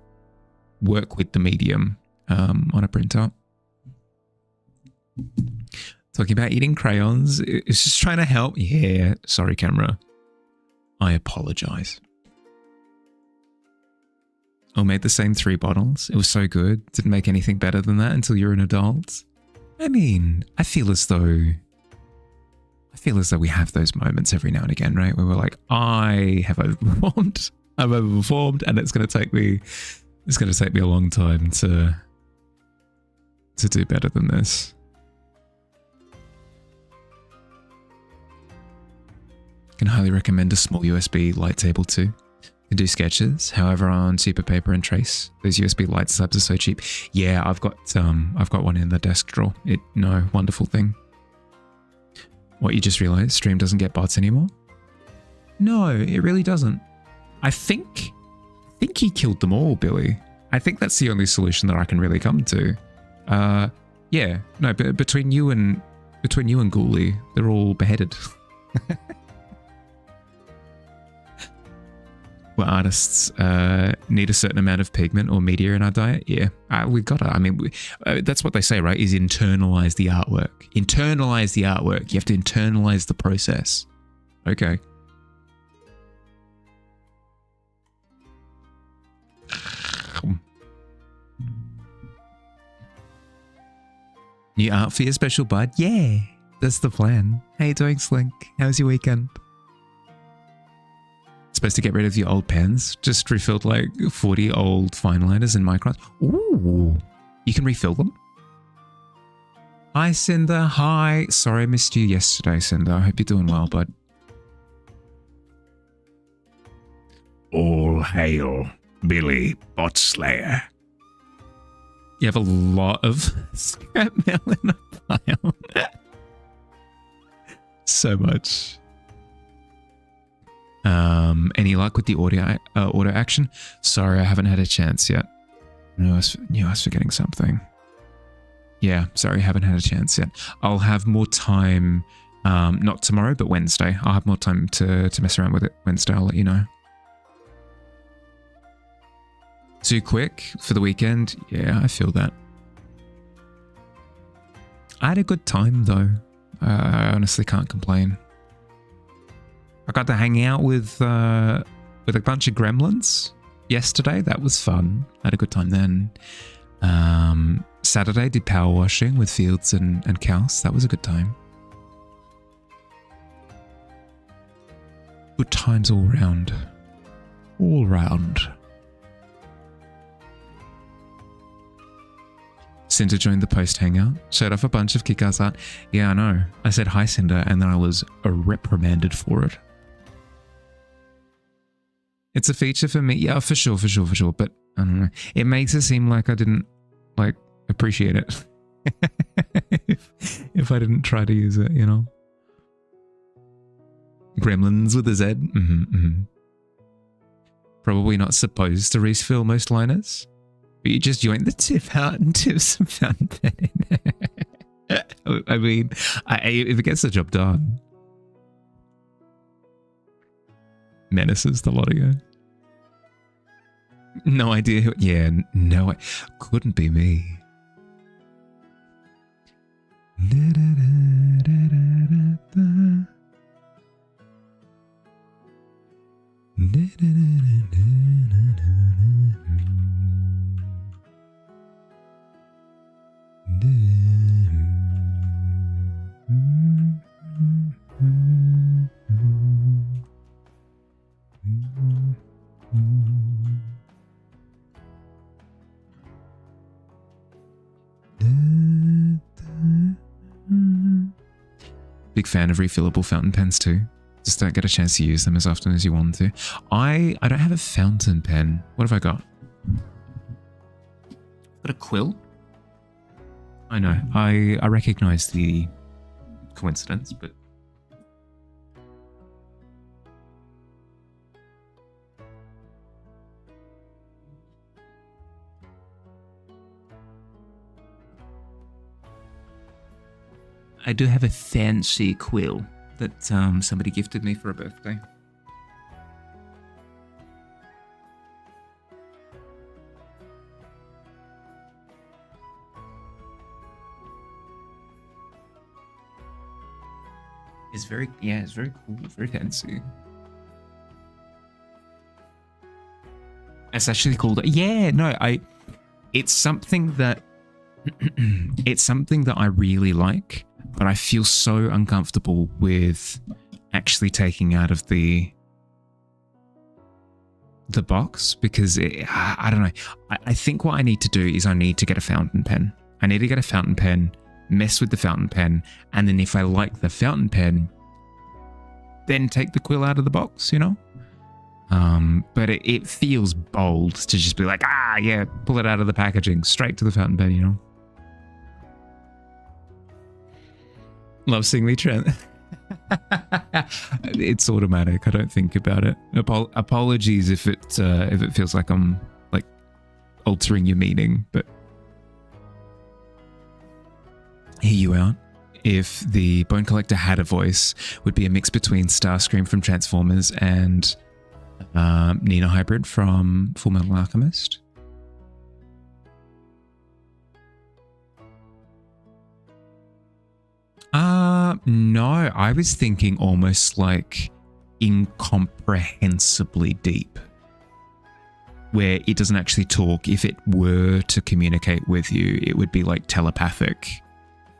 work with the medium on a printout. Talking about eating crayons, it's just trying to help. Yeah, sorry, camera. I apologize. I made the same 3 bottles. It was so good. Didn't make anything better than that until you're an adult. I mean, I feel as though we have those moments every now and again, right? Where we're like, I have overperformed. I've overperformed, and it's going to take me a long time to do better than this. Can highly recommend a small USB light table too. Can do sketches, however, on super paper and trace. Those USB light slabs are so cheap. Yeah, I've got one in the desk drawer. Wonderful thing. What, you just realized stream doesn't get bots anymore? No, it really doesn't. I think he killed them all, Billy. I think that's the only solution that I can really come to. Yeah, no, but between you and Ghoulie, they're all beheaded. Where artists need a certain amount of pigment or media in our diet, yeah, we've got to. I mean, that's what they say, right? Is internalize the artwork. Internalize the artwork. You have to internalize the process. Okay. New art for your special bud? Yeah, that's the plan. How you doing, Slink? How was your weekend? Supposed to get rid of your old pens. Just refilled like 40 old fine liners and microns. Ooh, you can refill them? Hi, Cinder. Hi. Sorry I missed you yesterday, Cinder. I hope you're doing well, bud. All hail, Billy Botslayer. You have a lot of scrap mail in a pile. So much. Any luck with the auto action? Sorry, I haven't had a chance yet. Knew I was forgetting something. Yeah, sorry, haven't had a chance yet. I'll have more time, not tomorrow, but Wednesday. I'll have more time to mess around with it Wednesday. I'll let you know. Too quick for the weekend? Yeah, I feel that. I had a good time though. I honestly can't complain. I got to hang out with a bunch of gremlins yesterday. That was fun. I had a good time then. Saturday did power washing with Fields and Cows. That was a good time. Good times all round. All round. Cinder joined the post hangout, showed off a bunch of kick-ass art. Yeah, I know. I said hi, Cinder, and then I was reprimanded for it. It's a feature for me. Yeah, for sure. But I don't know. It makes it seem like I didn't appreciate it. if I didn't try to use it, you know. Gremlins with a Z. Probably not supposed to refill most liners. But you just joint the tip out and tip some fountain pen in there. I mean, if it gets the job done. Menaces the lot of you. No idea who. Yeah, no, it couldn't be me. Big fan of refillable fountain pens too. Just don't get a chance to use them as often as you want to. I don't have a fountain pen. What have I got? Got a quill? I know. I recognize the coincidence, but I do have a fancy quill that somebody gifted me for a birthday. It's very cool, very fancy. It's actually called, it's something that, it's something that I really like, but I feel so uncomfortable with actually taking out of the box because I don't know. I think what I need to do is I need to get a fountain pen. I need to get a fountain pen, mess with the fountain pen, and then if I like the fountain pen, then take the quill out of the box, you know? But it feels bold to just be like, pull it out of the packaging, straight to the fountain pen, you know? Love seeing me, Trent. It's automatic. I don't think about it. Apologies if it feels like I'm like altering your meaning, but hear you out. If the Bone Collector had a voice, would be a mix between Starscream from Transformers and Nina Hybrid from Full Metal Alchemist. No, I was thinking almost like incomprehensibly deep, where it doesn't actually talk. If it were to communicate with you, it would be like telepathic,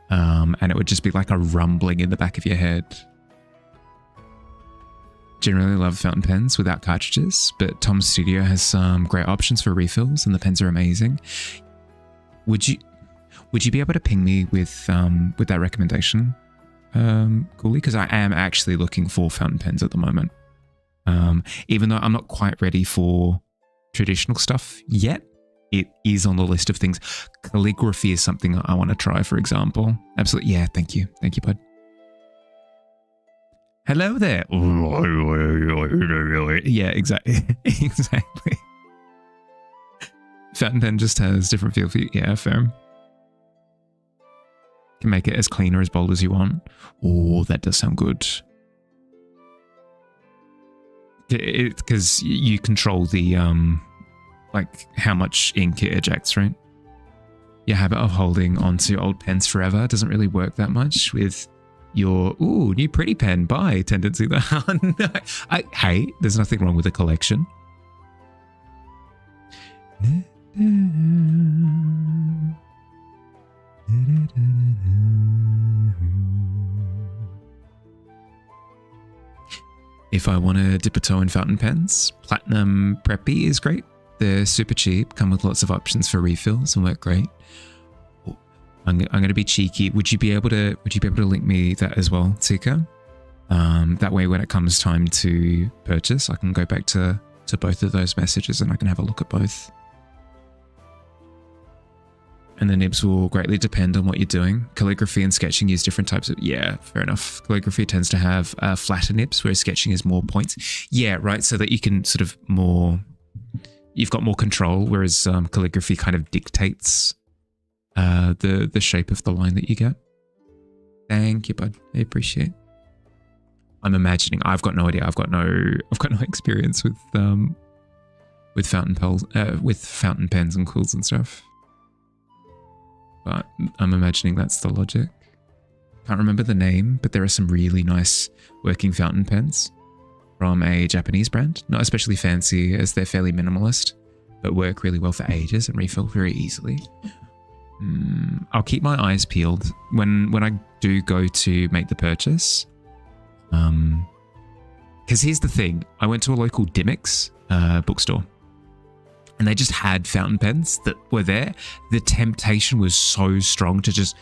and it would just be like a rumbling in the back of your head. Generally love fountain pens without cartridges, but Tom's Studio has some great options for refills, and the pens are amazing. Would you be able to ping me with that recommendation, Cooley? Because I am actually looking for fountain pens at the moment. Even though I'm not quite ready for traditional stuff yet, it is on the list of things. Calligraphy is something I want to try, for example. Absolutely. Yeah, thank you. Thank you, bud. Hello there. Yeah, exactly. Exactly. Fountain pen just has different feel for you. Yeah, fair. Can make it as clean or as bold as you want. Oh, that does sound good. Because you control the like how much ink it ejects, right? Your habit of holding onto old pens forever doesn't really work that much with your new pretty pen buy tendency. No, hey, there's nothing wrong with a collection. If I want to dip a toe in fountain pens, Platinum Preppy is great. They're super cheap, come with lots of options for refills and work great. I'm going to be cheeky. Would you be able to link me that as well, Tika? That way, when it comes time to purchase, I can go back to both of those messages and I can have a look at both. And the nibs will greatly depend on what you're doing. Calligraphy and sketching use different types of... Yeah, fair enough. Calligraphy tends to have flatter nibs, whereas sketching is more points. Yeah, right, so that you can sort of more... You've got more control, whereas calligraphy kind of dictates the shape of the line that you get. Thank you, bud. I appreciate. I'm imagining. I've got no idea. I've got no experience with fountain pens and quills and stuff. But I'm imagining that's the logic. Can't remember the name, but there are some really nice working fountain pens from a Japanese brand. Not especially fancy, as they're fairly minimalist, but work really well for ages and refill very easily. I'll keep my eyes peeled when I do go to make the purchase. Because here's the thing. I went to a local Dimmicks bookstore. And they just had fountain pens that were there. The temptation was so strong to just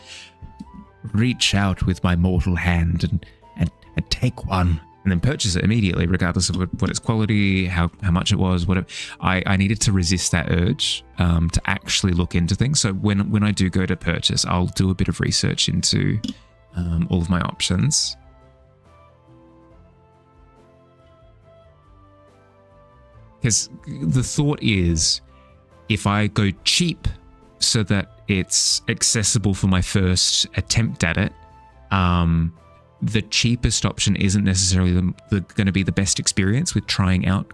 reach out with my mortal hand and take one and then purchase it immediately, regardless of what its quality, how much it was, whatever. I needed to resist that urge to actually look into things. So when I do go to purchase, I'll do a bit of research into all of my options. Because the thought is, if I go cheap so that it's accessible for my first attempt at it, the cheapest option isn't necessarily going to be the best experience with trying out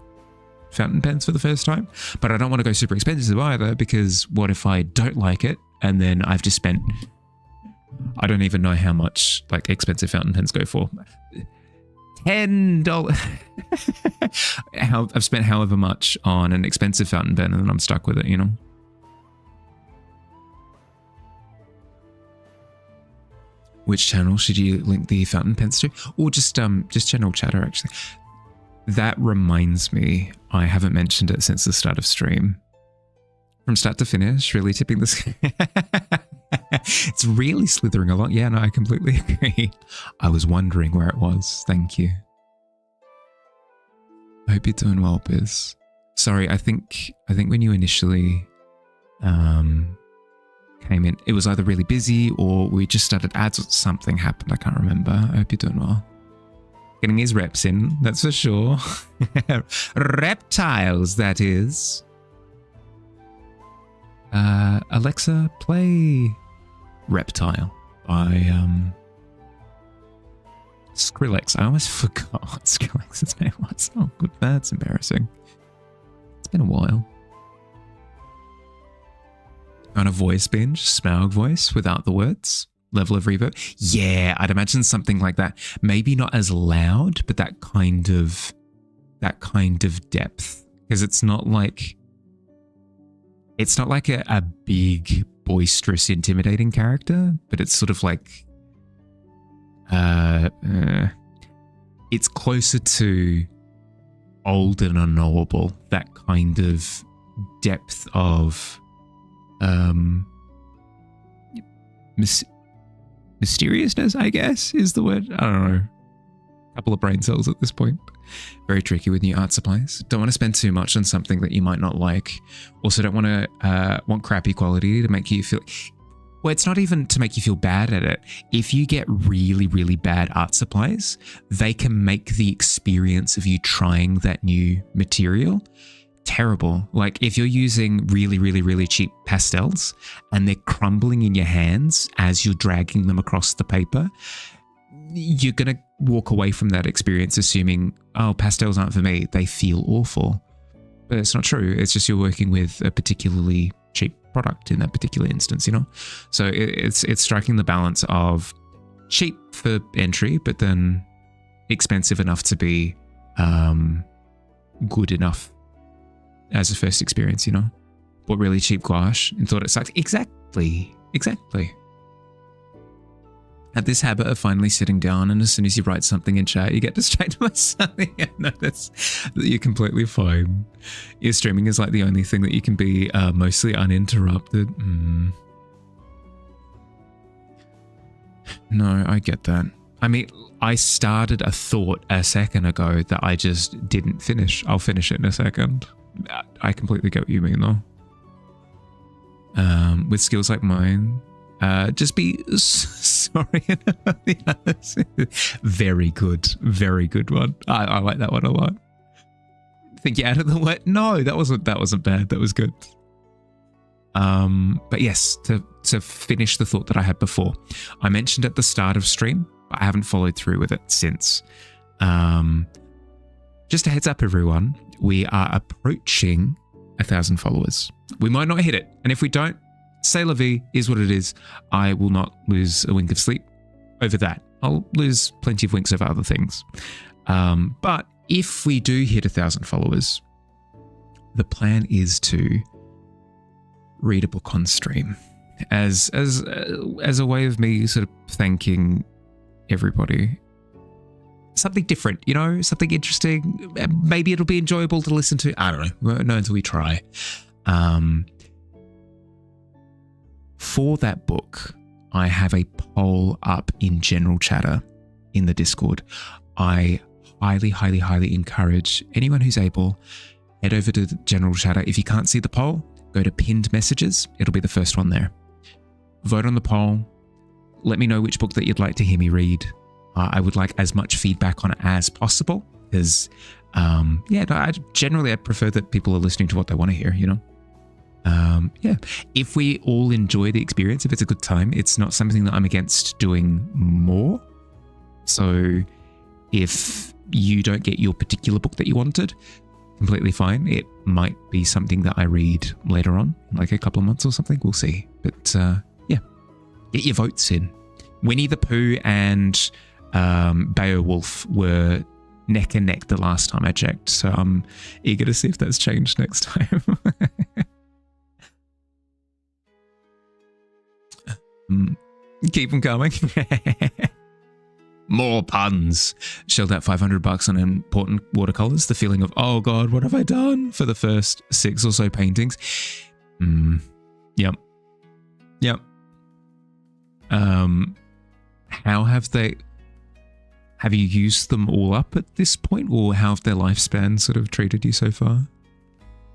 fountain pens for the first time. But I don't want to go super expensive either, because what if I don't like it and then I've just spent, I don't even know how much like expensive fountain pens go for. $10. I've spent however much on an expensive fountain pen and then I'm stuck with it, you know? Which channel should you link the fountain pens to? Or just general chatter, actually. That reminds me, I haven't mentioned it since the start of stream. From start to finish, really tipping this. It's really slithering along. Yeah, no, I completely agree. I was wondering where it was. Thank you. I hope you're doing well, Biz. Sorry, I think when you initially came in, it was either really busy or we just started ads or something happened. I can't remember. I hope you're doing well. Getting his reps in, that's for sure. Reptiles, that is. Alexa, play Reptile by Skrillex. I almost forgot what Skrillex's name was. Oh, good. That's embarrassing. It's been a while. On a voice binge, Smaug voice without the words, level of reverb. Yeah, I'd imagine something like that. Maybe not as loud, but that kind of depth. Because it's not like a big, boisterous, intimidating character, but it's sort of like it's closer to old and unknowable. That kind of depth of mysteriousness, I guess, is the word. I don't know. A couple of brain cells at this point. Very tricky with new art supplies. Don't want to spend too much on something that you might not like. Also don't want to want crappy quality to make you feel... Well, it's not even to make you feel bad at it. If you get really, really bad art supplies, they can make the experience of you trying that new material terrible. Like if you're using really, really, really cheap pastels and they're crumbling in your hands as you're dragging them across the paper, you're going to walk away from that experience assuming, oh, pastels aren't for me. They feel awful. But it's not true. It's just you're working with a particularly cheap product in that particular instance, you know? So it's striking the balance of cheap for entry, but then expensive enough to be good enough as a first experience, you know? Bought really cheap gouache and thought it sucked. Exactly. Had this habit of finally sitting down, and as soon as you write something in chat, you get distracted by something. I notice that you're completely fine. Your streaming is like the only thing that you can be mostly uninterrupted. No, I get that. I mean, I started a thought a second ago that I just didn't finish. I'll finish it in a second. I completely get what you mean, though. With skills like mine, just be sorry about the others. Very good one. I like that one a lot. Think you added the word? No, that wasn't bad. That was good. But yes, to finish the thought that I had before, I mentioned at the start of stream, but I haven't followed through with it since. Just a heads up, everyone, we are approaching 1,000 followers. We might not hit it, and if we don't, c'est la vie, is what it is. I will not lose a wink of sleep over that. I'll lose plenty of winks over other things. But if we do hit 1,000 followers, the plan is to read a book on stream as a way of me sort of thanking everybody. Something different, you know, something interesting. Maybe it'll be enjoyable to listen to. I don't know. We won't know until we try. For that book, I have a poll up in general chatter in the Discord. I highly, highly, highly encourage anyone who's able, head over to the general chatter. If you can't see the poll, go to pinned messages. It'll be the first one there. Vote on the poll. Let me know which book that you'd like to hear me read. I would like as much feedback on it as possible because, I'd prefer that people are listening to what they want to hear, you know? If we all enjoy the experience, if it's a good time, it's not something that I'm against doing more. So if you don't get your particular book that you wanted, completely fine. It might be something that I read later on, like a couple of months or something. We'll see. But get your votes in. Winnie the Pooh and Beowulf were neck and neck the last time I checked. So I'm eager to see if that's changed next time. Keep them coming. More puns. Shelled out $500 on important watercolors. The feeling of, oh God, what have I done for the first 6 or so paintings? Yep. Have you used them all up at this point, or how have their lifespan sort of treated you so far?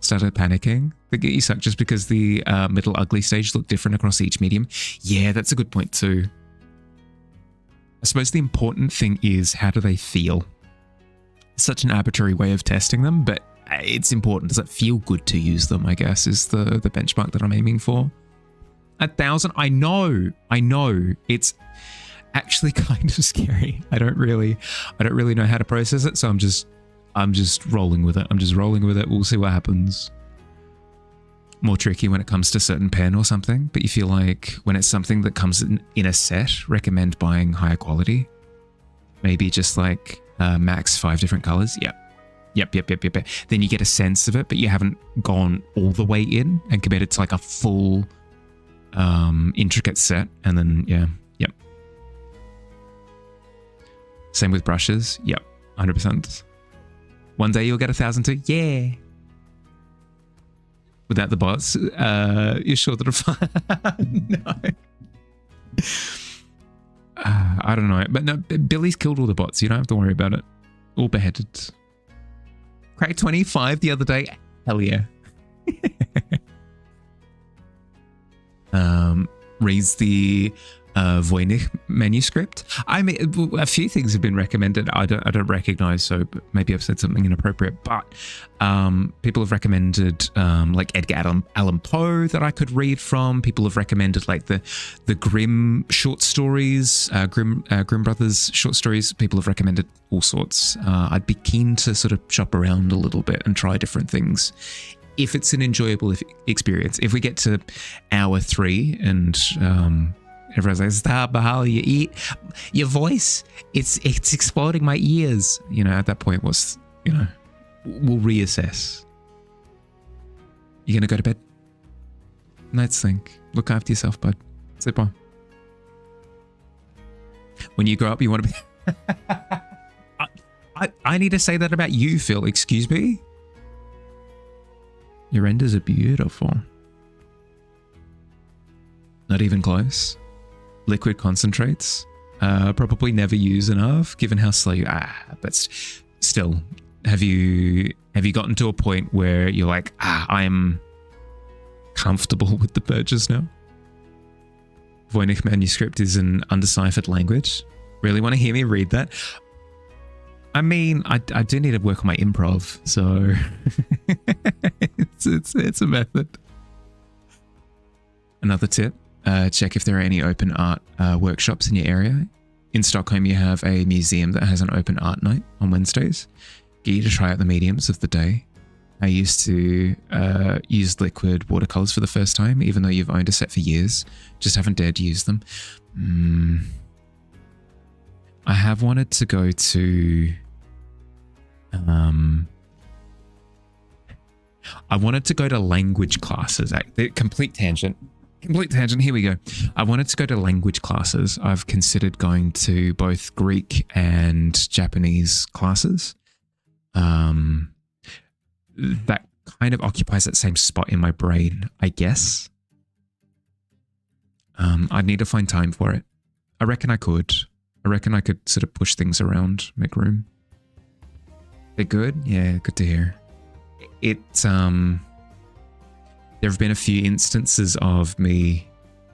Started panicking? They get you sucked just because the middle ugly stage looked different across each medium? Yeah, that's a good point too. I suppose the important thing is, how do they feel? Such an arbitrary way of testing them, but it's important. Does it feel good to use them, I guess, is the benchmark that I'm aiming for. 1,000? I know. It's actually kind of scary. I don't really know how to process it, so I'm just rolling with it. We'll see what happens. More tricky when it comes to certain pen or something, but you feel like when it's something that comes in a set, recommend buying higher quality. Maybe just like max 5 different colors. Yep. Then you get a sense of it, but you haven't gone all the way in and committed to like a full intricate set. And then, yep. Same with brushes. Yep, 100%. One day you'll get 1,000 too. Yeah. Without the bots, you're sure that no. I don't know, but no, Billy's killed all the bots. You don't have to worry about it. All beheaded. Cracked 25 the other day. Hell yeah. Reads the Voynich manuscript. I mean, a few things have been recommended. I don't recognize, so maybe I've said something inappropriate. But people have recommended like Edgar Allan Poe that I could read from. People have recommended like the Grimm short stories, Grimm Brothers short stories. People have recommended all sorts. I'd be keen to sort of shop around a little bit and try different things, if it's an enjoyable experience. If we get to hour 3 and everyone's like, stop, Bahal, you eat your voice. It's exploding my ears. You know, at that point, we'll reassess. You gonna go to bed? Let's think. Look after yourself, bud. Sleep on. When you grow up, you want to be. I need to say that about you, Phil. Excuse me. Your renders are beautiful. Not even close. Liquid concentrates, probably never use enough given how slow you are, but still, have you gotten to a point where you're like, I'm comfortable with the purchase now? Voynich manuscript is an undeciphered language. Really want to hear me read that? I mean, I do need to work on my improv, so it's a method. Another tip. Check if there are any open art workshops in your area. In Stockholm, you have a museum that has an open art night on Wednesdays. Get you to try out the mediums of the day. I used to use liquid watercolors for the first time, even though you've owned a set for years. Just haven't dared to use them. I have wanted to go to... I wanted to go to language classes. Complete tangent, here we go. I wanted to go to language classes. I've considered going to both Greek and Japanese classes. That kind of occupies that same spot in my brain, I guess. I'd need to find time for it. I reckon I could sort of push things around, make room. They're good? Yeah, good to hear. It, there have been a few instances of me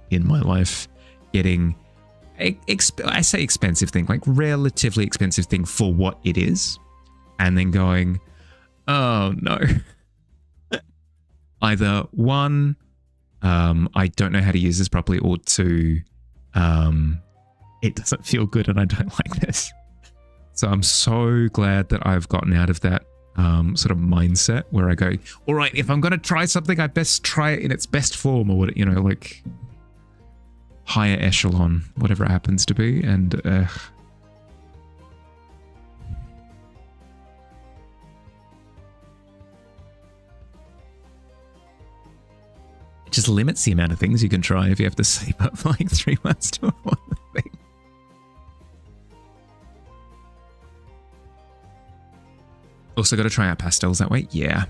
in my life getting, I say expensive thing, like relatively expensive thing for what it is, and then going, oh no. Either one, I don't know how to use this properly, or two, it doesn't feel good and I don't like this. So I'm so glad that I've gotten out of that sort of mindset where I go, all right, if I'm going to try something, I best try it in its best form, or what, you know, like higher echelon, whatever it happens to be. And it just limits the amount of things you can try if you have to save up for like 3 months to one thing. Also got to try out pastels that way. Yeah.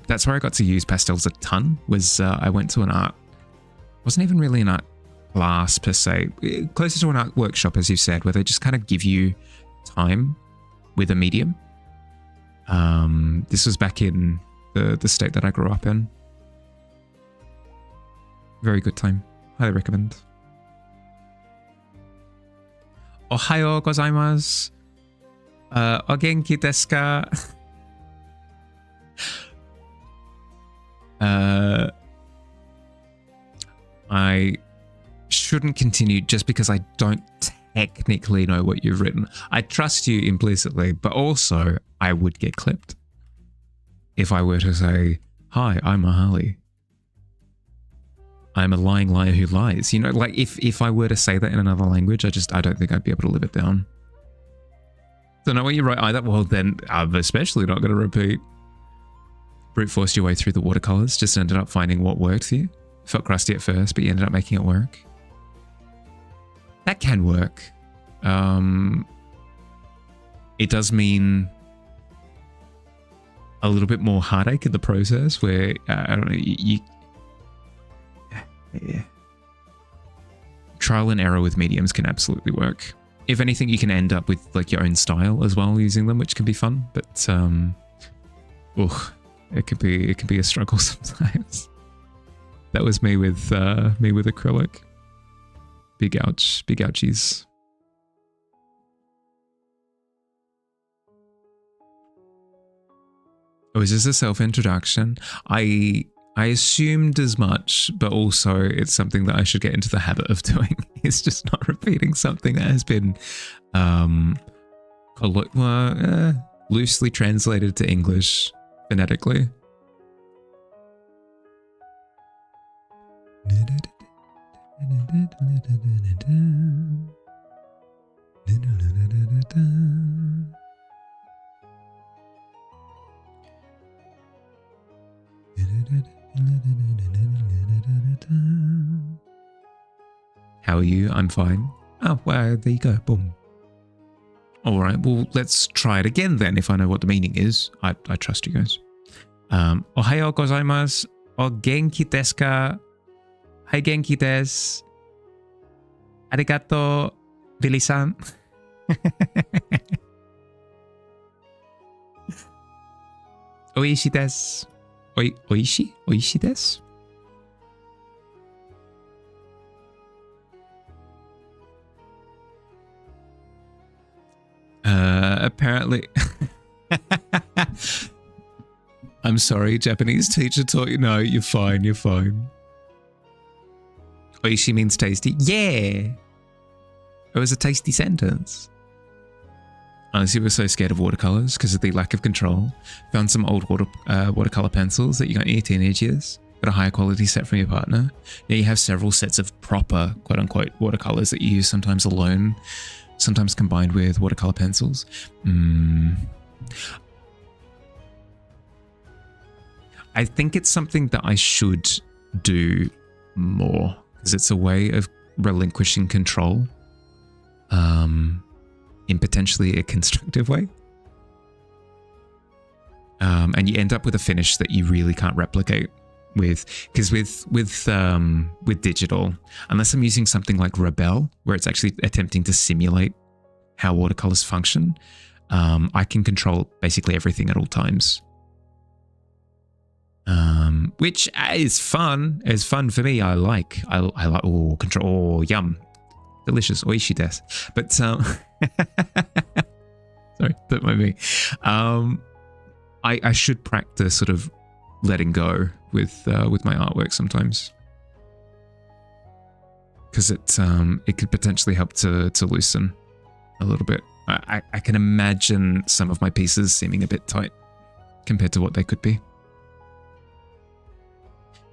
That's where I got to use pastels a ton, was I went to an art, wasn't even really an art class per se, closer to an art workshop, as you said, where they just kind of give you time with a medium. This was back in the state that I grew up in. Very good time. Highly recommend. Ohayo gozaimasu. O genki desu ka? I shouldn't continue just because I don't technically know what you've written. I trust you implicitly, but also I would get clipped if I were to say, hi, I'm Mahali. I'm a lying liar who lies. You know, like if I were to say that in another language, I don't think I'd be able to live it down. So not when you write either, well then I'm especially not going to repeat. Brute forced your way through the watercolors, just ended up finding what worked for you. Felt crusty at first, but you ended up making it work. That can work. It does mean a little bit more heartache in the process where, I don't know, yeah. Trial and error with mediums can absolutely work. If anything, you can end up with like your own style as well using them, which can be fun, but it can be a struggle sometimes. That was me with acrylic. Big ouch, big ouchies. Oh, is this a self-introduction? I assumed as much, but also it's something that I should get into the habit of doing. It's just not repeating something that has been loosely translated to English phonetically. How are you? I'm fine. Oh, well, there you go. Boom. All right, well, let's try it again then, if I know what the meaning is. I trust you guys. Ohayo gozaimasu. O genki desu ka? Hai genki desu. Arigato, Billy-san. Oishi desu. Oishi? Oishi desu? Apparently. I'm sorry, Japanese teacher taught you. No, you're fine, you're fine. Oishi means tasty. Yeah! It was a tasty sentence. Honestly, we're so scared of watercolors because of the lack of control. Found some old watercolor pencils that you got in your teenage years. Got a higher quality set from your partner. Now you have several sets of proper, quote unquote, watercolors that you use sometimes alone, sometimes combined with watercolor pencils. I think it's something that I should do more because it's a way of relinquishing control in potentially a constructive way. And you end up with a finish that you really can't replicate because with digital, unless I'm using something like Rebel, where it's actually attempting to simulate how watercolors function, I can control basically everything at all times. Which is fun. It's fun for me. I like, oh, control, oh, yum. Delicious, oishi desu. But, sorry, don't mind me. I should practice sort of letting go with my artwork sometimes. Because it could potentially help to loosen a little bit. I can imagine some of my pieces seeming a bit tight compared to what they could be.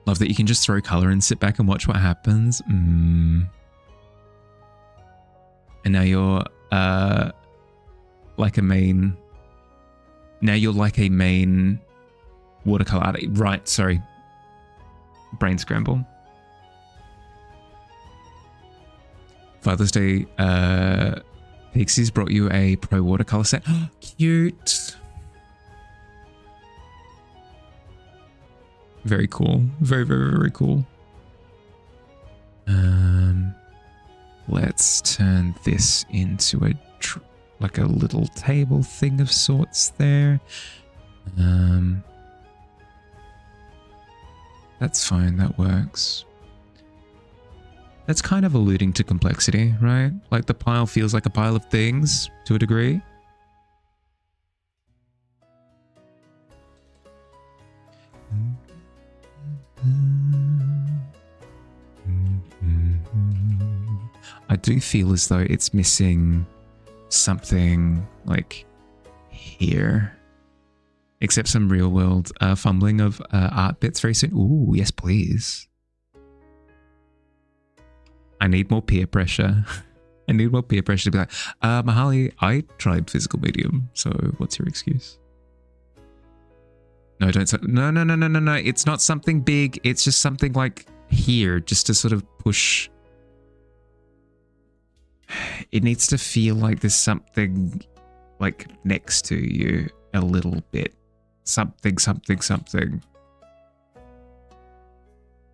Love that you can just throw color and sit back and watch what happens. And now you're like a main. Now you're like a main watercolor artist. Right, sorry. Brain scramble. Father's Day, Pixies brought you a pro watercolor set. Cute. Very cool. Very, very, very cool. Let's turn this into like a little table thing of sorts there. That's fine. That works. That's kind of alluding to complexity, right? Like the pile feels like a pile of things to a degree. I do feel as though it's missing something like here. Except some real world fumbling of art bits very soon. Ooh, yes, please. I need more peer pressure. I need more peer pressure to be like, Mahali, I tried physical medium, so what's your excuse? No, don't say, no. It's not something big. It's just something like here, just to sort of push. It needs to feel like there's something like next to you a little bit. Something.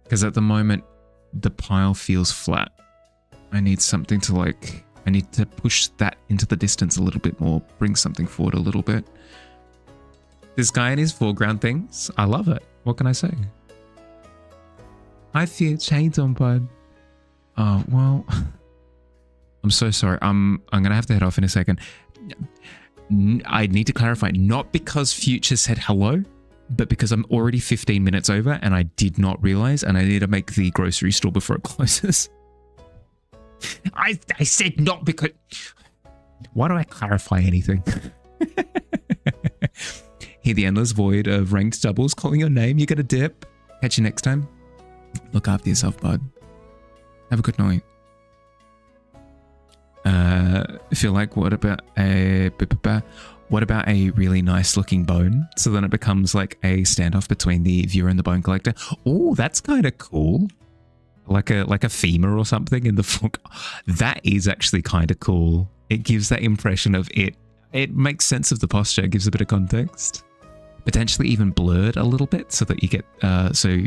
Because at the moment, the pile feels flat. I need something to like, I need to push that into the distance a little bit more, bring something forward a little bit. This guy and his foreground things, I love it. What can I say? I feel chains on, bud. Oh, well, I'm so sorry. I'm going to have to head off in a second. I need to clarify, not because Future said hello, but because I'm already 15 minutes over and I did not realize, and I need to make the grocery store before it closes. I said not because... Why do I clarify anything? Hear the endless void of ranked doubles calling your name. You get a dip. Catch you next time. Look after yourself, bud. Have a good night. Feel like what about a really nice looking bone? So then it becomes like a standoff between the viewer and the bone collector. Oh, that's kind of cool. Like a femur or something in the fork. That is actually kind of cool. It gives that impression of it. It makes sense of the posture. It gives a bit of context. Potentially even blurred a little bit so that you get so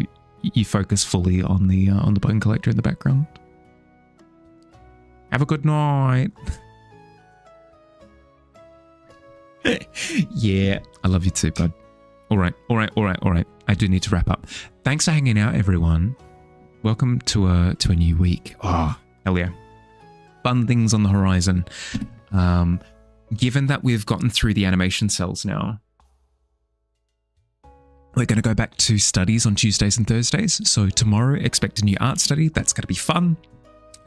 you focus fully on the bone collector in the background. Have a good night. Yeah, I love you too, bud. All right. I do need to wrap up. Thanks for hanging out, everyone. Welcome to a new week. Oh, hell yeah. Fun things on the horizon. Given that we've gotten through the animation cells now, we're going to go back to studies on Tuesdays and Thursdays. So tomorrow, expect a new art study. That's going to be fun.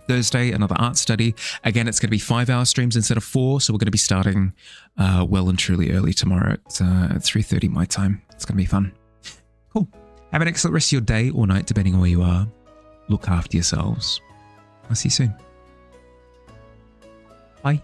Thursday, another art study. Again, it's going to be 5-hour streams instead of 4. So we're going to be starting well and truly early tomorrow at 3:30 my time. It's going to be fun. Cool. Have an excellent rest of your day or night, depending on where you are. Look after yourselves. I'll see you soon. Bye.